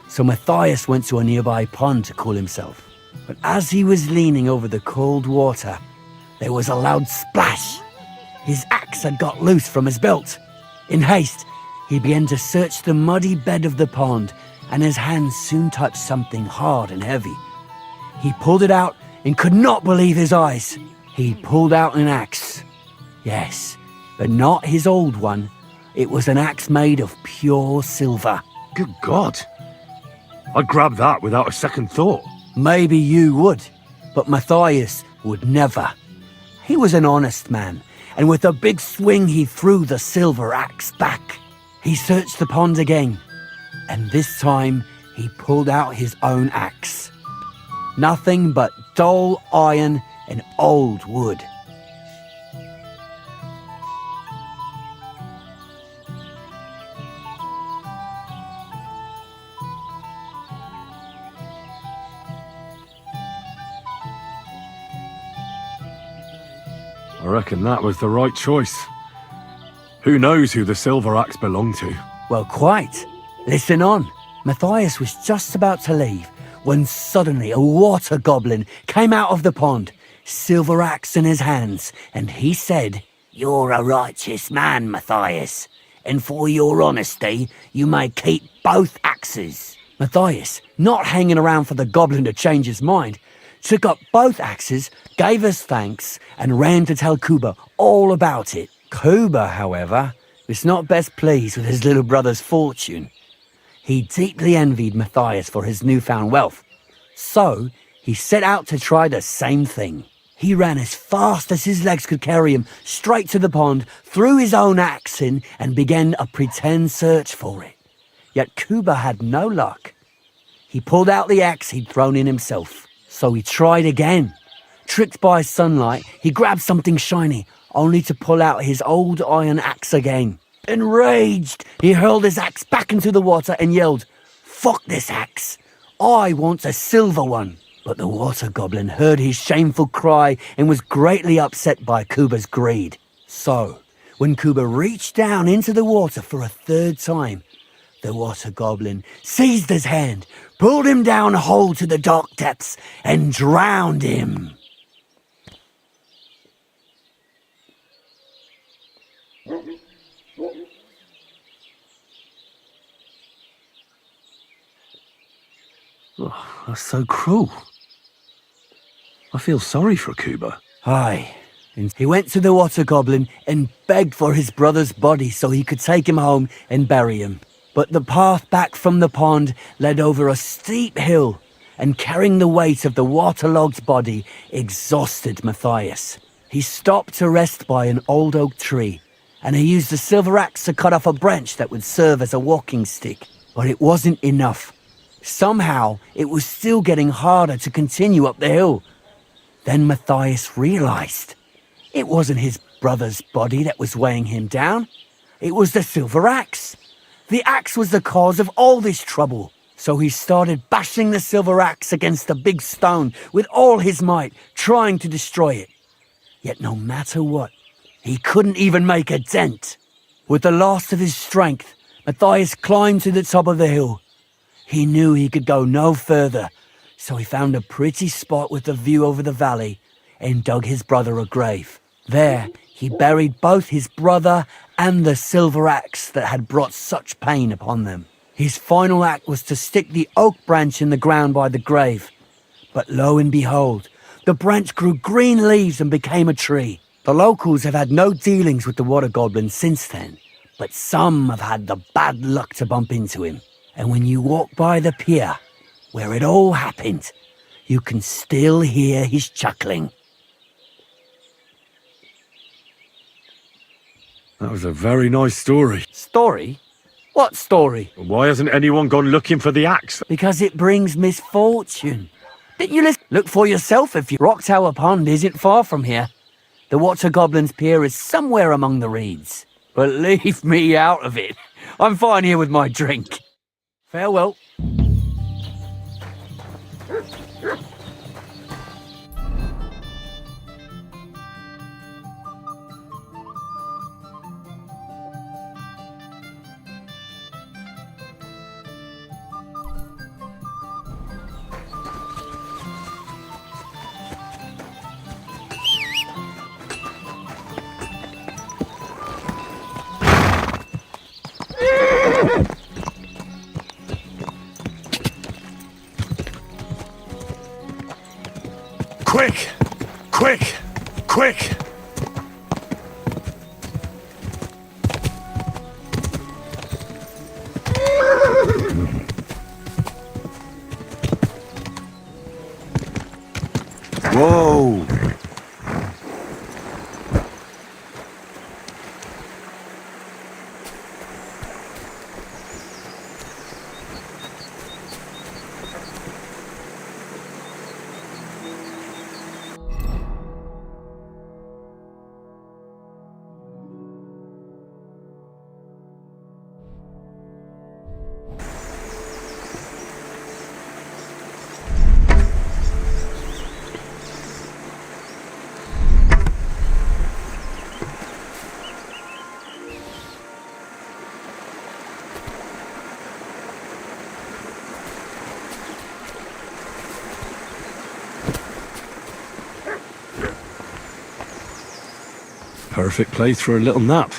so Matthias went to a nearby pond to cool himself. But as he was leaning over the cold water, there was a loud splash. His axe had got loose from his belt. In haste, he began to search the muddy bed of the pond, and his hands soon touched something hard and heavy. He pulled it out and could not believe his eyes. He pulled out an axe. Yes, but not his old one. It was an axe made of pure silver. Good God. I'd grab that without a second thought. Maybe you would, But Matthias would never. He was an honest man, and with a big swing he threw the silver axe back. He searched the pond again, and this time he pulled out his own axe. Nothing but dull iron and old wood. I reckon that was the right choice. Who knows who the silver axe belonged to? Well, quite. Listen on. Matthias was just about to leave when suddenly a water goblin came out of the pond, silver axe in his hands, and he said, "You're a righteous man, Matthias, and for your honesty, you may keep both axes." Matthias, not hanging around for the goblin to change his mind, took up both axes, gave us thanks, and ran to tell Kuba all about it. Kuba, however, was not best pleased with his little brother's fortune. He deeply envied Matthias for his newfound wealth, so he set out to try the same thing. He ran as fast as his legs could carry him straight to the pond, threw his own axe in, and began a pretend search for it. Yet Kuba had no luck. He pulled out the axe he'd thrown in himself. So he tried again. Tricked by sunlight, he grabbed something shiny, only to pull out his old iron axe again. Enraged, he hurled his axe back into the water and yelled, "Fuck this axe! I want a silver one!" But the water goblin heard his shameful cry and was greatly upset by Kuba's greed. So, when Kuba reached down into the water for a third time, the water goblin seized his hand, pulled him down whole to the dark depths, and drowned him. Oh, that's so cruel. I feel sorry for Kuba. Aye. And he went to the water goblin and begged for his brother's body so he could take him home and bury him. But the path back from the pond led over a steep hill, and carrying the weight of the waterlogged body exhausted Matthias. He stopped to rest by an old oak tree, and he used a silver axe to cut off a branch that would serve as a walking stick. But it wasn't enough. Somehow, it was still getting harder to continue up the hill. Then Matthias realized it wasn't his brother's body that was weighing him down. It was the silver axe. The axe was the cause of all this trouble. So he started bashing the silver axe against the big stone with all his might, trying to destroy it. Yet no matter what, he couldn't even make a dent. With the last of his strength, Matthias climbed to the top of the hill. He knew he could go no further, so he found a pretty spot with a view over the valley and dug his brother a grave. There, he buried both his brother and the silver axe that had brought such pain upon them. His final act was to stick the oak branch in the ground by the grave. But lo and behold, the branch grew green leaves and became a tree. The locals have had no dealings with the water goblin since then, but some have had the bad luck to bump into him. And when you walk by the pier, where it all happened, you can still hear his chuckling. That was a very nice story. Story? What story? Why hasn't anyone gone looking for the axe? Because it brings misfortune. Didn't you listen? Look for yourself if you... Rock Tower Pond isn't far from here. The Water Goblin's pier is somewhere among the reeds. But leave me out of it. I'm fine here with my drink. Farewell. Quick! Quick! Quick! Whoa! Perfect place for a little nap.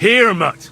Here, mutt.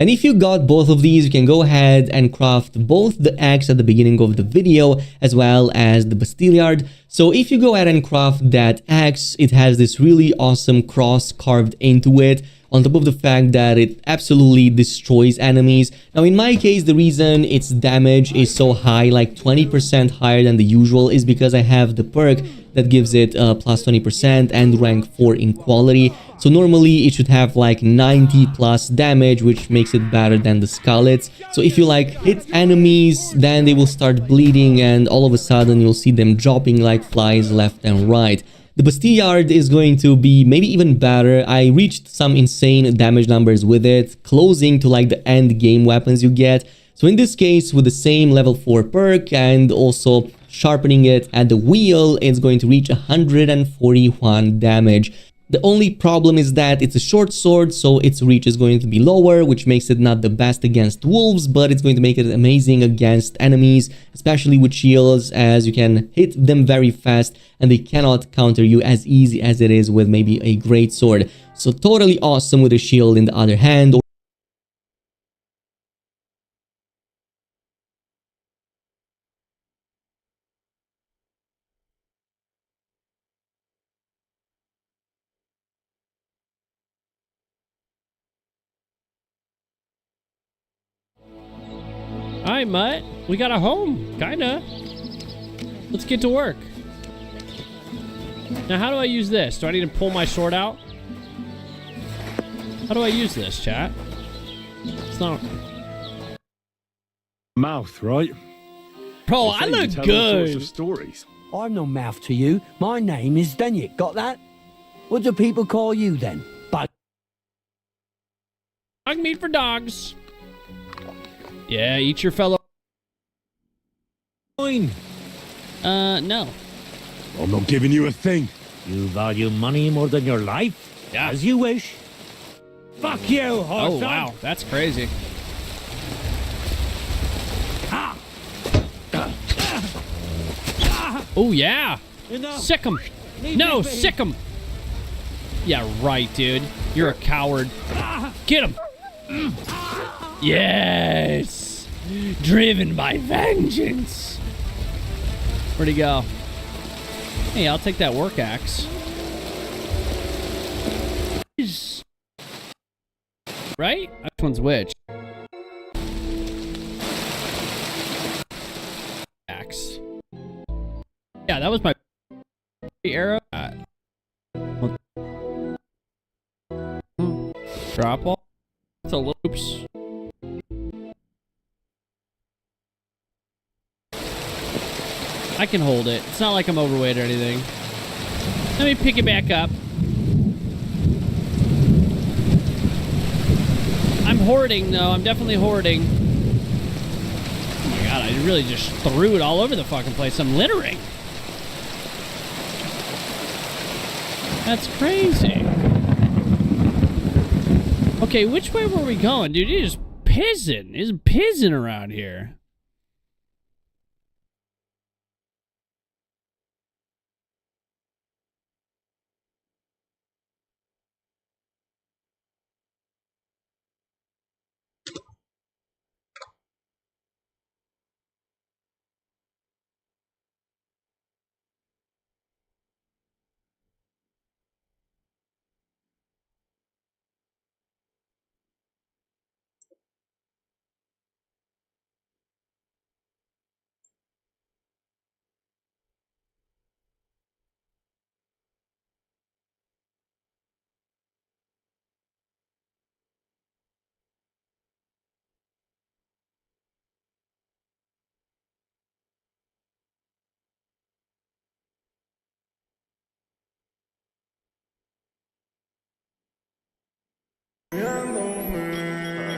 And if you got both of these, you can go ahead and craft both the axe at the beginning of the video as well as the Bastillard. So if you go ahead and craft that axe, it has this really awesome cross carved into it, on top of the fact that it absolutely destroys enemies. Now in my case, the reason its damage is so high, like 20% higher than the usual, is because I have the perk that gives it plus 20% and rank 4 in quality. So normally it should have like 90 plus damage, which makes it better than the Skullets. So if you like hit enemies, then they will start bleeding and all of a sudden you'll see them dropping like flies left and right. The Bastillard is going to be maybe even better. I reached some insane damage numbers with it, closing to like the end game weapons you get. So in this case, with the same level 4 perk and also sharpening it at the wheel, it's going to reach 141 damage. The only problem is that it's a short sword, so its reach is going to be lower, which makes it not the best against wolves, but it's going to make it amazing against enemies, especially with shields, as you can hit them very fast and they cannot counter you as easy as it is with maybe a great sword. So totally awesome with a shield in the other hand. Alright, Mutt. We got a home. Kinda. Let's get to work. Now, how do I use this? Do I need to pull my sword out? How do I use this, chat? It's not... Mouth, right? Bro, I look good. Stories. I'm no mouth to you. My name is Banyak. Got that? What do people call you then? But Dog meat for dogs. Yeah, eat your fellow. Fine. No. I'm not giving you a thing. You value money more than your life? Yeah. As you wish. Fuck you, horse. Oh, wow. That's crazy. Oh, yeah. Sick him. No, sick him. Yeah, right, dude. You're a coward. Get him. Yes. Driven by vengeance. Where'd he go? Hey, I'll take that work axe. Right? Which one's which? Axe. Yeah, that was my arrow. Drop all. It's a loops. I can hold it. It's not like I'm overweight or anything. Let me pick it back up. I'm hoarding, though. I'm definitely hoarding. Oh my god, I really just threw it all over the fucking place. I'm littering. That's crazy. Okay, which way were we going, dude? He's just pissing. He's pissing around here.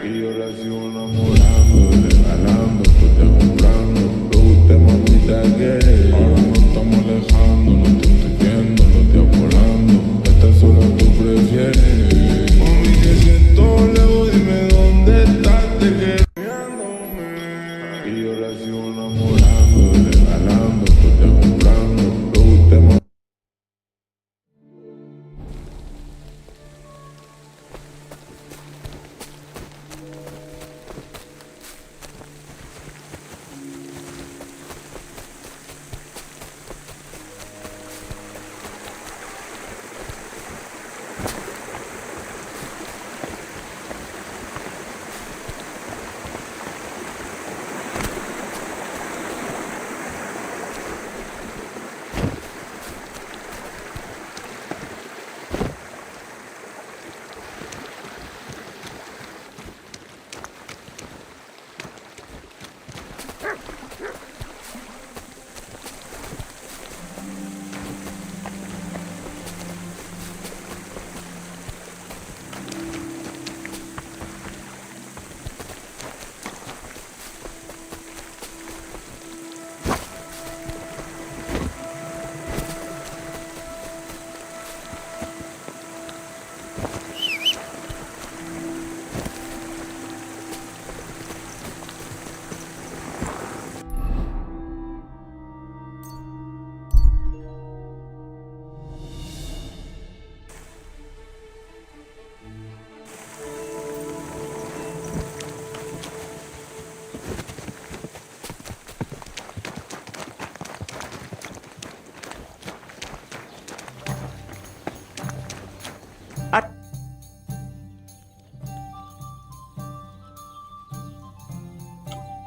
Y yo la sigo enamorando, regalando, pues te comprando. Lo usted mamita quiere. Ahora no estamos alejando, no te estoy viendo, no te volando. Esta sola tú prefieres. Mami, que siento lejos, dime dónde estás, te quiero. Y yo la sigo enamorando, regalando, pues te comprando. Lo usted mamita.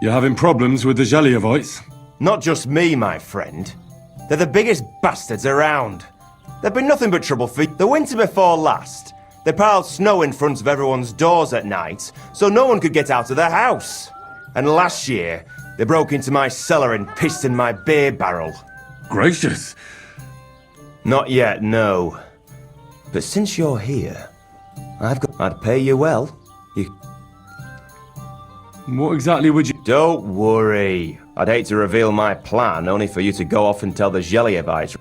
You're having problems with the Jeliovites? Not just me, my friend. They're the biggest bastards around. They've been nothing but trouble for the winter before last. They piled snow in front of everyone's doors at night, so no one could get out of their house. And last year, they broke into my cellar and pissed in my beer barrel. Gracious. Not yet, no. But since you're here, I'd pay you well. What exactly would you... Don't worry. I'd hate to reveal my plan, only for you to go off and tell the Jeliovites.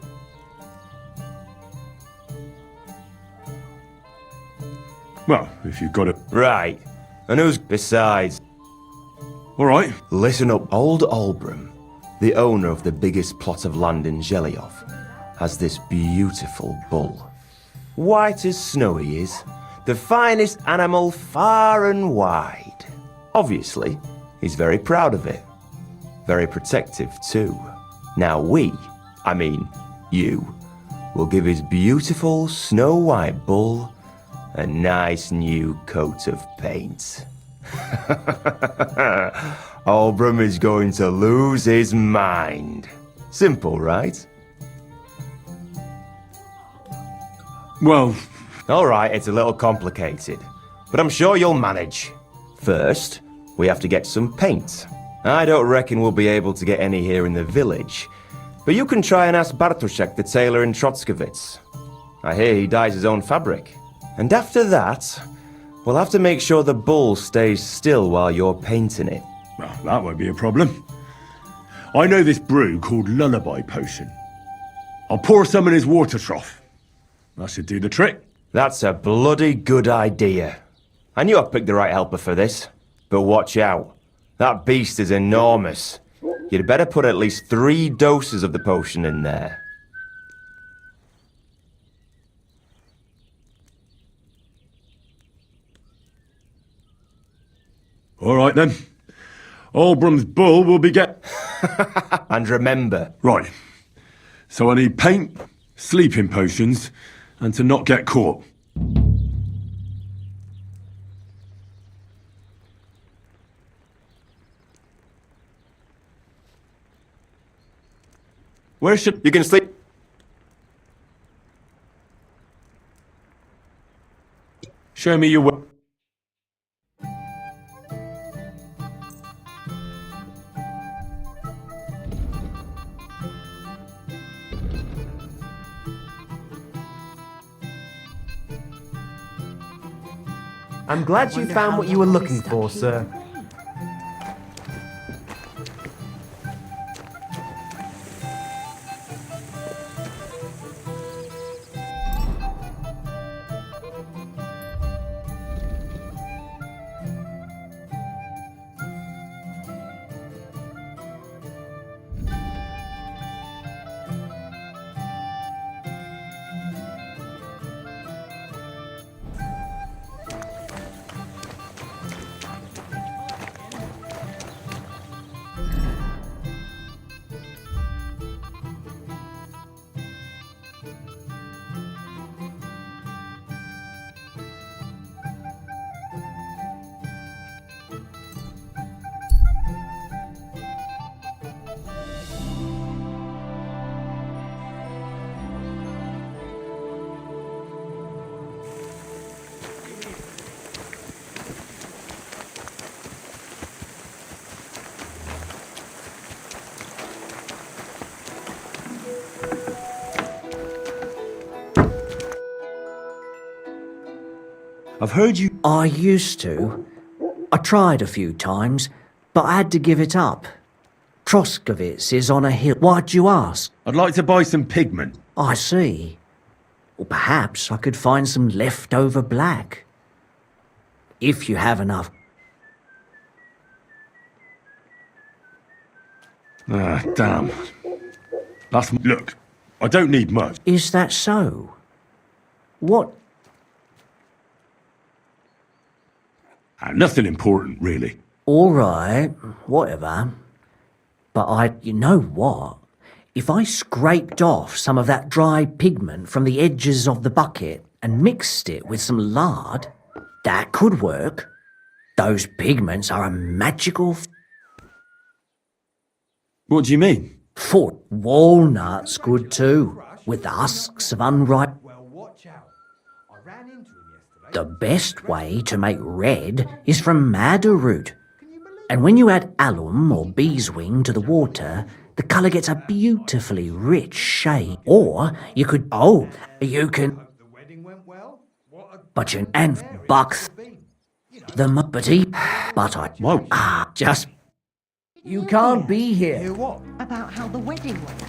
Well, if you've got it... Right. And who's besides? All right. Listen up. Old Olbram, the owner of the biggest plot of land in Zhelyov, has this beautiful bull. White as snow he is. The finest animal far and wide. Obviously, he's very proud of it. Very protective, too. Now you, will give his beautiful snow-white bull a nice new coat of paint. Olbram is going to lose his mind. Simple, right? Well... All right, it's a little complicated, but I'm sure you'll manage. First, we have to get some paint. I don't reckon we'll be able to get any here in the village, but you can try and ask Bartoszek, the tailor in Trotskovitz. I hear he dyes his own fabric. And after that, we'll have to make sure the bull stays still while you're painting it. Well, that won't be a problem. I know this brew called Lullaby Potion. I'll pour some in his water trough. That should do the trick. That's a bloody good idea. I knew I picked the right helper for this. But watch out. That beast is enormous. You'd better put at least 3 doses of the potion in there. All right, then. Olbram's bull will be And remember... Right. So I need paint, sleeping potions, and to not get caught. Where should... You can sleep... Show me your way. I'm glad you found what you were looking for, sir. I've heard you... I used to. I tried a few times, but I had to give it up. Trotskovitz is on a hill. Why'd you ask? I'd like to buy some pigment. I see. Or perhaps I could find some leftover black. If you have enough. Ah, damn. Look, I don't need much. Is that so? What? Nothing important, really. All right, whatever. But you know what? If I scraped off some of that dry pigment from the edges of the bucket and mixed it with some lard, that could work. Those pigments are a magical... What do you mean? Foot walnuts good too, with the husks of unripe. The best way to make red is from madder root. And when you add alum or beeswing to the water, the colour gets a beautifully rich shade. Or you can, but you and buck the muppety, but I, just, you can't be here. About how the wedding went.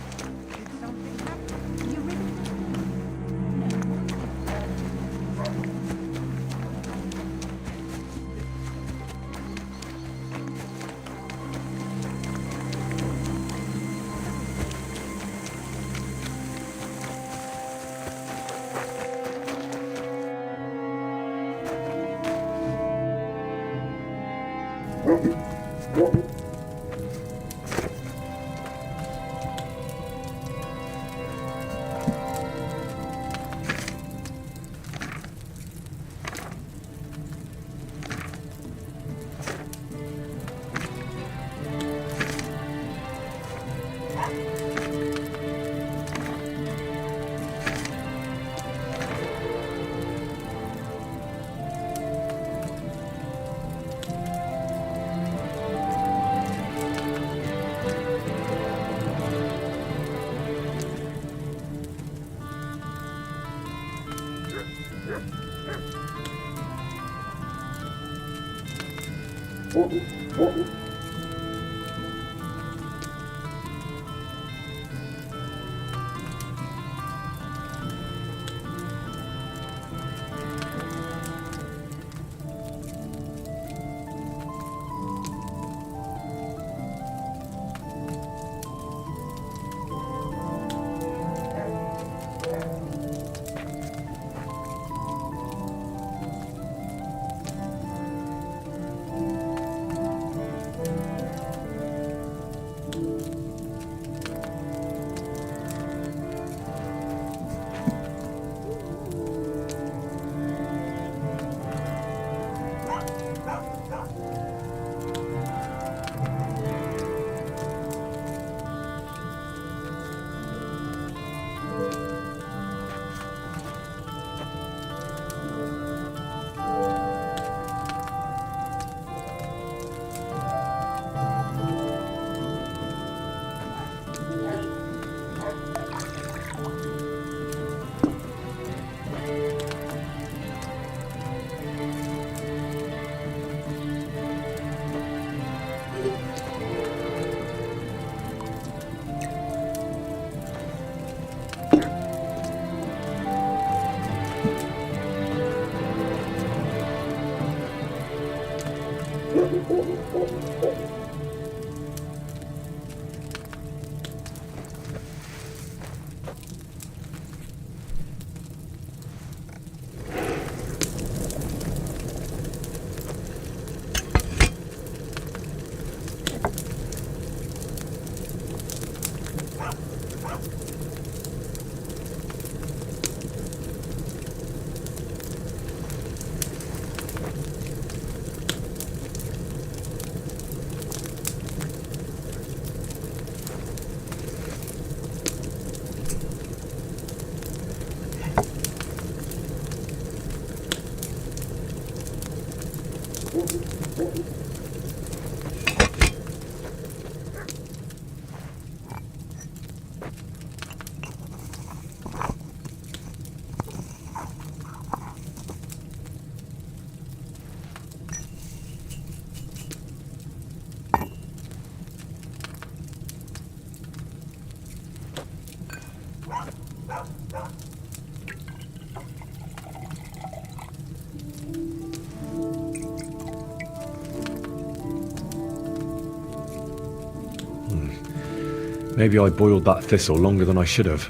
Maybe I boiled that thistle longer than I should have.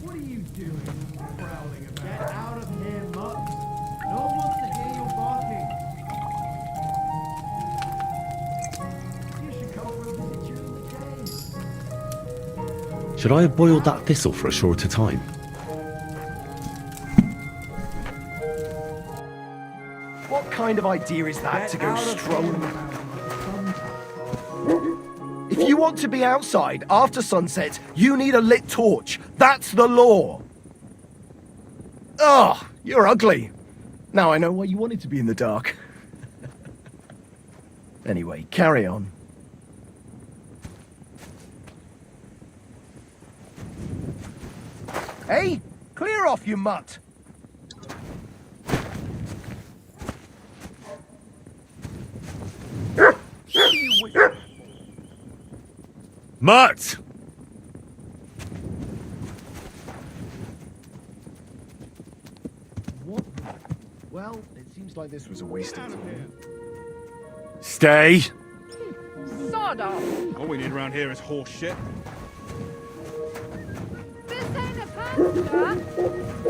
What are you doing? Prowling about. Get out of here, mutt. No one wants to hear you barking. You should come for a visit during the day. Should I have boiled that thistle for a shorter time? What kind of idea is that to go strolling? If you want to be outside after sunset, you need a lit torch. That's the law. Ugh, you're ugly. Now I know why you wanted to be in the dark. Anyway, carry on. Hey, clear off, you mutt. Mutt! What? Well, it seems like this was a waste of time. Stay! Sod off! All we need around here is horse shit. This ain't a pasture!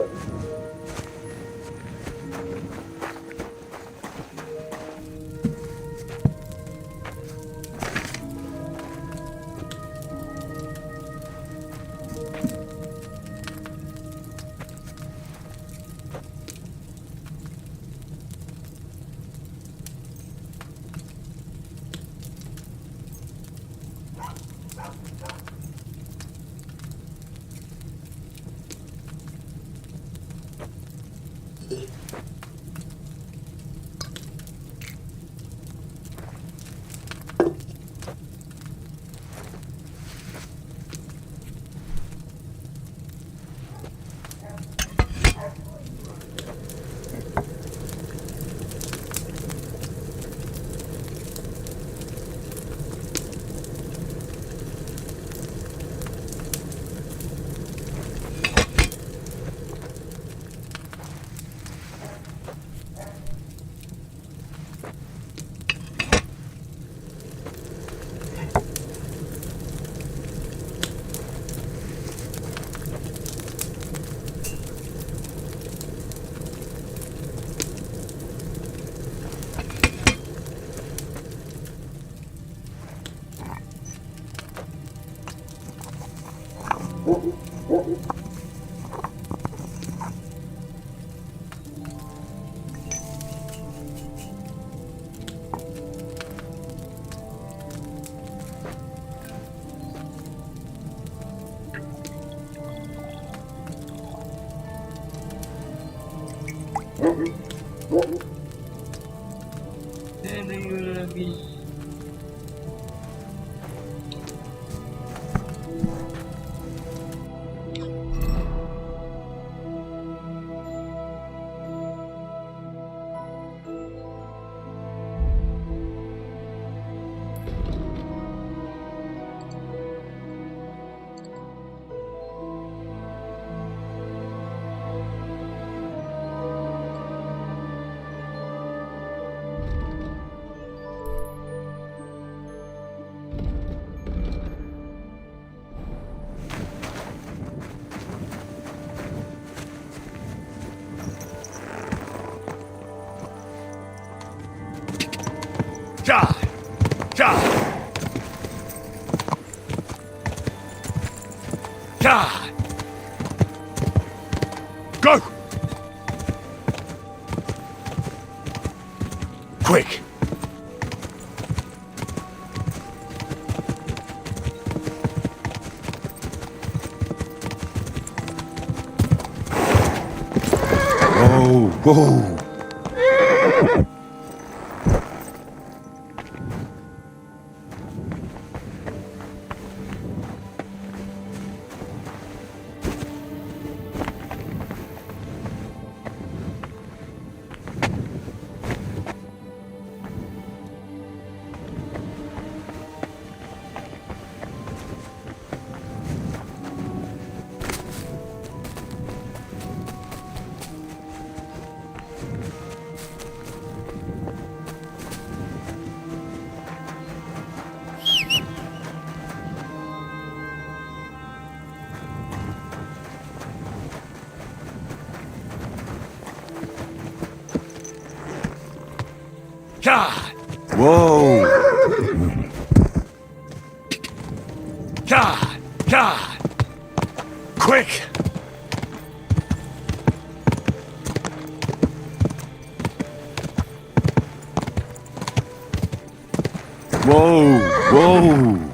Ja! Ja! Ja! Go! Quick! Whoa! God! Whoa! God! God! Quick! Whoa! Whoa!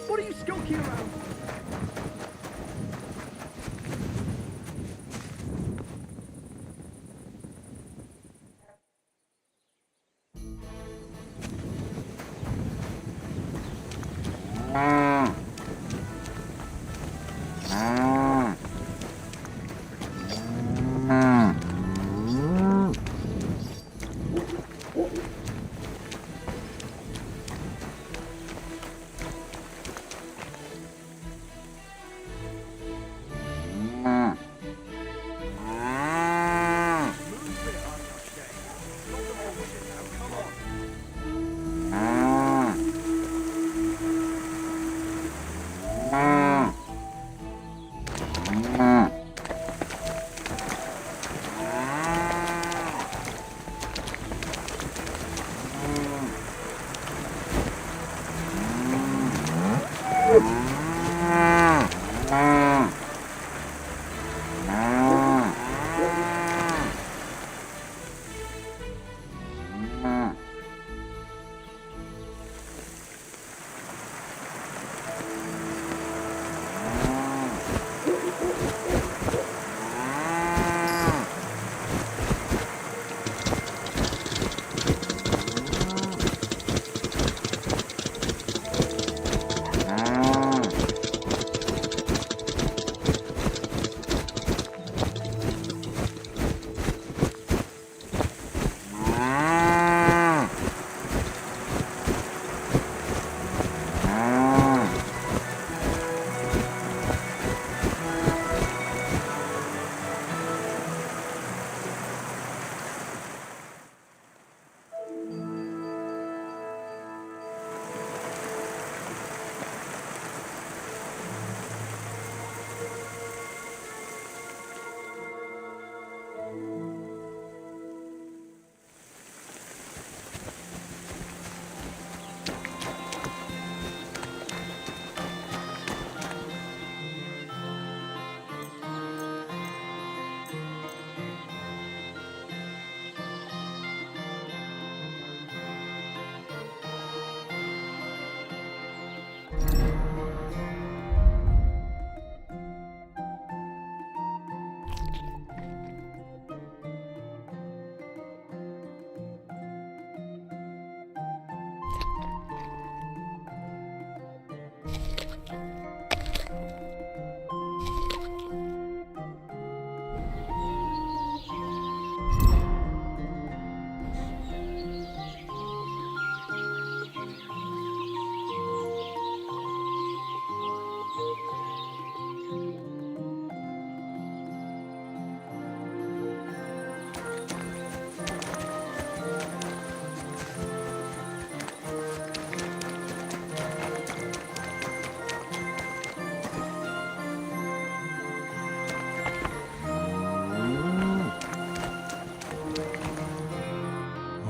What are you skulking around?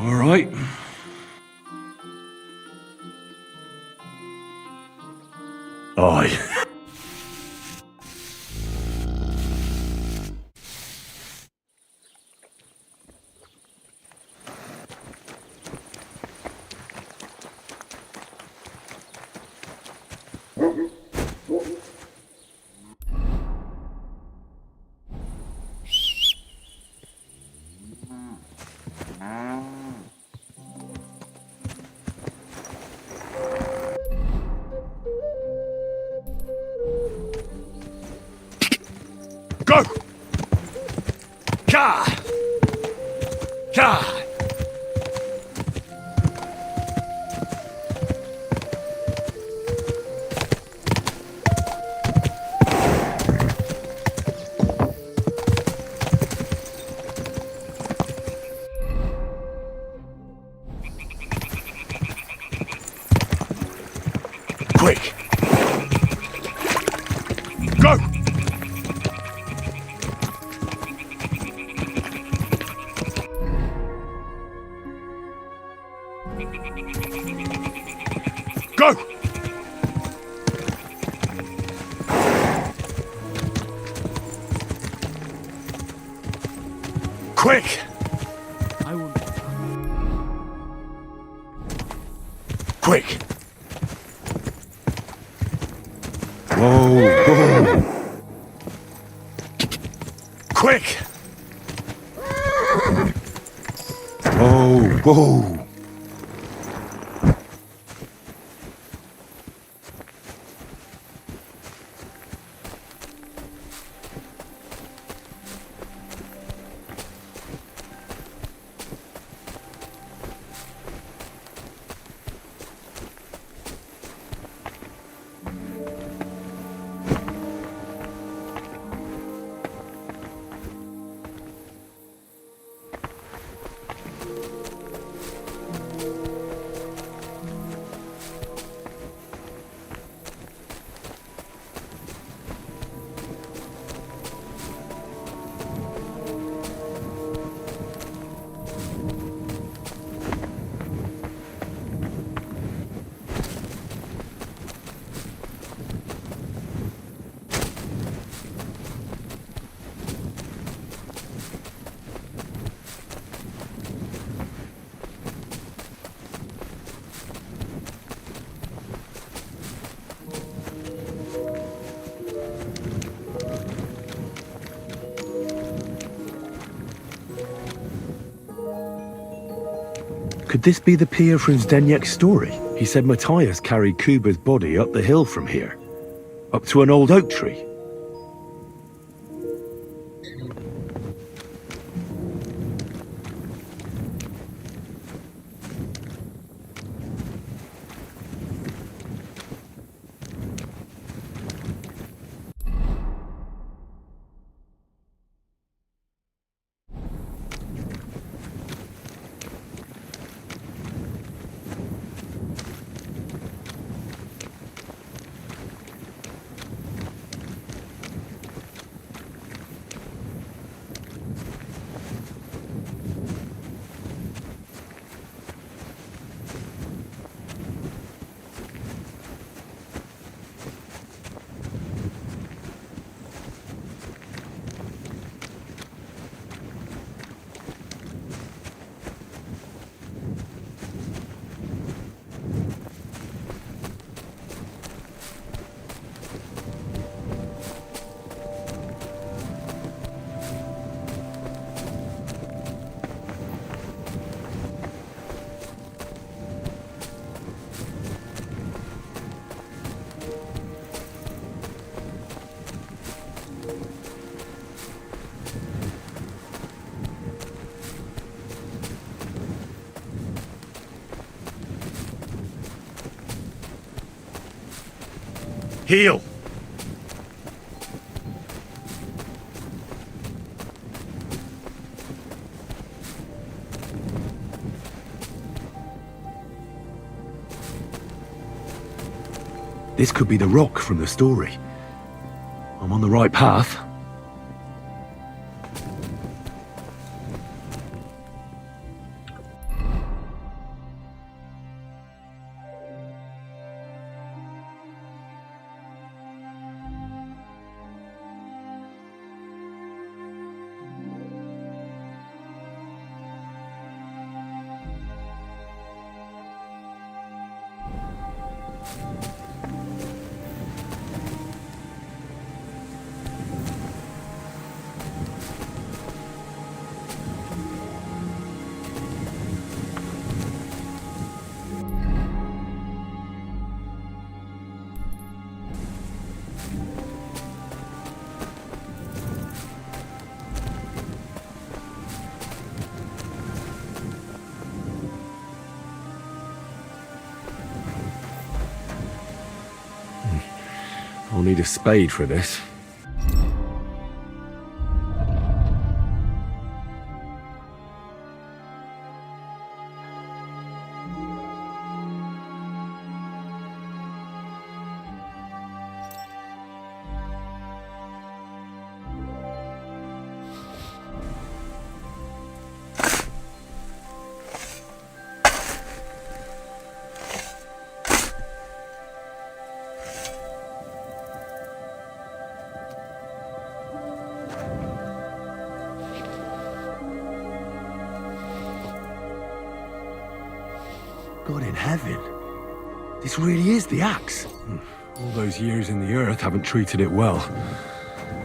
All right. Aye. Go! Ka! Ka! Quick! Go! Quick! I will. Quick! Whoa, whoa! Quick! Whoa, whoa! Could this be the pier from Zdeněk's story? He said Matthias carried Kuba's body up the hill from here, up to an old oak tree. Heel! This could be the rock from the story. I'm on the right path. I'll need a spade for this. God in heaven. This really is the axe. All those years in the earth haven't treated it well.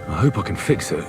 I hope I can fix it.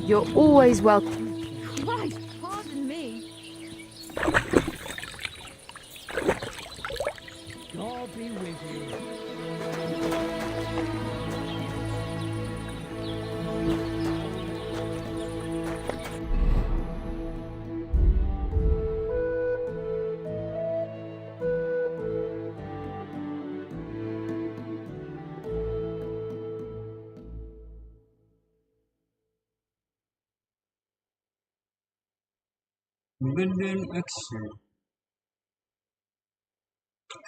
You're always welcome. Christ, pardon me. God be with you. Abandon action.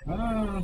Ah.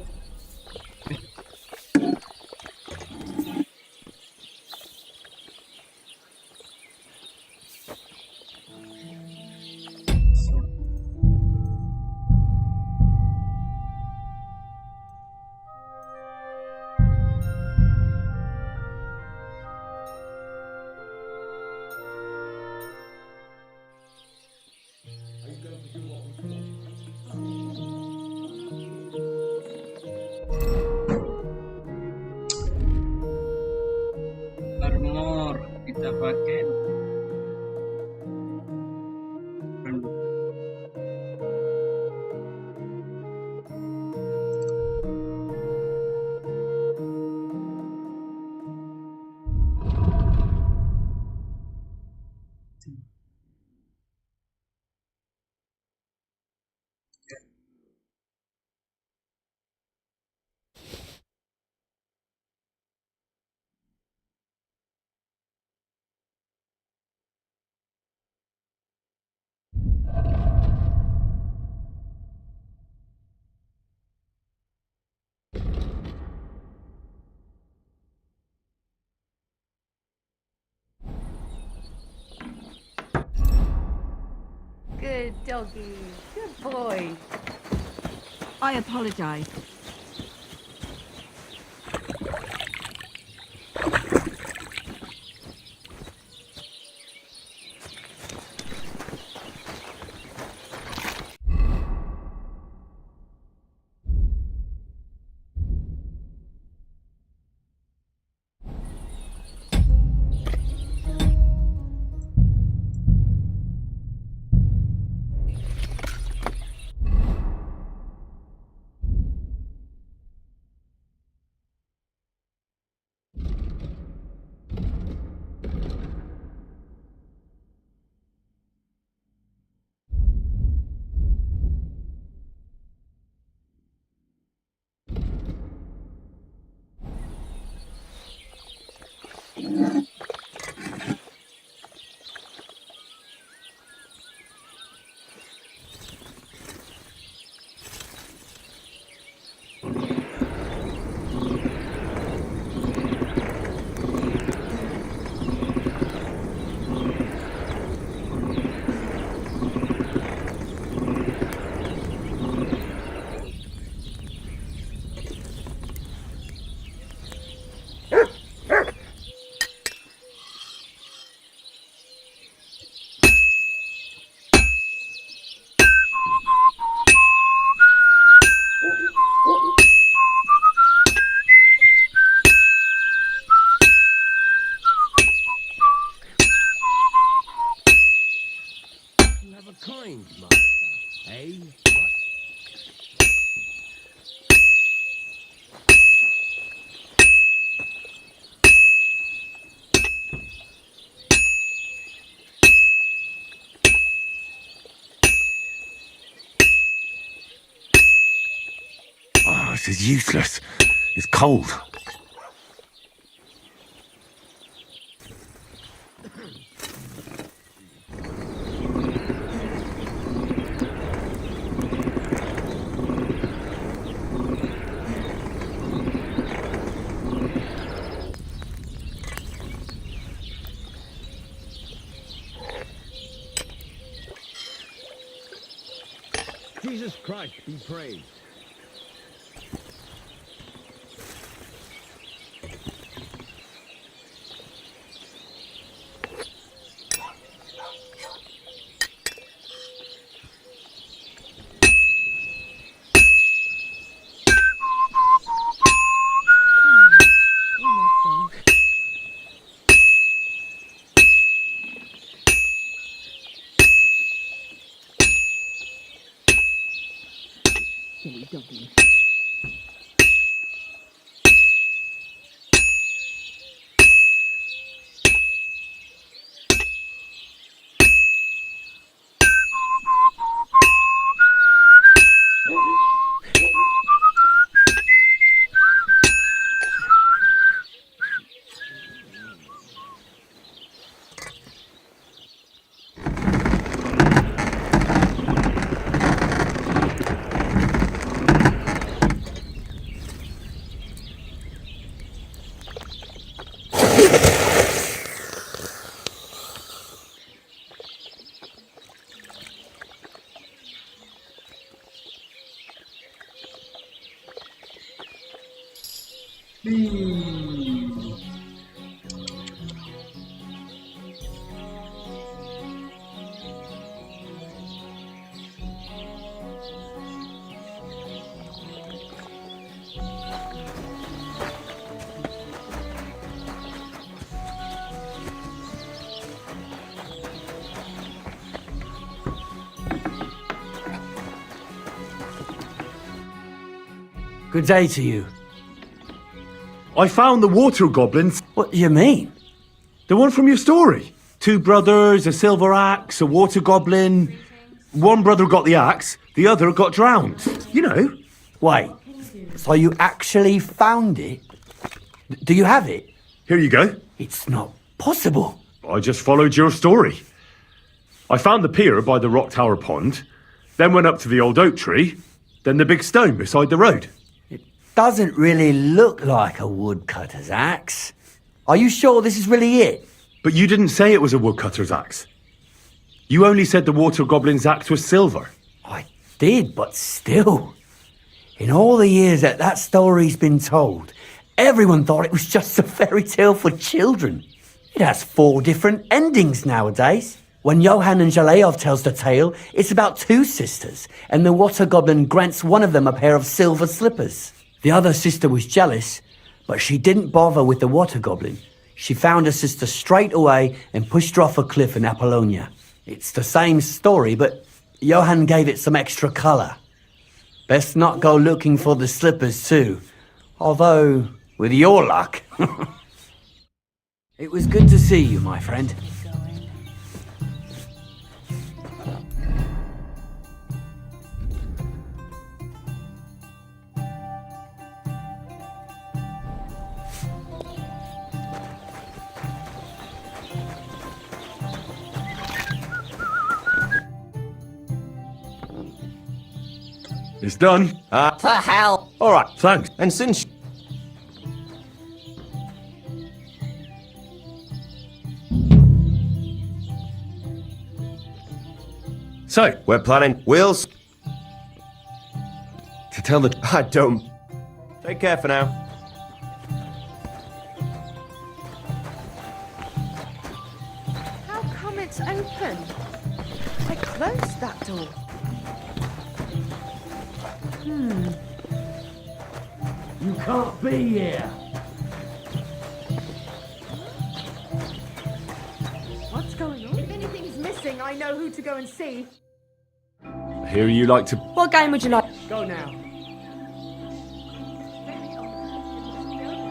Good doggy. Good boy. I apologize. Kind, master, eh? Oh, this is useless. It's cold. Jesus Christ be praised. Silly doggy. Good day to you. I found the water goblins. What do you mean? The one from your story. Two brothers, a silver axe, a water goblin. One brother got the axe, the other got drowned. You know. Wait, so you actually found it? Do you have it? Here you go. It's not possible. I just followed your story. I found the pier by the rock tower pond, then went up to the old oak tree, then the big stone beside the road. Doesn't really look like a woodcutter's axe. Are you sure this is really it? But you didn't say it was a woodcutter's axe. You only said the water goblin's axe was silver. I did, but still. In all the years that that story's been told, everyone thought it was just a fairy tale for children. It has 4 different endings nowadays. When Johann and Jaleov tells the tale, it's about 2 sisters, and the water goblin grants one of them a pair of silver slippers. The other sister was jealous, but she didn't bother with the water goblin. She found her sister straight away and pushed her off a cliff in Apollonia. It's the same story, but Johann gave it some extra colour. Best not go looking for the slippers too. Although, with your luck. It was good to see you, my friend. It's done. To hell. All right. Thanks. And since... So, we're planning... We'll... to tell the... I don't... Take care for now. How come it's open? I closed that door. You can't be here. What's going on? If anything's missing, I know who to go and see. I hear you like to... What game would you like? Go now.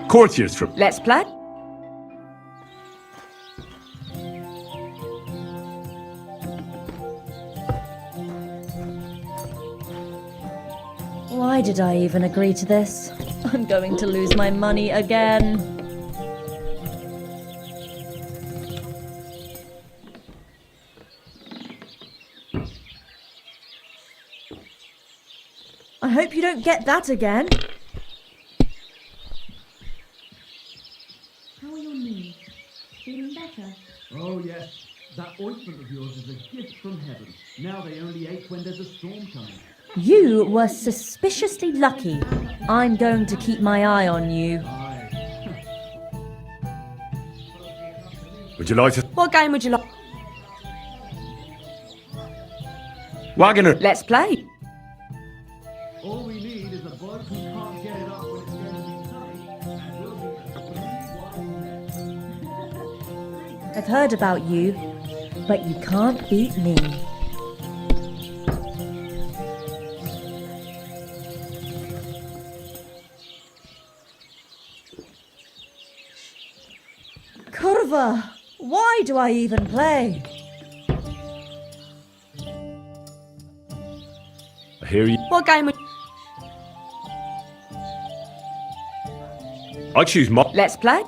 Courtiers from... Let's play. Why did I even agree to this? I'm going to lose my money again. I hope you don't get that again. How are your knees? Feeling better? Oh, yes. That ointment of yours is a gift from heaven. Now they only ache when there's a storm coming. You were suspiciously lucky. I'm going to keep my eye on you. Would you like to... What game would you like? Wagoner! Let's play. All we need is a bloke who can't get it up when it's going to be tight, and we'll be a pretty wise I've heard about you, but you can't beat me. Kurva! Why do I even play? I hear you... What game would... I choose my... Let's play.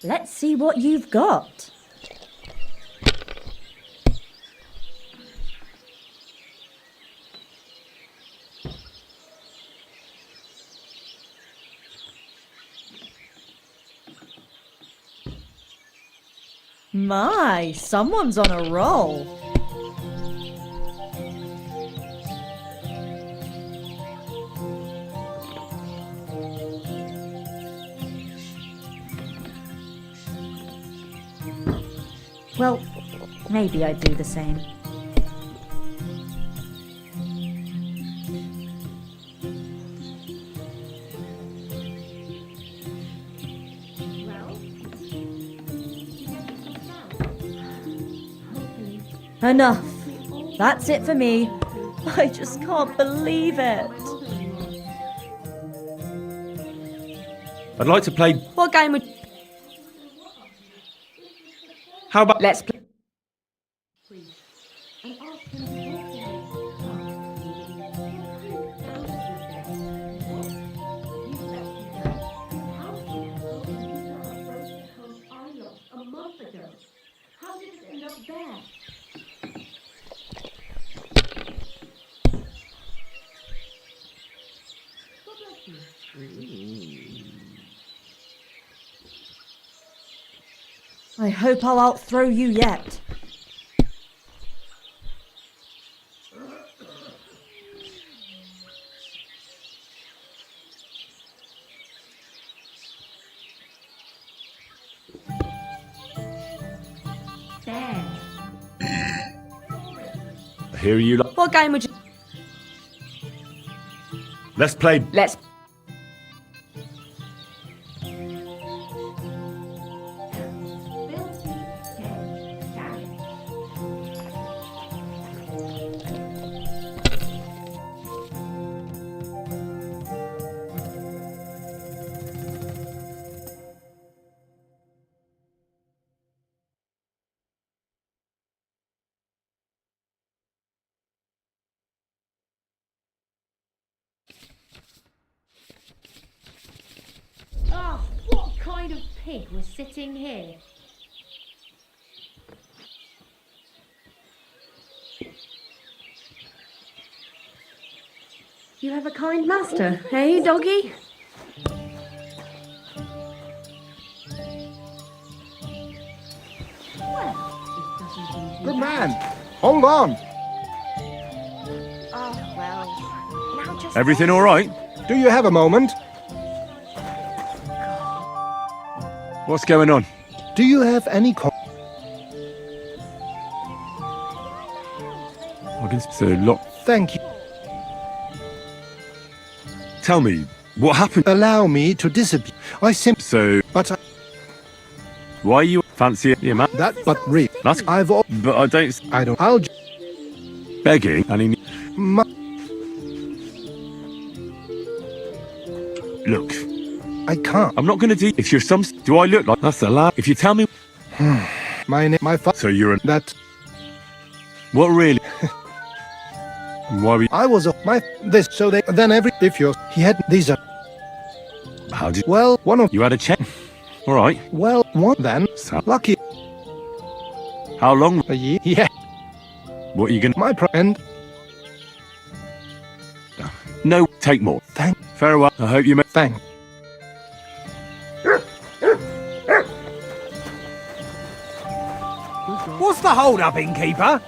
Let's see what you've got. My, someone's on a roll. Well, maybe I'd do the same. Enough. That's it for me. I just can't believe it. I'd like to play. What game would... How about? Let's play. How did it end up there? I hope I'll outthrow you yet. There. I hear you. What game would you... Let's play. Let's... Ah, what kind of pig was sitting here? You have a kind master, hey, doggy? Good man. Hold on. Oh, well. Now just... Everything all right? Do you have a moment? What's going on? Do you have any I can say a lot. Thank you. Tell me, what happened? Allow me to disappear. I simply... So, But I... why you fancy it? Yeah, man. That but really... That's. I've... But I don't. I don't... I'll... Begging, and he. Look. I can't. I'm not gonna do. If you're some. Do I look like. That's a lie. If you tell me. My name... My father... So you're a. That... What really? Why we? I was a... My... This... So they... Then every... If you're... He had... These are... How did? Well, one of... You had a check. All right. Well, one then. So, Lucky. how long? A year. Yeah. What are you gonna? My friend. No. Take more. Thank. Farewell. I hope you may. Thank. What's the hold up, innkeeper?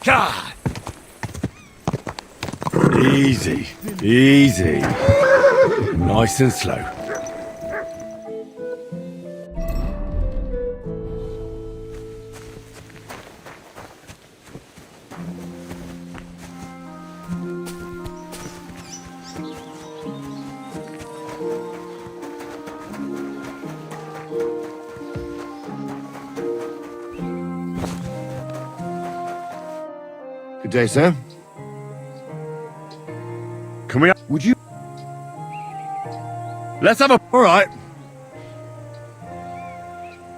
God. Easy, easy. Nice and slow. Good day, sir. Can we... Would you... Let's have a... All right.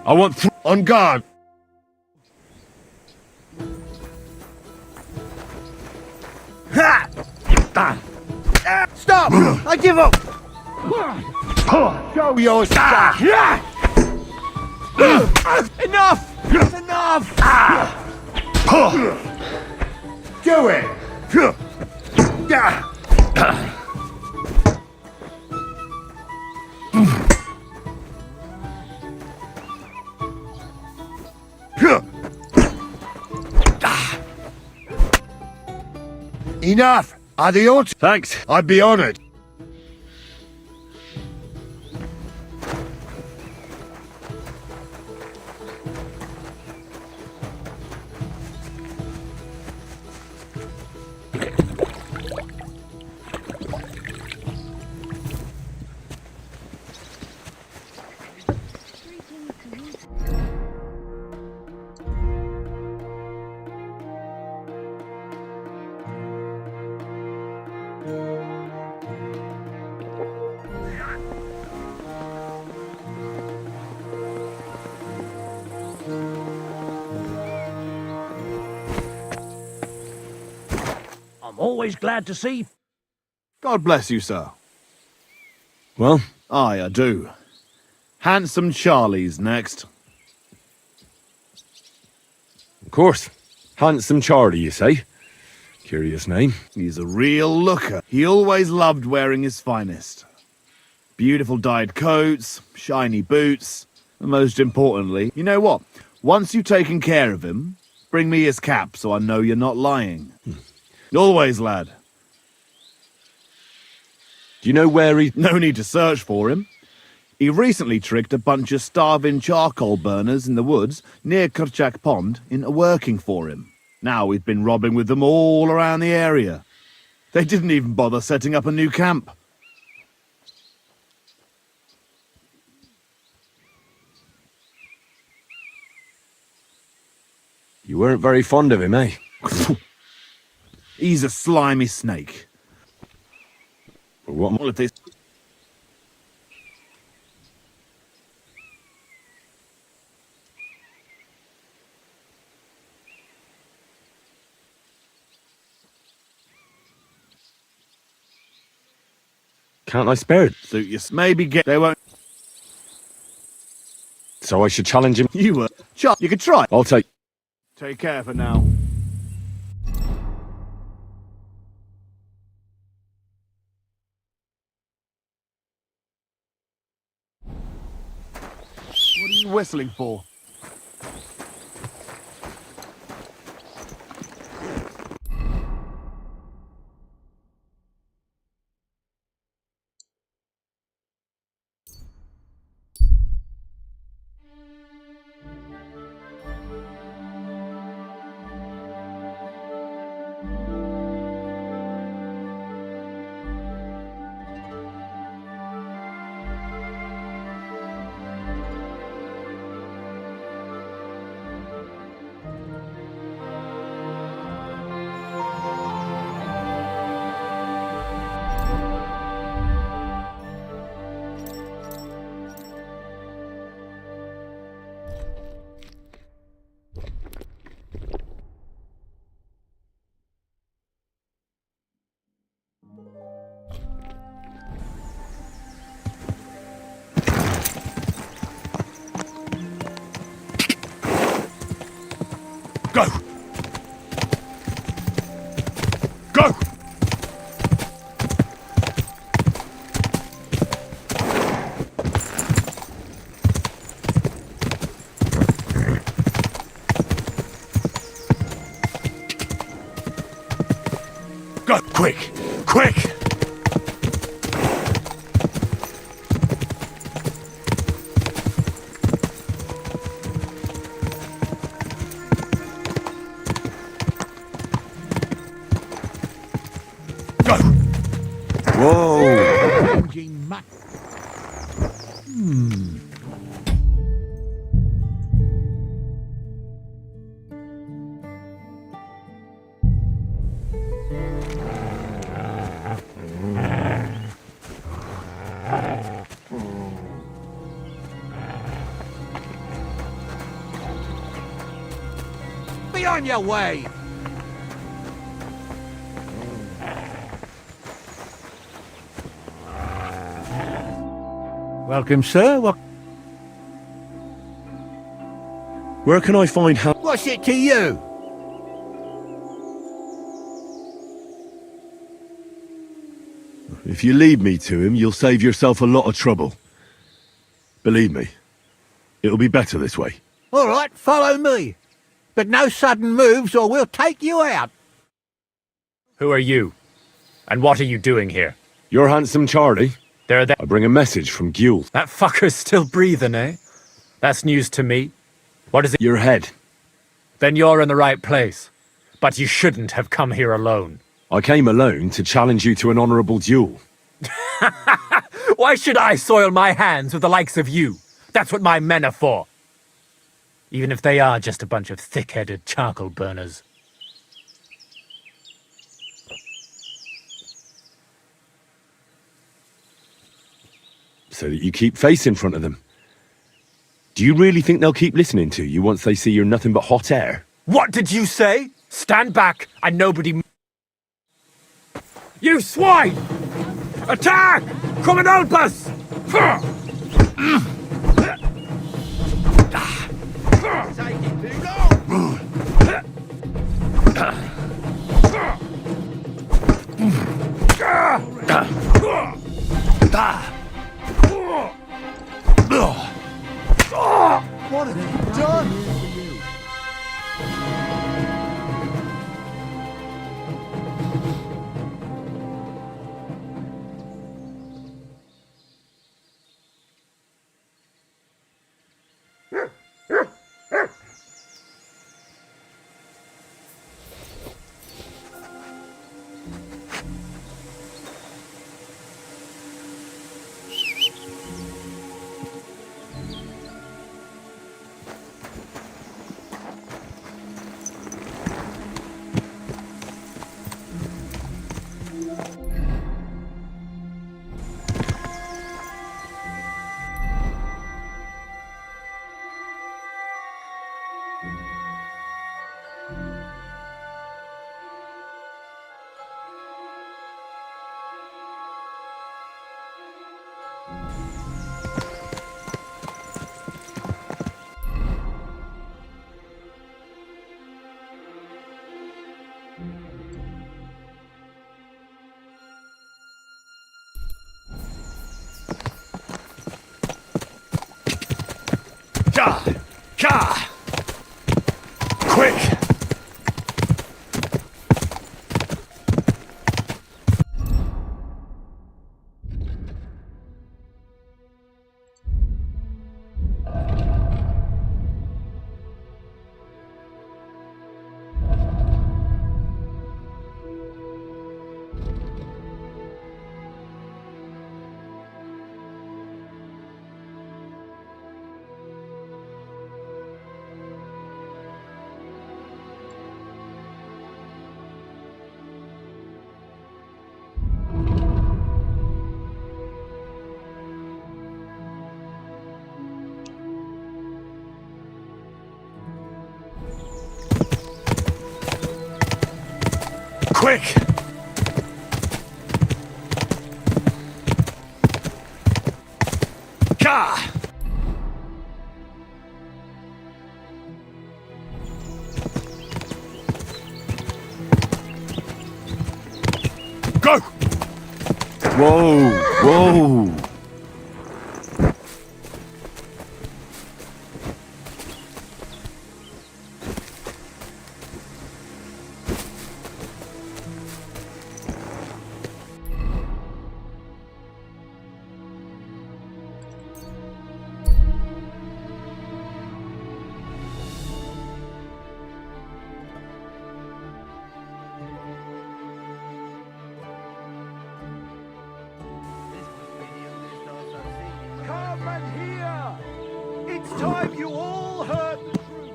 I want... On guard. Ha! Stop! I give up! Show your stuff! Enough! That's enough! Do it! Enough! Adios! Thanks. I'd be honored. I'm always glad to see. God bless you, sir. Well? Aye, I do. Handsome Charlie's next. Of course. Handsome Charlie, you say? Curious name. He's a real looker. He always loved wearing his finest. Beautiful dyed coats, shiny boots, and most importantly, you know what? Once you've taken care of him, bring me his cap so I know you're not lying. Always, lad. Do you know where he... No need to search for him. He recently tricked a bunch of starving charcoal burners in the woods near Kerchak Pond into working for him. Now we've been robbing with them all around the area. They didn't even bother setting up a new camp. You weren't very fond of him, eh? He's a slimy snake. But what All of this... Can't I spare it? Suit you. Maybe get... They won't... So I should challenge him? You were... You could try. I'll take... Take care for now. What are you whistling for? Go! Go! Quick! Quick! Go! Whoa! Be on your way! Welcome, sir. Where can I find help? What's it to you? If you lead me to him, you'll save yourself a lot of trouble. Believe me, it'll be better this way. All right, follow me. But no sudden moves or we'll take you out. Who are you? And what are you doing here? You're handsome Charlie. They're there. I bring a message from Guel. That fucker's still breathing, eh? That's news to me. What is it? Your head. Then you're in the right place. But you shouldn't have come here alone. I came alone to challenge you to an honourable duel. Why should I soil my hands with the likes of you? That's what my men are for. Even if they are just a bunch of thick-headed charcoal burners. So that you keep face in front of them. Do you really think they'll keep listening to you once they see you're nothing but hot air? What did you say? Stand back and nobody... You swine! Attack! Come and help us! What have you done? Quick! Quick! Ka! Go! Whoa! Whoa! time you all heard the truth.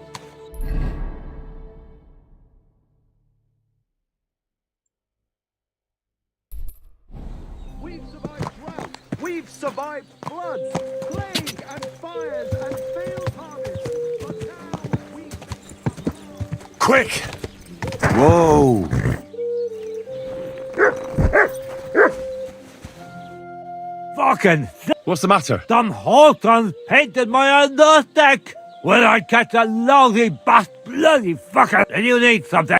We've survived drought. We've survived floods, plague, and fires, and failed harvests. But now we... Quick! Whoa! Fucking What's the matter? some Hawthorns painted my underdeck. When I catch a lousy bloody fucker, and you need something.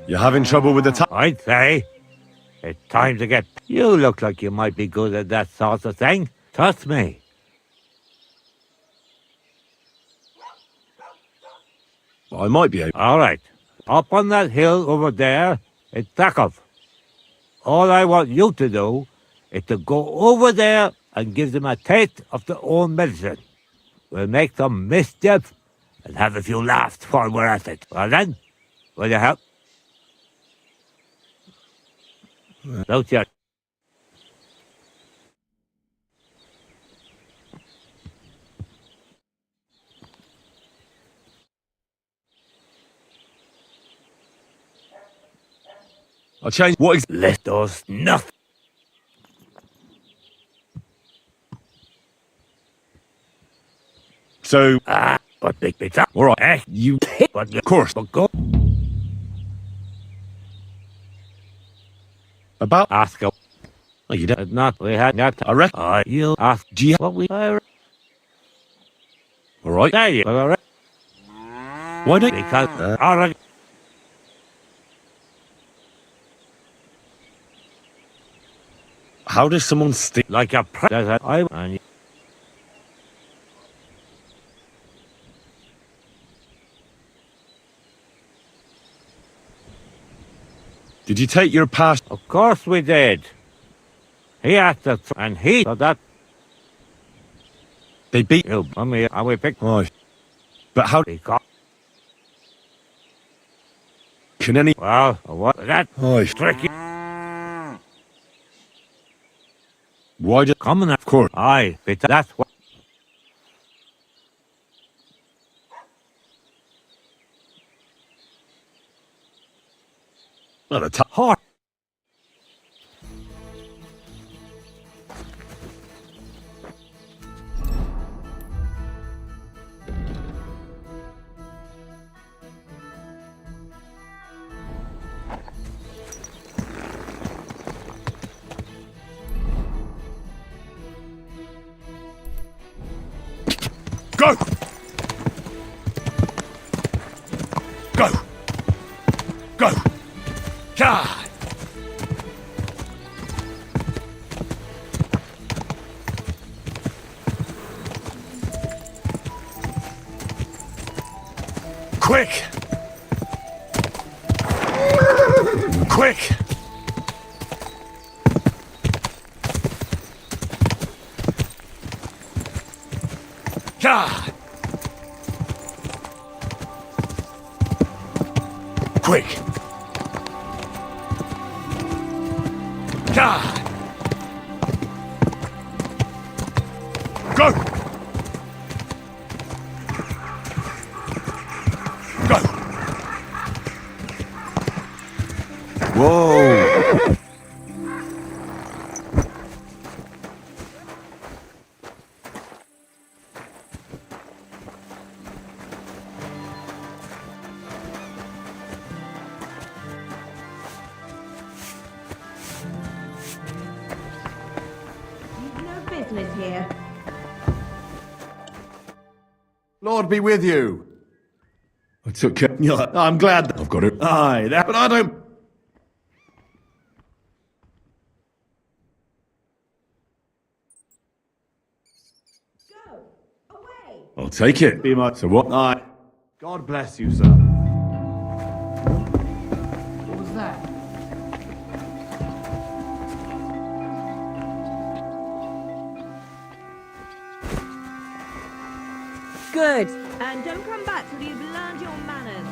You're having trouble with the I'd say it's time to get. You look like you might be good at that sort of thing. Trust me. I might be able. All right, up on that hill over there, it's Takov. All I want you to do is to go over there and give them a taste of their own medicine. We'll make some mischief and have a few laughs while we're at it. Well then, will you help? Don't you? I'll change. What is. Let us nothing. So. But big pizza. All right. You. But Of course. But go. About. Ask her. Oh, you don't. Not. We had not. I reckon. You ask. Do you. What we. All right. There you. All right. Why don't. Because. All right. How does someone steal? Like a president. And Did you take your past? of course we did. He asked us, and he so that They beat. you. I mean, and we picked. Oh. But how Because. can any? Well, what that Oh. tricky. Why did? Coming Of course. Aye, but that's what. Not a. Hard. Go! Go! Go! God! Quick! Quick! God! Quick! God! Go! Go! Whoa! Business here. Lord be with you. I took care. I'm glad I've got it. Aye, that, but I don't. Go away. I'll take it. Be my. So what? Aye. God bless you, sir. What was that? Good. And don't come back till you've learned your manners.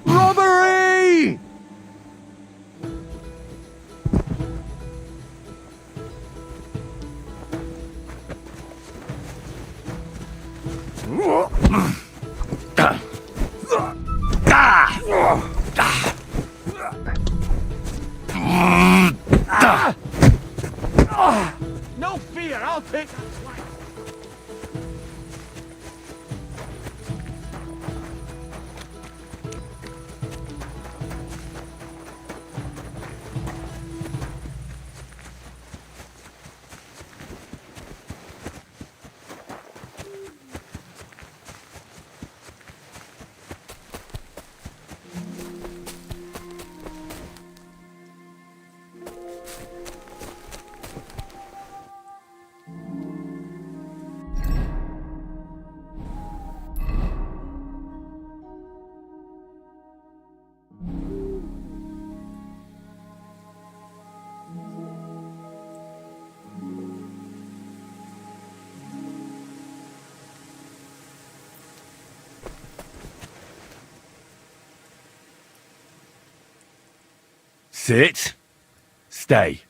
Robbery! No fear, I'll take that flank. Sit. Stay.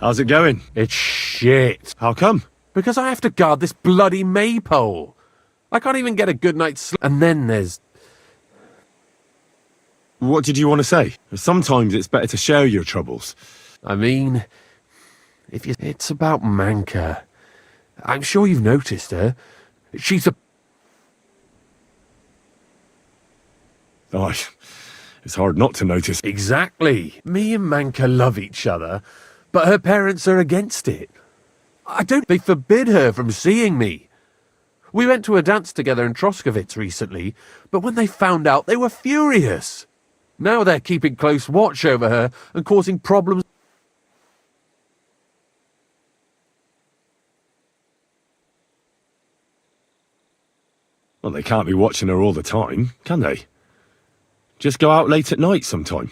How's it going? It's shit. How come? Because I have to guard this bloody maypole. I can't even get a good night's sleep. And then there's... What did you want to say? Sometimes it's better to share your troubles. I mean, it's about Manka. I'm sure you've noticed her. She's a... Oh, it's hard not to notice. Exactly. Me and Manka love each other, but her parents are against it. They forbid her from seeing me. We went to a dance together in Troskovitz recently, but when they found out, they were furious. Now they're keeping close watch over her and causing problems. Well, they can't be watching her all the time, can they? Just go out late at night sometime.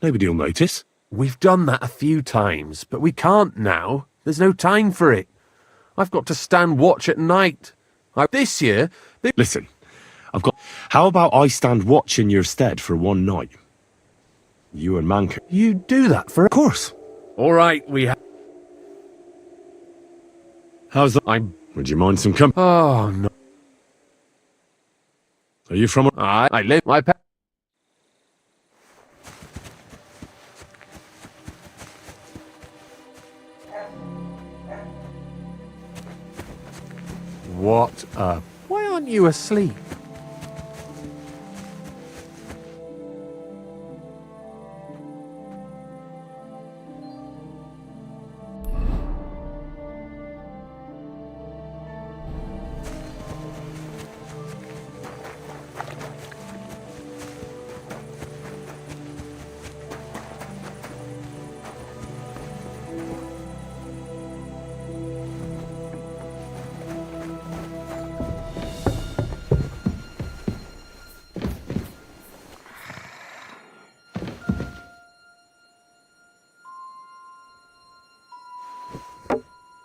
Nobody'll notice. We've done that a few times, but we can't now. There's no time for it. I've got to stand watch at night. This year... Listen, how about I stand watch in your stead for one night? You and Manka. You do that for... Of course. All right, we have... How's that? Would you mind some company? Oh, no. Are you from... I live... My pet... What a... Why aren't you asleep?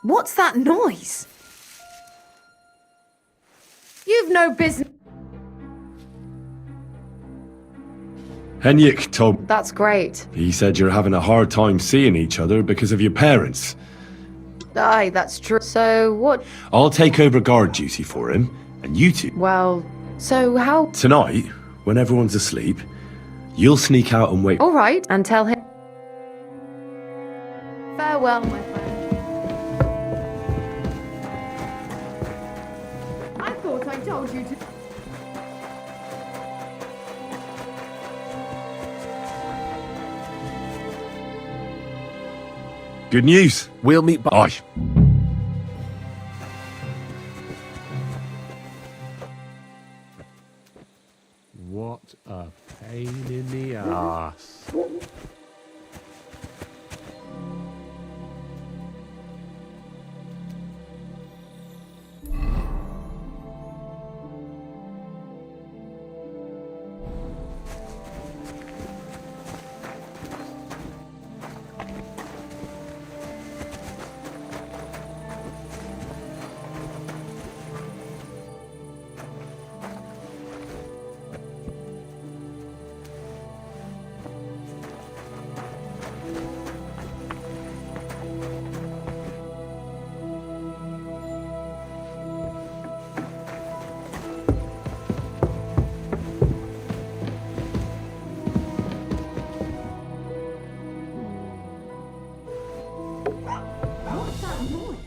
What's that noise? You've no business. Henrik told... That's great. He said you're having a hard time seeing each other because of your parents. Aye, that's true. So what? I'll take over guard duty for him, and you two... Well, so how? Tonight, when everyone's asleep, you'll sneak out and wait... All right, and tell him. Farewell, my friend. I thought I told you to... Good news. We'll meet by... Aye. What a pain in the ass. What's that noise?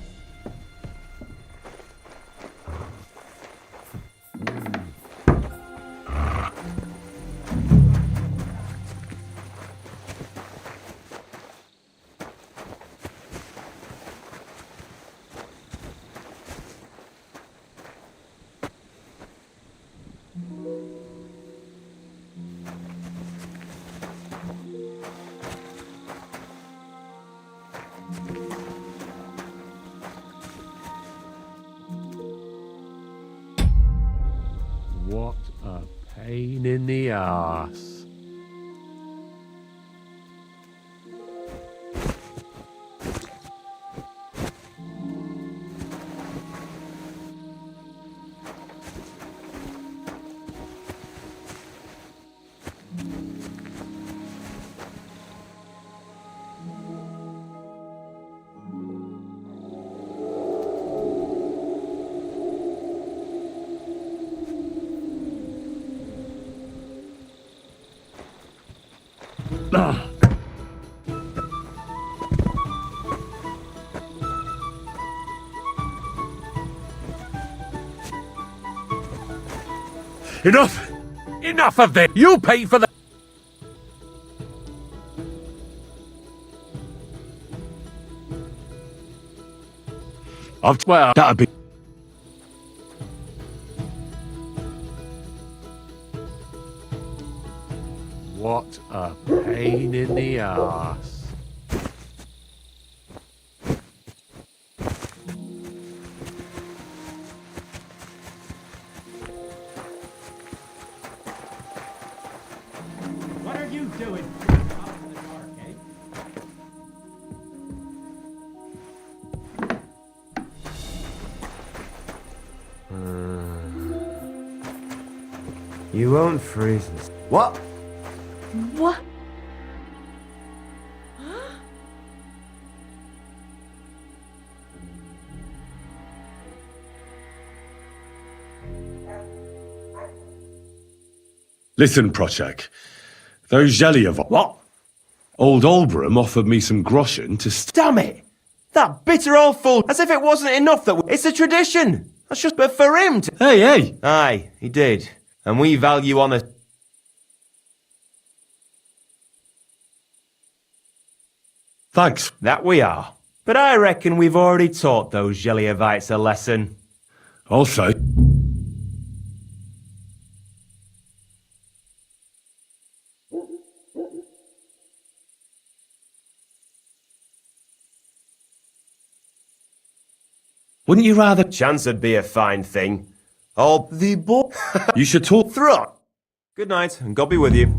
What a pain in the ass. Enough! Enough of this! You pay for the... Well, that'd be... What a pain in the arse. What are you doing? You won't freeze us. What? What? Listen, Prochak. Those jelly of... What? Old Olbram offered me some groschen to... Damn it! That bitter old fool, as if it wasn't enough that it's a tradition. That's just but for him to... Hey, hey! Aye, he did. And we value honour. Thanks. That we are. But I reckon we've already taught those Jelliavites a lesson. Also... Wouldn't you rather... Chance would be a fine thing. Oh, the boy... You should talk... Through. Good night, and God be with you.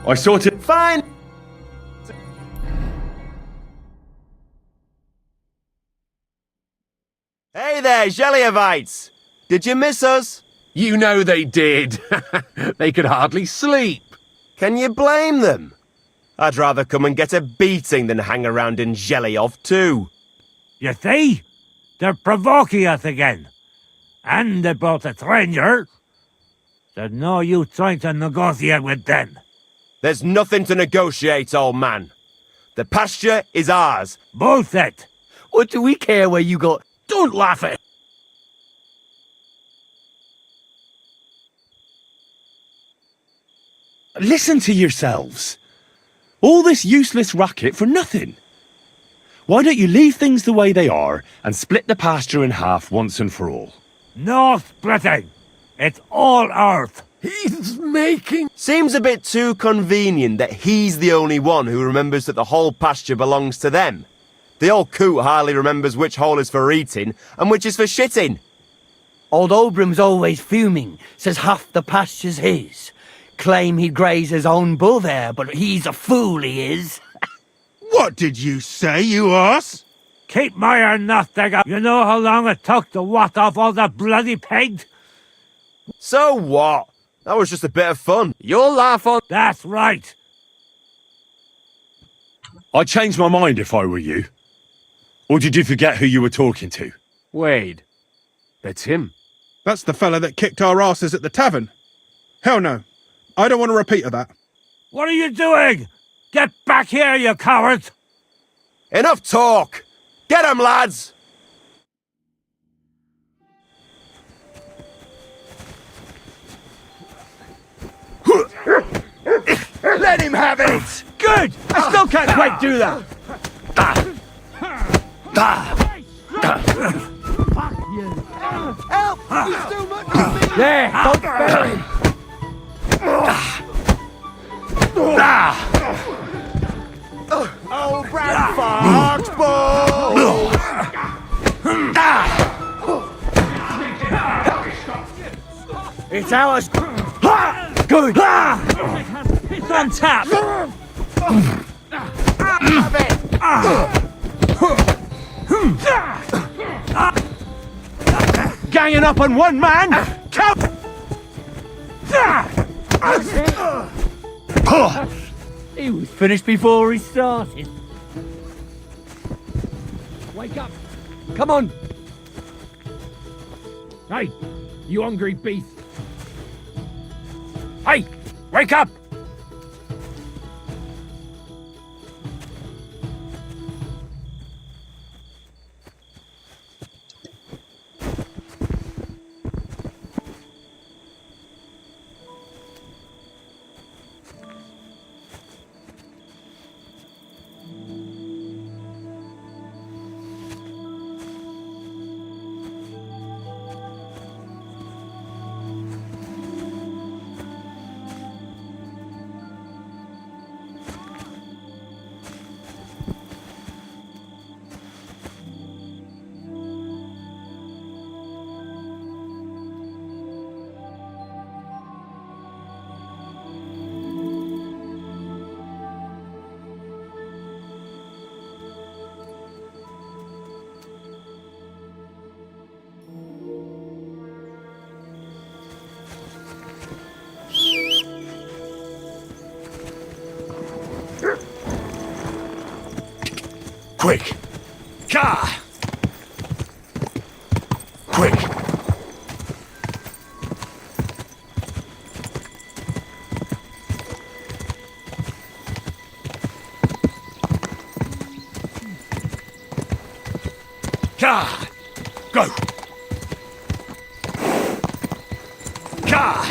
I sorted... Fine! Hey there, Jelliavites! Did you miss us? You know they did. They could hardly sleep. Can you blame them? I'd rather come and get a beating than hang around in Jellyov too. You see? They're provoking us again. And they brought a stranger. There's no use trying to negotiate with them. There's nothing to negotiate, old man. The pasture is ours. Bullshit! What do we care where you got... Don't laugh at... Listen to yourselves. All this useless racket for nothing. Why don't you leave things the way they are and split the pasture in half once and for all? No splitting. It's all earth. He's making... Seems a bit too convenient that he's the only one who remembers that the whole pasture belongs to them. The old coot hardly remembers which hole is for eating and which is for shitting. Old Olbram's always fuming, says half the pasture's his. Claim he'd graze his own bull there, but he's a fool, he is. What did you say, you ass? Keep my enough, digger. You know how long it took to wash off all the bloody pigs? So what? That was just a bit of fun. You'll laugh on... That's right. I'd change my mind if I were you. Or did you forget who you were talking to? Wade. That's him. That's the fella that kicked our asses at the tavern. Hell no. I don't want a repeat of that. What are you doing? Get back here, you cowards! Enough talk! Get 'em, lads! Let him have it! Good! I still can't quite do that. Fuck you! Help! He's too much for me! There, don't spare him. Oh, Bradford! It's ours. Good. It's on tap! Ganging up on one man. Count. He was finished before he started. Wake up! Come on. Hey, you hungry beast! Hey, Wake up! Quick! Ka! Quick! Ka! Go! Ka!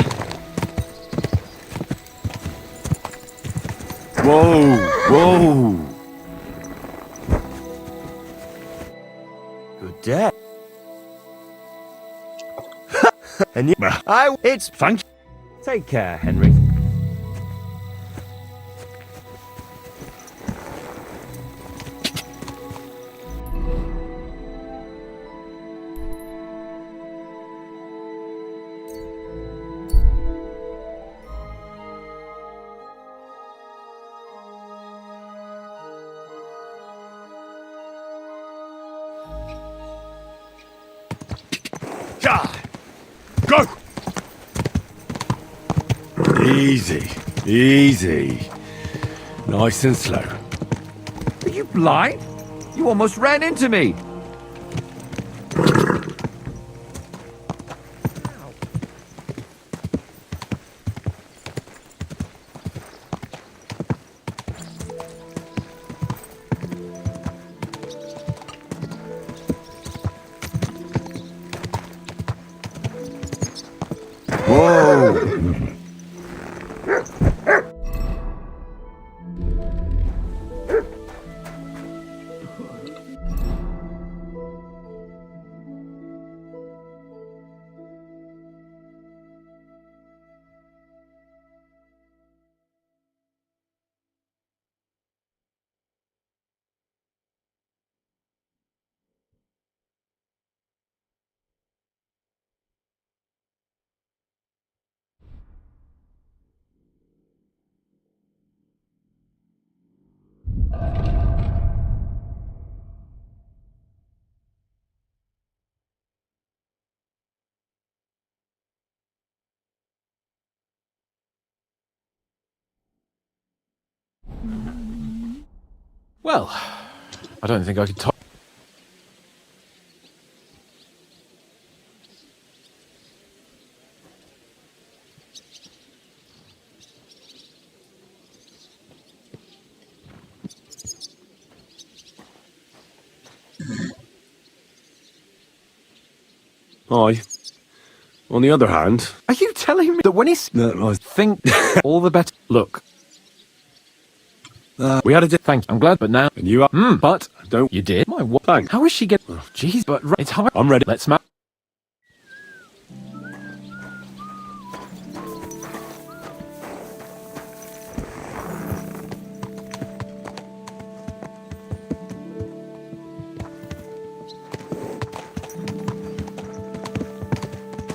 Whoa! Whoa! Good day. And you... It's... Thank you. Take care, Henry. Ka! Go! Easy. Easy. Nice and slow. Are you blind? You almost ran into me. Whoa! Well, I don't think I could top. I, on the other hand... Are you telling me that when he's... No, I think all the better... Look. we had a... Thank you. I'm glad, but now... And you are... but... Don't... You did? My what? Thanks. How is she getting... Oh, jeez, but... It's hard. I'm ready. Let's map.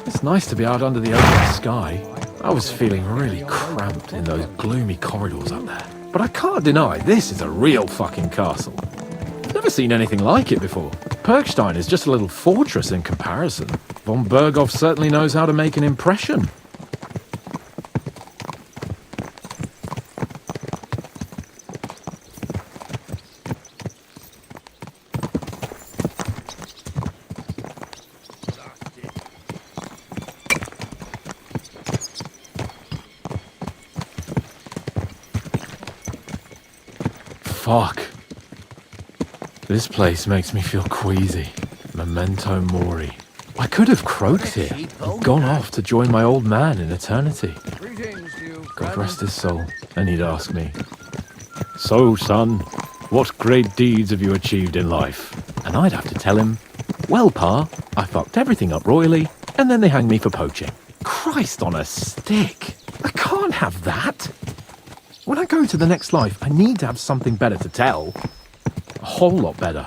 It's nice to be out under the open sky. I was feeling really cramped in those gloomy corridors up there. But I can't deny, this is a real fucking castle. I've never seen anything like it before. Perkstein is just a little fortress in comparison. Von Berghoff certainly knows how to make an impression. fuck. This place makes me feel queasy. Memento mori. I could have croaked here and gone off to join my old man in eternity. God rest his soul. And he'd ask me, "So, son, what great deeds have you achieved in life?" And I'd have to tell him, "Well, Pa, I fucked everything up royally, and then they hanged me for poaching." Christ on a stick! I can't have that! When I go to the next life, I need to have something better to tell. A whole lot better.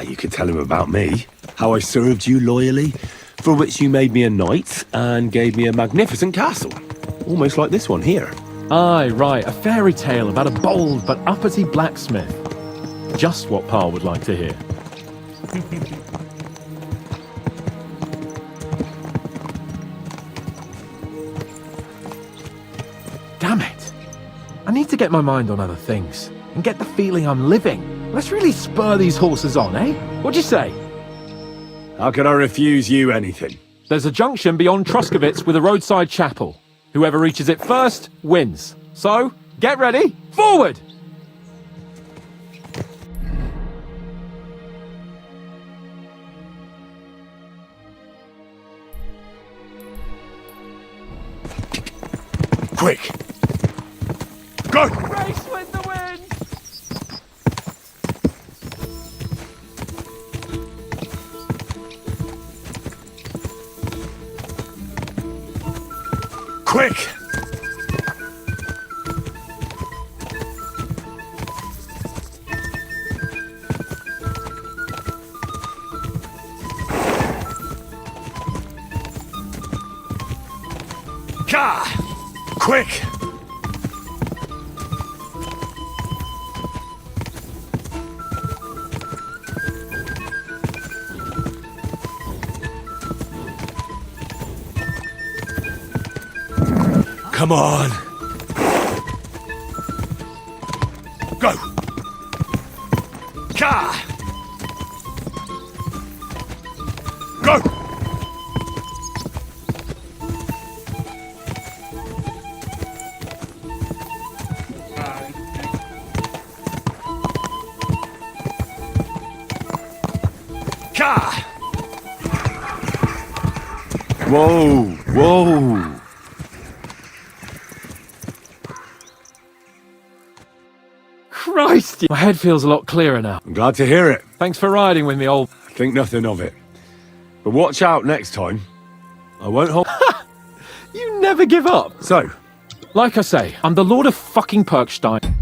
You could tell him about me, how I served you loyally, for which you made me a knight and gave me a magnificent castle. Almost like this one here. Aye, right, a fairy tale about a bold but uppity blacksmith. Just what Pa would like to hear. Damn it! I need to get my mind on other things, and get the feeling I'm living. Let's really spur these horses on, eh? What'd you say? How could I refuse you anything? There's a junction beyond Troskovitz with a roadside chapel. Whoever reaches it first, wins. So, get ready, forward! Quick! Go! Race with the wind! Quick! Ka! Quick! Come on! Go! Ka! Go! Ka! Whoa! Whoa! Christ! My head feels a lot clearer now. I'm glad to hear it. Thanks for riding with me, old... Think nothing of it. But watch out next time. I won't hold... You never give up. So, like I say, I'm the Lord of fucking Perkstein.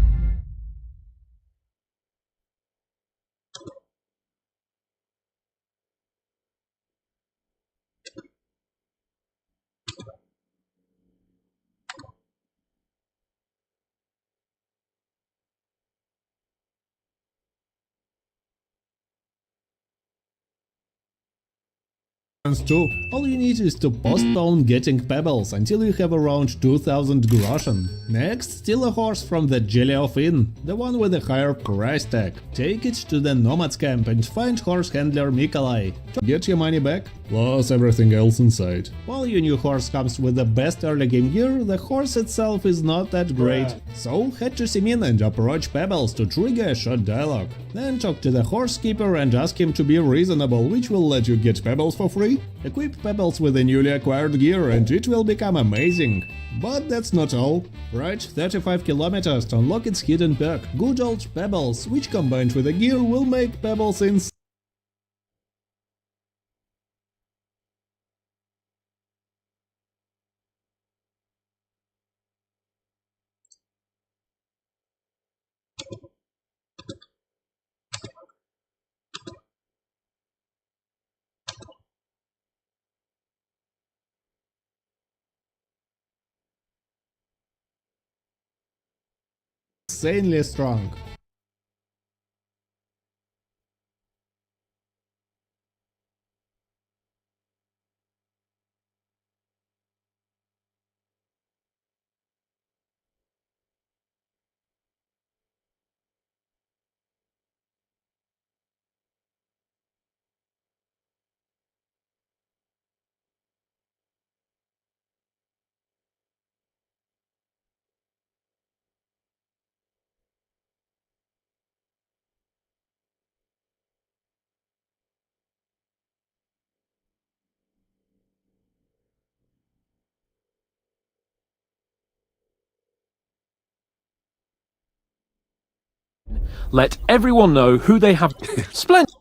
Too. All you need is to postpone getting pebbles until you have around 2000 groschen. Next, steal a horse from the Jellyov Inn, the one with the higher price tag. Take it to the Nomads camp and find horse handler Mikolai. Get your money back, plus everything else inside. While your new horse comes with the best early game gear, the horse itself is not that great. So head to Simin and approach Pebbles to trigger a short dialogue. Then talk to the horse keeper and ask him to be reasonable, which will let you get Pebbles for free. Equip Pebbles with the newly acquired gear and it will become amazing. But that's not all. Ride 35 kilometers to unlock its hidden perk, Good Old Pebbles, which combined with the gear will make Pebbles insane. Insanely strong. Let everyone know who they have. Splendid.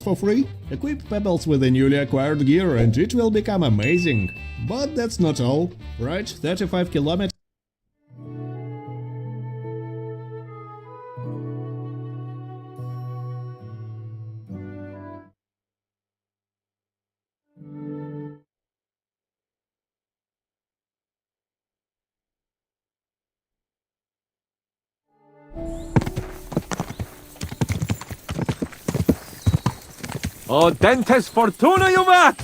For free, equip Pebbles with the newly acquired gear and it will become amazing. But that's not all, right? 35 kilometers. Oh, dentes fortuna, juvat!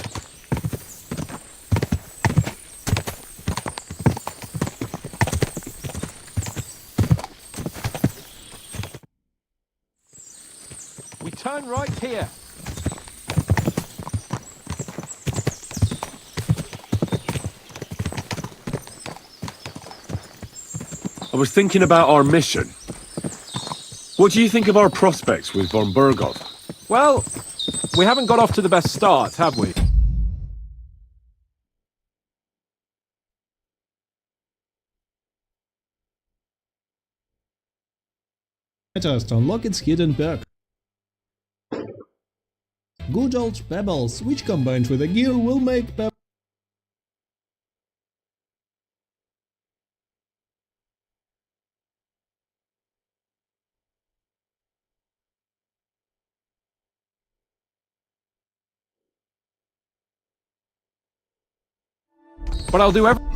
We turn right here. I was thinking about our mission. What do you think of our prospects with von Burgov? Well, we haven't got off to the best start, have we? To unlock its hidden perk. Good old Pebbles, which combined with the gear will make Pebbles. But I'll do everything.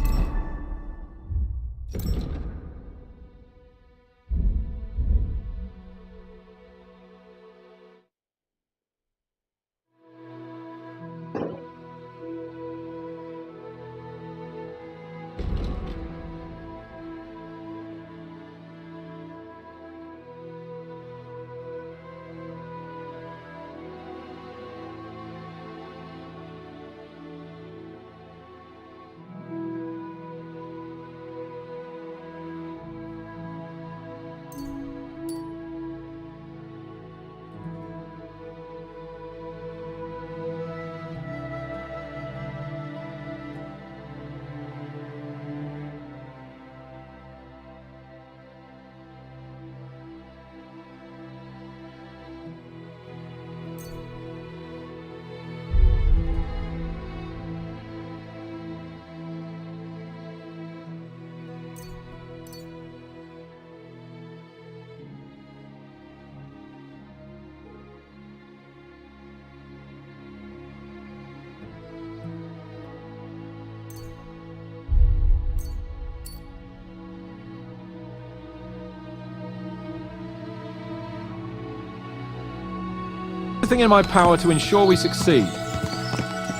everything in my power to ensure we succeed.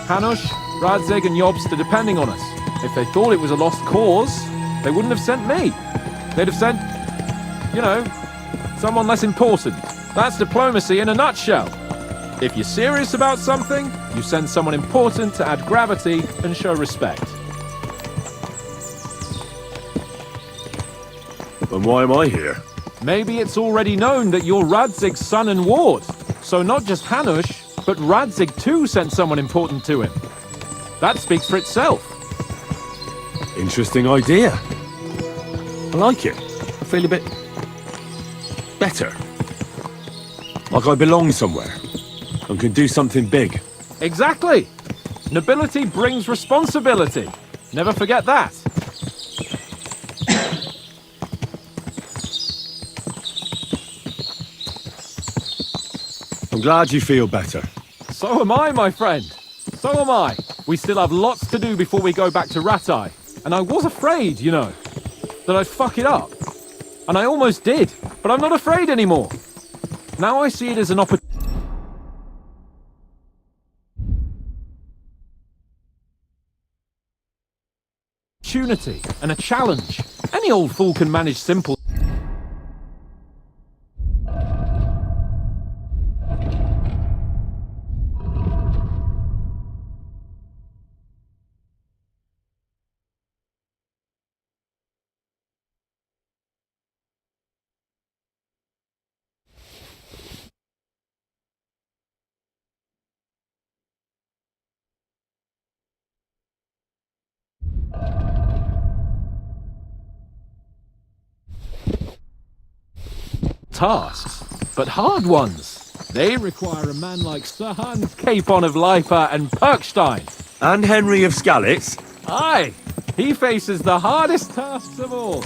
Hanush, Radzig and Jobst are depending on us. If they thought it was a lost cause, they wouldn't have sent me. They'd have sent, you know, someone less important. That's diplomacy in a nutshell. If you're serious about something, you send someone important to add gravity and show respect. Then why am I here? Maybe it's already known that you're Radzig's son and ward. So not just Hanush, but Radzig too sent someone important to him. That speaks for itself. Interesting idea. I like it. I feel a bit better. Like I belong somewhere and can do something big. Exactly. Nobility brings responsibility. Never forget that. I'm glad you feel better. So am I, my friend. So am I. We still have lots to do before we go back to Ratai. And I was afraid, you know, that I'd fuck it up. And I almost did. But I'm not afraid anymore. Now I see it as an opportunity and a challenge. Any old fool can manage simple. Tasks, but hard ones. They require a man like Sir Hans Capon of Leipa and Perkstein. And Henry of Skalitz. Aye, he faces the hardest tasks of all.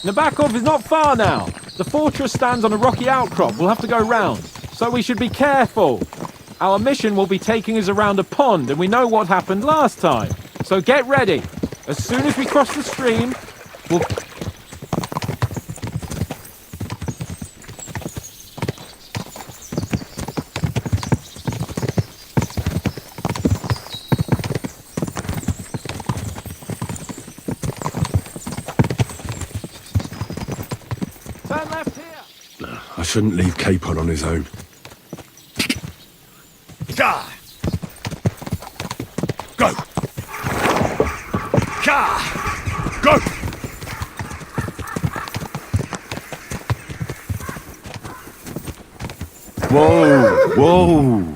Nabokov is not far now. The fortress stands on a rocky outcrop. We'll have to go round. So we should be careful. Our mission will be taking us around a pond, and we know what happened last time. So get ready. As soon as we cross the stream, we'll... I shouldn't leave Capon on his own. Ka! Go! Ka! Go! Whoa! Whoa!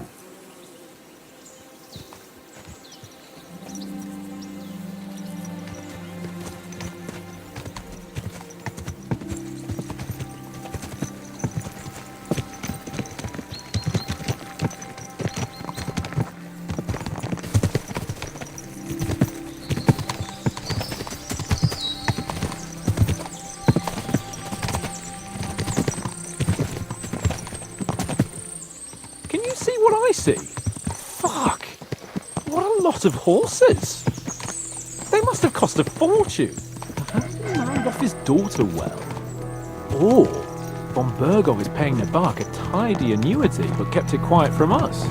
Can you see what I see? Fuck! What a lot of horses! They must have cost a fortune. Perhaps he married off his daughter well. Or von Burgov is paying Nabok a tidy annuity but kept it quiet from us.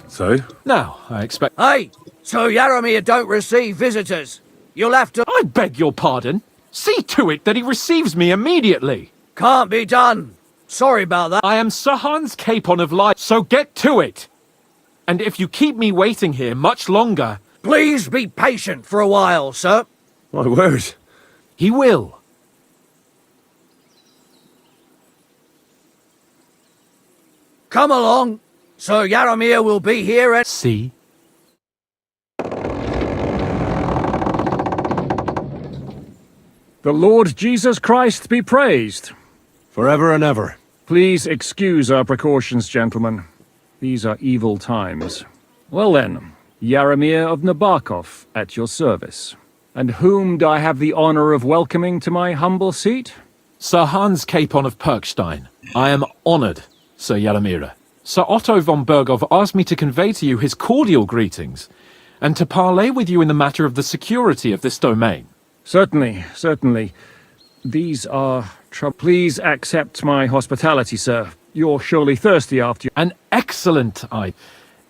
So? Now, I expect... Hey! So Yaramir don't receive visitors. You'll have to... I beg your pardon. See to it that he receives me immediately. Can't be done. Sorry about that. I am Sir Hans Capon of Life, so get to it. And if you keep me waiting here much longer... Please be patient for a while, sir. My word. He will. Come along. Sir Yaromir will be here at... See? The Lord Jesus Christ be praised. Forever and ever. Please excuse our precautions, gentlemen. These are evil times. Well then, Yaromir of Nabokov at your service. And whom do I have the honor of welcoming to my humble seat? Sir Hans Capon of Perkstein. I am honored, Sir Yaromir. Sir Otto von Bergov asked me to convey to you his cordial greetings, and to parley with you in the matter of the security of this domain. Certainly, certainly. These are Please accept my hospitality, sir. You're surely thirsty after An excellent eye.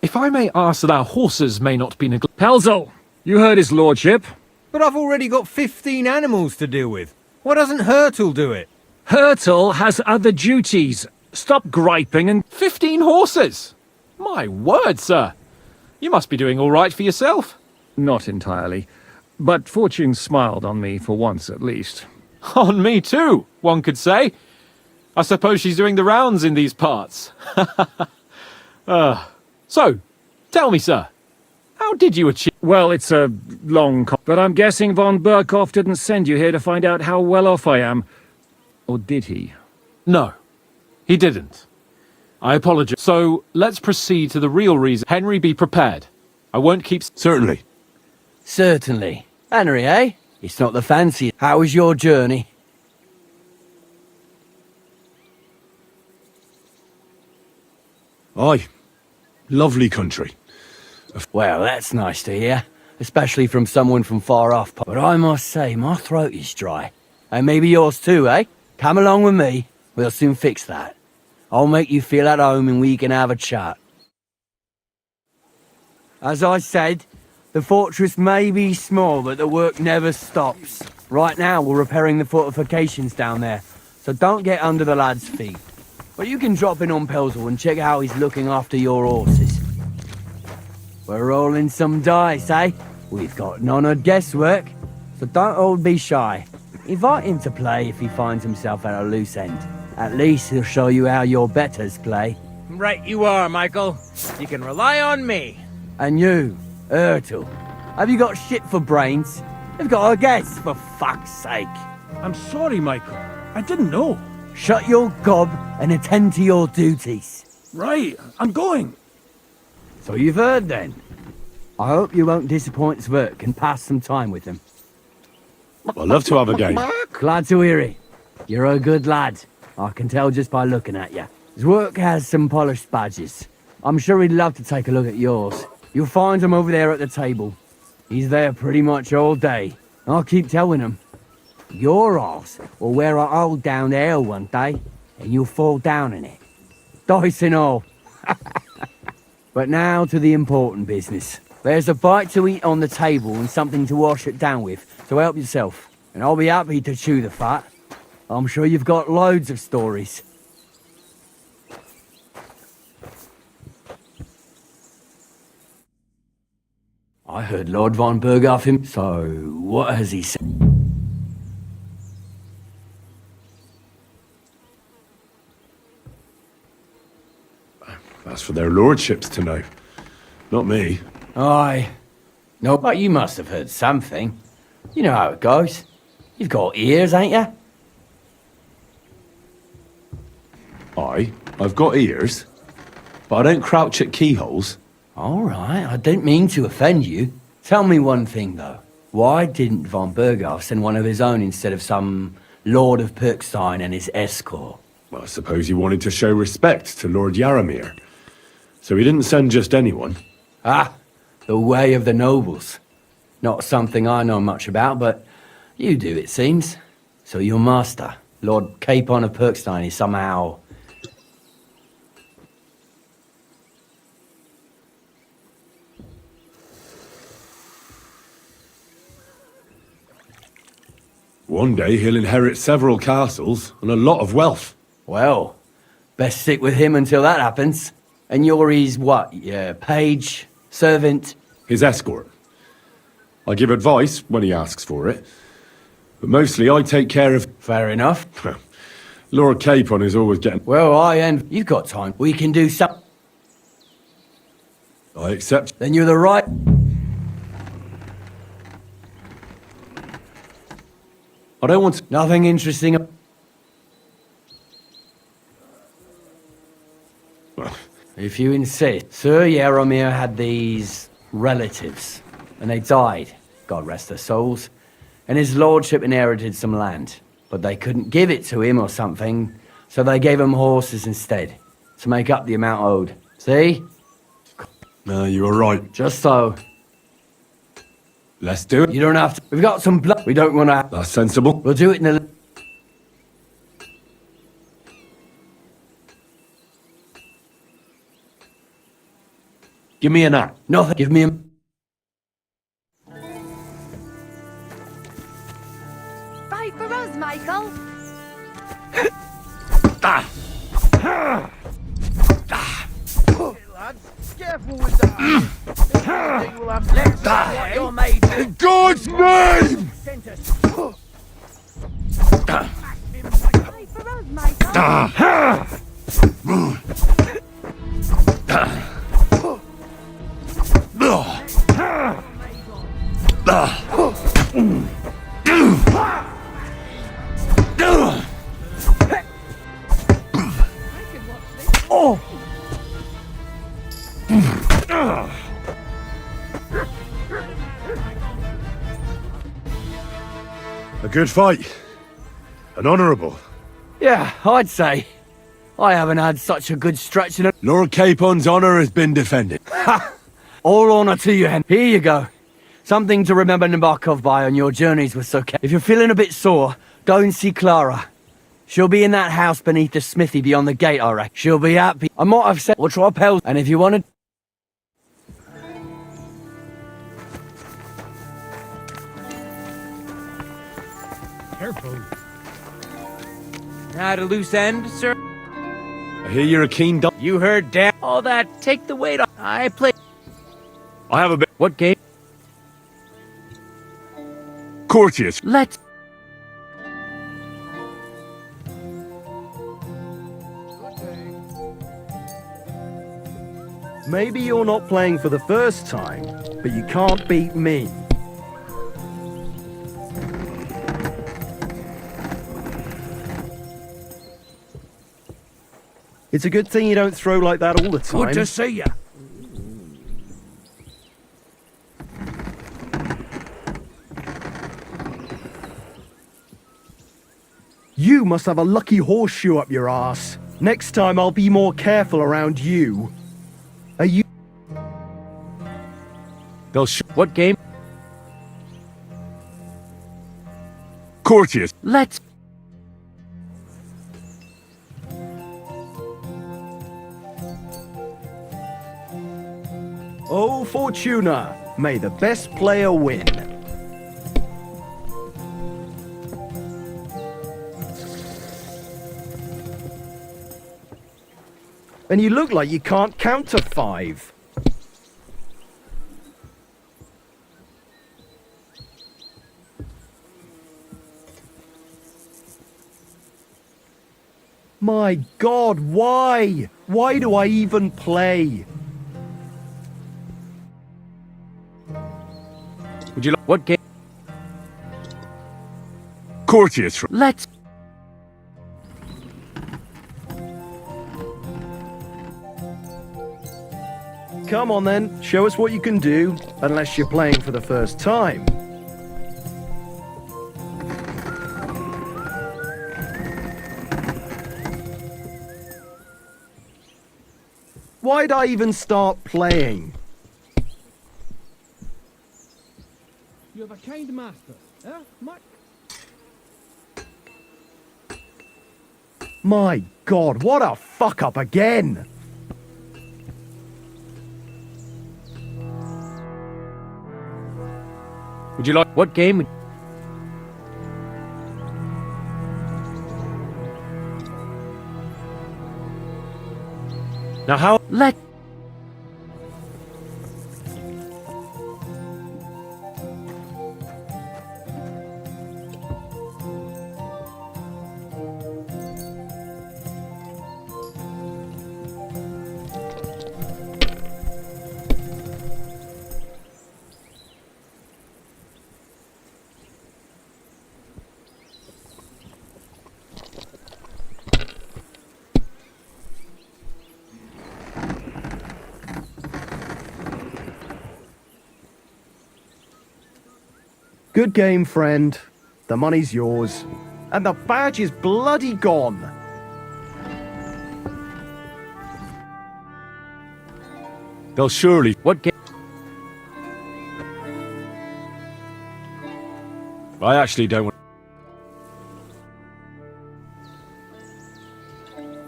If I may ask that our horses may not be neglected. Pelzel, you heard his lordship. But I've already got 15 animals to deal with. Why doesn't Hurtle do it? Hurtle has other duties. Stop griping and... 15 horses! My word, sir. You must be doing all right for yourself. Not entirely. But fortune smiled on me for once at least. On me too, one could say. I suppose she's doing the rounds in these parts. So, tell me, sir, how did you achieve... Well, it's a long... But I'm guessing von Berkhoff didn't send you here to find out how well off I am. Or did he? No, he didn't. I apologize. So, let's proceed to the real reason. Henry, be prepared. I won't keep... Certainly. Certainly. Henry, eh? It's not the fancy. How was your journey? Aye. Lovely country. Well, that's nice to hear. Especially from someone from far off. But I must say, my throat is dry. And maybe yours too, eh? Come along with me. We'll soon fix that. I'll make you feel at home and we can have a chat. As I said, the fortress may be small, but the work never stops. Right now, we're repairing the fortifications down there, so don't get under the lad's feet. But you can drop in on Pelzel and check how he's looking after your horses. We're rolling some dice, eh? We've got none of guesswork, so don't all be shy. Invite him to play if he finds himself at a loose end. At least he'll show you how your betters play. Right you are, Michael. You can rely on me. And you, Ertul, have you got shit for brains? You've got a guess, for fuck's sake. I'm sorry, Michael. I didn't know. Shut your gob and attend to your duties. Right, I'm going. So you've heard then. I hope you won't disappoint Sverk and pass some time with him. I'd love to have a game. Glad to hear it. You're a good lad. I can tell just by looking at you. Zwerk has some polished badges. I'm sure he'd love to take a look at yours. You'll find him over there at the table. He's there pretty much all day. I'll keep telling him. Your arse will wear a hole down there one day, and you'll fall down in it. Dice and all. But now to the important business. There's a bite to eat on the table and something to wash it down with, so help yourself. And I'll be happy to chew the fat. I'm sure you've got loads of stories. I heard Lord von Berghoff him, so what has he said? That's for their lordships to know. Not me. Aye. No, but you must have heard something. You know how it goes. You've got ears, ain't you? Aye, I've got ears, but I don't crouch at keyholes. All right, I didn't mean to offend you. Tell me one thing, though. Why didn't von Berghoff send one of his own instead of some Lord of Perkstein and his escort? Well, I suppose he wanted to show respect to Lord Yaromir. So he didn't send just anyone. Ah, the way of the nobles. Not something I know much about, but you do, it seems. So your master, Lord Capon of Perkstein, is somehow... One day he'll inherit several castles and a lot of wealth. Well, best stick with him until that happens. And you're his what? Yeah, page? Servant? His escort. I give advice when he asks for it. But mostly I take care of... Fair enough. Lord Capon is always getting... Well, you've got time. We can do some... I accept. Then you're the right... I don't want to... Nothing interesting... If you insist. Sir Yaromir had these relatives, and they died, God rest their souls, and his lordship inherited some land. But they couldn't give it to him or something, so they gave him horses instead, to make up the amount owed. See? No, you were right. Just so. Let's do it. You don't have to. We've got some blood. We don't want to... That's sensible. We'll do it in a... Give me an act. Nothing. Give me a... Fight for us, Michael. Lads, careful with that. We'll have to what you're made of. In God's name! Fight for us, Michael. Oh! A good fight. An honourable. Yeah, I'd say. I haven't had such a good stretch in a... Lord Capon's honour has been defended. Ha! All honour to you, Hen. Here you go. Something to remember Nabokov by on your journeys with Soke. If you're feeling a bit sore, go and see Clara. She'll be in that house beneath the smithy beyond the gate, I reckon. She'll be happy. I might have said, we'll try pals. And if you want to... Careful. Had a loose end, sir? I hear you're a keen dog. You heard damn all that. Take the weight off. I play. I have a bit... What game? Courteous. Let's. Maybe you're not playing for the first time, but you can't beat me. It's a good thing you don't throw like that all the time. Good to see you. You must have a lucky horseshoe up your ass. Next time I'll be more careful around you. Are you... They'll What game? Courteous. Let's. Oh, Fortuna, may the best player win. And you look like you can't count to 5. My God, why? Why do I even play? Would you like... What game? Courteous. Let's. Come on then, show us what you can do, unless you're playing for the first time. Why'd I even start playing? You have a kind master, eh? My God, what a fuck up again! Would you like what game? Now how... Let. Good game, friend. The money's yours. And the badge is bloody gone. They'll surely... What game? I actually don't want...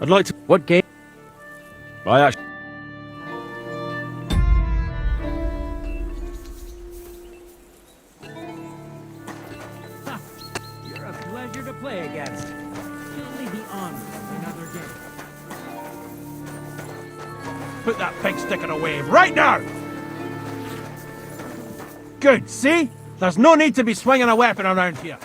I'd like to... What game? I actually... You're a pleasure to play against. Surely be honored another day. Put that pig stick in a wave right now! Good, see? There's no need to be swinging a weapon around here.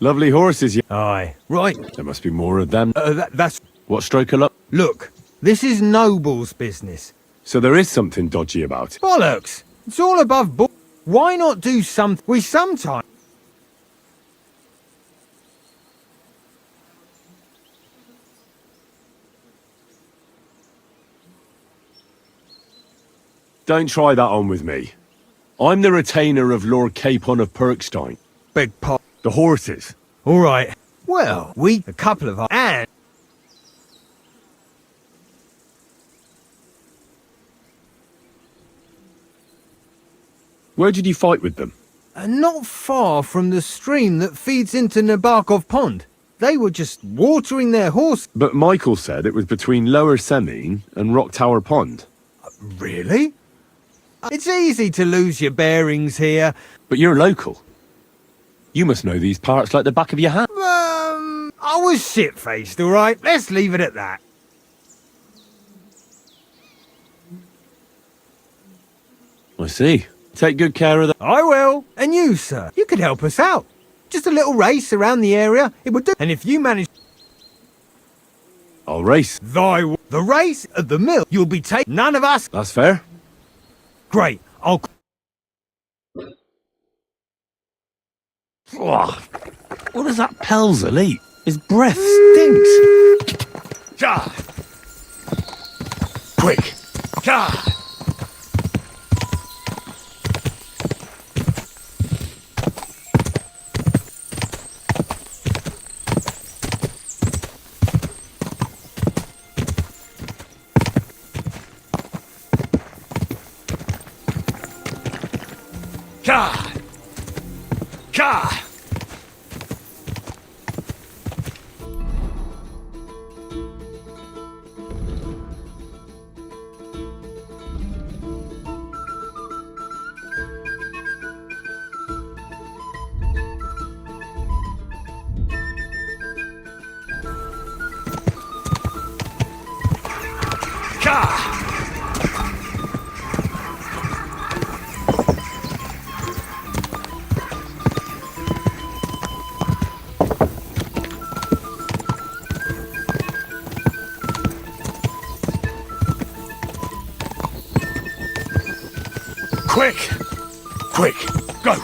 Lovely horses, yeah. Aye. Right. There must be more of them. That's... What, stroke a lot? Look, this is Noble's business. So there is something dodgy about it. Bollocks! It's all above board. Why not do something we sometime... Don't try that on with me. I'm the retainer of Lord Capon of Perkstein. Beg pardon. The horses. All right. Well, a couple of... And... Where did you fight with them? Not far from the stream that feeds into Nabokov Pond. They were just watering their horse. But Michael said it was between Lower Semine and Rock Tower Pond. Really? It's easy to lose your bearings here. But you're local. You must know these parts like the back of your hand. I was shit-faced, all right? Let's leave it at that. I see. Take good care of them. I will. And you, sir, you could help us out. Just a little race around the area, it would do. And if you manage... I'll race. The race at the mill, you'll be taking... None of us... That's fair. Great. I'll... What does that Pelzel eat? His breath stinks. Ja! Quick! Ja! Ja! Ja! Quick! Quick! Go!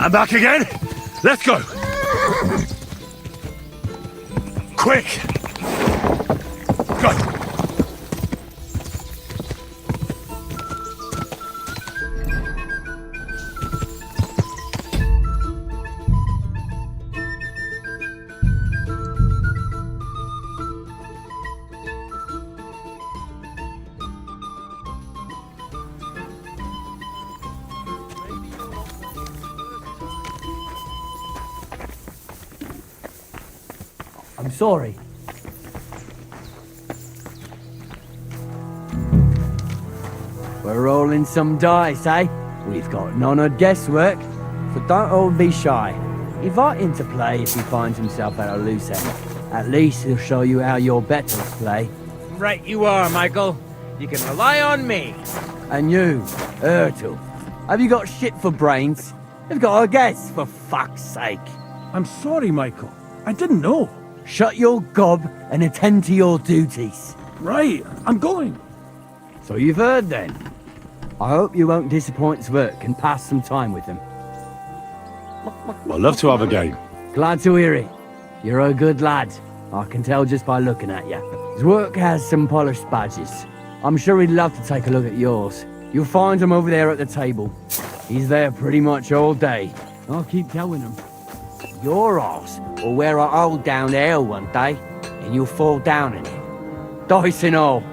I'm back again. Let's go. Quick. Go. I'm sorry. We're rolling some dice, eh? We've got none of guesswork, so don't all be shy. Invite him to play if he finds himself at a loose end. At least he'll show you how your betters play. Right you are, Michael. You can rely on me. And you, Ertl, have you got shit for brains? You've got a guess, for fuck's sake. I'm sorry, Michael. I didn't know. Shut your gob and attend to your duties. Right, I'm going. So you've heard then. I hope you won't disappoint Svert and pass some time with him. I'd love to have a game. Glad to hear it. You're a good lad. I can tell just by looking at you. Zwerk has some polished badges. I'm sure he'd love to take a look at yours. You'll find him over there at the table. He's there pretty much all day. I'll keep telling him. Your arse will wear a hole down the hill one day, and you'll fall down in it. Dice and all.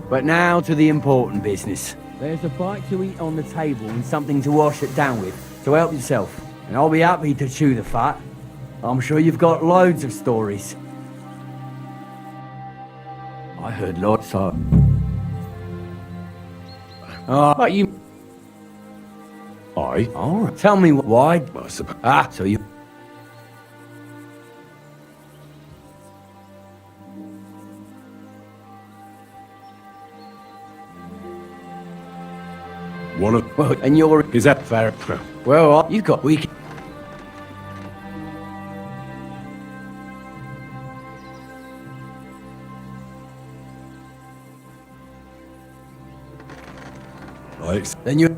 But now to the important business. There's a bite to eat on the table and something to wash it down with, so help yourself. And I'll be happy to chew the fat. I'm sure you've got loads of stories. I heard lots of... But you... Aye. All right. Tell me why. So you... One of... Well, and you're... Is that fair? Well, you've got weak... Right. Then you...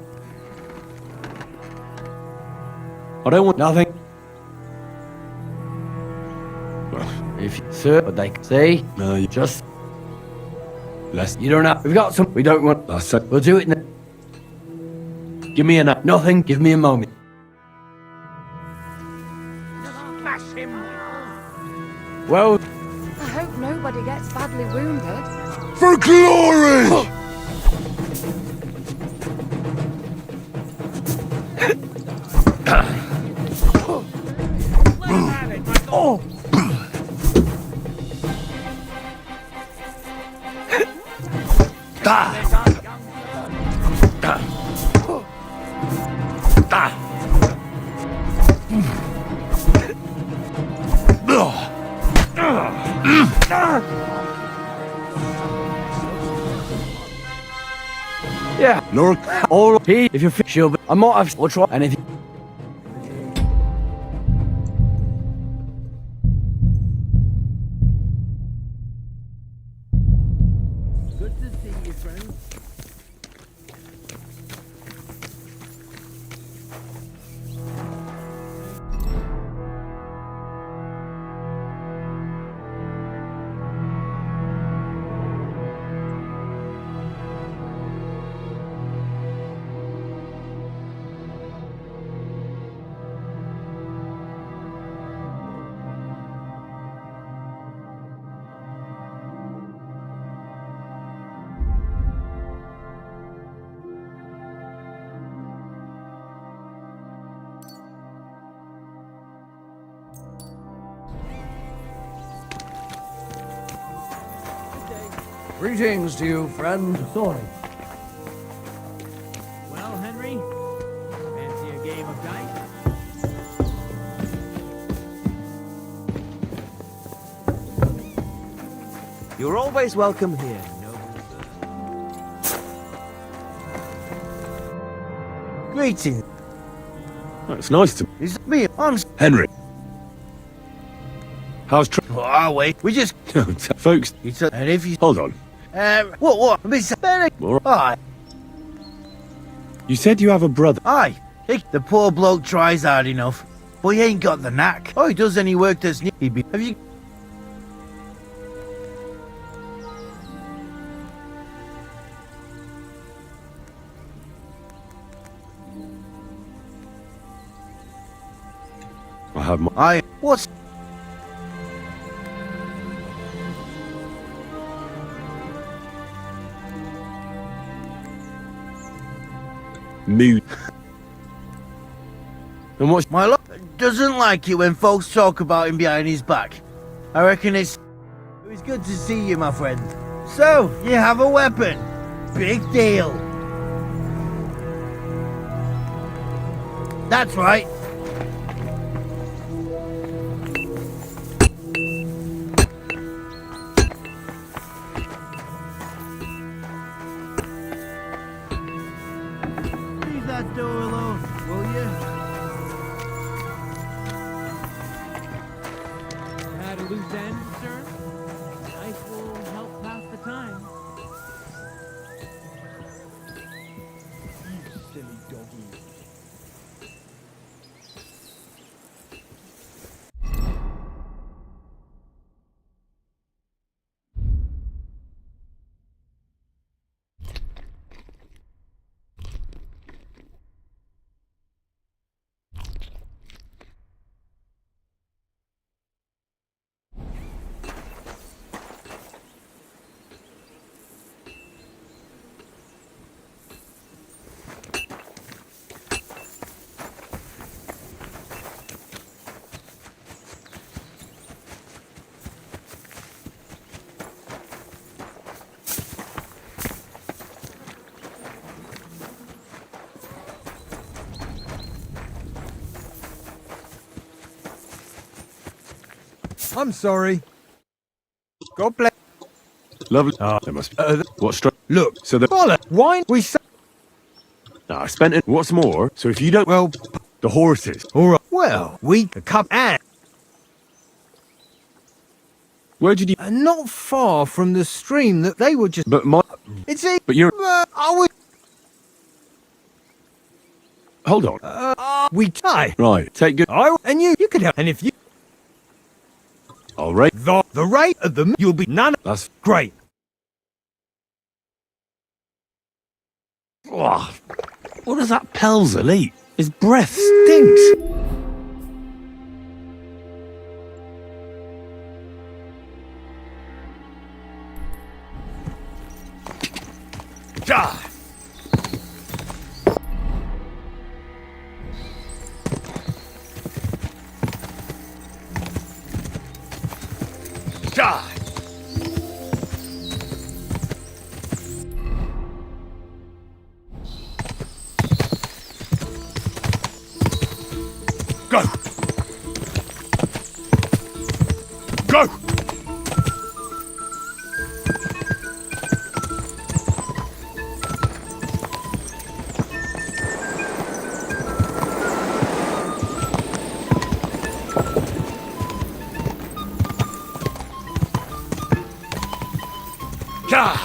I don't want nothing. If you... Sir, but they... See? No, you... Just... Less... You don't have... We've got some... We don't want... That's it. We'll do it in the... Give me enough. Nothing. Give me a moment. Well... I hope nobody gets badly wounded. For glory! Oh! Yeah, Lord, all if you're sure, I might have what's wrong, and if you... Good to see you, friend. Greetings to you, friend. Sorry. Well, Henry, fancy a game of dice? You're always welcome here. Greetings. It's nice to... It's me, I'm... Henry. How's What are we? We just... Folks... And if you... Hold on. What? Miss Benny? All right. Aye. You said you have a brother. Aye. The poor bloke tries hard enough, but he ain't got the knack. Oh, he does any work that's needed. Have you... I have my... What's... mood. And what's... My luck doesn't like it when folks talk about him behind his back. I reckon it's good to see you, my friend. So, you have a weapon. Big deal. That's right. Leave that door alone, will you? Had a loose end, sir? Knife will help pass the time. You silly doggy. I'm sorry. God bless. Lovely. There must be... what struck... Look, so the... bollock. Wine. We say... I spent it... What's more, so if you don't... Well... The horses. All right. Well, we... A cup and... Where did you... Not far from the stream that they were just... But my... It's it. But you're... I was... Hold on. We tie. Right, take good... And you could help. And if you... All right. The rate of the... You'll be none... That's... Great. Oh, what does that Pelzel eat? His breath stinks. Die! Die! Go! Go! God!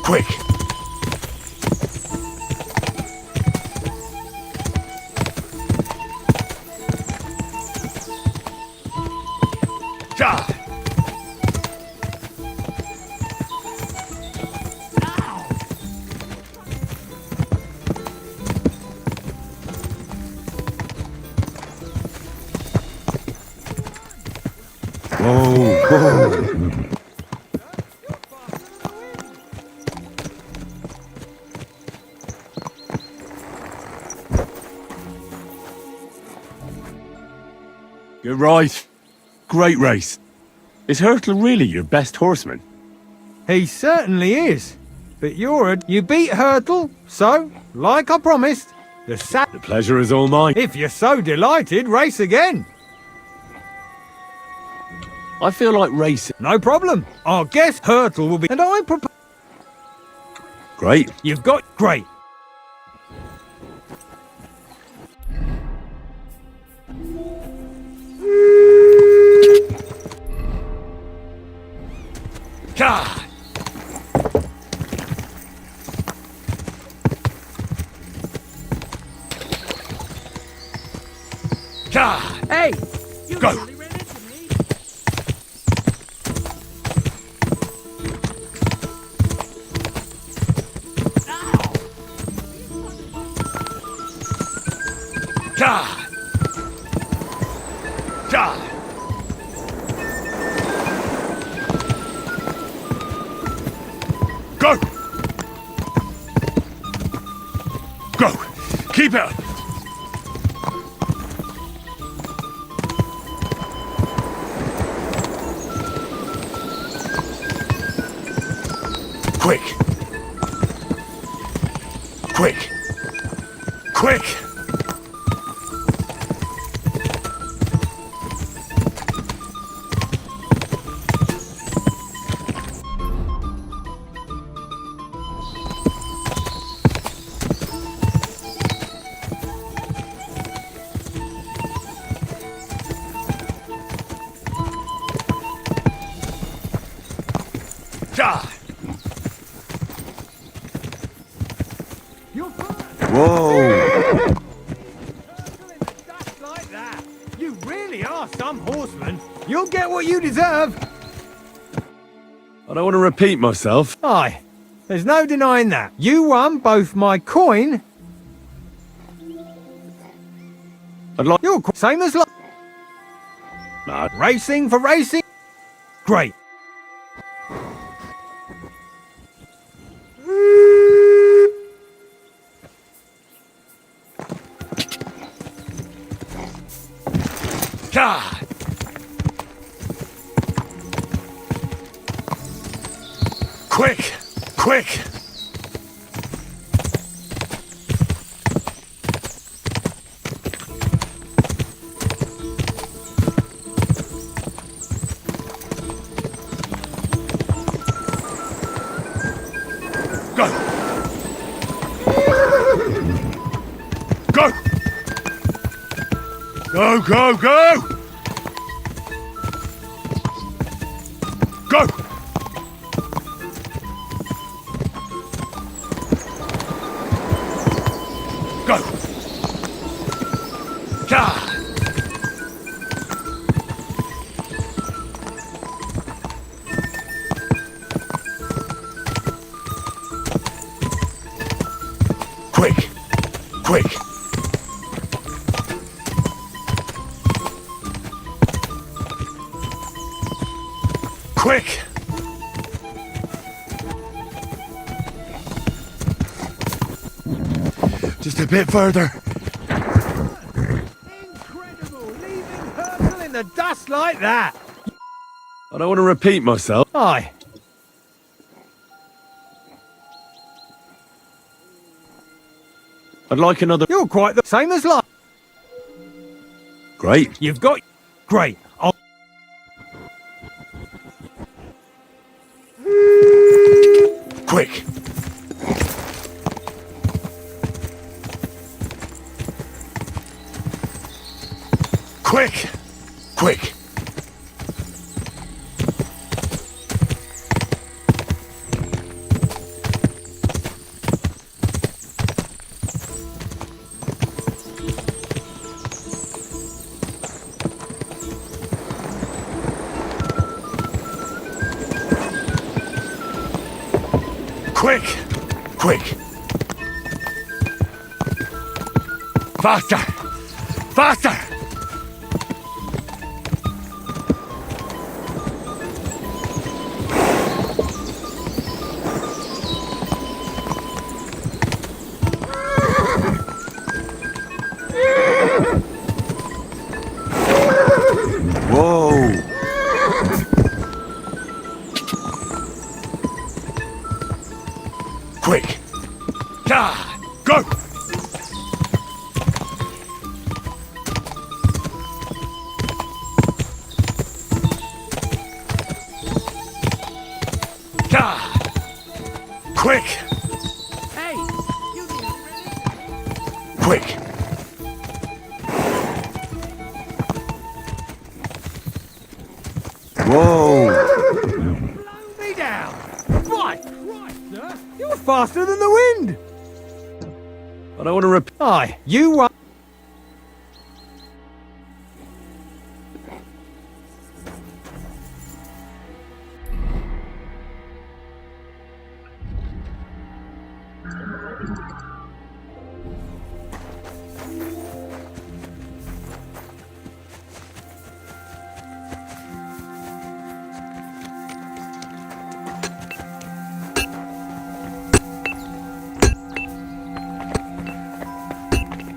Quick! Die! Whoa. Good right. Great race. Is Hurtle really your best horseman? He certainly is. But you beat Hurtle, so, like I promised, the pleasure is all mine. If you're so delighted, race again. I feel like racing. No problem. Our guest Hurtle will be... And I propose... Great. You've got... Great. God. God. Hey! Go. God. God. Go. Go. Keep it up. Quick. Quick. Quick. God. Whoa! Like that. You really are some horseman. You'll get what you deserve. I don't want to repeat myself. Aye. There's no denying that. You won both my coin... I'd like... You're same as... Nah. Racing for racing. Great. God. Quick. Quick. Go. Go. Go, go, go. Go. Go. God. Quick. Quick. Quick. Just a bit further. Incredible. Leaving Hurtle in the dust like that. I don't want to repeat myself. Aye. I'd like another... You're quite the same as last. Great. You've got... Great. Quick. Quick. Quick. Quick! Quick! Faster! Faster! Whoa! Quick! God! Go! quick. Whoa! Me down! Right, Christ, sir! You're faster than the wind! I don't want to repeat. Aye, you run.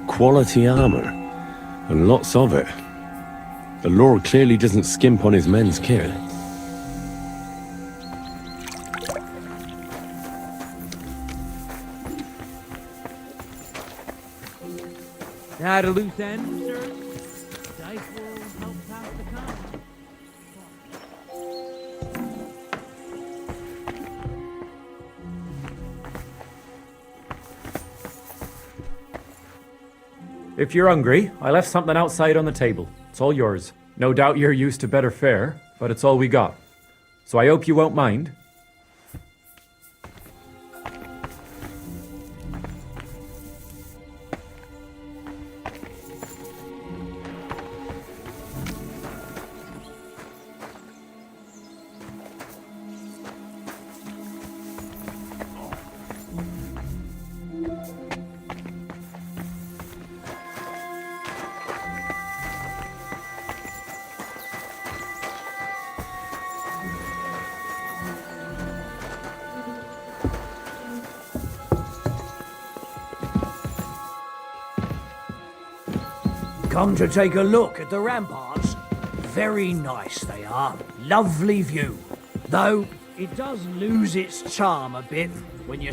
Quality armor, and lots of it. The Lord clearly doesn't skimp on his men's kit. Had a loose end, sir? Dice will help pass the time. If you're hungry, I left something outside on the table. It's all yours. No doubt you're used to better fare, but it's all we got. So I hope you won't mind. Come to take a look at the ramparts. Very nice they are. Lovely view. Though, it does lose its charm a bit when you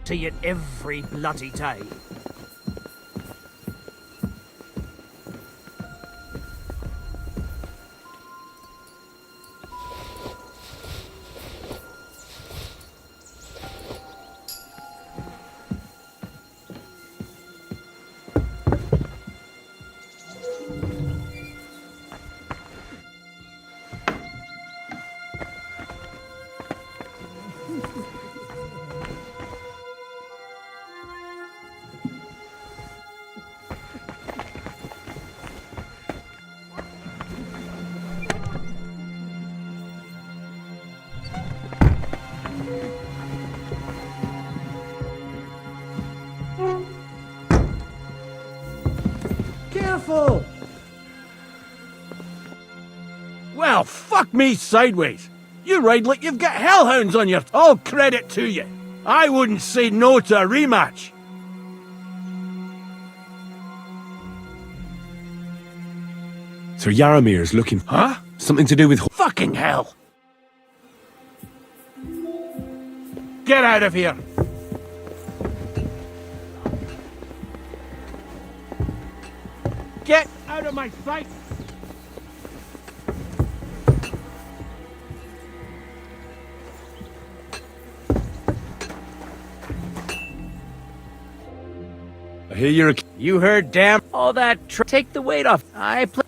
see it every bloody day. Careful! Well, fuck me sideways. You ride like you've got hellhounds on your... All credit to you. I wouldn't say no to a rematch. Sir Yaramir's looking... Huh? Something to do with... Fucking hell. Get out of here. Get out of my sight. I hear you're a... You heard damn all that take the weight off. I play.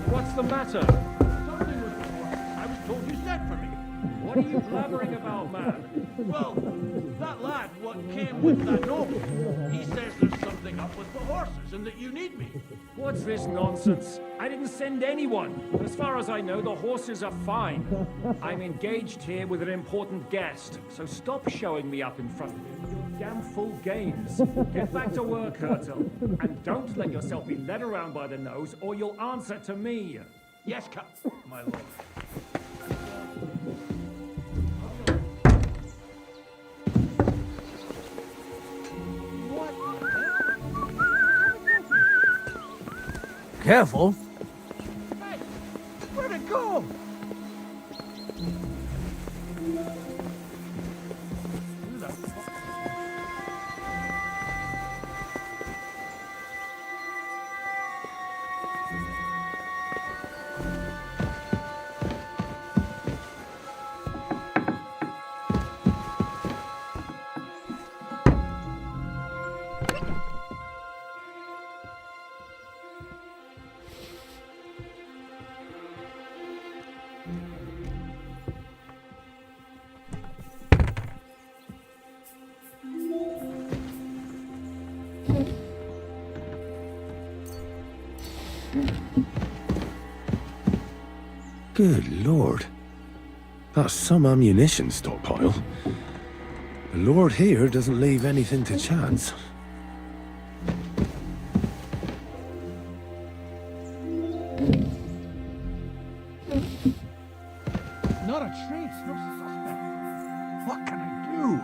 What's the matter? Something was wrong. I was told you sent for me. What are you blabbering about, man? Well, that lad what came with that noble, he says there's something up with the horses and that you need me. What's this nonsense? I didn't send anyone. As far as I know, the horses are fine. I'm engaged here with an important guest, so stop showing me up in front of you with your damn full games. Get back to work, Hurtle, and don't let yourself be led around by the nose, or you'll answer to me. Yes, my lord. Careful. Hey, where'd it go? Good lord. That's some ammunition stockpile. The lord here doesn't leave anything to chance. Not a trace, no suspect. What can I do?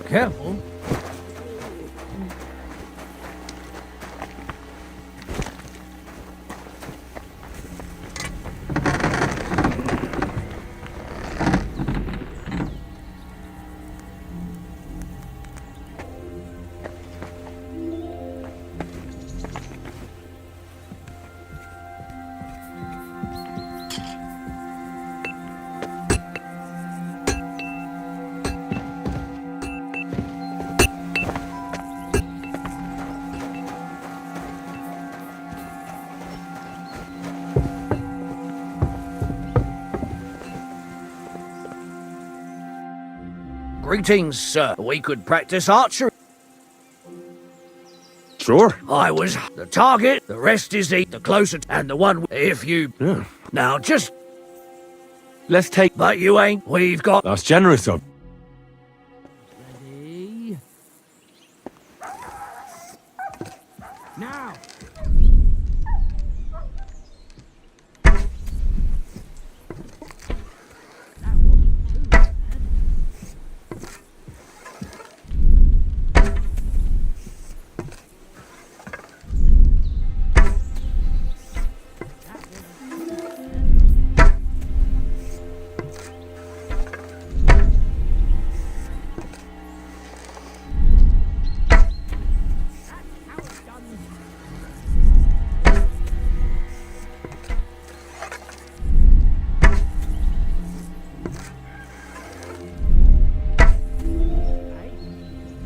Careful. Greetings, sir. We could practice archery. Sure. I was the target, the rest is the closer, and the one if you... Yeah. Now, just... Let's take... But you ain't. We've got... That's generous of... Ready? Now!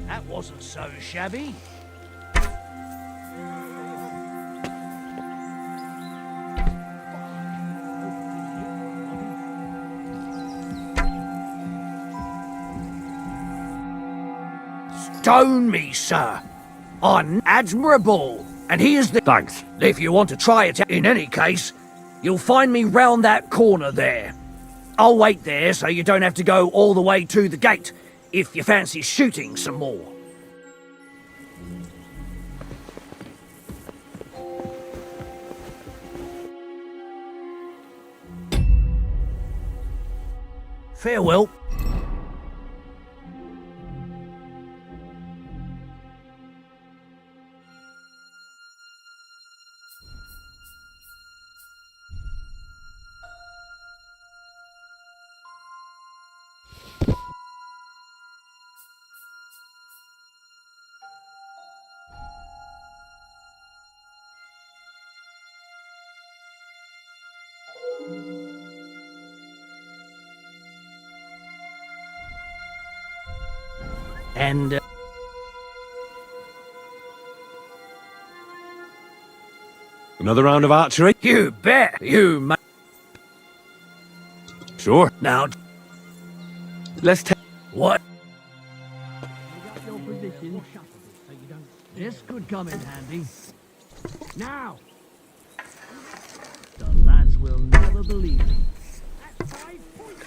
That wasn't so shabby. Stone me, sir. I'm admirable. And here's the... Thanks. If you want to try it, in any case, you'll find me round that corner there. I'll wait there so you don't have to go all the way to the gate if you fancy shooting some more. Farewell. And Another round of archery? you bet you ma- Sure. Now, Let's take... what? Your position. This could come in handy. Now! The lads will never believe me. That's 5 points.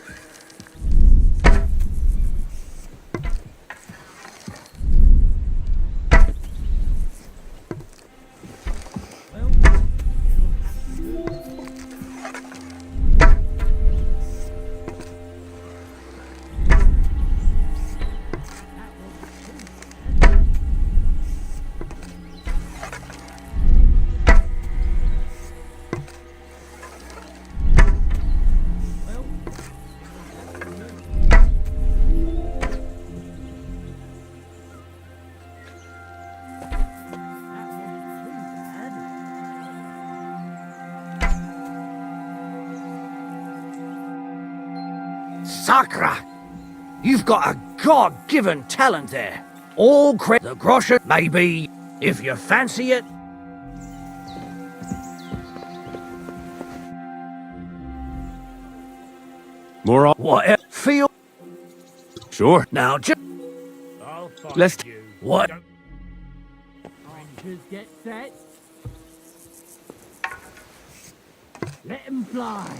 Sakra! You've got a God-given talent there. All credit the groschen, maybe, if you fancy it. More on... What? Feel? Sure. Now, just... Let's... What? Rangers get set. Let 'em fly.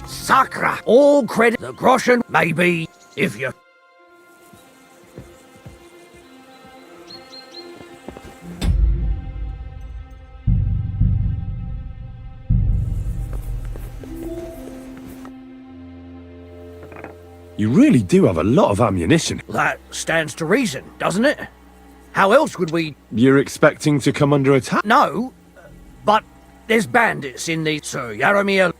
Sakra! All credit the groschen, maybe, if you... You really do have a lot of ammunition. That stands to reason, doesn't it? How else would we... You're expecting to come under attack? No, but there's bandits in the Sir Yaromir.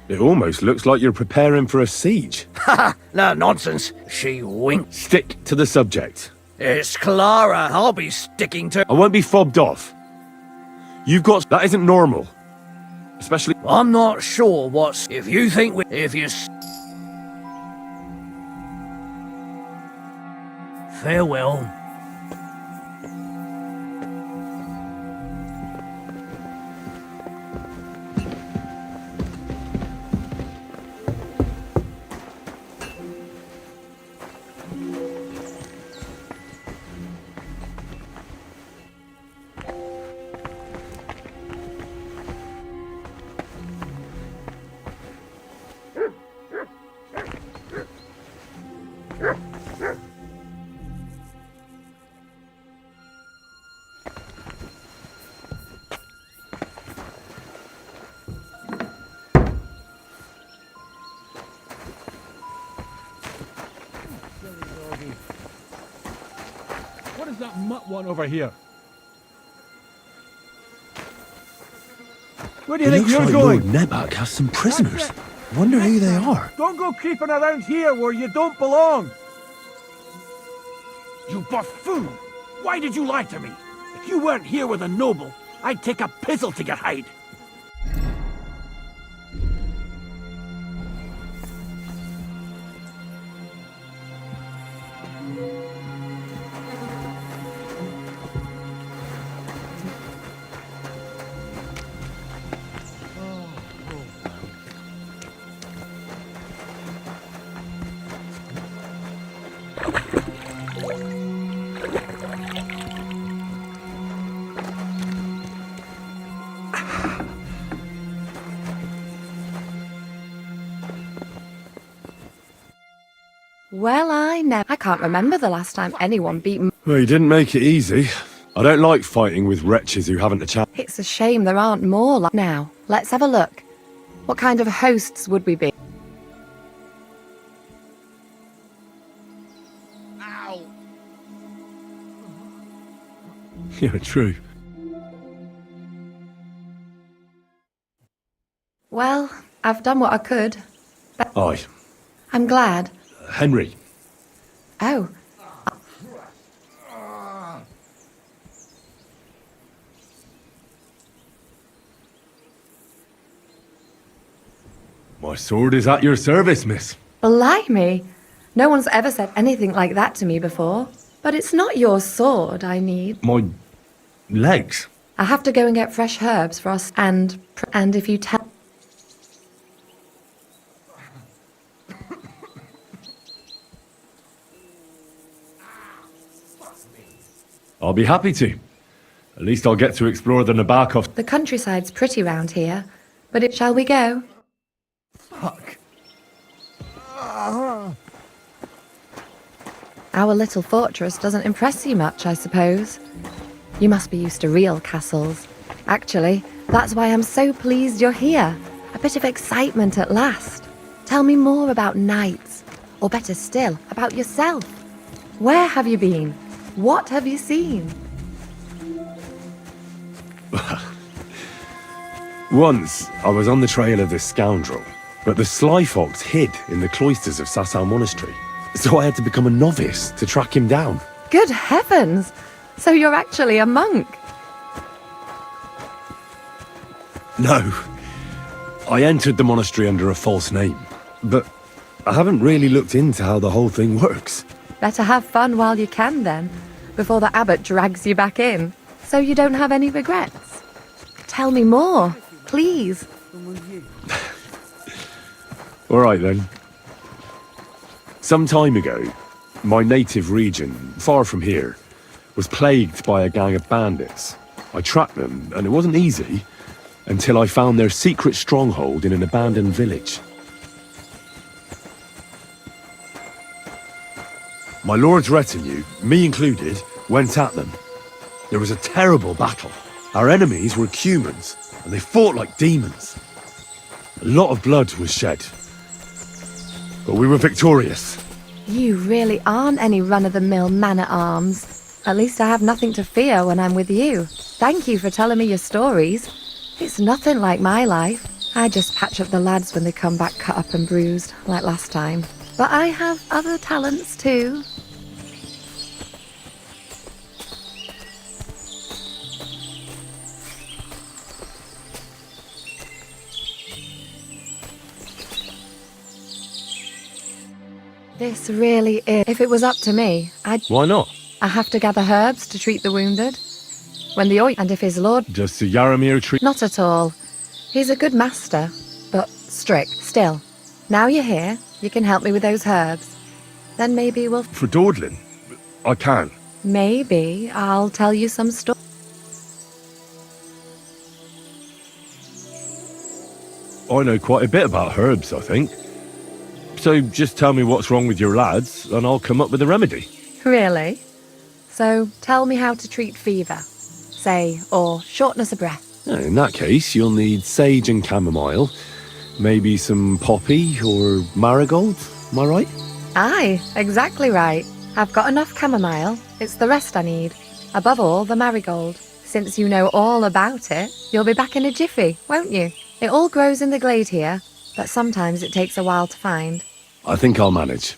It almost looks like you're preparing for a siege. Ha! No nonsense. She winked. Stick to the subject. It's Clara. I'll be sticking to... I won't be fobbed off. You've got... That isn't normal. Especially... I'm not sure what's... If you think we... If you... Farewell. What is that mutt one over here? Where do you think you're going? Lord Nebak has some prisoners. Wonder who they are. Don't go creeping around here where you don't belong! You buffoon! Why did you lie to me? If you weren't here with a noble, I'd take a pizzle to your hide. Well, I can't remember the last time anyone beat me. Well, you didn't make it easy. I don't like fighting with wretches who haven't a chance. It's a shame there aren't more like... Now, let's have a look. What kind of hosts would we be? Yeah, true. Well, I've done what I could. Aye. I'm glad. Henry. Oh. My sword is at your service, miss. Blimey. No one's ever said anything like that to me before. But it's not your sword I need. My legs. I have to go and get fresh herbs for us and if you tell... I'll be happy to. At least I'll get to explore the Nabokov. The countryside's pretty round here, but shall we go? Fuck. Our little fortress doesn't impress you much, I suppose. You must be used to real castles. Actually, that's why I'm so pleased you're here. A bit of excitement at last. Tell me more about knights, or better still, about yourself. Where have you been? What have you seen? Once, I was on the trail of this scoundrel, but the sly fox hid in the cloisters of Sasau Monastery. So I had to become a novice to track him down. Good heavens! So you're actually a monk? No. I entered the monastery under a false name, but I haven't really looked into how the whole thing works. Better have fun while you can then, before the abbot drags you back in, so you don't have any regrets. Tell me more, please. All right then. Some time ago, my native region, far from here, was plagued by a gang of bandits. I tracked them, and it wasn't easy, until I found their secret stronghold in an abandoned village. My lord's retinue, me included, went at them. There was a terrible battle. Our enemies were humans, and they fought like demons. A lot of blood was shed. But we were victorious. You really aren't any run-of-the-mill man-at-arms. At least I have nothing to fear when I'm with you. Thank you for telling me your stories. It's nothing like my life. I just patch up the lads when they come back cut up and bruised, like last time. But I have other talents too. This really is... If it was up to me, I'd... Why not? I have to gather herbs to treat the wounded. When the and if his lord... Does Sir Yaramir treat... Not at all. He's a good master, but strict. Still, now you're here, you can help me with those herbs. Then maybe we'll... For dawdling? I can. Maybe I'll tell you some story. I know quite a bit about herbs, I think. So just tell me what's wrong with your lads, and I'll come up with a remedy. Really? So tell me how to treat fever, say, or shortness of breath. In that case, you'll need sage and chamomile, maybe some poppy or marigold, am I right? Aye, exactly right. I've got enough chamomile, it's the rest I need. Above all, the marigold. Since you know all about it, you'll be back in a jiffy, won't you? It all grows in the glade here, but sometimes it takes a while to find. I think I'll manage.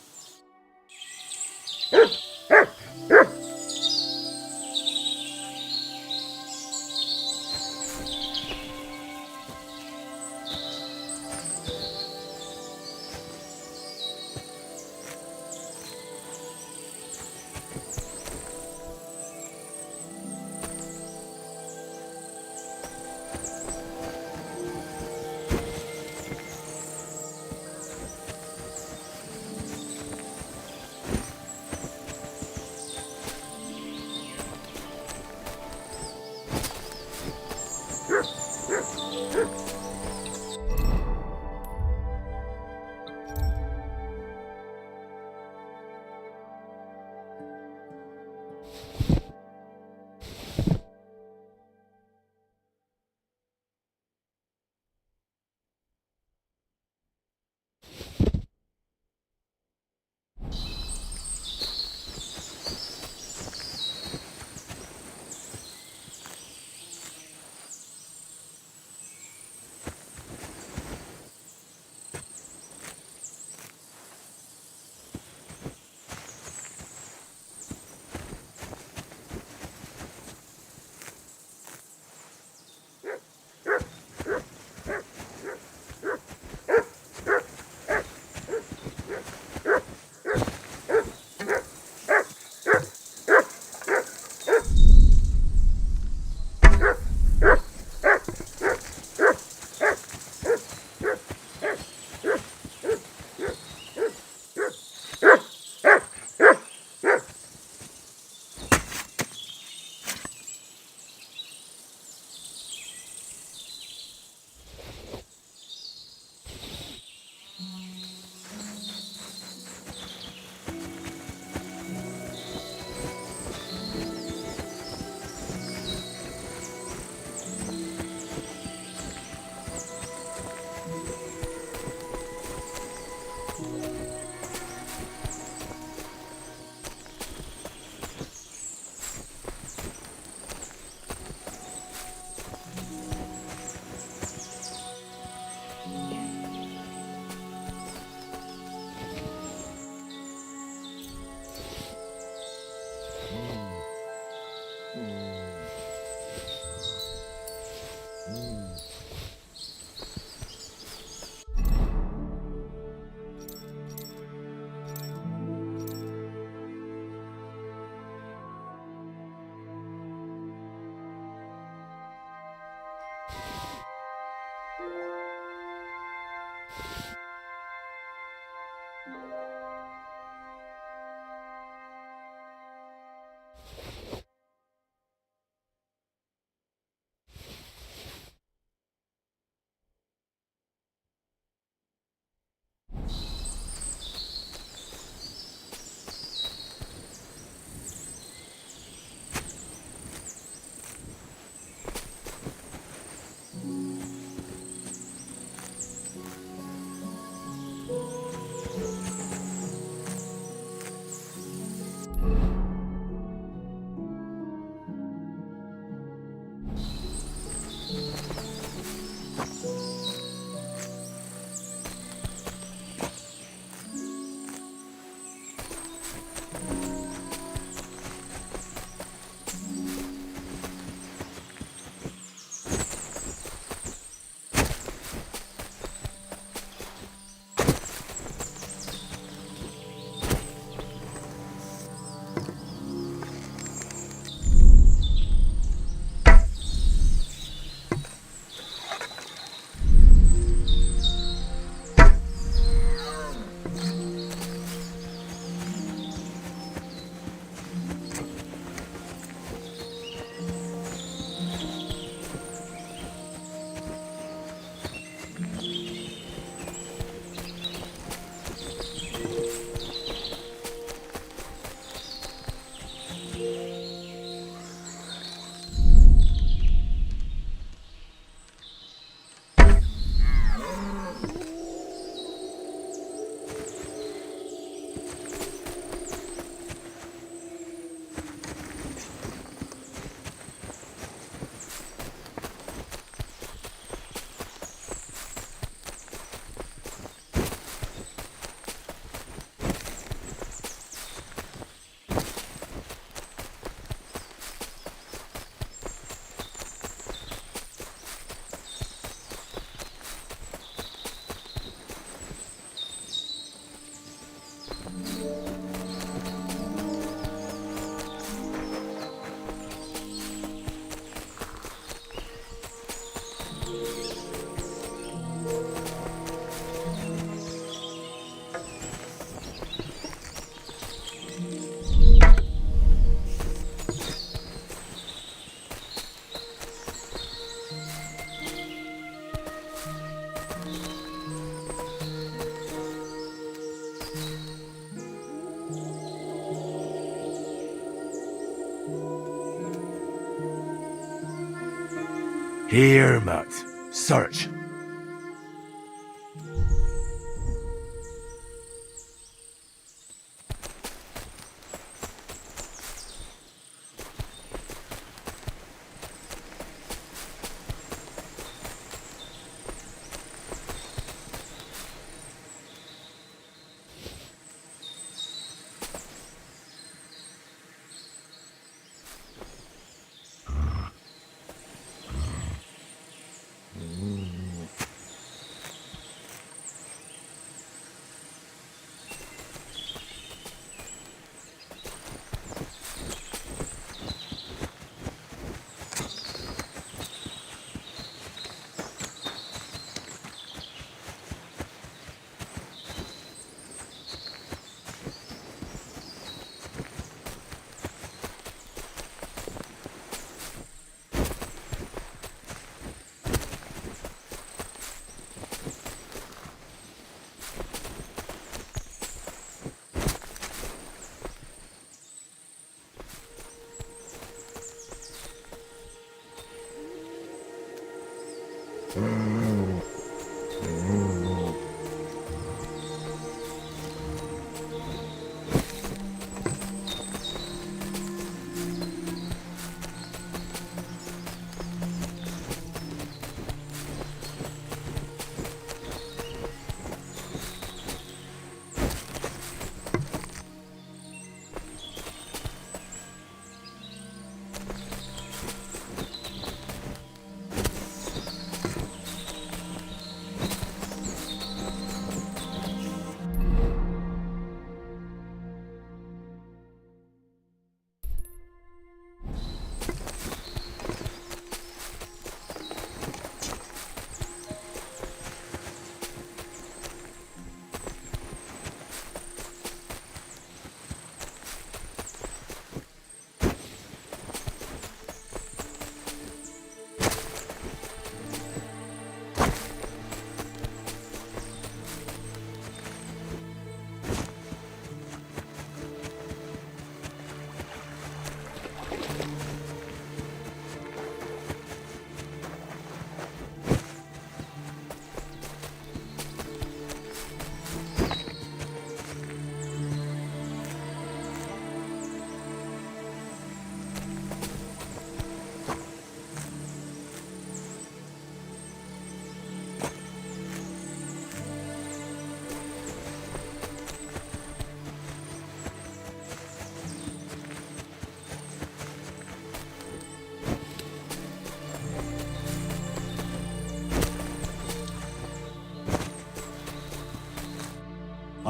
Here, Matt. Search.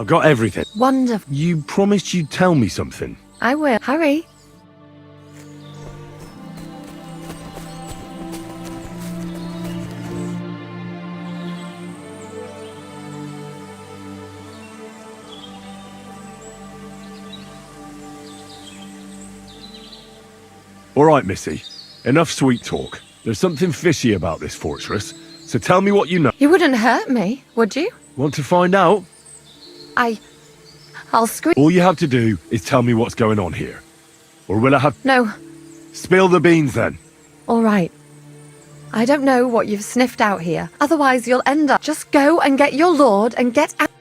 I've got everything. Wonderful. You promised you'd tell me something. I will. Hurry. All right, Missy. Enough sweet talk. There's something fishy about this fortress, so tell me what you know. You wouldn't hurt me, would you? Want to find out? I'll scream. All you have to do is tell me what's going on here. Or will I have... No. Spill the beans, then. All right. I don't know what you've sniffed out here. Otherwise, you'll end up... Just go and get your lord and get out.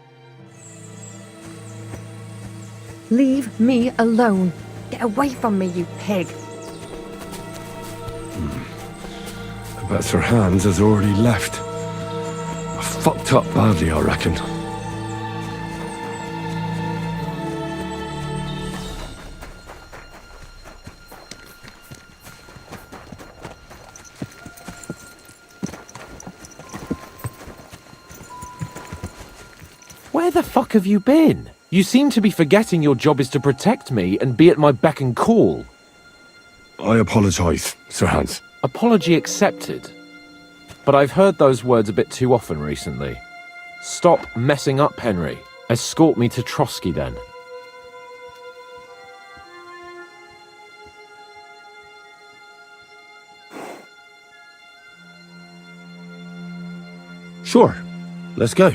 Leave me alone. Get away from me, you pig. I bet Sir Hans has already left. I fucked up badly, I reckon. Where the fuck have you been? You seem to be forgetting your job is to protect me and be at my beck and call. I apologise, Sir Hans. Apology accepted. But I've heard those words a bit too often recently. Stop messing up, Henry. Escort me to Trotsky, then. Sure. Let's go.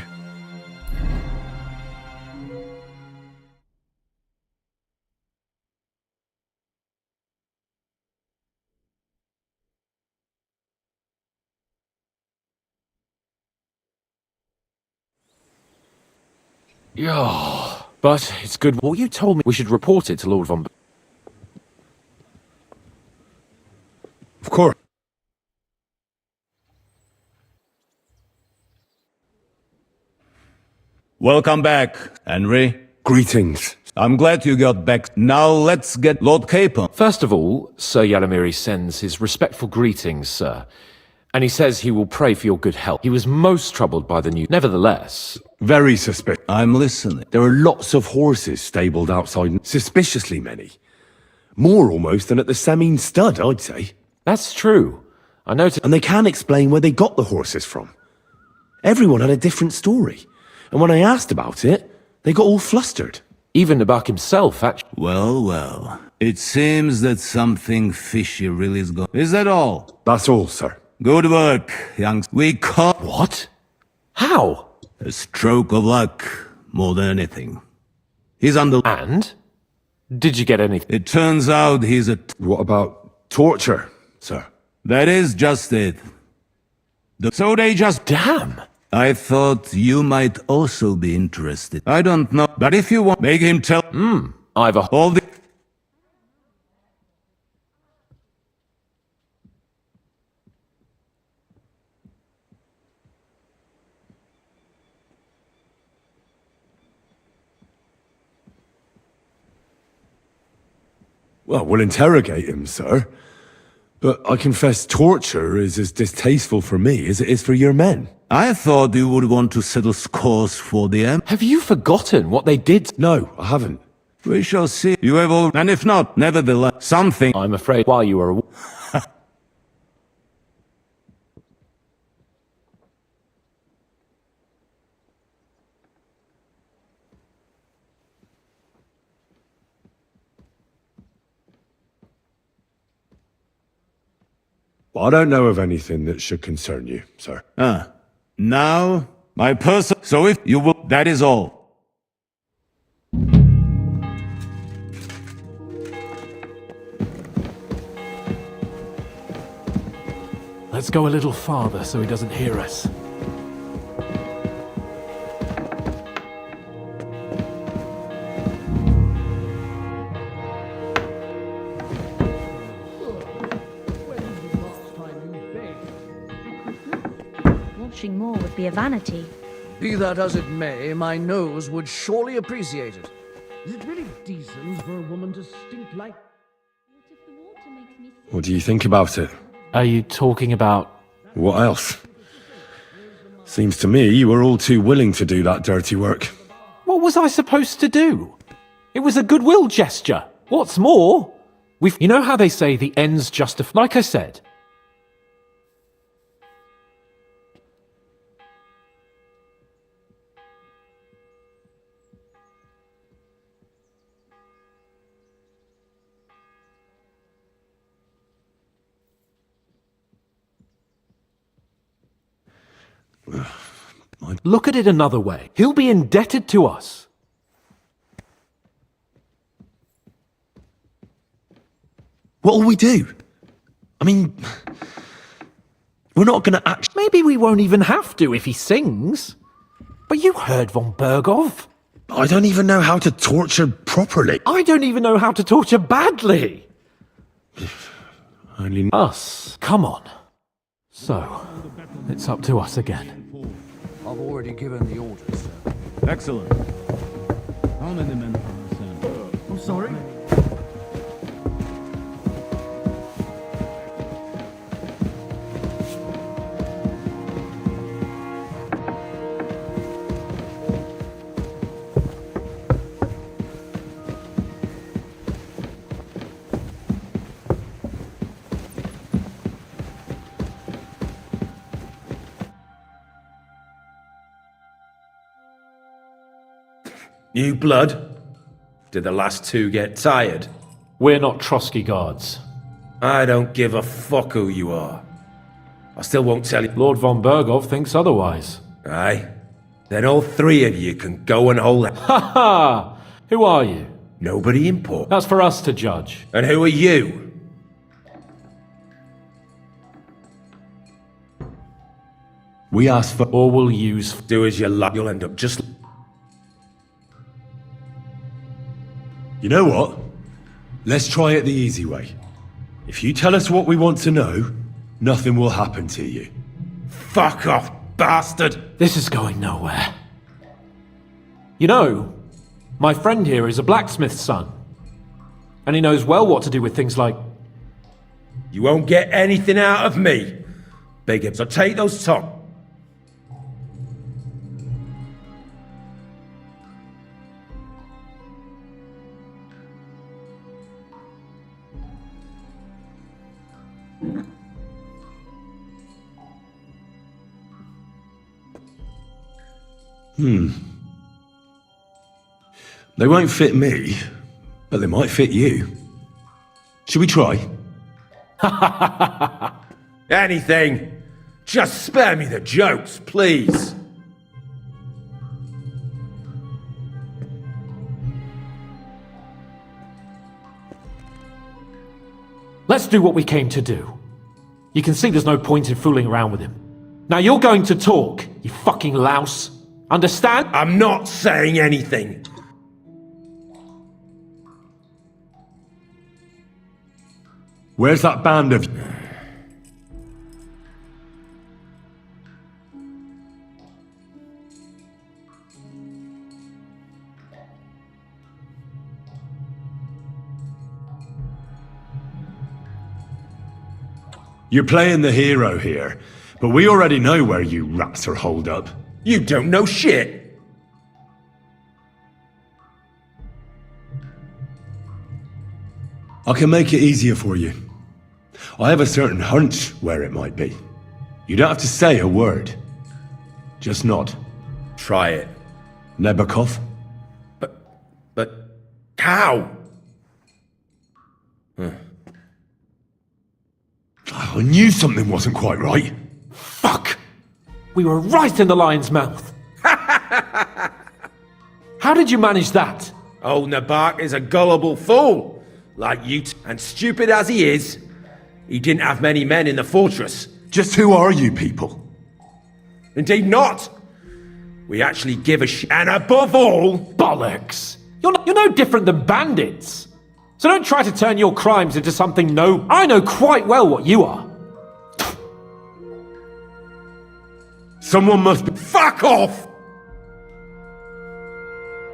Yeah, but it's good. What you told me, we should report it to Lord von... Of course. Welcome back, Henry. Greetings. I'm glad you got back. Now let's get Lord Capon. First of all, Sir Yalamiri sends his respectful greetings, sir. And he says he will pray for your good health. He was most troubled by the news. Nevertheless... Very suspicious. I'm listening. There are lots of horses stabled outside. Suspiciously many. More almost than at the Semine stud, I'd say. That's true. I noticed... And they can't explain where they got the horses from. Everyone had a different story. And when I asked about it, they got all flustered. Even Nabak himself, actually. Well. It seems that something fishy really is going... Is that all? That's all, sir. Good work, young... We caught... What? How? A stroke of luck, more than anything. He's under... And? Did you get anything? It turns out he's a... What about torture, sir? That is just it. So they just... Damn! I thought you might also be interested. I don't know, but if you want, make him tell... I've all the... Well, we'll interrogate him, sir. But I confess torture is as distasteful for me as it is for your men. I thought you would want to settle scores for the end. Have you forgotten what they did? No, I haven't. We shall see. You have all... And if not, nevertheless, something... I'm afraid while you were... I don't know of anything that should concern you, sir. Now, my person... So if you will... That is all. Let's go a little farther so he doesn't hear us. Washing more would be a vanity. Be that as it may, my nose would surely appreciate it. Is it really decent for a woman to stink like... What do you think about it? Are you talking about... What else? Seems to me you were all too willing to do that dirty work. What What was I supposed to do? It was a goodwill gesture. What's more, you know how they say the ends justify. Like I said. Look at it another way. He'll be indebted to us. What'll we do? I mean, we're not going to actually... Maybe we won't even have to if he sings. But you heard von Bergov. I don't even know how to torture properly. I don't even know how to torture badly. Only us. Come on. So, it's up to us again. I've already given the orders, sir. Excellent. How many men are sent? I'm sorry? New blood? Did the last two get tired? We're not Trotsky guards. I don't give a fuck who you are. I still won't tell you. Lord von Bergov thinks otherwise. Aye? Then all three of you can go and hold it. Ha ha! Who are you? Nobody important. That's for us to judge. And who are you? We asked for... Or we'll use... Do as you like. You'll end up just... You know what? Let's try it the easy way. If you tell us what we want to know, nothing will happen to you. Fuck off, bastard! This is going nowhere. You know, my friend here is a blacksmith's son. And he knows well what to do with things like... You won't get anything out of me. Bigger, so take those top. They won't fit me, but they might fit you. Should we try? Anything. Just spare me the jokes, please. Let's do what we came to do. You can see there's no point in fooling around with him. Now you're going to talk, you fucking louse. Understand? I'm not saying anything. Where's that band of... You're playing the hero here, but we already know where you rats are holed up. You don't know shit. I can make it easier for you. I have a certain hunch where it might be. You don't have to say a word. Just nod. Try it. Nebakov? But how? I knew something wasn't quite right. Fuck! We were right in the lion's mouth. How did you manage that? Old Nabak is a gullible fool, like you and stupid as he is, he didn't have many men in the fortress. Just who are you people? Indeed not. We actually give a shit, and above all... Bollocks! You're no different than bandits. So don't try to turn your crimes into something no... I know quite well what you are. Someone must be... Fuck off!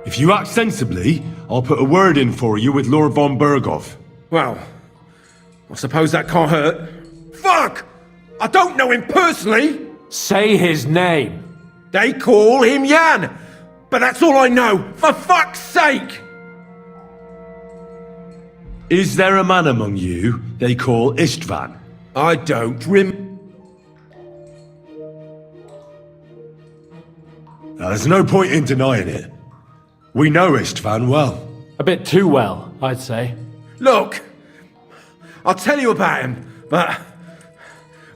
If you act sensibly, I'll put a word in for you with Lord von Bergov. Well, I suppose that can't hurt. Fuck! I don't know him personally! Say his name. They call him Jan! but that's all I know. For fuck's sake! Is there a man among you they call Istvan? I don't There's no point in denying it. We know Istvan well. A bit too well, I'd say. Look, I'll tell you about him, but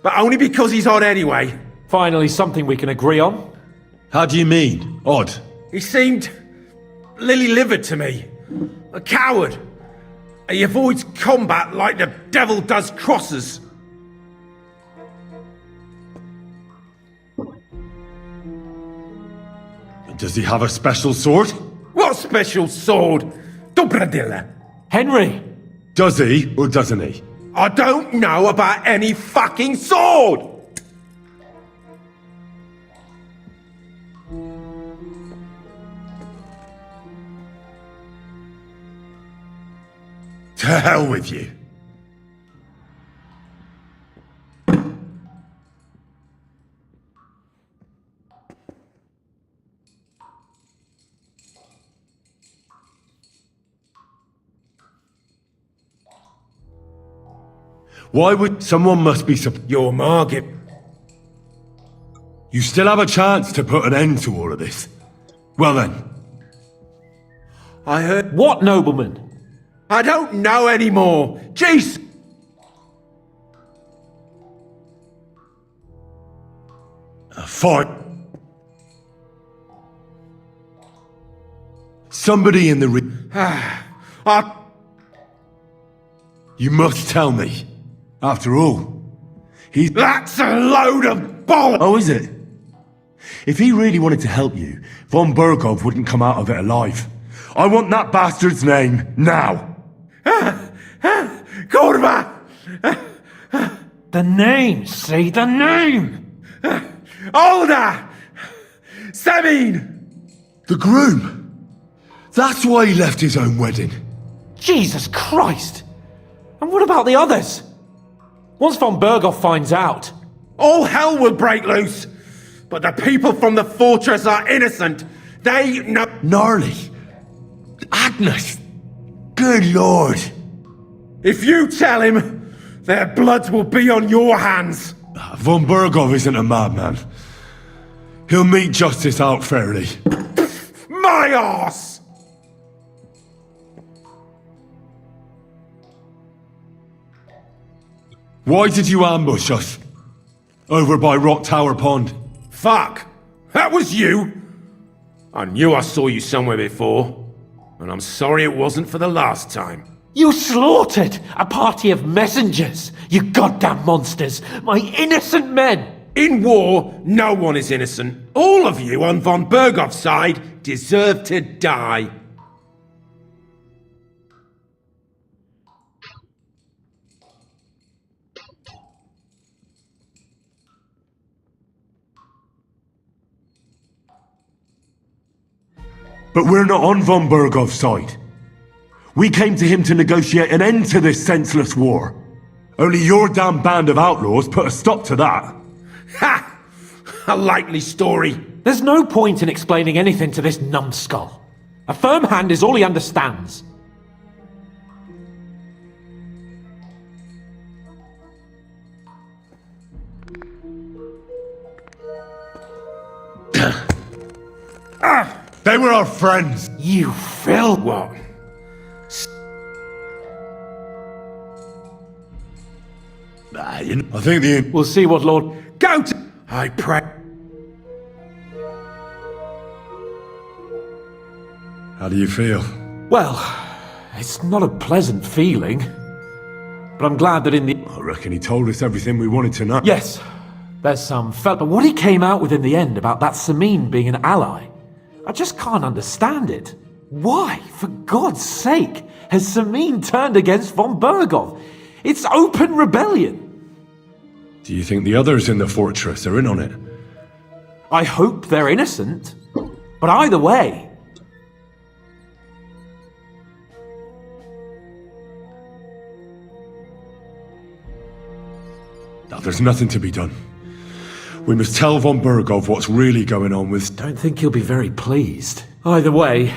only because he's odd anyway. Finally, something we can agree on. How do you mean, odd? He seemed lily-livered to me. A coward. He avoids combat like the devil does crosses. Does he have a special sword? What special sword? Dobradilla. Henry! Does he, or doesn't he? I don't know about any fucking sword! To hell with you. Why would someone must be your Margit? You still have a chance to put an end to all of this. Well then. I heard... What nobleman? I don't know anymore. Jeez! Fine. Somebody in the You must tell me. After all, he's... That's a load of bollocks! Oh, is it? If he really wanted to help you, von Bergov wouldn't come out of it alive. I want that bastard's name, now! Korva! The name, say the name! Olda! Semin! The groom! That's why he left his own wedding. Jesus Christ! And what about the others? Once von Bergov finds out... All hell will break loose! But the people from the fortress are innocent! They know... Gnarly! Agnes! Good lord! If you tell him, their blood will be on your hands! Von Bergov isn't a madman. He'll meet justice out fairly. My arse! Why did you ambush us? Over by Rock Tower Pond. Fuck! That was you! I knew I saw you somewhere before. And I'm sorry it wasn't for the last time. You slaughtered a party of messengers, you goddamn monsters! My innocent men! In war, no one is innocent. All of you on von Bergov's side deserve to die. But we're not on von Bergov's side. We came to him to negotiate an end to this senseless war. Only your damn band of outlaws put a stop to that. Ha! A likely story. There's no point in explaining anything to this numbskull. A firm hand is all he understands. They were our friends. You fell. What? I think the... We'll see what Lord... Go to... I pray... How do you feel? Well, it's not a pleasant feeling. But I'm glad that in the... I reckon he told us everything we wanted to know. Yes, there's some felt... But what he came out with in the end about that Samin being an ally, I just can't understand it. Why, for God's sake, has Samin turned against von Bergov? It's open rebellion. Do you think the others in the fortress are in on it? I hope they're innocent. But either way... Now, there's nothing to be done. We must tell von Bergov what's really going on with... Don't think he'll be very pleased. Either way,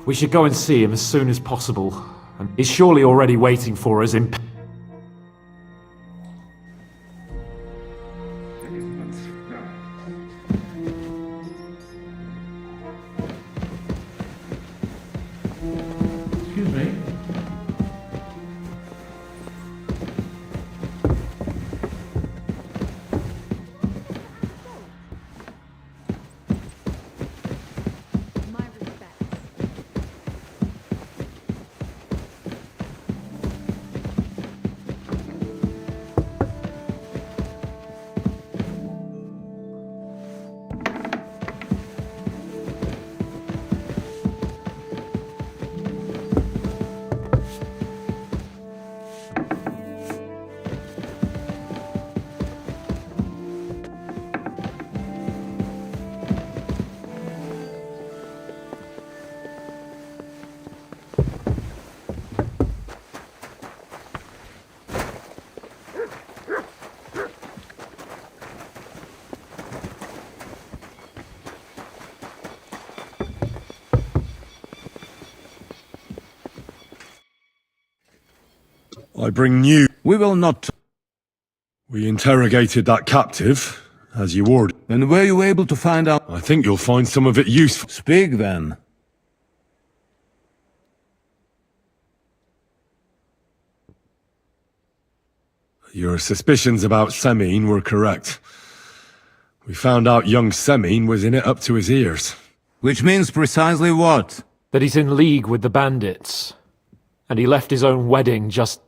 we should go and see him as soon as possible. And he's surely already waiting for us in... Excuse me. I bring news. We will not... We interrogated that captive, as you ordered. And were you able to find out? I think you'll find some of it useful. Speak then. Your suspicions about Semine were correct. We found out young Semine was in it up to his ears. Which means precisely what? That he's in league with the bandits. And he left his own wedding just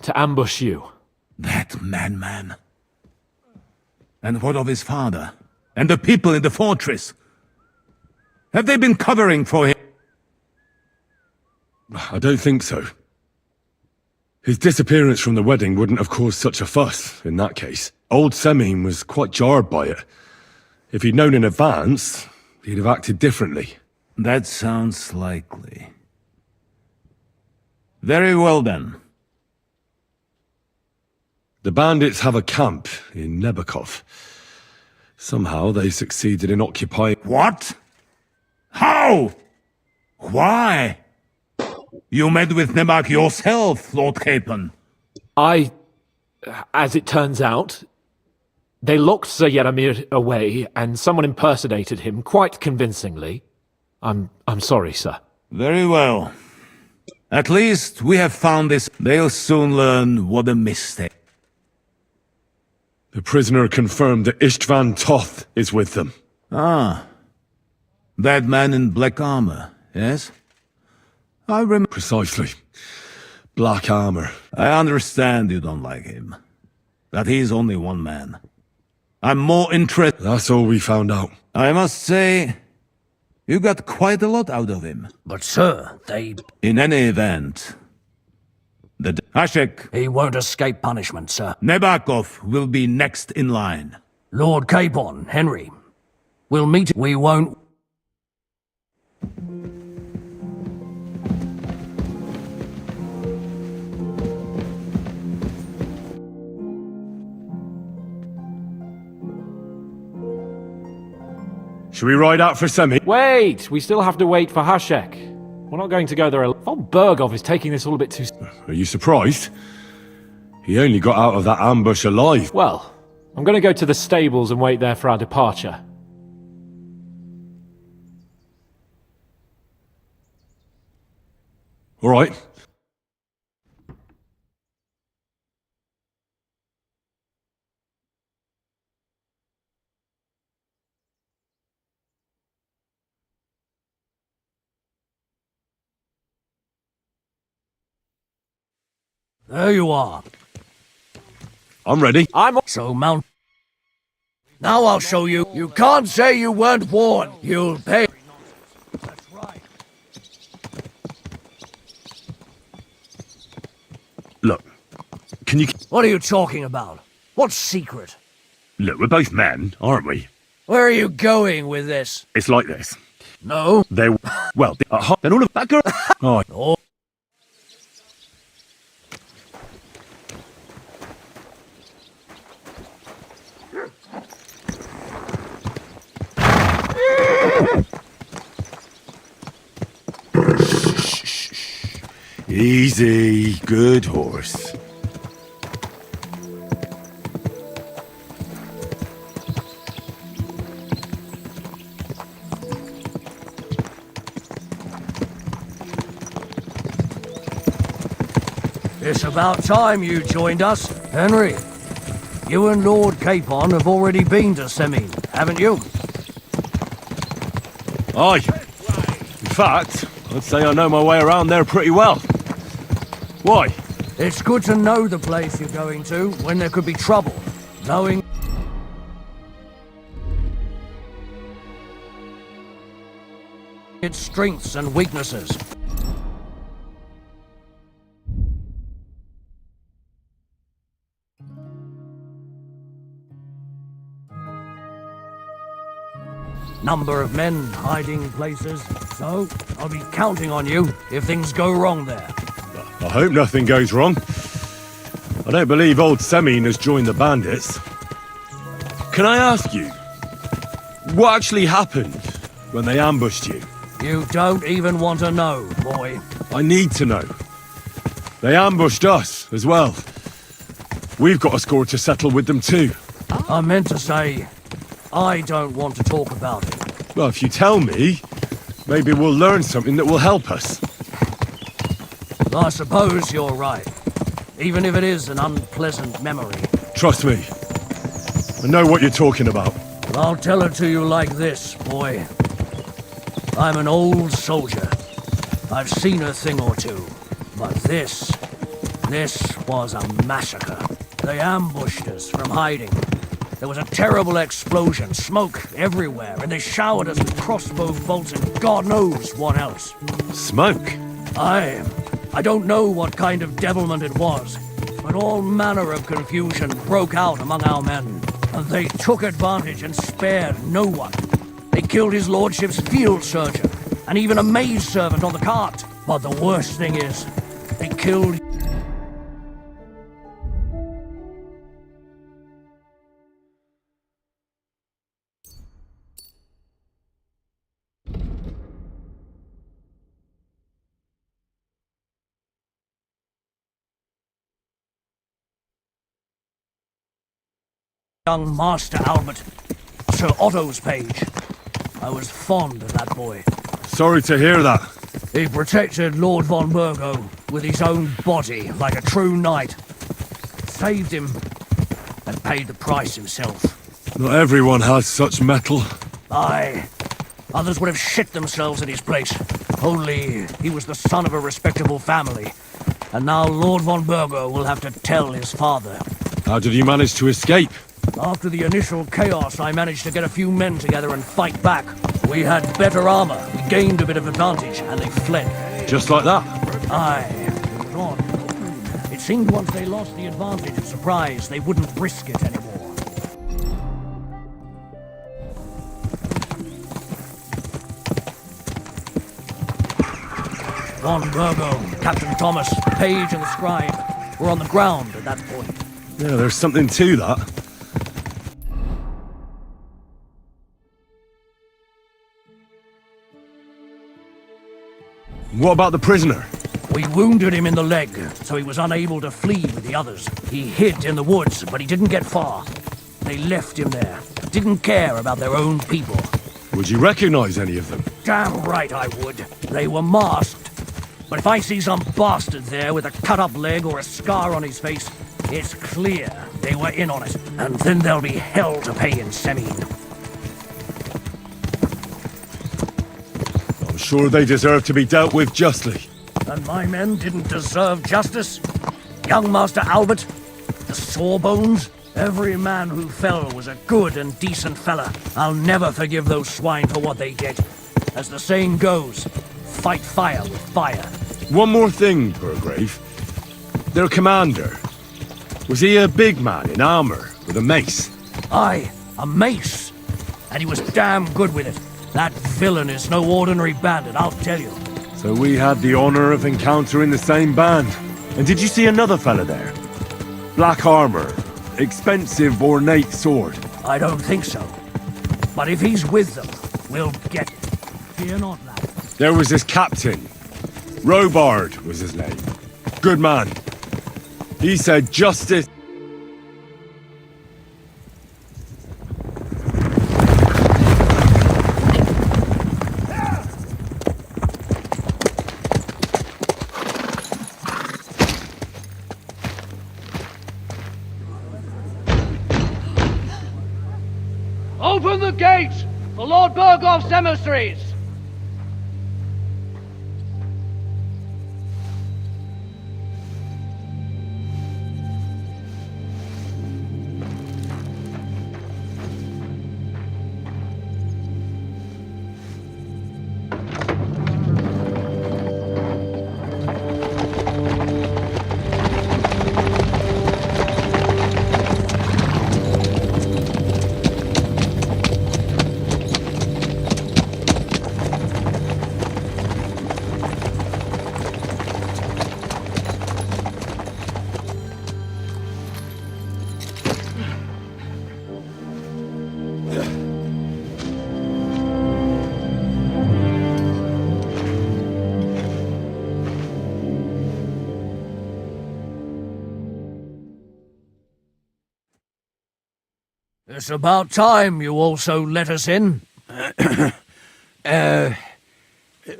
to ambush you. That madman. And what of his father? And the people in the fortress? Have they been covering for him? I don't think so. His disappearance from the wedding wouldn't have caused such a fuss, in that case. Old Semine was quite jarred by it. If he'd known in advance, he'd have acted differently. That sounds likely. Very well then. The bandits have a camp in Nebakov. Somehow they succeeded in occupying... What? How? Why? You met with Nebak yourself, Lord Capon. As it turns out, they locked Sir Yaramir away and someone impersonated him quite convincingly. I'm sorry, sir. Very well. At least we have found this. They'll soon learn what a mistake. The prisoner confirmed that Istvan Toth is with them. Ah. That man in black armor, yes? I remember. Precisely. Black armor. I understand you don't like him. That he's only one man. I'm more interested. That's all we found out. I must say, you got quite a lot out of him. But sir, they... In any event, Hashek... He won't escape punishment, sir. Nebakov will be next in line. Lord Capon, Henry. We'll meet... We won't... Should we ride out for Semi? Wait! We still have to wait for Hashek. We're not going to go there alone. Von Bergov is taking this all a bit too... Are you surprised? He only got out of that ambush alive. Well, I'm going to go to the stables and wait there for our departure. All right. There you are. I'm ready. So mount... Now I'll show you. You can't say you weren't warned. You'll pay... Look, can you... What are you talking about? What's secret? Look, we're both men, aren't we? Where are you going with this? It's like this. No. They're... Well, then all of that girl... Oh. Oh. Easy, good horse. It's about time you joined us, Henry. You and Lord Capon have already been to Semine, haven't you? Aye. In fact, I'd say I know my way around there pretty well. Why? It's good to know the place you're going to when there could be trouble. Knowing its strengths and weaknesses. Number of men hiding places, so I'll be counting on you if things go wrong there. I hope nothing goes wrong. I don't believe old Semine has joined the bandits. Can I ask you, what actually happened when they ambushed you? You don't even want to know, boy. I need to know. They ambushed us as well. We've got a score to settle with them too. I meant to say, I don't want to talk about it. Well, if you tell me, maybe we'll learn something that will help us. I suppose you're right. Even if it is an unpleasant memory. Trust me. I know what you're talking about. I'll tell it to you like this, boy. I'm an old soldier. I've seen a thing or two. But this was a massacre. They ambushed us from hiding. There was a terrible explosion, smoke everywhere, and they showered us with crossbow bolts and God knows what else. Smoke? I don't know what kind of devilment it was, but all manner of confusion broke out among our men, and they took advantage and spared no one. They killed his lordship's field surgeon, and even a maidservant on the cart. But the worst thing is, they killed... young Master Albert, Sir Otto's page. I was fond of that boy. Sorry to hear that. He protected Lord von Burgo with his own body like a true knight. Saved him and paid the price himself. Not everyone has such mettle. Aye. Others would have shit themselves in his place. Only he was the son of a respectable family. And now Lord von Burgo will have to tell his father. How did you manage to escape? After the initial chaos, I managed to get a few men together and fight back. We had better armor, we gained a bit of advantage, and they fled. Just like that? Aye. It was odd. It seemed once they lost the advantage of surprise, they wouldn't risk it anymore. Von Burgo, Captain Thomas, the page and the scribe were on the ground at that point. Yeah, there's something to that. What about the prisoner? We wounded him in the leg, so he was unable to flee with the others. He hid in the woods, but he didn't get far. They left him there. Didn't care about their own people. Would you recognize any of them? Damn right I would. They were masked. But if I see some bastard there with a cut-up leg or a scar on his face, it's clear they were in on it. And then there'll be hell to pay in Semine. I'm sure they deserve to be dealt with justly. And my men didn't deserve justice? Young Master Albert? The Sawbones? Every man who fell was a good and decent fella. I'll never forgive those swine for what they did. As the saying goes, fight fire with fire. One more thing, Burgrave. Their commander. Was he a big man in armor with a mace? Aye, a mace. And he was damn good with it. That villain is no ordinary bandit, I'll tell you. So we had the honor of encountering the same band. And did you see another fella there? Black armor, expensive ornate sword. I don't think so. But if he's with them, we'll get it. Fear not, lad. There was this captain. Robard was his name. Good man. He said justice... Open the gate for Lord Burgoff's emissaries! It's about time you also let us in.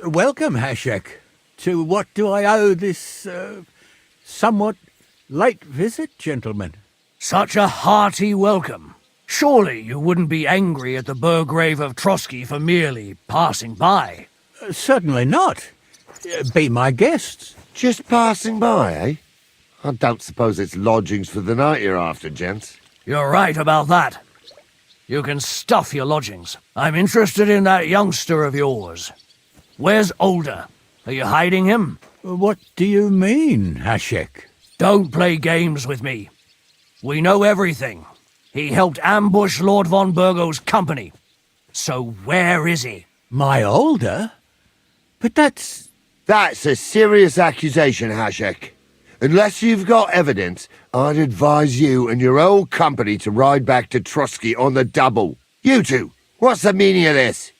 Welcome, Hashek. To what do I owe this, somewhat late visit, gentlemen? Such a hearty welcome. Surely you wouldn't be angry at the Burgrave of Trotsky for merely passing by. Certainly not. Be my guests. Just passing by, eh? I don't suppose it's lodgings for the night you're after, gents. You're right about that. You can stuff your lodgings. I'm interested in that youngster of yours. Where's Older? Are you hiding him? What do you mean, Hashek? Don't play games with me. We know everything. He helped ambush Lord von Burgo's company. So where is he? My Older? But that's a serious accusation, Hashek. Unless you've got evidence, I'd advise you and your old company to ride back to Trotsky on the double. You two, what's the meaning of this?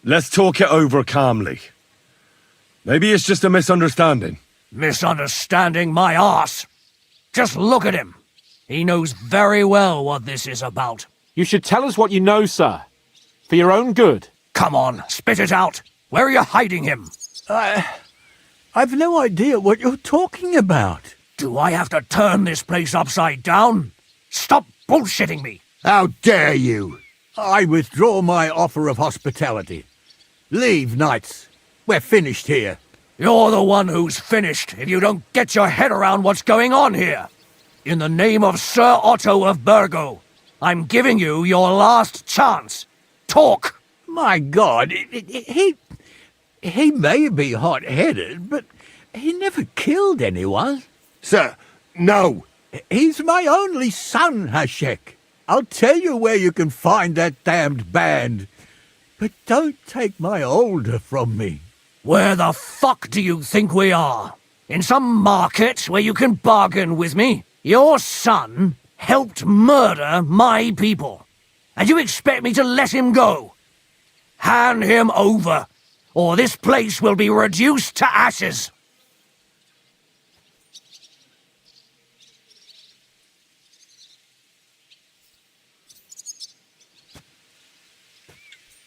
Let's talk it over calmly. Maybe it's just a misunderstanding. Misunderstanding my arse. Just look at him. He knows very well what this is about. You should tell us what you know, sir. For your own good. Come on, spit it out. Where are you hiding him? I've no idea what you're talking about. Do I have to turn this place upside down? Stop bullshitting me. How dare you? I withdraw my offer of hospitality. Leave, knights. We're finished here. You're the one who's finished if you don't get your head around what's going on here. In the name of Sir Otto of Burgo, I'm giving you your last chance. Talk! My God, he may be hot-headed, but he never killed anyone. Sir, no. He's my only son, Hashek. I'll tell you where you can find that damned band. But don't take my Older from me. Where the fuck do you think we are? In some market where you can bargain with me? Your son helped murder my people. And you expect me to let him go? Hand him over, or this place will be reduced to ashes.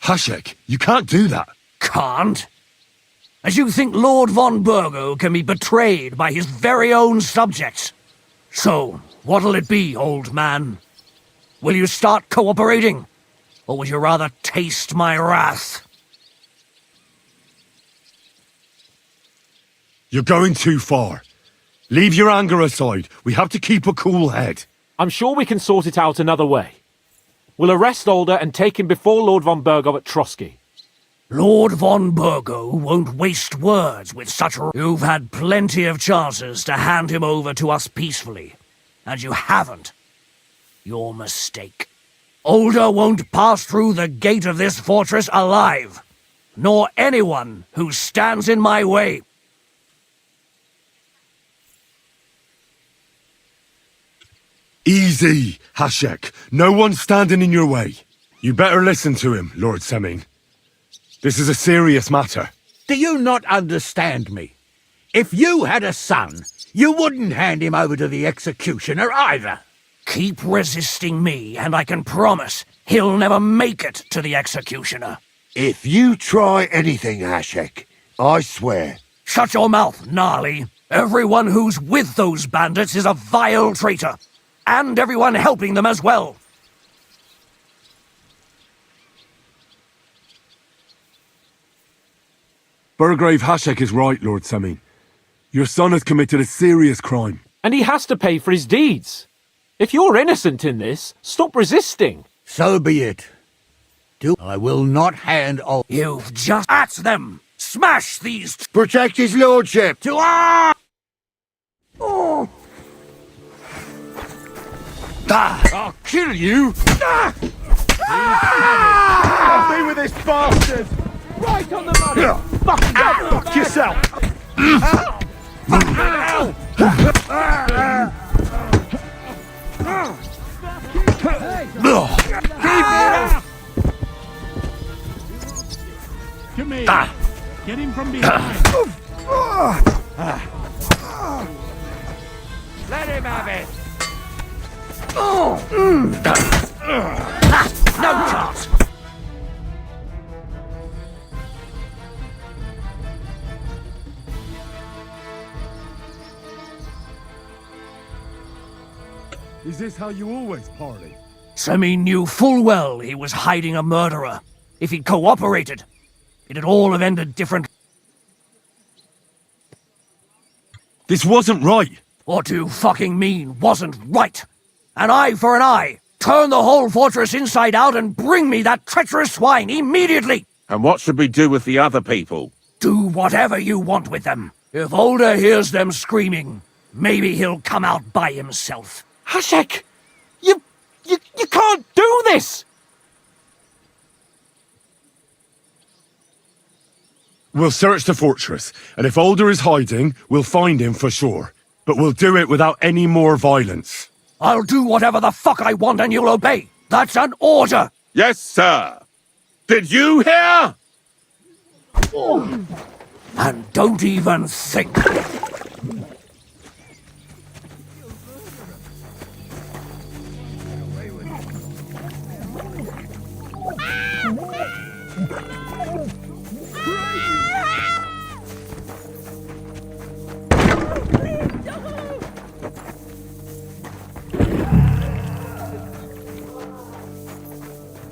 Hashek, you can't do that. Can't? As you think Lord von Burgo can be betrayed by his very own subjects? So, what'll it be, old man? Will you start cooperating? Or would you rather taste my wrath? You're going too far. Leave your anger aside. We have to keep a cool head. I'm sure we can sort it out another way. We'll arrest Older and take him before Lord von Burgo at Trotsky. Lord von Burgo won't waste words with such a... You've had plenty of chances to hand him over to us peacefully, and you haven't. Your mistake. Older won't pass through the gate of this fortress alive, nor anyone who stands in my way. Easy, Hashek. No one's standing in your way. You better listen to him, Lord Semin. This is a serious matter. Do you not understand me? If you had a son, you wouldn't hand him over to the executioner either. Keep resisting me, and I can promise he'll never make it to the executioner. If you try anything, Hashek, I swear. Shut your mouth, Gnarly. Everyone who's with those bandits is a vile traitor. And everyone helping them as well. Burgrave Hashek is right, Lord Semin. Your son has committed a serious crime. And he has to pay for his deeds. If you're innocent in this, stop resisting. So be it. I will not hand over. You've just at them. Smash these. Protect his lordship. To our. Oh. I'll kill you! I'll be with this bastard! Right on the money! Fucking go fuck yourself! Come here! Get him from behind! Let him have it! No chance! Is this how you always parley? Semin knew full well he was hiding a murderer. If he'd cooperated, it'd all have ended different. This wasn't right. What do you fucking mean, wasn't right? An eye for an eye! Turn the whole fortress inside out and bring me that treacherous swine immediately! And what should we do with the other people? Do whatever you want with them. If Older hears them screaming, maybe he'll come out by himself. Hashek! You can't do this! We'll search the fortress, and if Older is hiding, we'll find him for sure. But we'll do it without any more violence. I'll do whatever the fuck I want and you'll obey. That's an order. Yes, sir. Did you hear? And don't even think.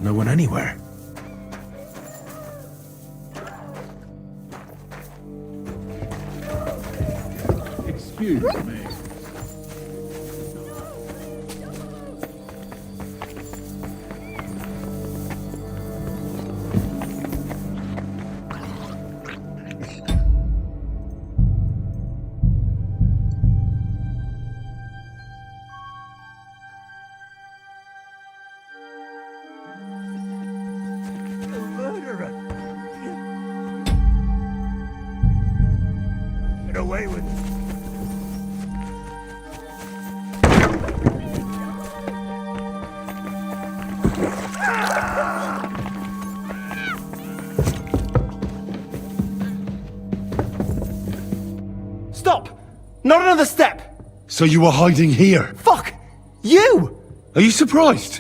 No one anywhere. Excuse me. Get away with it. Stop! Not another step! So you were hiding here? Fuck! You! Are you surprised?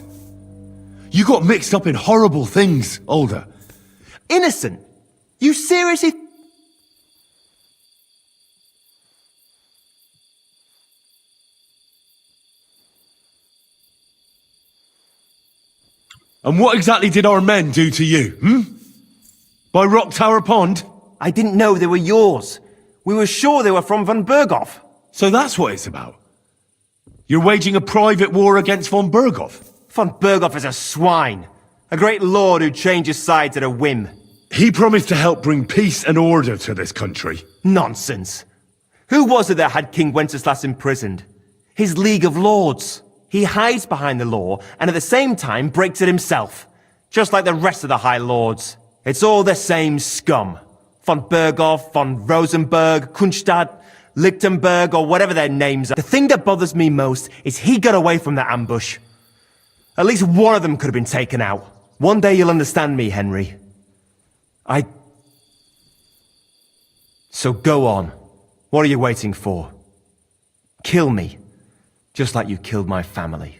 You got mixed up in horrible things, Older. Innocent? You seriously... And what exactly did our men do to you, By Rock Tower Pond? I didn't know they were yours. We were sure they were from von Berghoff. So that's what it's about. You're waging a private war against von Berghoff? Von Berghoff is a swine. A great lord who changes sides at a whim. He promised to help bring peace and order to this country. Nonsense. Who was it that had King Wenceslas imprisoned? His League of Lords. He hides behind the law, and at the same time breaks it himself. Just like the rest of the High Lords. It's all the same scum. Von Berghoff, von Rosenberg, Kunstadt. Lichtenberg, or whatever their names are. The thing that bothers me most is he got away from that ambush. At least one of them could have been taken out. One day you'll understand me, Henry. So go on. What are you waiting for? Kill me. Just like you killed my family.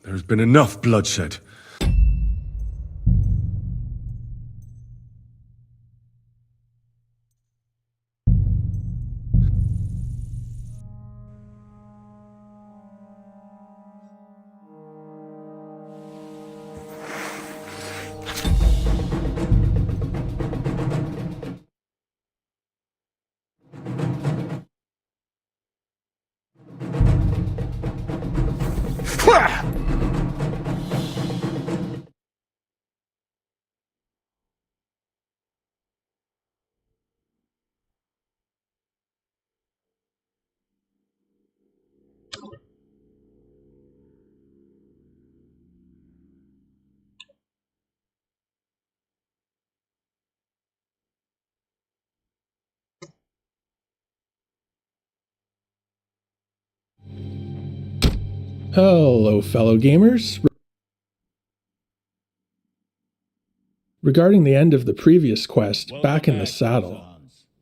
There's been enough bloodshed. Hello, fellow gamers. Regarding the end of the previous quest, Back in the Saddle,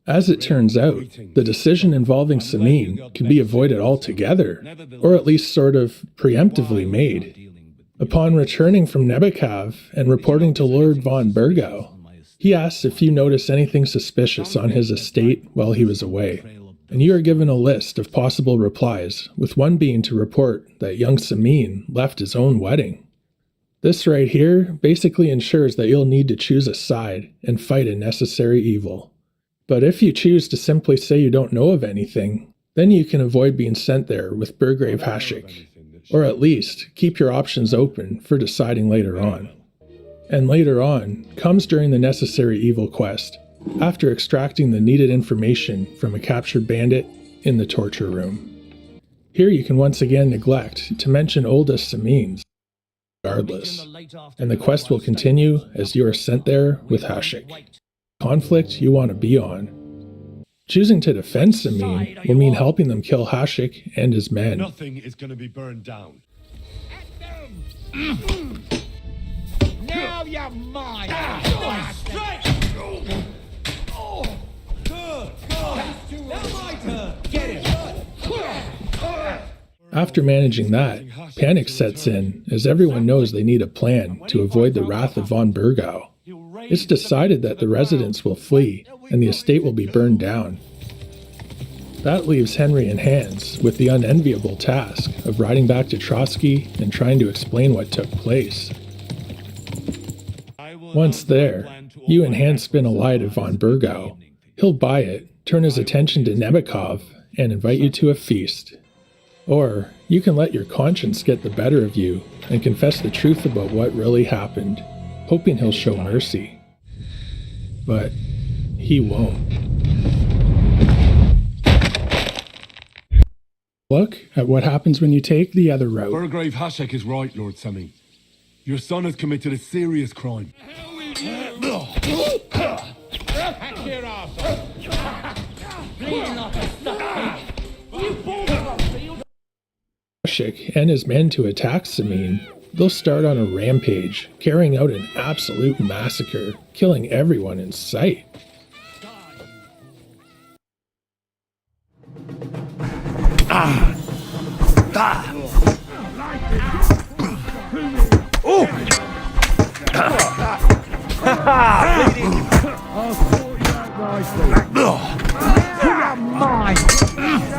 as it turns out, the decision involving Samin can be avoided altogether, or at least sort of preemptively made. Upon returning from Nebekav and reporting to Lord von Burgau, he asks if you notice anything suspicious on his estate while he was away, and you are given a list of possible replies, with one being to report that young Samin left his own wedding. This right here basically ensures that you'll need to choose a side and fight a necessary evil. But if you choose to simply say you don't know of anything, then you can avoid being sent there with Burgrave Hashik, or at least keep your options open for deciding later on. And later on comes during the necessary evil quest, after extracting the needed information from a captured bandit in the torture room. Here you can once again neglect to mention oldest Samins, regardless, and the quest will continue as you are sent there with Hashik. Conflict you want to be on. Choosing to defend Samin will mean helping them kill Hashik and his men. Nothing is going to be burned down. Now you're mine! Now my turn! Get it! After managing that, panic sets in as everyone knows they need a plan to avoid the wrath of von Burgau. It's decided that the residents will flee and the estate will be burned down. That leaves Henry and Hans with the unenviable task of riding back to Trotsky and trying to explain what took place. Once there, you and Hans spin a lie to von Burgau. He'll buy it, turn his attention to Nebekov, and invite you to a feast. Or you can let your conscience get the better of you and confess the truth about what really happened, hoping he'll show mercy. But he won't. Look at what happens when you take the other route. Burgrave Hashek is right, Lord Samin. Your son has committed a serious crime. Hashik and his men to attack Samin, they'll start on a rampage, carrying out an absolute massacre, killing everyone in sight.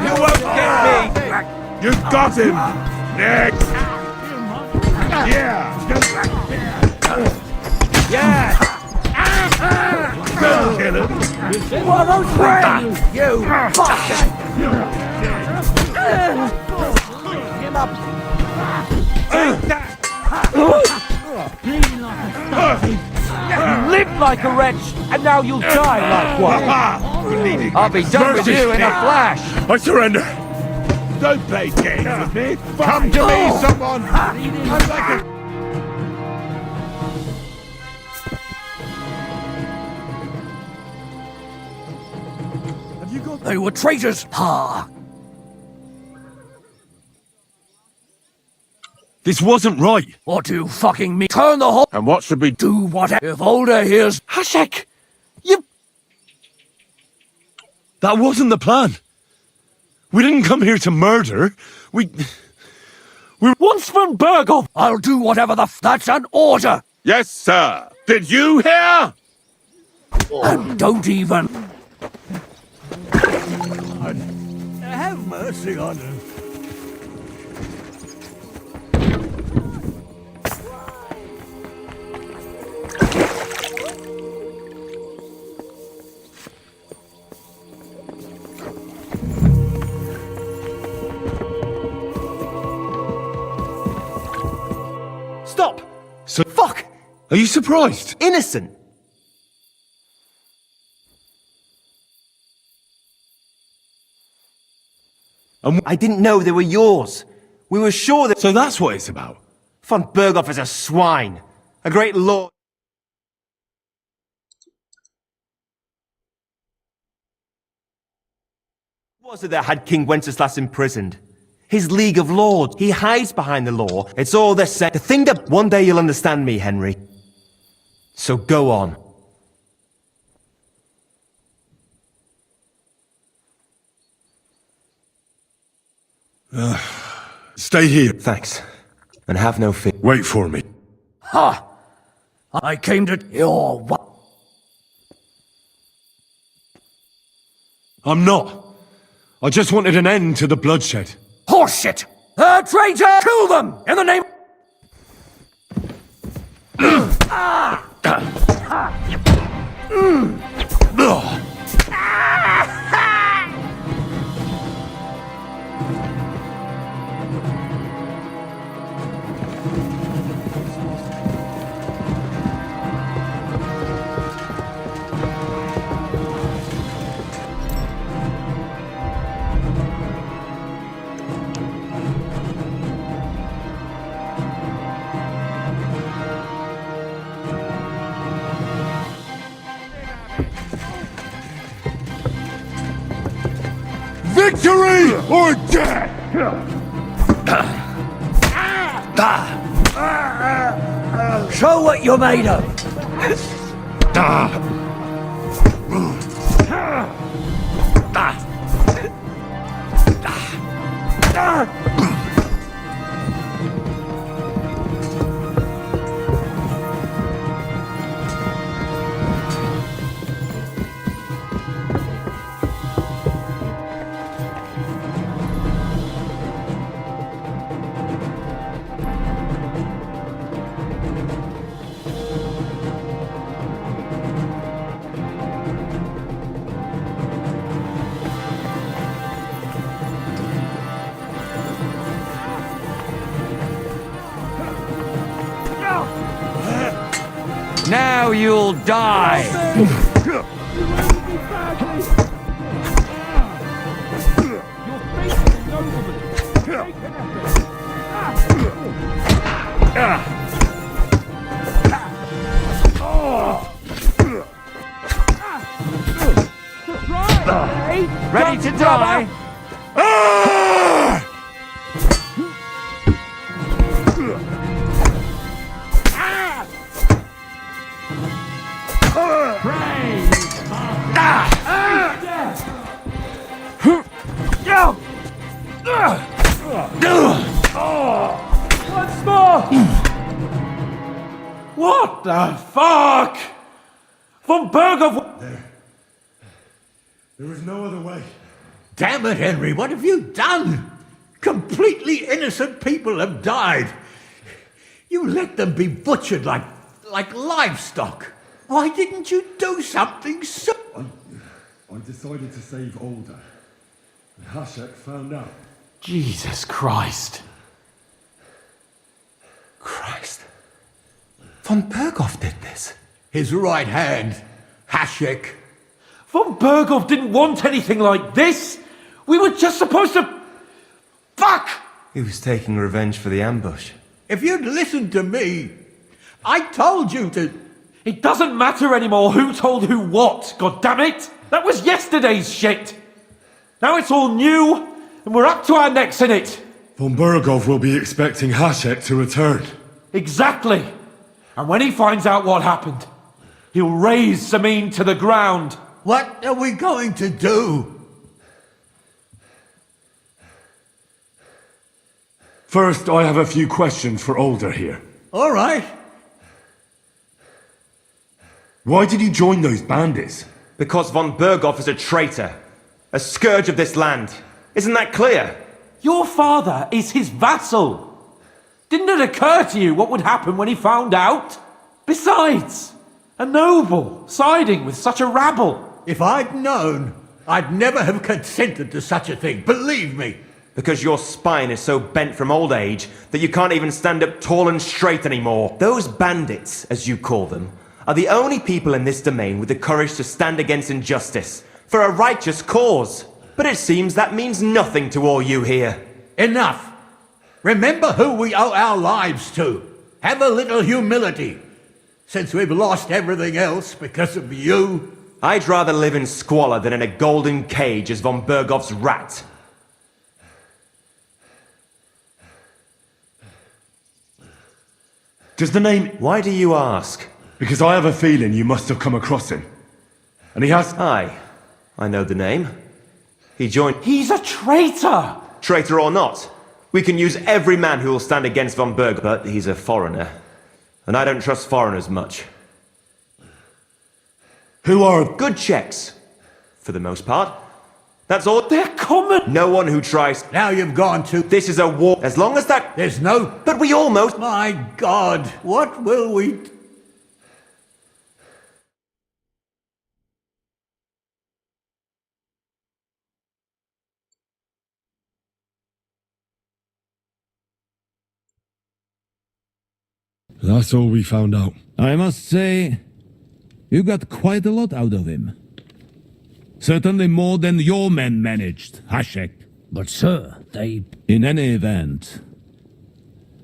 You won't get me! You've got him! Next! Yeah! Yeah! Go kill him! What are those friends? You fucker! Him up! Take that! You lived like a wretch, and now you'll die like one! I'll be done with you in a flash! I surrender! Don't play games with me. Come to me, someone. I'm like a... Have you got... They were traitors! Ha! This wasn't right. What do you fucking mean? Turn the whole... And what should we do? What if Older hears... Hashek! You... That wasn't the plan. We didn't come here to murder. We're once from Bergov! I'll do whatever the that's an order! Yes, sir. Did you hear? And don't even... Have mercy on her. Stop! So... Fuck! Are you surprised? Innocent! I didn't know they were yours. We were sure that... So that's what it's about? Von Berghoff is a swine. A great lord. Who was it that had King Wenceslas imprisoned? His League of Lords. He hides behind the law. It's all they're saying. The thing that... One day you'll understand me, Henry. So go on. Stay here. Thanks. And have no fear. Wait for me. Ha! I came to... Your what? I'm not. I just wanted an end to the bloodshed. Horseshit! A traitor! Kill them! In the name... Victory or death! Show what you're made of! Now you'll die! Ready to die? Once more! What the fuck? Von Berghoff... There is no other way. Damn it, Henry, what have you done? Completely innocent people have died. You let them be butchered like livestock. Why didn't you do something so... I decided to save Alder. And Hashek found out. Jesus Christ. Christ. Von Berghoff did this. His right hand, Hashek. Von Berghoff didn't want anything like this. We were just supposed to... He was taking revenge for the ambush. If you'd listened to me, I told you to... It doesn't matter anymore who told who what, God damn it! That was yesterday's shit! Now it's all new, and we're up to our necks in it! Von Burgov will be expecting Hashek to return. Exactly! And when he finds out what happened, he'll raise Samin to the ground. What are we going to do? First, I have a few questions for Alder here. All right. Why did you join those bandits? Because von Burgov is a traitor. A scourge of this land. Isn't that clear? Your father is his vassal. Didn't it occur to you what would happen when he found out? Besides, a noble siding with such a rabble. If I'd known, I'd never have consented to such a thing, believe me. Because your spine is so bent from old age that you can't even stand up tall and straight anymore. Those bandits, as you call them, are the only people in this domain with the courage to stand against injustice for a righteous cause. But it seems that means nothing to all you here. Enough. Remember who we owe our lives to. Have a little humility. Since we've lost everything else because of you. I'd rather live in squalor than in a golden cage as von Burgov's rat. Does the name... Why do you ask? Because I have a feeling you must have come across him. And he has... Aye, I know the name. He joined... He's a traitor! Traitor or not, we can use every man who will stand against von Berg, but he's a foreigner. And I don't trust foreigners much. Who are... Good checks, for the most part. That's all. They're common! No one who tries... Now you've gone to... This is a war. As long as that... There's no... But we almost... My God, what will we... That's all we found out. I must say, you got quite a lot out of him. Certainly more than your men managed, Hashek. But sir, they... In any event,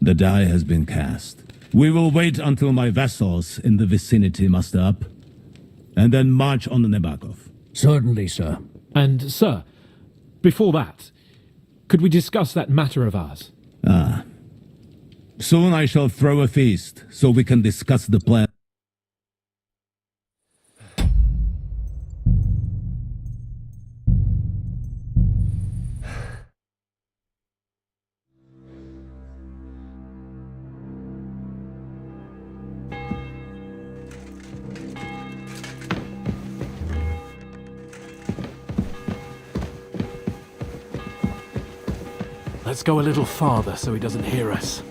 the die has been cast. We will wait until my vassals in the vicinity muster up, and then march on Nebakov. Certainly, sir. And, sir, before that, could we discuss that matter of ours? Ah. Soon I shall throw a feast, so we can discuss the plan. Let's go a little farther so he doesn't hear us.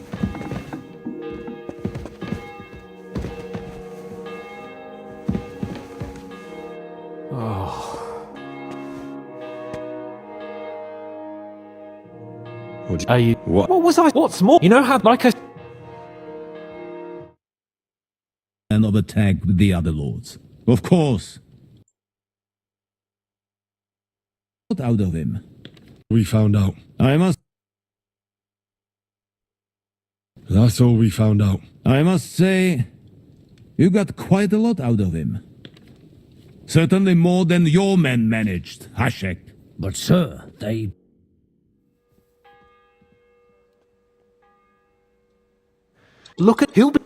What? What was I? What's more? You know how, like I... And of attack with the other lords. Of course. What out of him? We found out. I must... That's all we found out. I must say, you got quite a lot out of him. Certainly more than your men managed, Hashek. But sir, they... Look at... He'll be...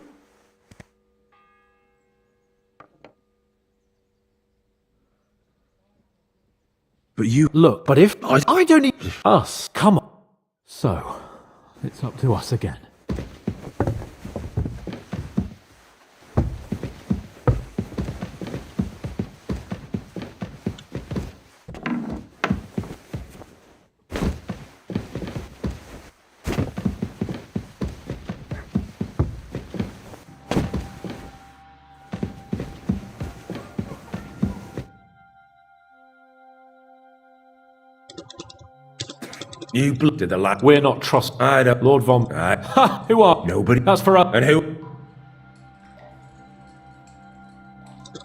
But you... Look, but if... I don't need... Us, come on. So, it's up to us again. You did the lad. We're not trust... I don't. Lord Von... Ha! Who are? Nobody. That's for us. And who?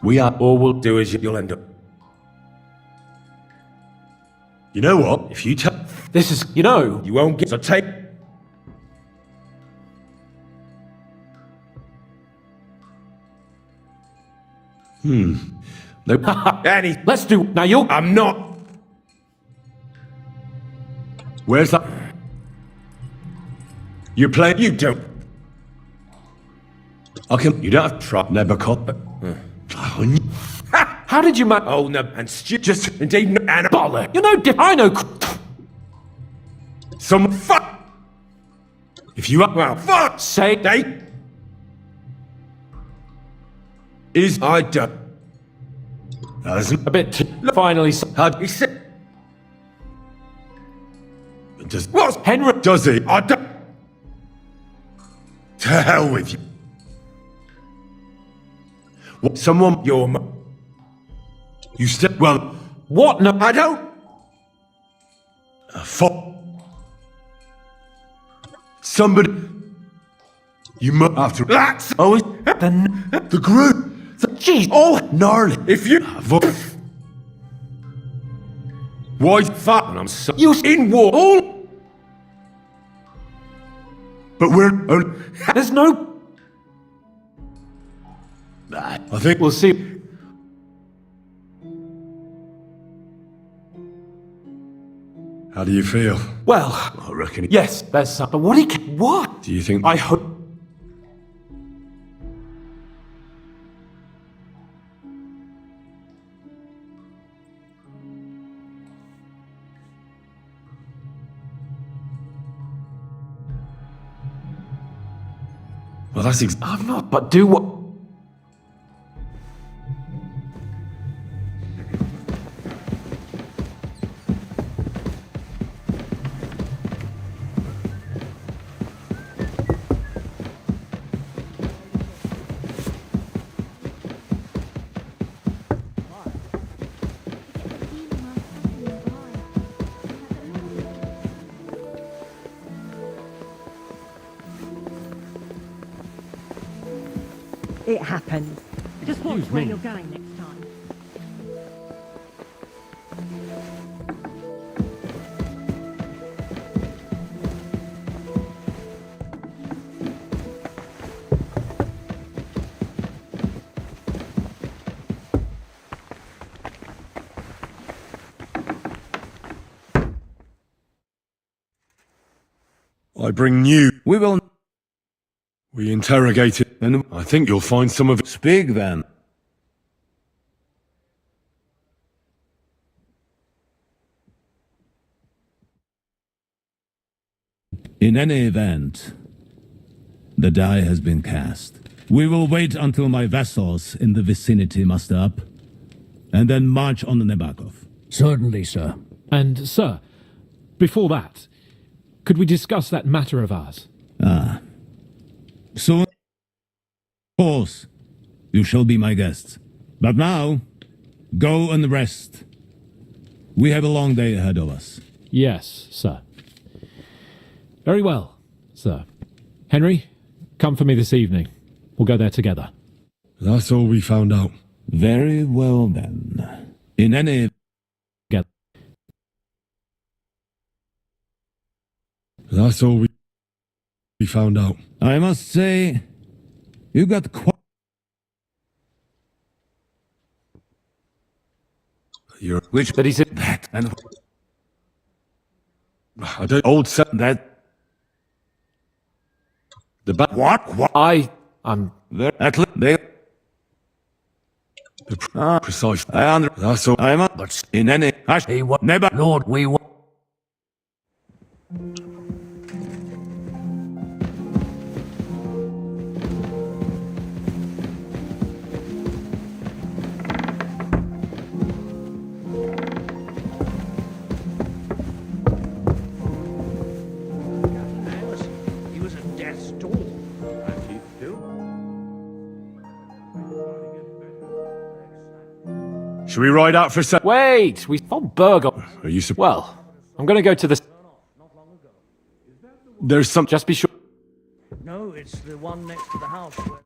We are... Or will... Do as you'll end up. You know what? If you tell... This is... You know... You won't get... So take... Annie, Let's do. Now you're. I'm not. Where's that? You're playing? You don't. You don't have to try. Never cop. How did you ma- Oh, no, and just indeed, no, and Bollock! You know, I know. Some fuck. If you are. Well, fuck. Say. They. Is I don't. That isn't. A bit too. Finally. How do you say? Does. What's Henry. Does he? I don't. To hell with you. What? Someone. Your. You still. Well. What? No. I don't. Fuck. Somebody. You must have to. That's. Oh, The the group. jeez. Oh, gnarly. If you. Why? Fuck. And I'm so. You in war. All. But we're. There's no. I think. We'll see. How do you feel? Well. I reckon. Yes. There's some. But what he? What? Do you think? I hope. Well, that's. I'm not. But do what? It happens. Just watch where you're going next time. I bring new. We will. We interrogate it, and I think you'll find some of it. Speak then. In any event, the die has been cast. We will wait until my vessels in the vicinity muster up, and then march on the Nebakov. Certainly, sir. And, sir, before that, could we discuss that matter of ours? Ah. Soon, of course, you shall be my guests. But now, go and rest. We have a long day ahead of us. Yes, sir. Very well, sir. Henry, come for me this evening. We'll go there together. That's all we found out. Very well, then. In any... That's all we found out. I must say, you got quite... You're... Which... That he said That and... I don't... Old set That... The back... What? I'm... There... At least they... Precise. I under... That's all... I'm up... But in any... He what? Never... Lord, we wa- He was at death's door. And he still. Should we ride out for a sec? Wait! We von Burger. Are you... Well, I'm going to go to the... There's some... Just be sure... No, it's the one next to the house where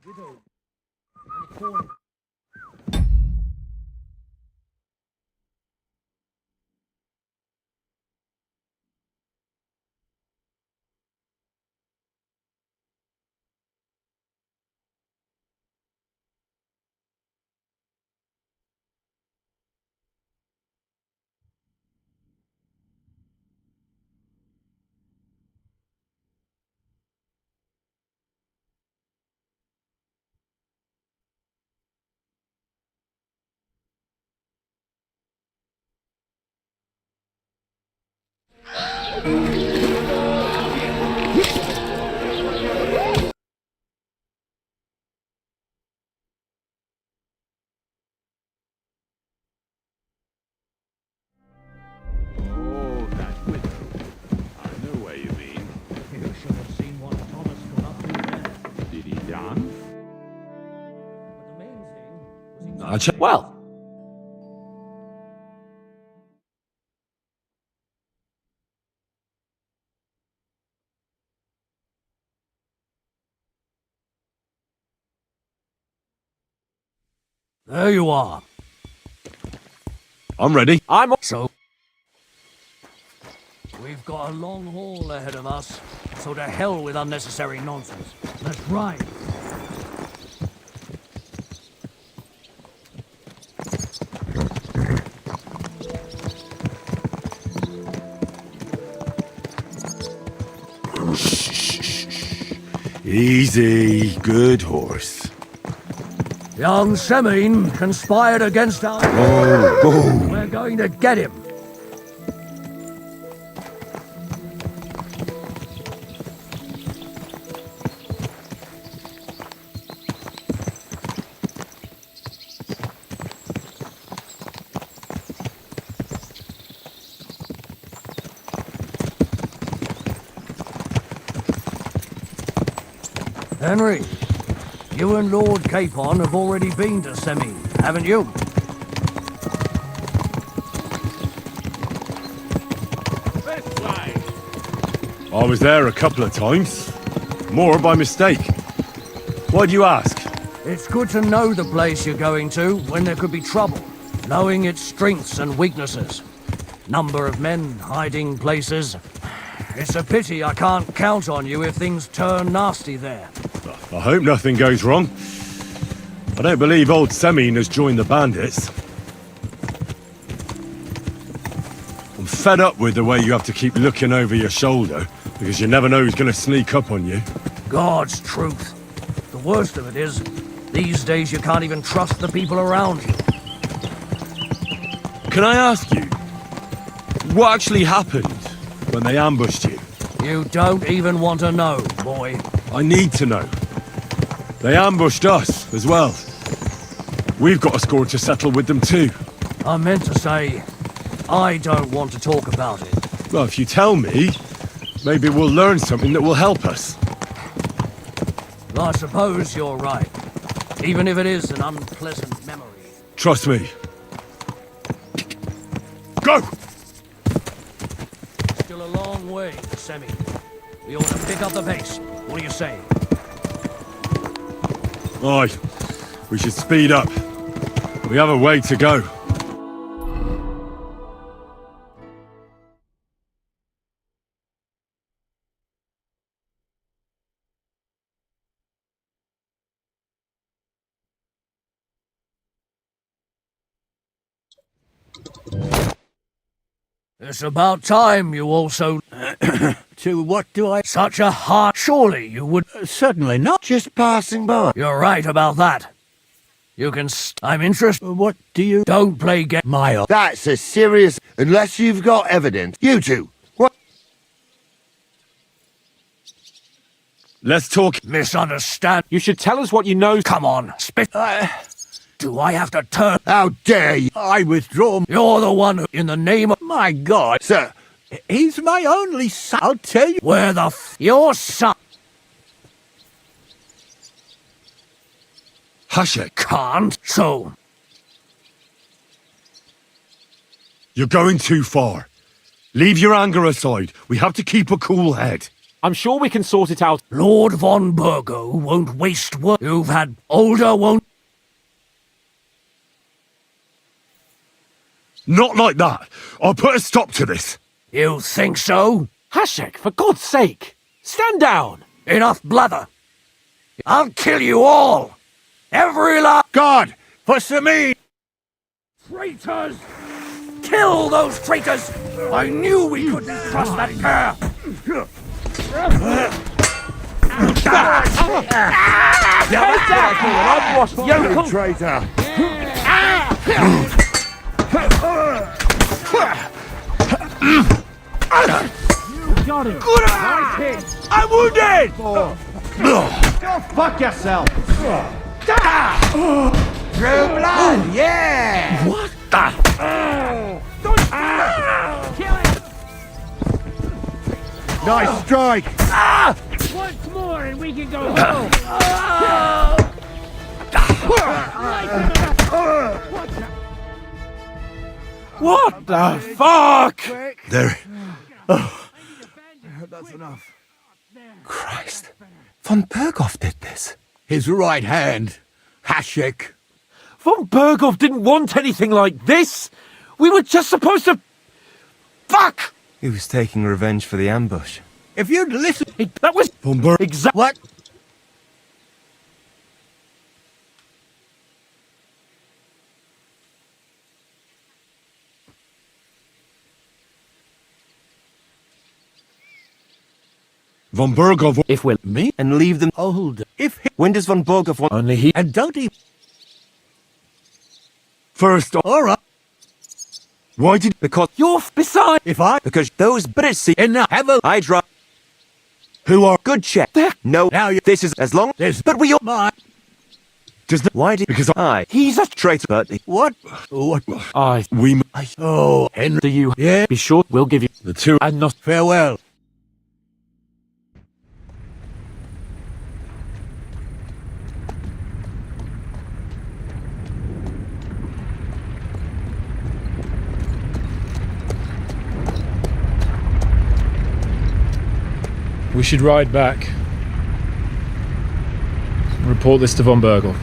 widow in the corner. Oh, that widow. I know where you mean. You should have seen what Thomas got up to there. Did he dance? But the main thing was he... Well, There you are. I'm ready. I'm... So... We've got a long haul ahead of us, so to hell with unnecessary nonsense. Let's ride. Easy, good horse. Young Semine conspired against our... Oh. We're going to get him. Henry, you and Lord Capon have already been to Semine, haven't you? I was there a couple of times. More by mistake. Why'd you ask? It's good to know the place you're going to when there could be trouble, knowing its strengths and weaknesses. Number of men, hiding places. It's a pity I can't count on you if things turn nasty there. I hope nothing goes wrong. I don't believe old Semine has joined the bandits. I'm fed up with the way you have to keep looking over your shoulder, because you never know who's going to sneak up on you. God's truth. The worst of it is, these days you can't even trust the people around you. Can I ask you, what actually happened when they ambushed you? You don't even want to know, boy. I need to know. They ambushed us as well. We've got a score to settle with them too. I meant to say, I don't want to talk about it. Well, if you tell me, maybe we'll learn something that will help us. I suppose you're right. Even if it is an unpleasant memory. Trust me. Go! Still a long way, Semine. We ought to pick up the pace. What do you say? Aye, we should speed up. We have a way to go. It's about time you also... To what do I... Such a heart. Surely you would... Certainly not. Just passing by. You're right about that. You can... I'm interested... What do you... Don't play game... That's a serious... Unless you've got evidence. You two. What? Let's talk... Misunderstand. You should tell us what you know. Come on, spit... Do I have to turn... How dare you? I withdraw. You're the one who... In the name of... My God. Sir. He's my only son. I'll tell you. Where the Your son... Hashek. Can't. So... You're going too far. Leave your anger aside. We have to keep a cool head. I'm sure we can sort it out. Lord von Burgo won't waste work. You've had... Older won't... Not like that. I'll put a stop to this. You think so? Hashek, for God's sake! Stand down! Enough blather. I'll kill you all! Every last... God! For Semine! Traitors! Kill those traitors! I knew we couldn't trust that pair! You traitor! Got him. Nice hit. I'm wounded! Go fuck yourself! True blood, yeah! What? Kill him. Nice strike! Once more and we can go home. What the fuck? There. That's enough. Christ. Von Berghoff did this. His right hand, Hashek. Von Berghoff didn't want anything like this. We were just supposed to... Fuck! He was taking revenge for the ambush. If you'd listened... That was... Von Berg. Exactly... What? Von Berghoff. If we're... Me? And leave them... Hold. If he... When does Von Berghoff want... Only he... And don't he... First, All right. why did... Because... You're beside... If I... Because those... But it's... See... Enough. Have a... I drop... Who are... Good check. There. No. Now you... This is... As long... There's... But we all... My... Does the... Why did... Because I... He's a traitor. But... What? What? I... we... Oh, Henry. Do you... Yeah. Be sure we'll give you... The two... And not... Farewell. We should ride back. Report this to Von Berghoff.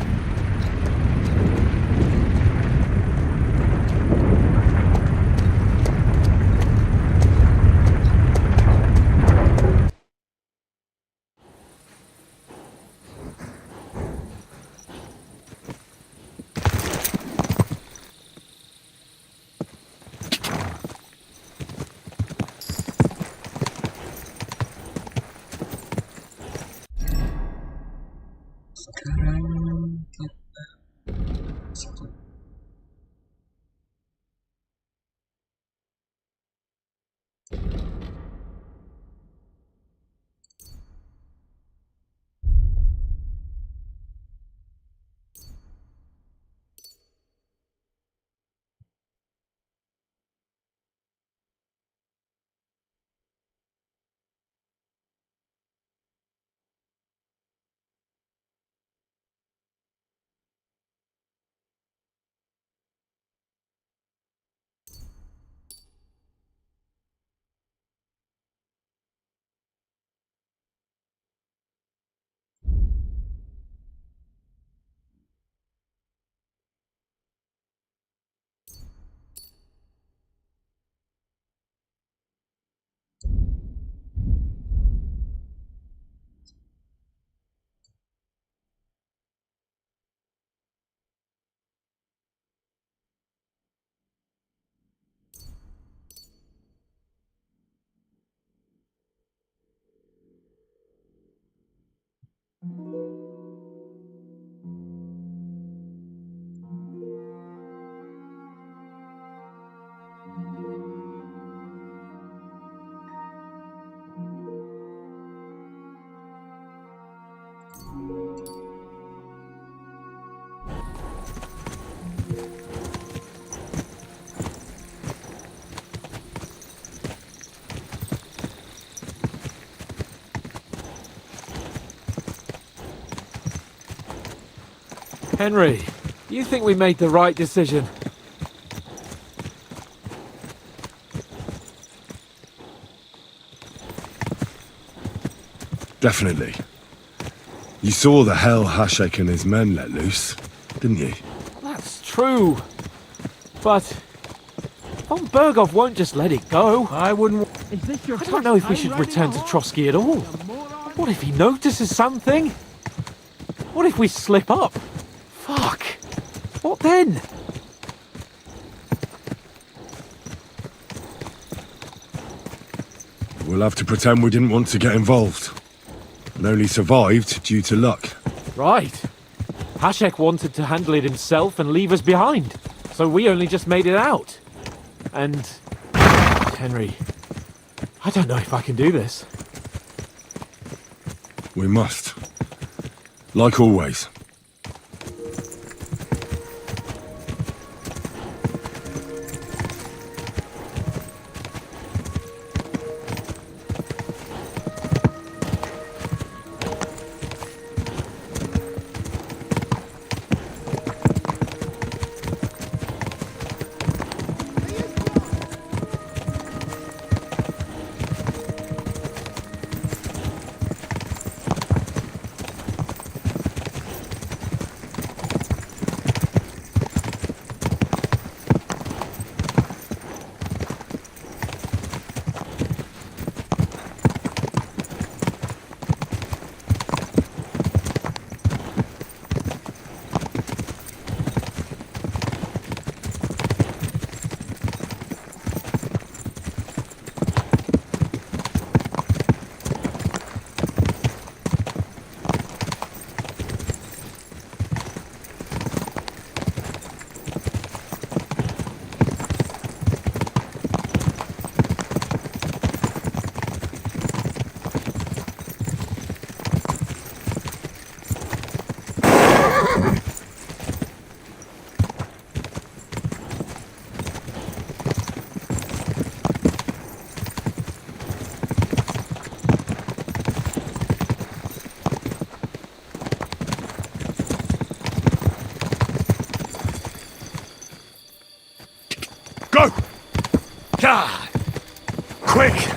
Henry, you think we made the right decision? Definitely. You saw the hell Hashek and his men let loose, didn't you? That's true. But... Von Berghoff won't just let it go. I wouldn't... Is this your I don't know if we should return to Trotsky at all. What if he notices something? What if we slip up? Fuck. What then? We'll have to pretend we didn't want to get involved. And only survived due to luck. Right. Hashek wanted to handle it himself and leave us behind. So we only just made it out. And... Henry, I don't know if I can do this. We must. Like always. Go! God! Quick!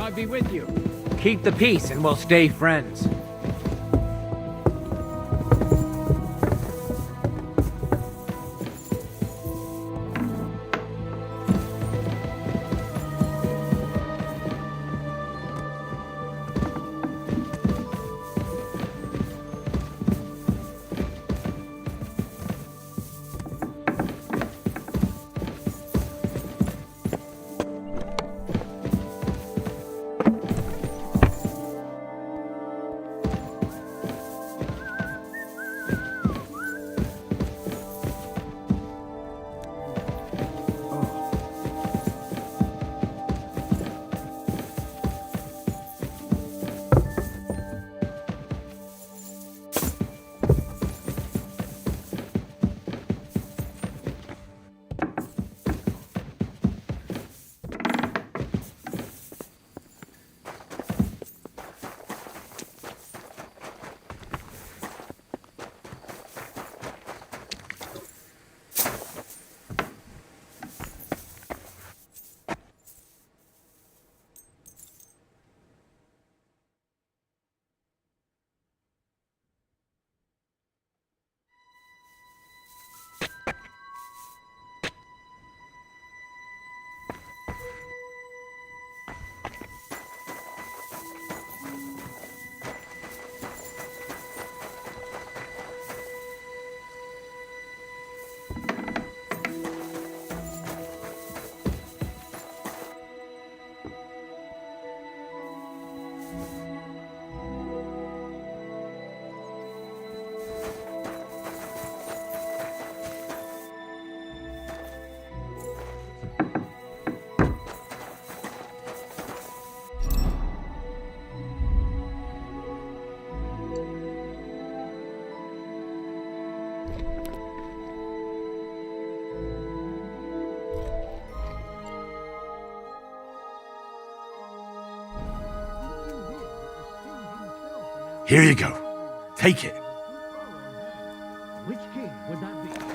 God be with you. Keep the peace and we'll stay friends. Here you go. Take it. Which king would that be?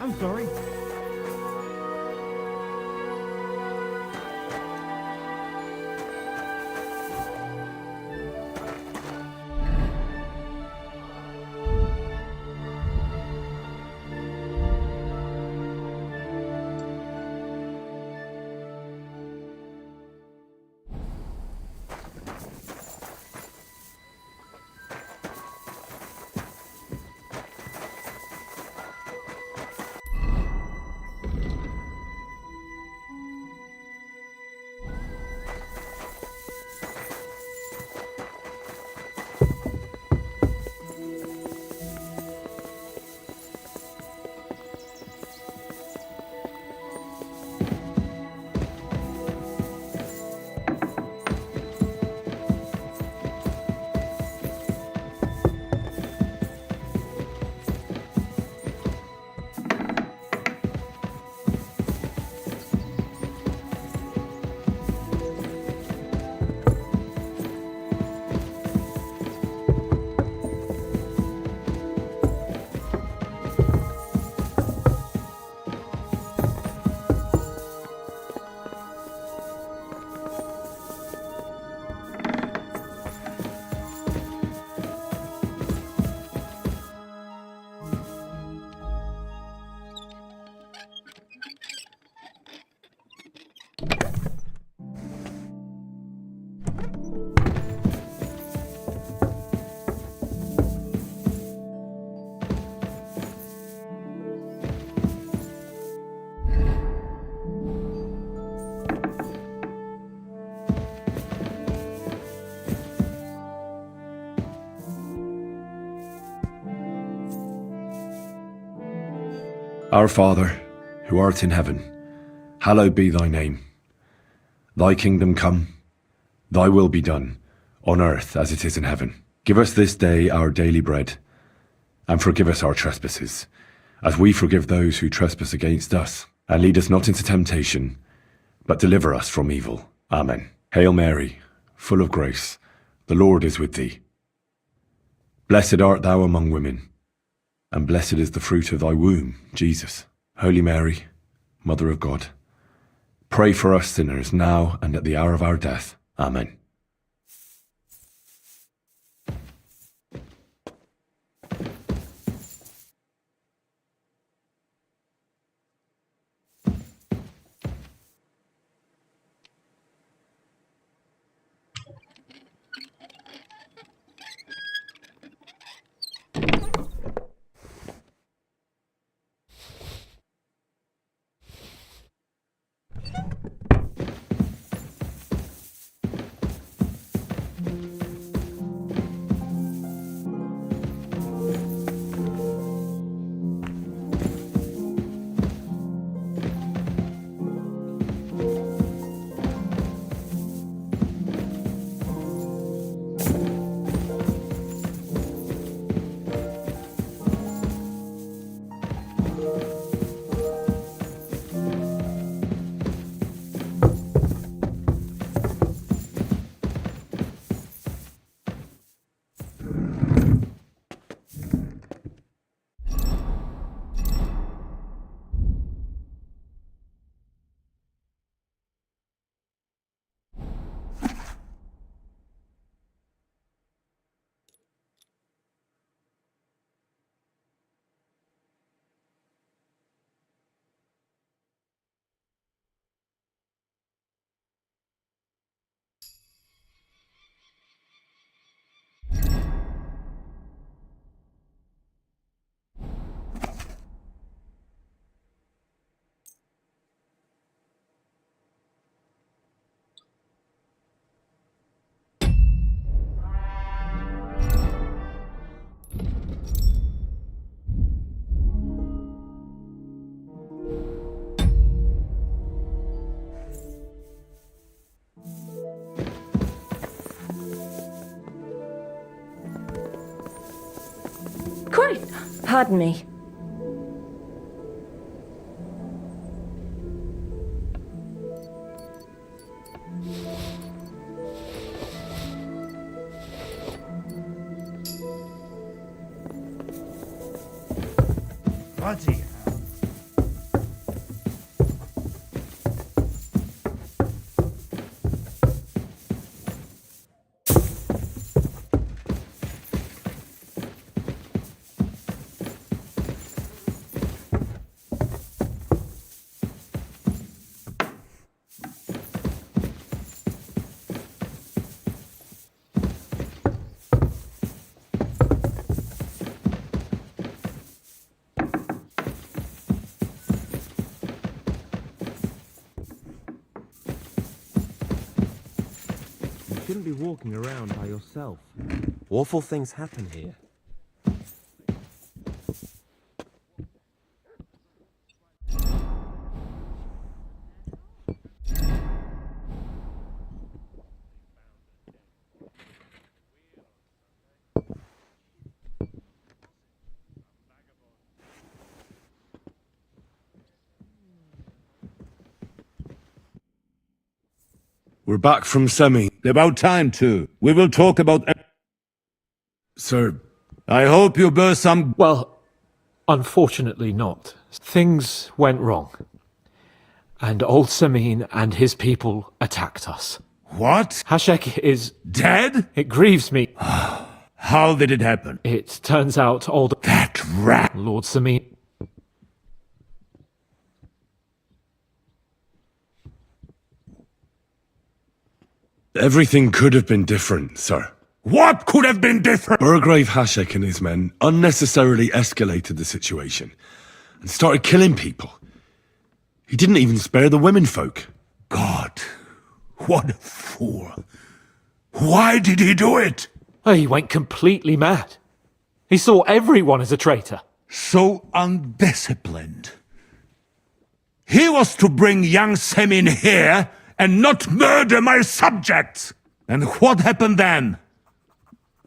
I'm sorry. Our Father, who art in heaven, hallowed be thy name. Thy kingdom come, thy will be done, on earth as it is in heaven. Give us this day our daily bread, and forgive us our trespasses, as we forgive those who trespass against us. And lead us not into temptation, but deliver us from evil. Amen. Hail Mary, full of grace, the Lord is with thee. Blessed art thou among women, and blessed is the fruit of thy womb, Jesus. Holy Mary, Mother of God, pray for us sinners now and at the hour of our death. Amen. Pardon me. Bloody hell. You shouldn't be walking around by yourself. Awful things happen here. We're back from Semi. About time, too. We will talk about... Sir... I hope you bear some... Well, unfortunately not. Things went wrong. And old Samin and his people attacked us. What? Hashek is... dead? It grieves me. How did it happen? It turns out old... That rat! Lord Samin... Everything could have been different, sir. What could have been different? Burgrave Hashek and his men unnecessarily escalated the situation and started killing people. He didn't even spare the women folk. God, what a fool. Why did he do it? He went completely mad. He saw everyone as a traitor. So undisciplined. He was to bring young Semin here and not murder my subjects. And what happened then?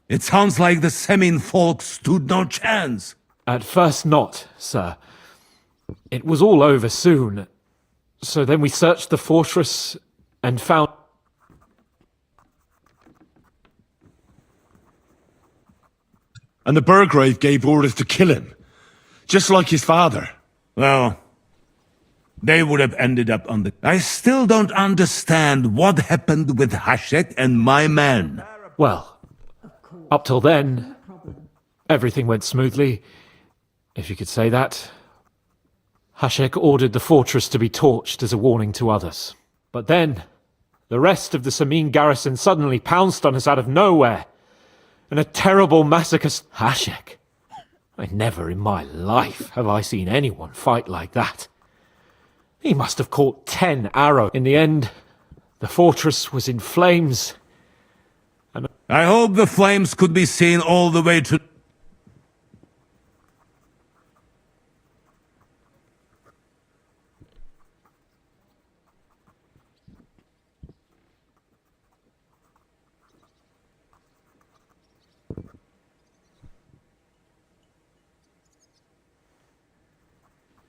It sounds like the Semin folk stood no chance. At first not, sir. It was all over soon. So then we searched the fortress and found... And the Burgrave gave orders to kill him, just like his father. Well, they would have ended up on the... I still don't understand what happened with Hashek and my men. Well, up till then, everything went smoothly, if you could say that. Hashek ordered the fortress to be torched as a warning to others. But then, the rest of the Samin garrison suddenly pounced on us out of nowhere. And a terrible massacre... Hashek? Never in my life have I seen anyone fight like that. He must have caught 10 arrows. In the end, the fortress was in flames. And I hope the flames could be seen all the way to...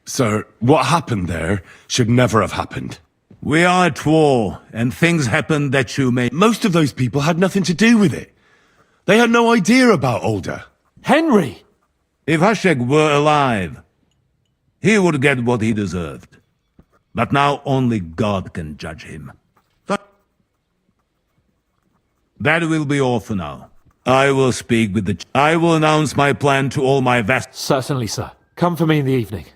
Sir, what happened there should never have happened. We are at war, and things happen that you may... Most of those people had nothing to do with it. They had no idea about Older. Henry! If Hashek were alive, he would get what he deserved. But now only God can judge him. That will be all for now. I will speak with the... I will announce my plan to all my vassals. Certainly, sir. Come for me in the evening.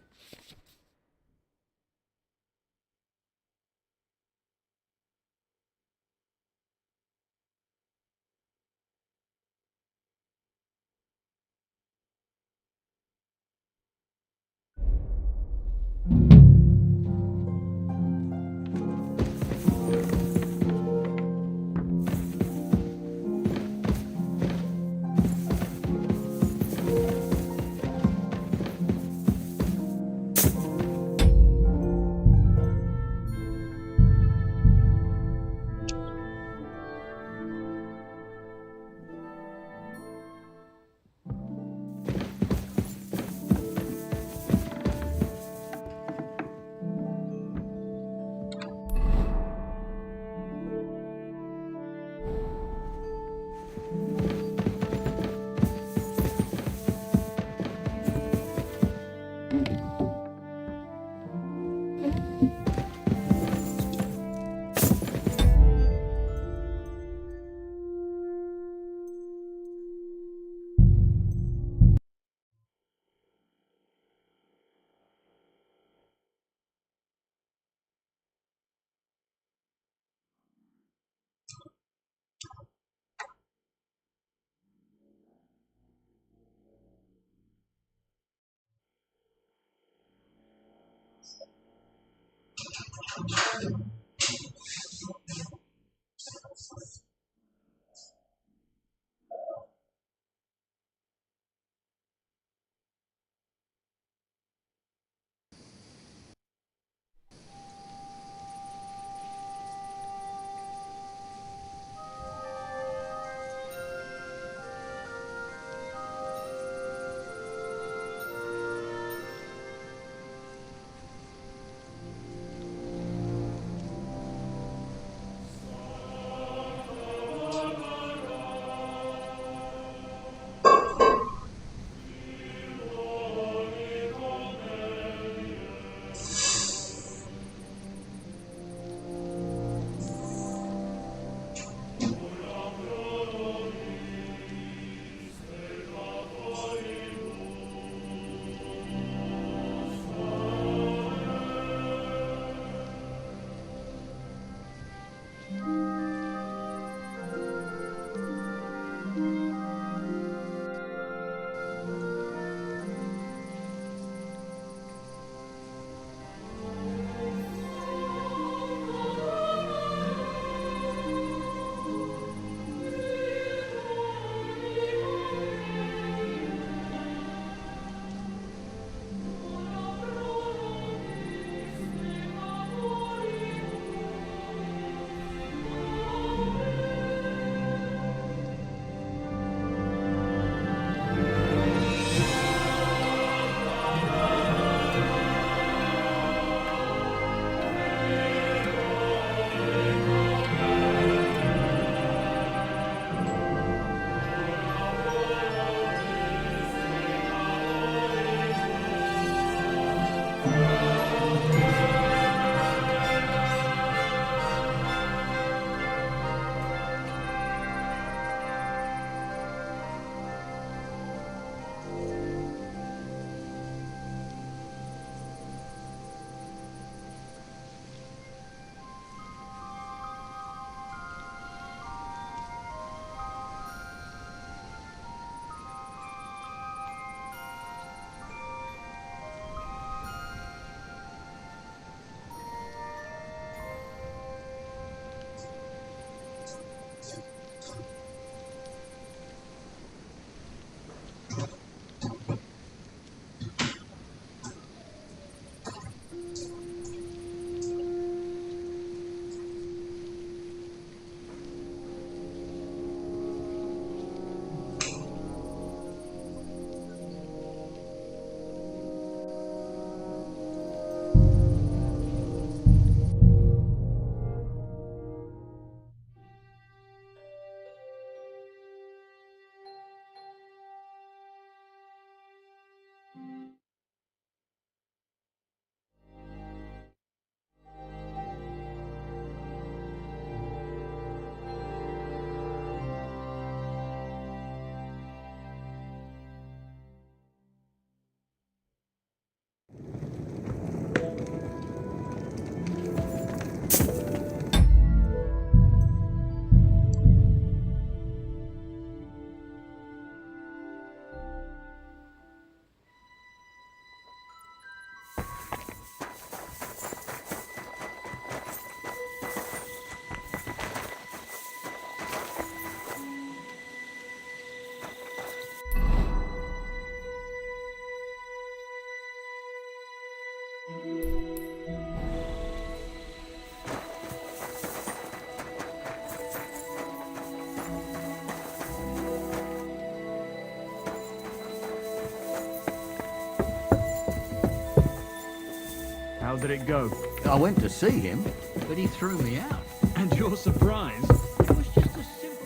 How did it go? I went to see him, but he threw me out. And you're surprised? It was just a simple...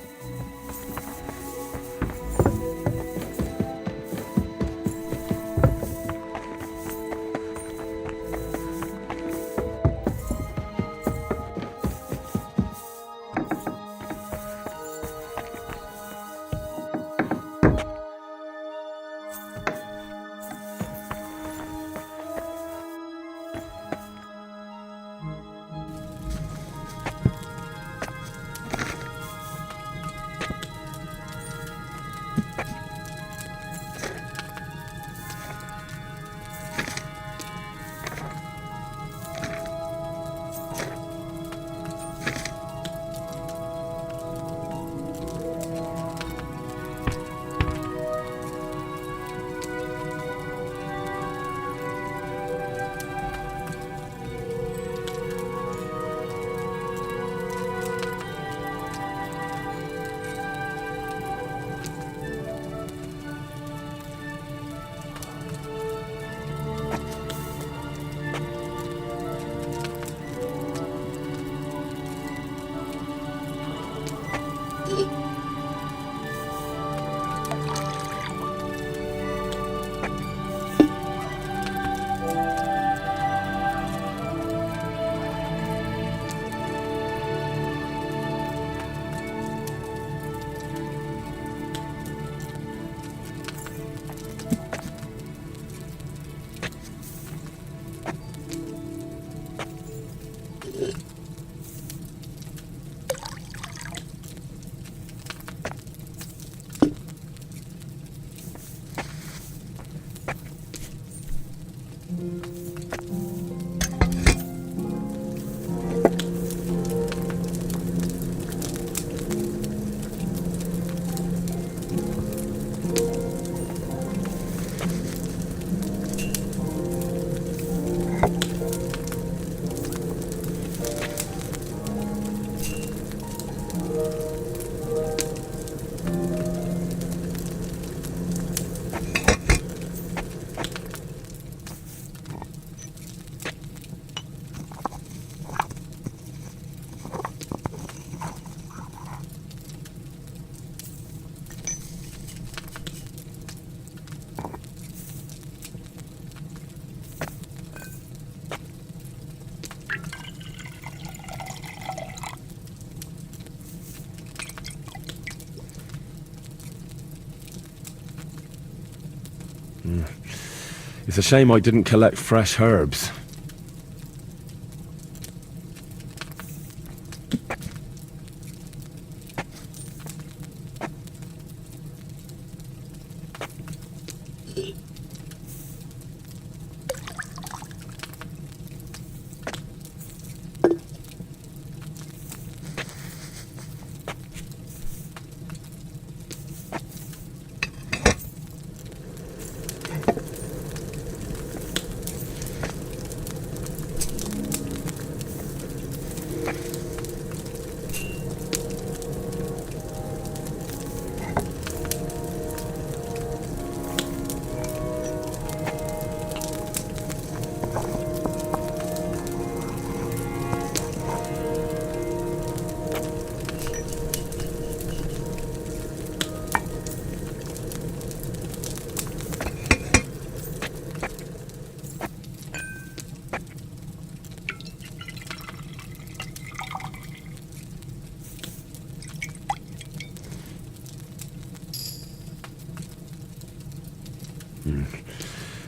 It's a shame I didn't collect fresh herbs.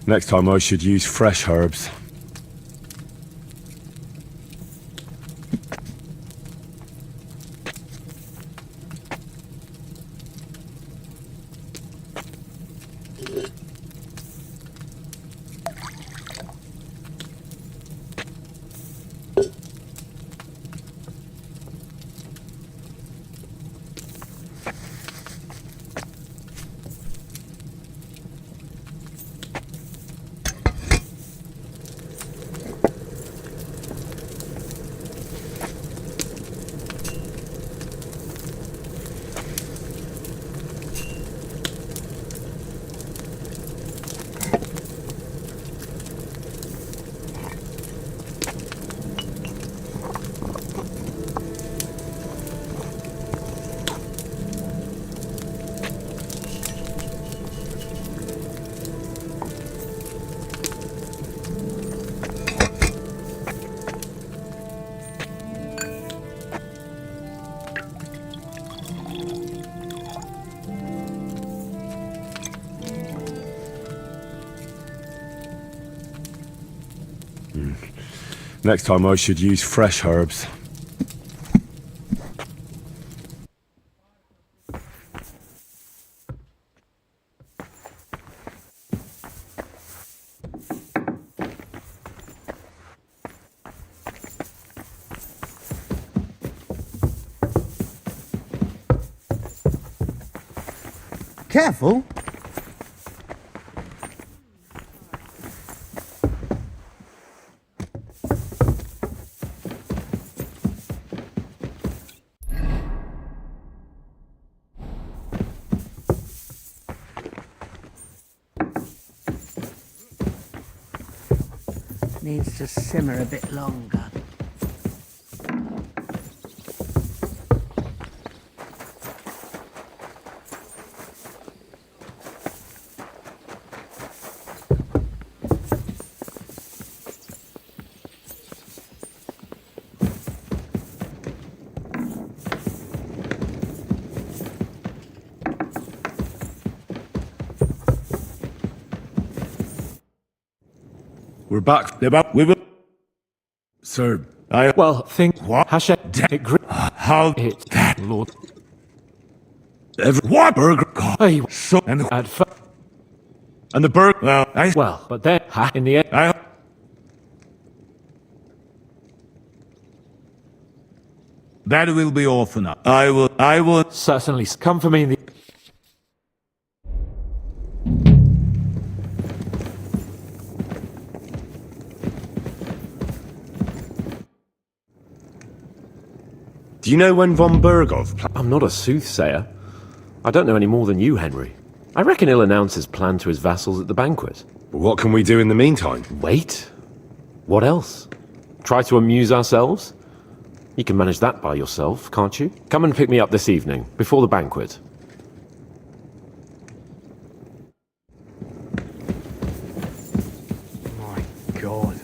Next time I should use fresh herbs. Next time I should use fresh herbs. Careful. Needs to simmer a bit longer. We're back. We will. Sir, Well, think what? How it that Lord. What burger? Hey, So and at first. And the burg. Well, but then, in the end. That will be all for now. I will. Certainly. Come for me in the. Do you know when von Bergov... I'm not a soothsayer. I don't know any more than you, Henry. I reckon he'll announce his plan to his vassals at the banquet. What can we do in the meantime? Wait. What else? Try to amuse ourselves? You can manage that by yourself, can't you? Come and pick me up this evening, before the banquet. My God.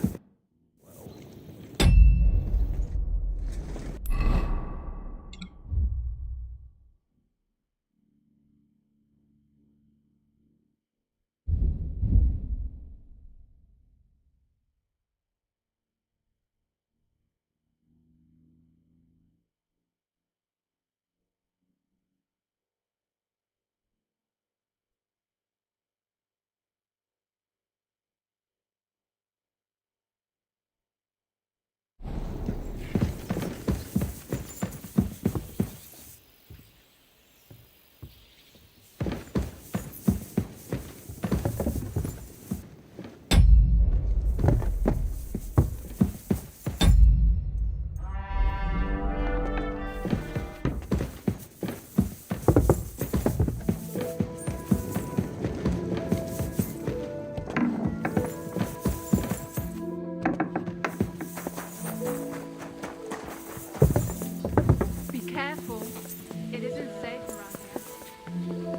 Be careful. It isn't safe around here.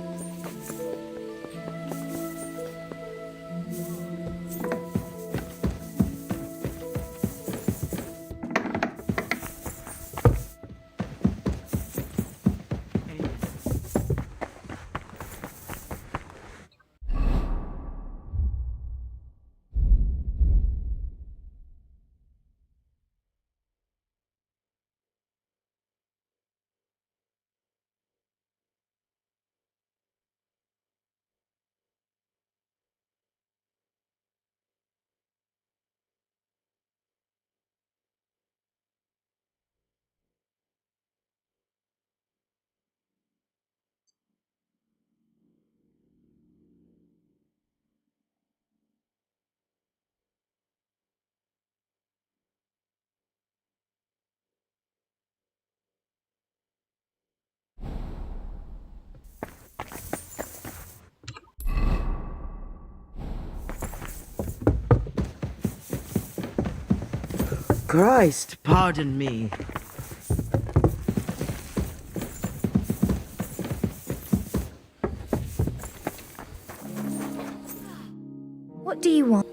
Christ, pardon me. What do you want?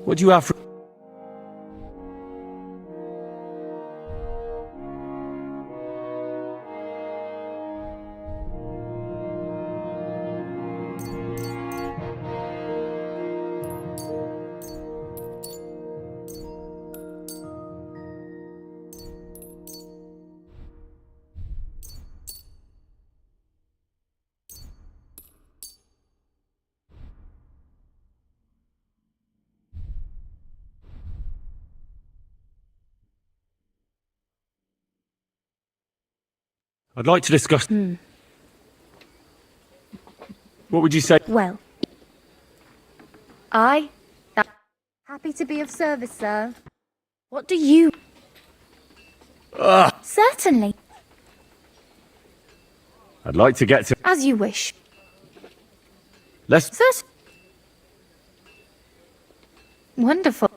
What do you have for... I'd like to discuss... What would you say? Well, happy to be of service, sir. What do you... Certainly. I'd like to get to... As you wish. Let's... Wonderful.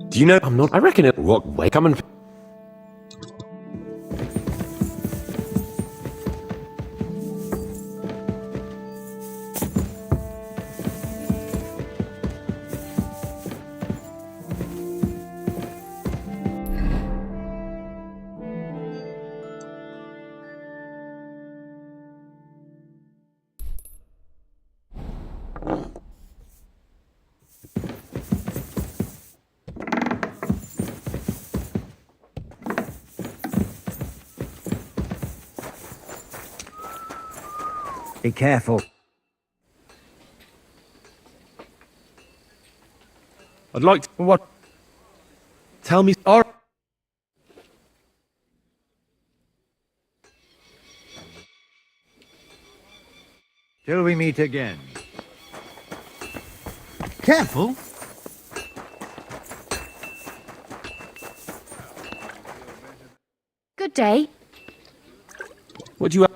Do you know? I'm not. I reckon it. What way? Come and. Be careful. I'd like to. What? Tell me. All right. Till we meet again. Careful! Good day. What do you?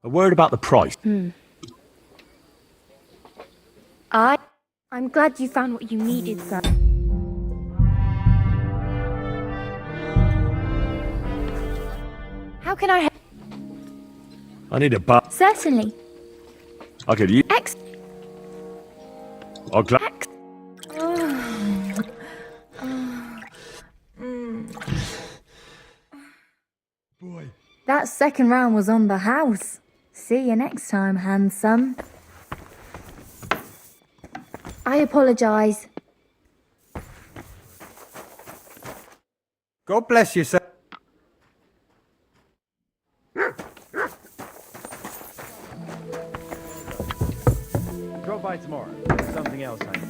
A word about the price. I'm glad you found what you needed, sir. How can I help? I need a butt. Certainly. I could use. I'll gla- That second round was on the house. See you next time, handsome. I apologise. God bless you, sir. Drop by tomorrow. Something else I need.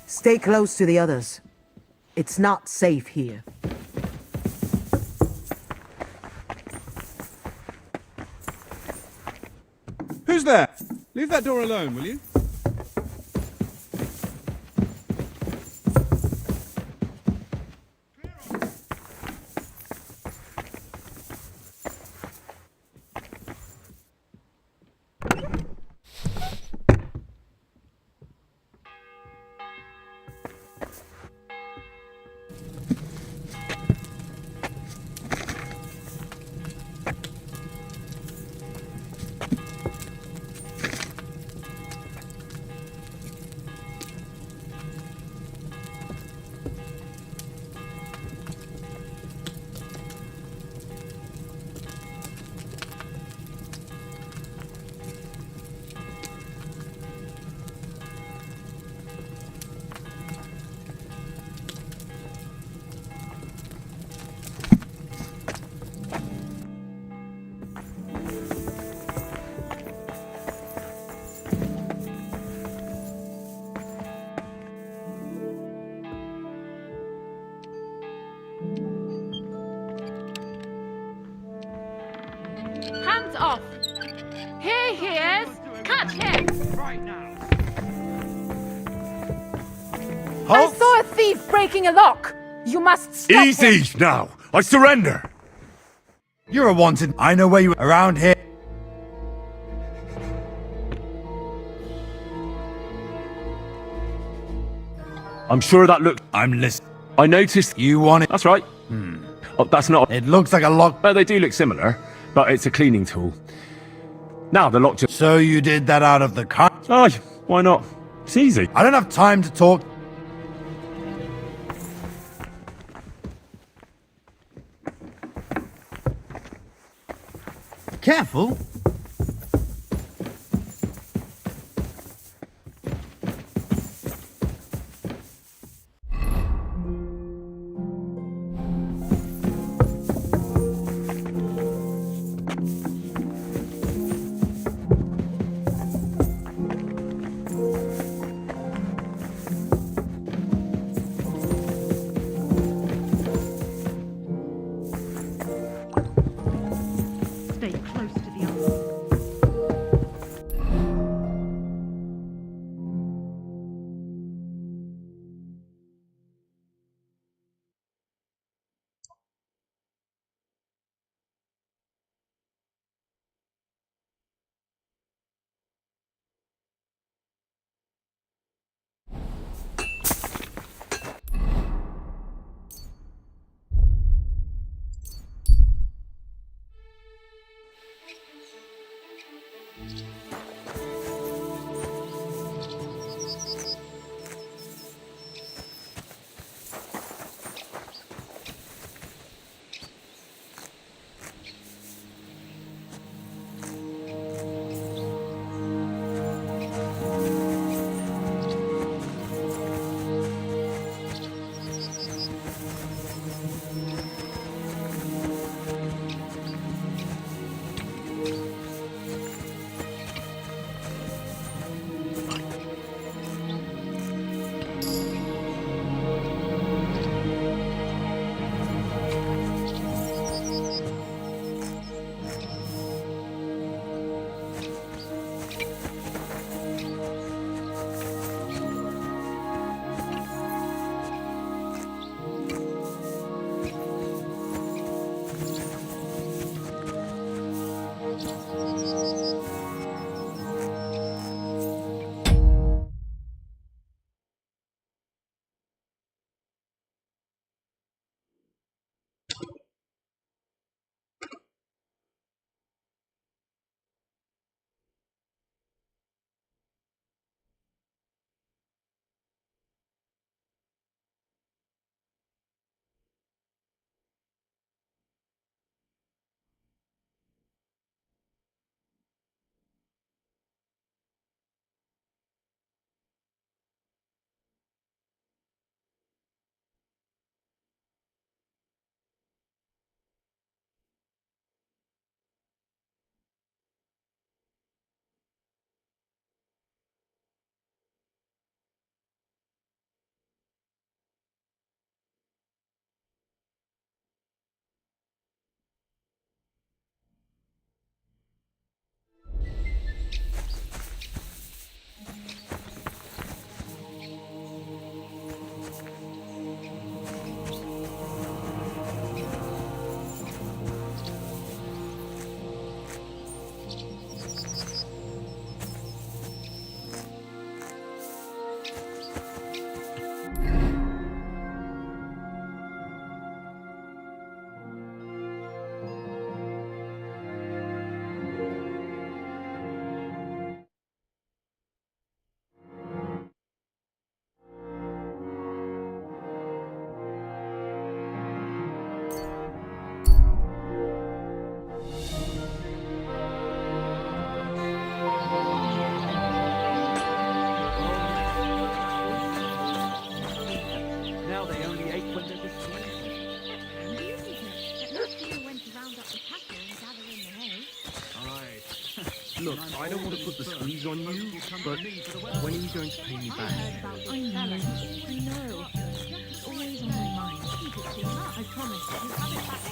Stay close to the others. It's not safe here. Who's there? Leave that door alone, will you? Hands off! Here he is! Catch him! Right now. I saw a thief breaking a lock! You must stop Easy him. now! I surrender! You're a wanted. I know where you are around here. I'm sure that looked. I'm listening. I noticed. You want it? That's right. Oh, that's not. It looks like a lock. No, they do look similar, but it's a cleaning tool. Now the lock just. So you did that out of the car? Oh, why not? It's easy. I don't have time to talk. Careful. Now they only ate when they were small. Look, I don't want to put the squeeze on you, but when are you going to pay me back? I know. It's always on my mind. Keep it to you. I promise. You have it back.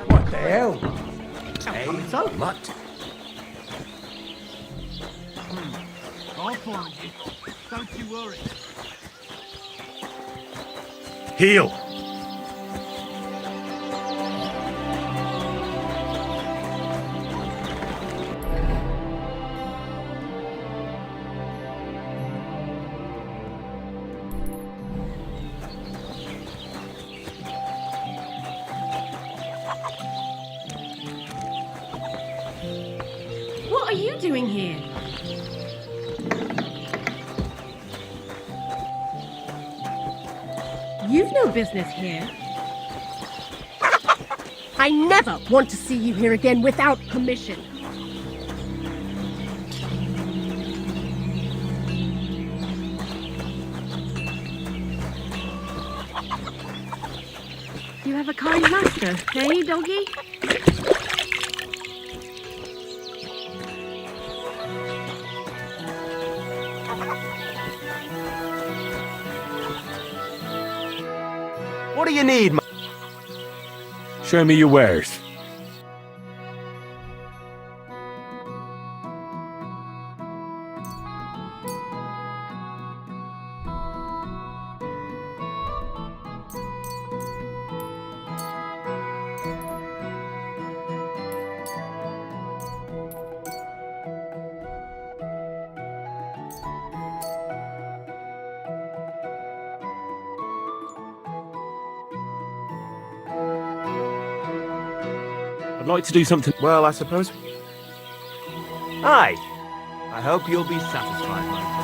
What the hell? Hey, so much. I'll find you. Don't you worry. Heal! What are you doing here? You've no business here. I never want to see you here again without permission. You have a kind master, eh, doggy? What do you need, Show me your wares. I'd like to do something. Well, I suppose. Aye. I hope you'll be satisfied, my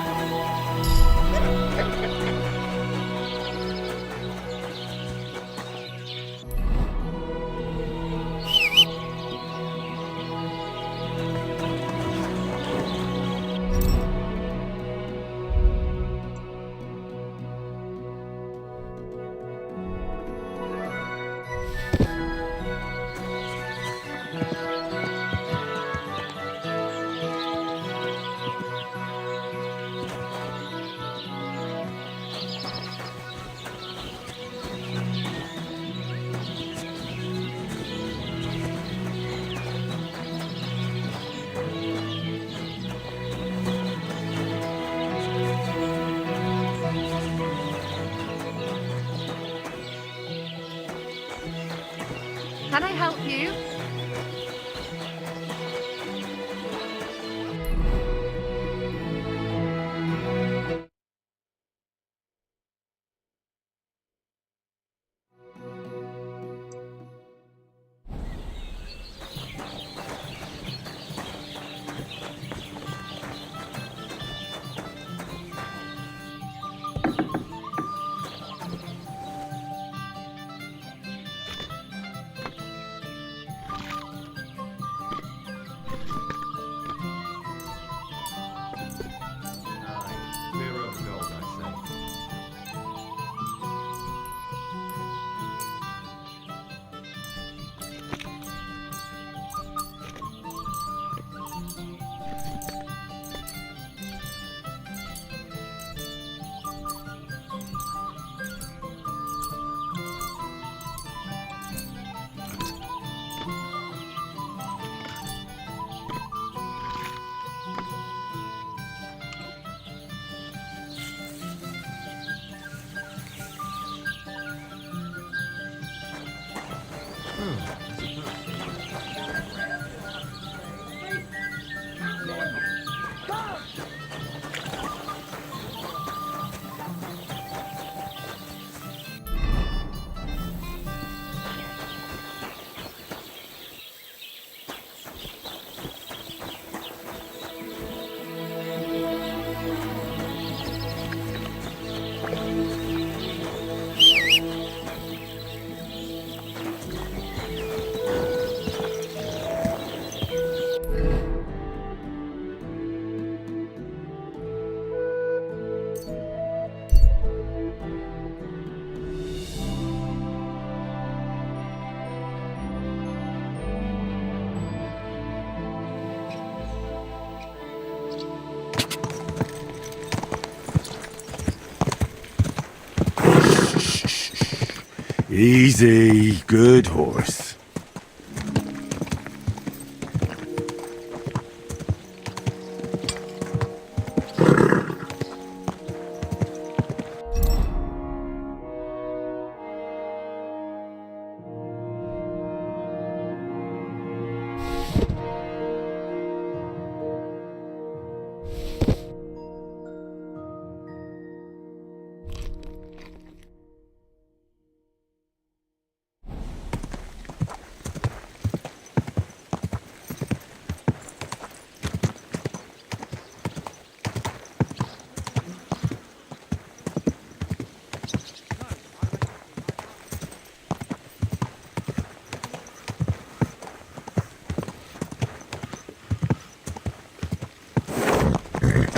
Easy, good horse.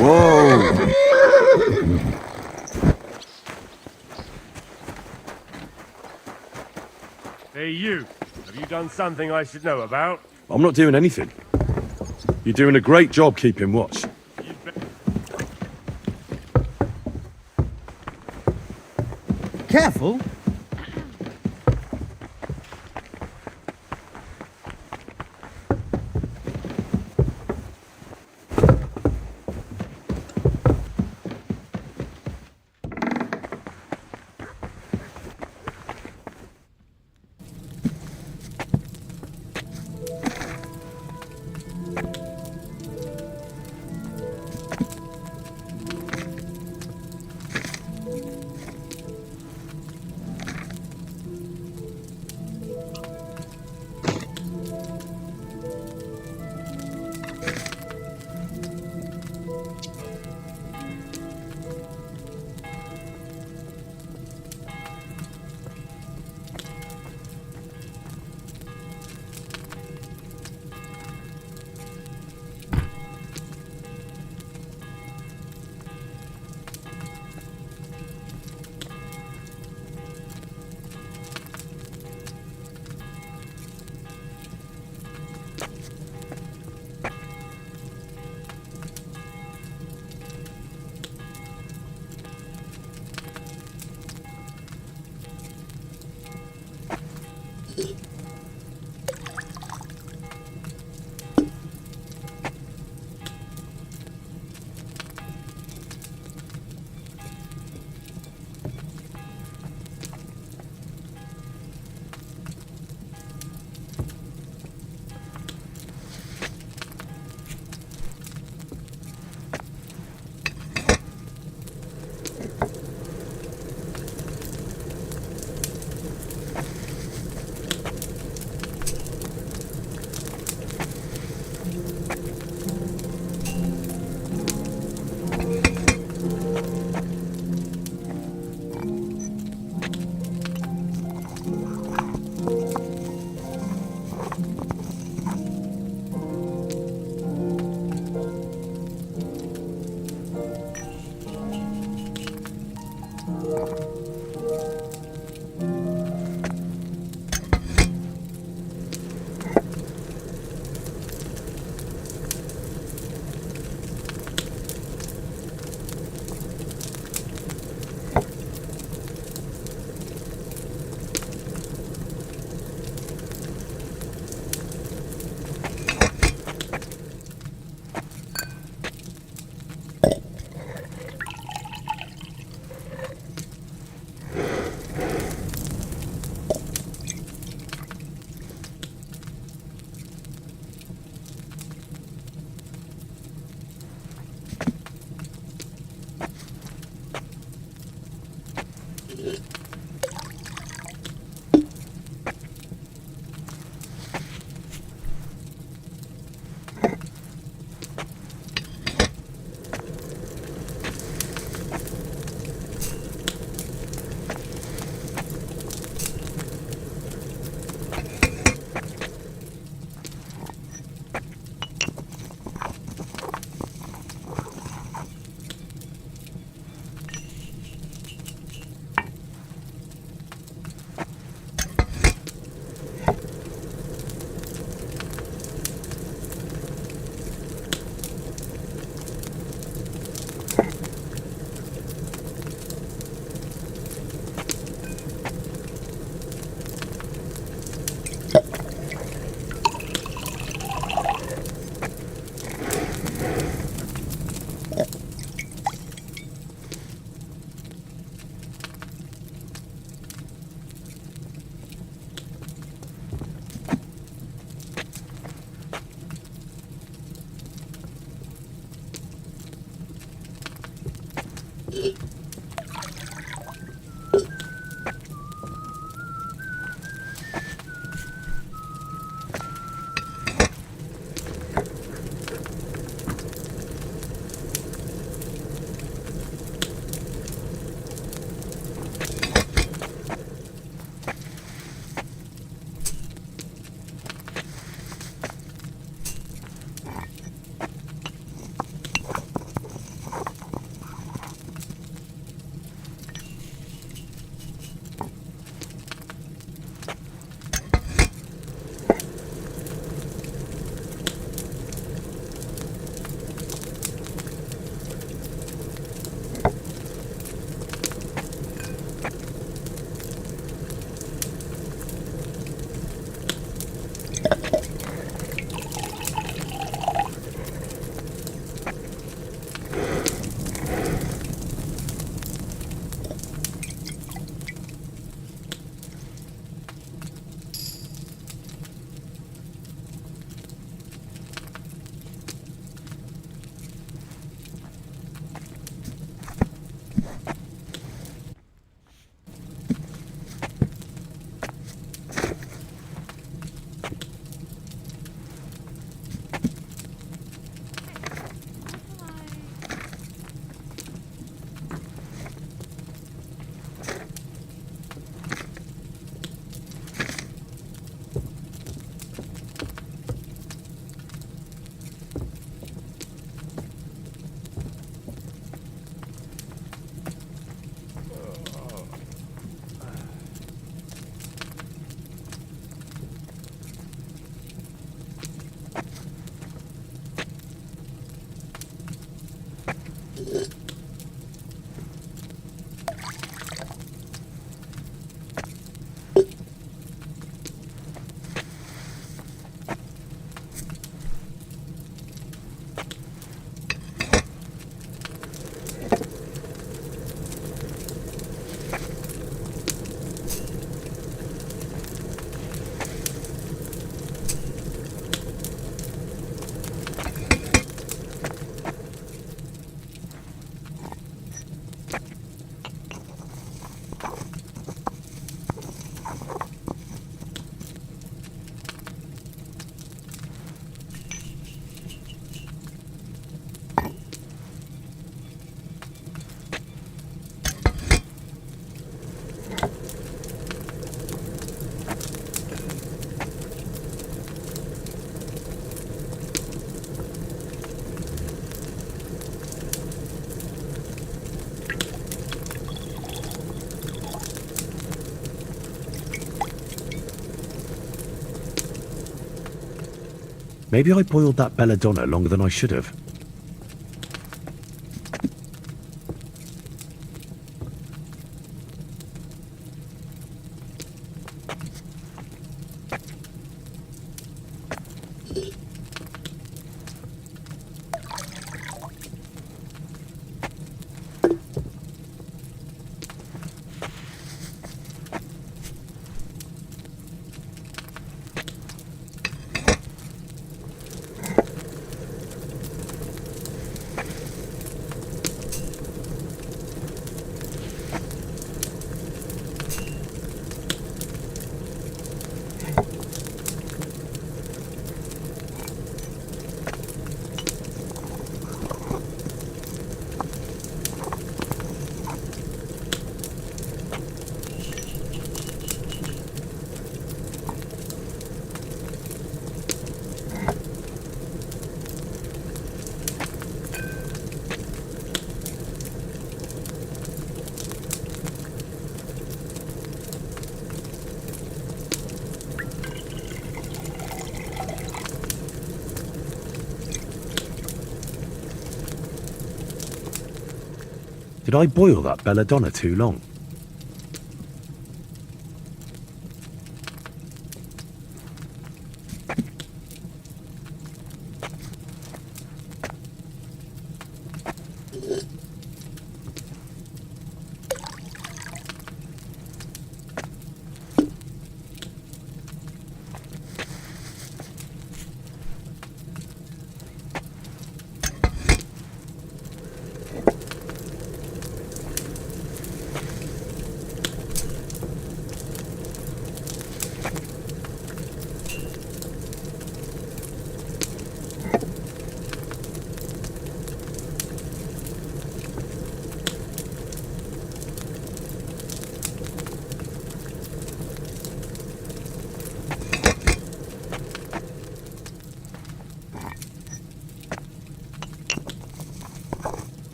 Whoa! Hey, you. Have you done something I should know about? I'm not doing anything. You're doing a great job keeping watch. Careful. Maybe I boiled that belladonna longer than I should have. Did I boil that belladonna too long?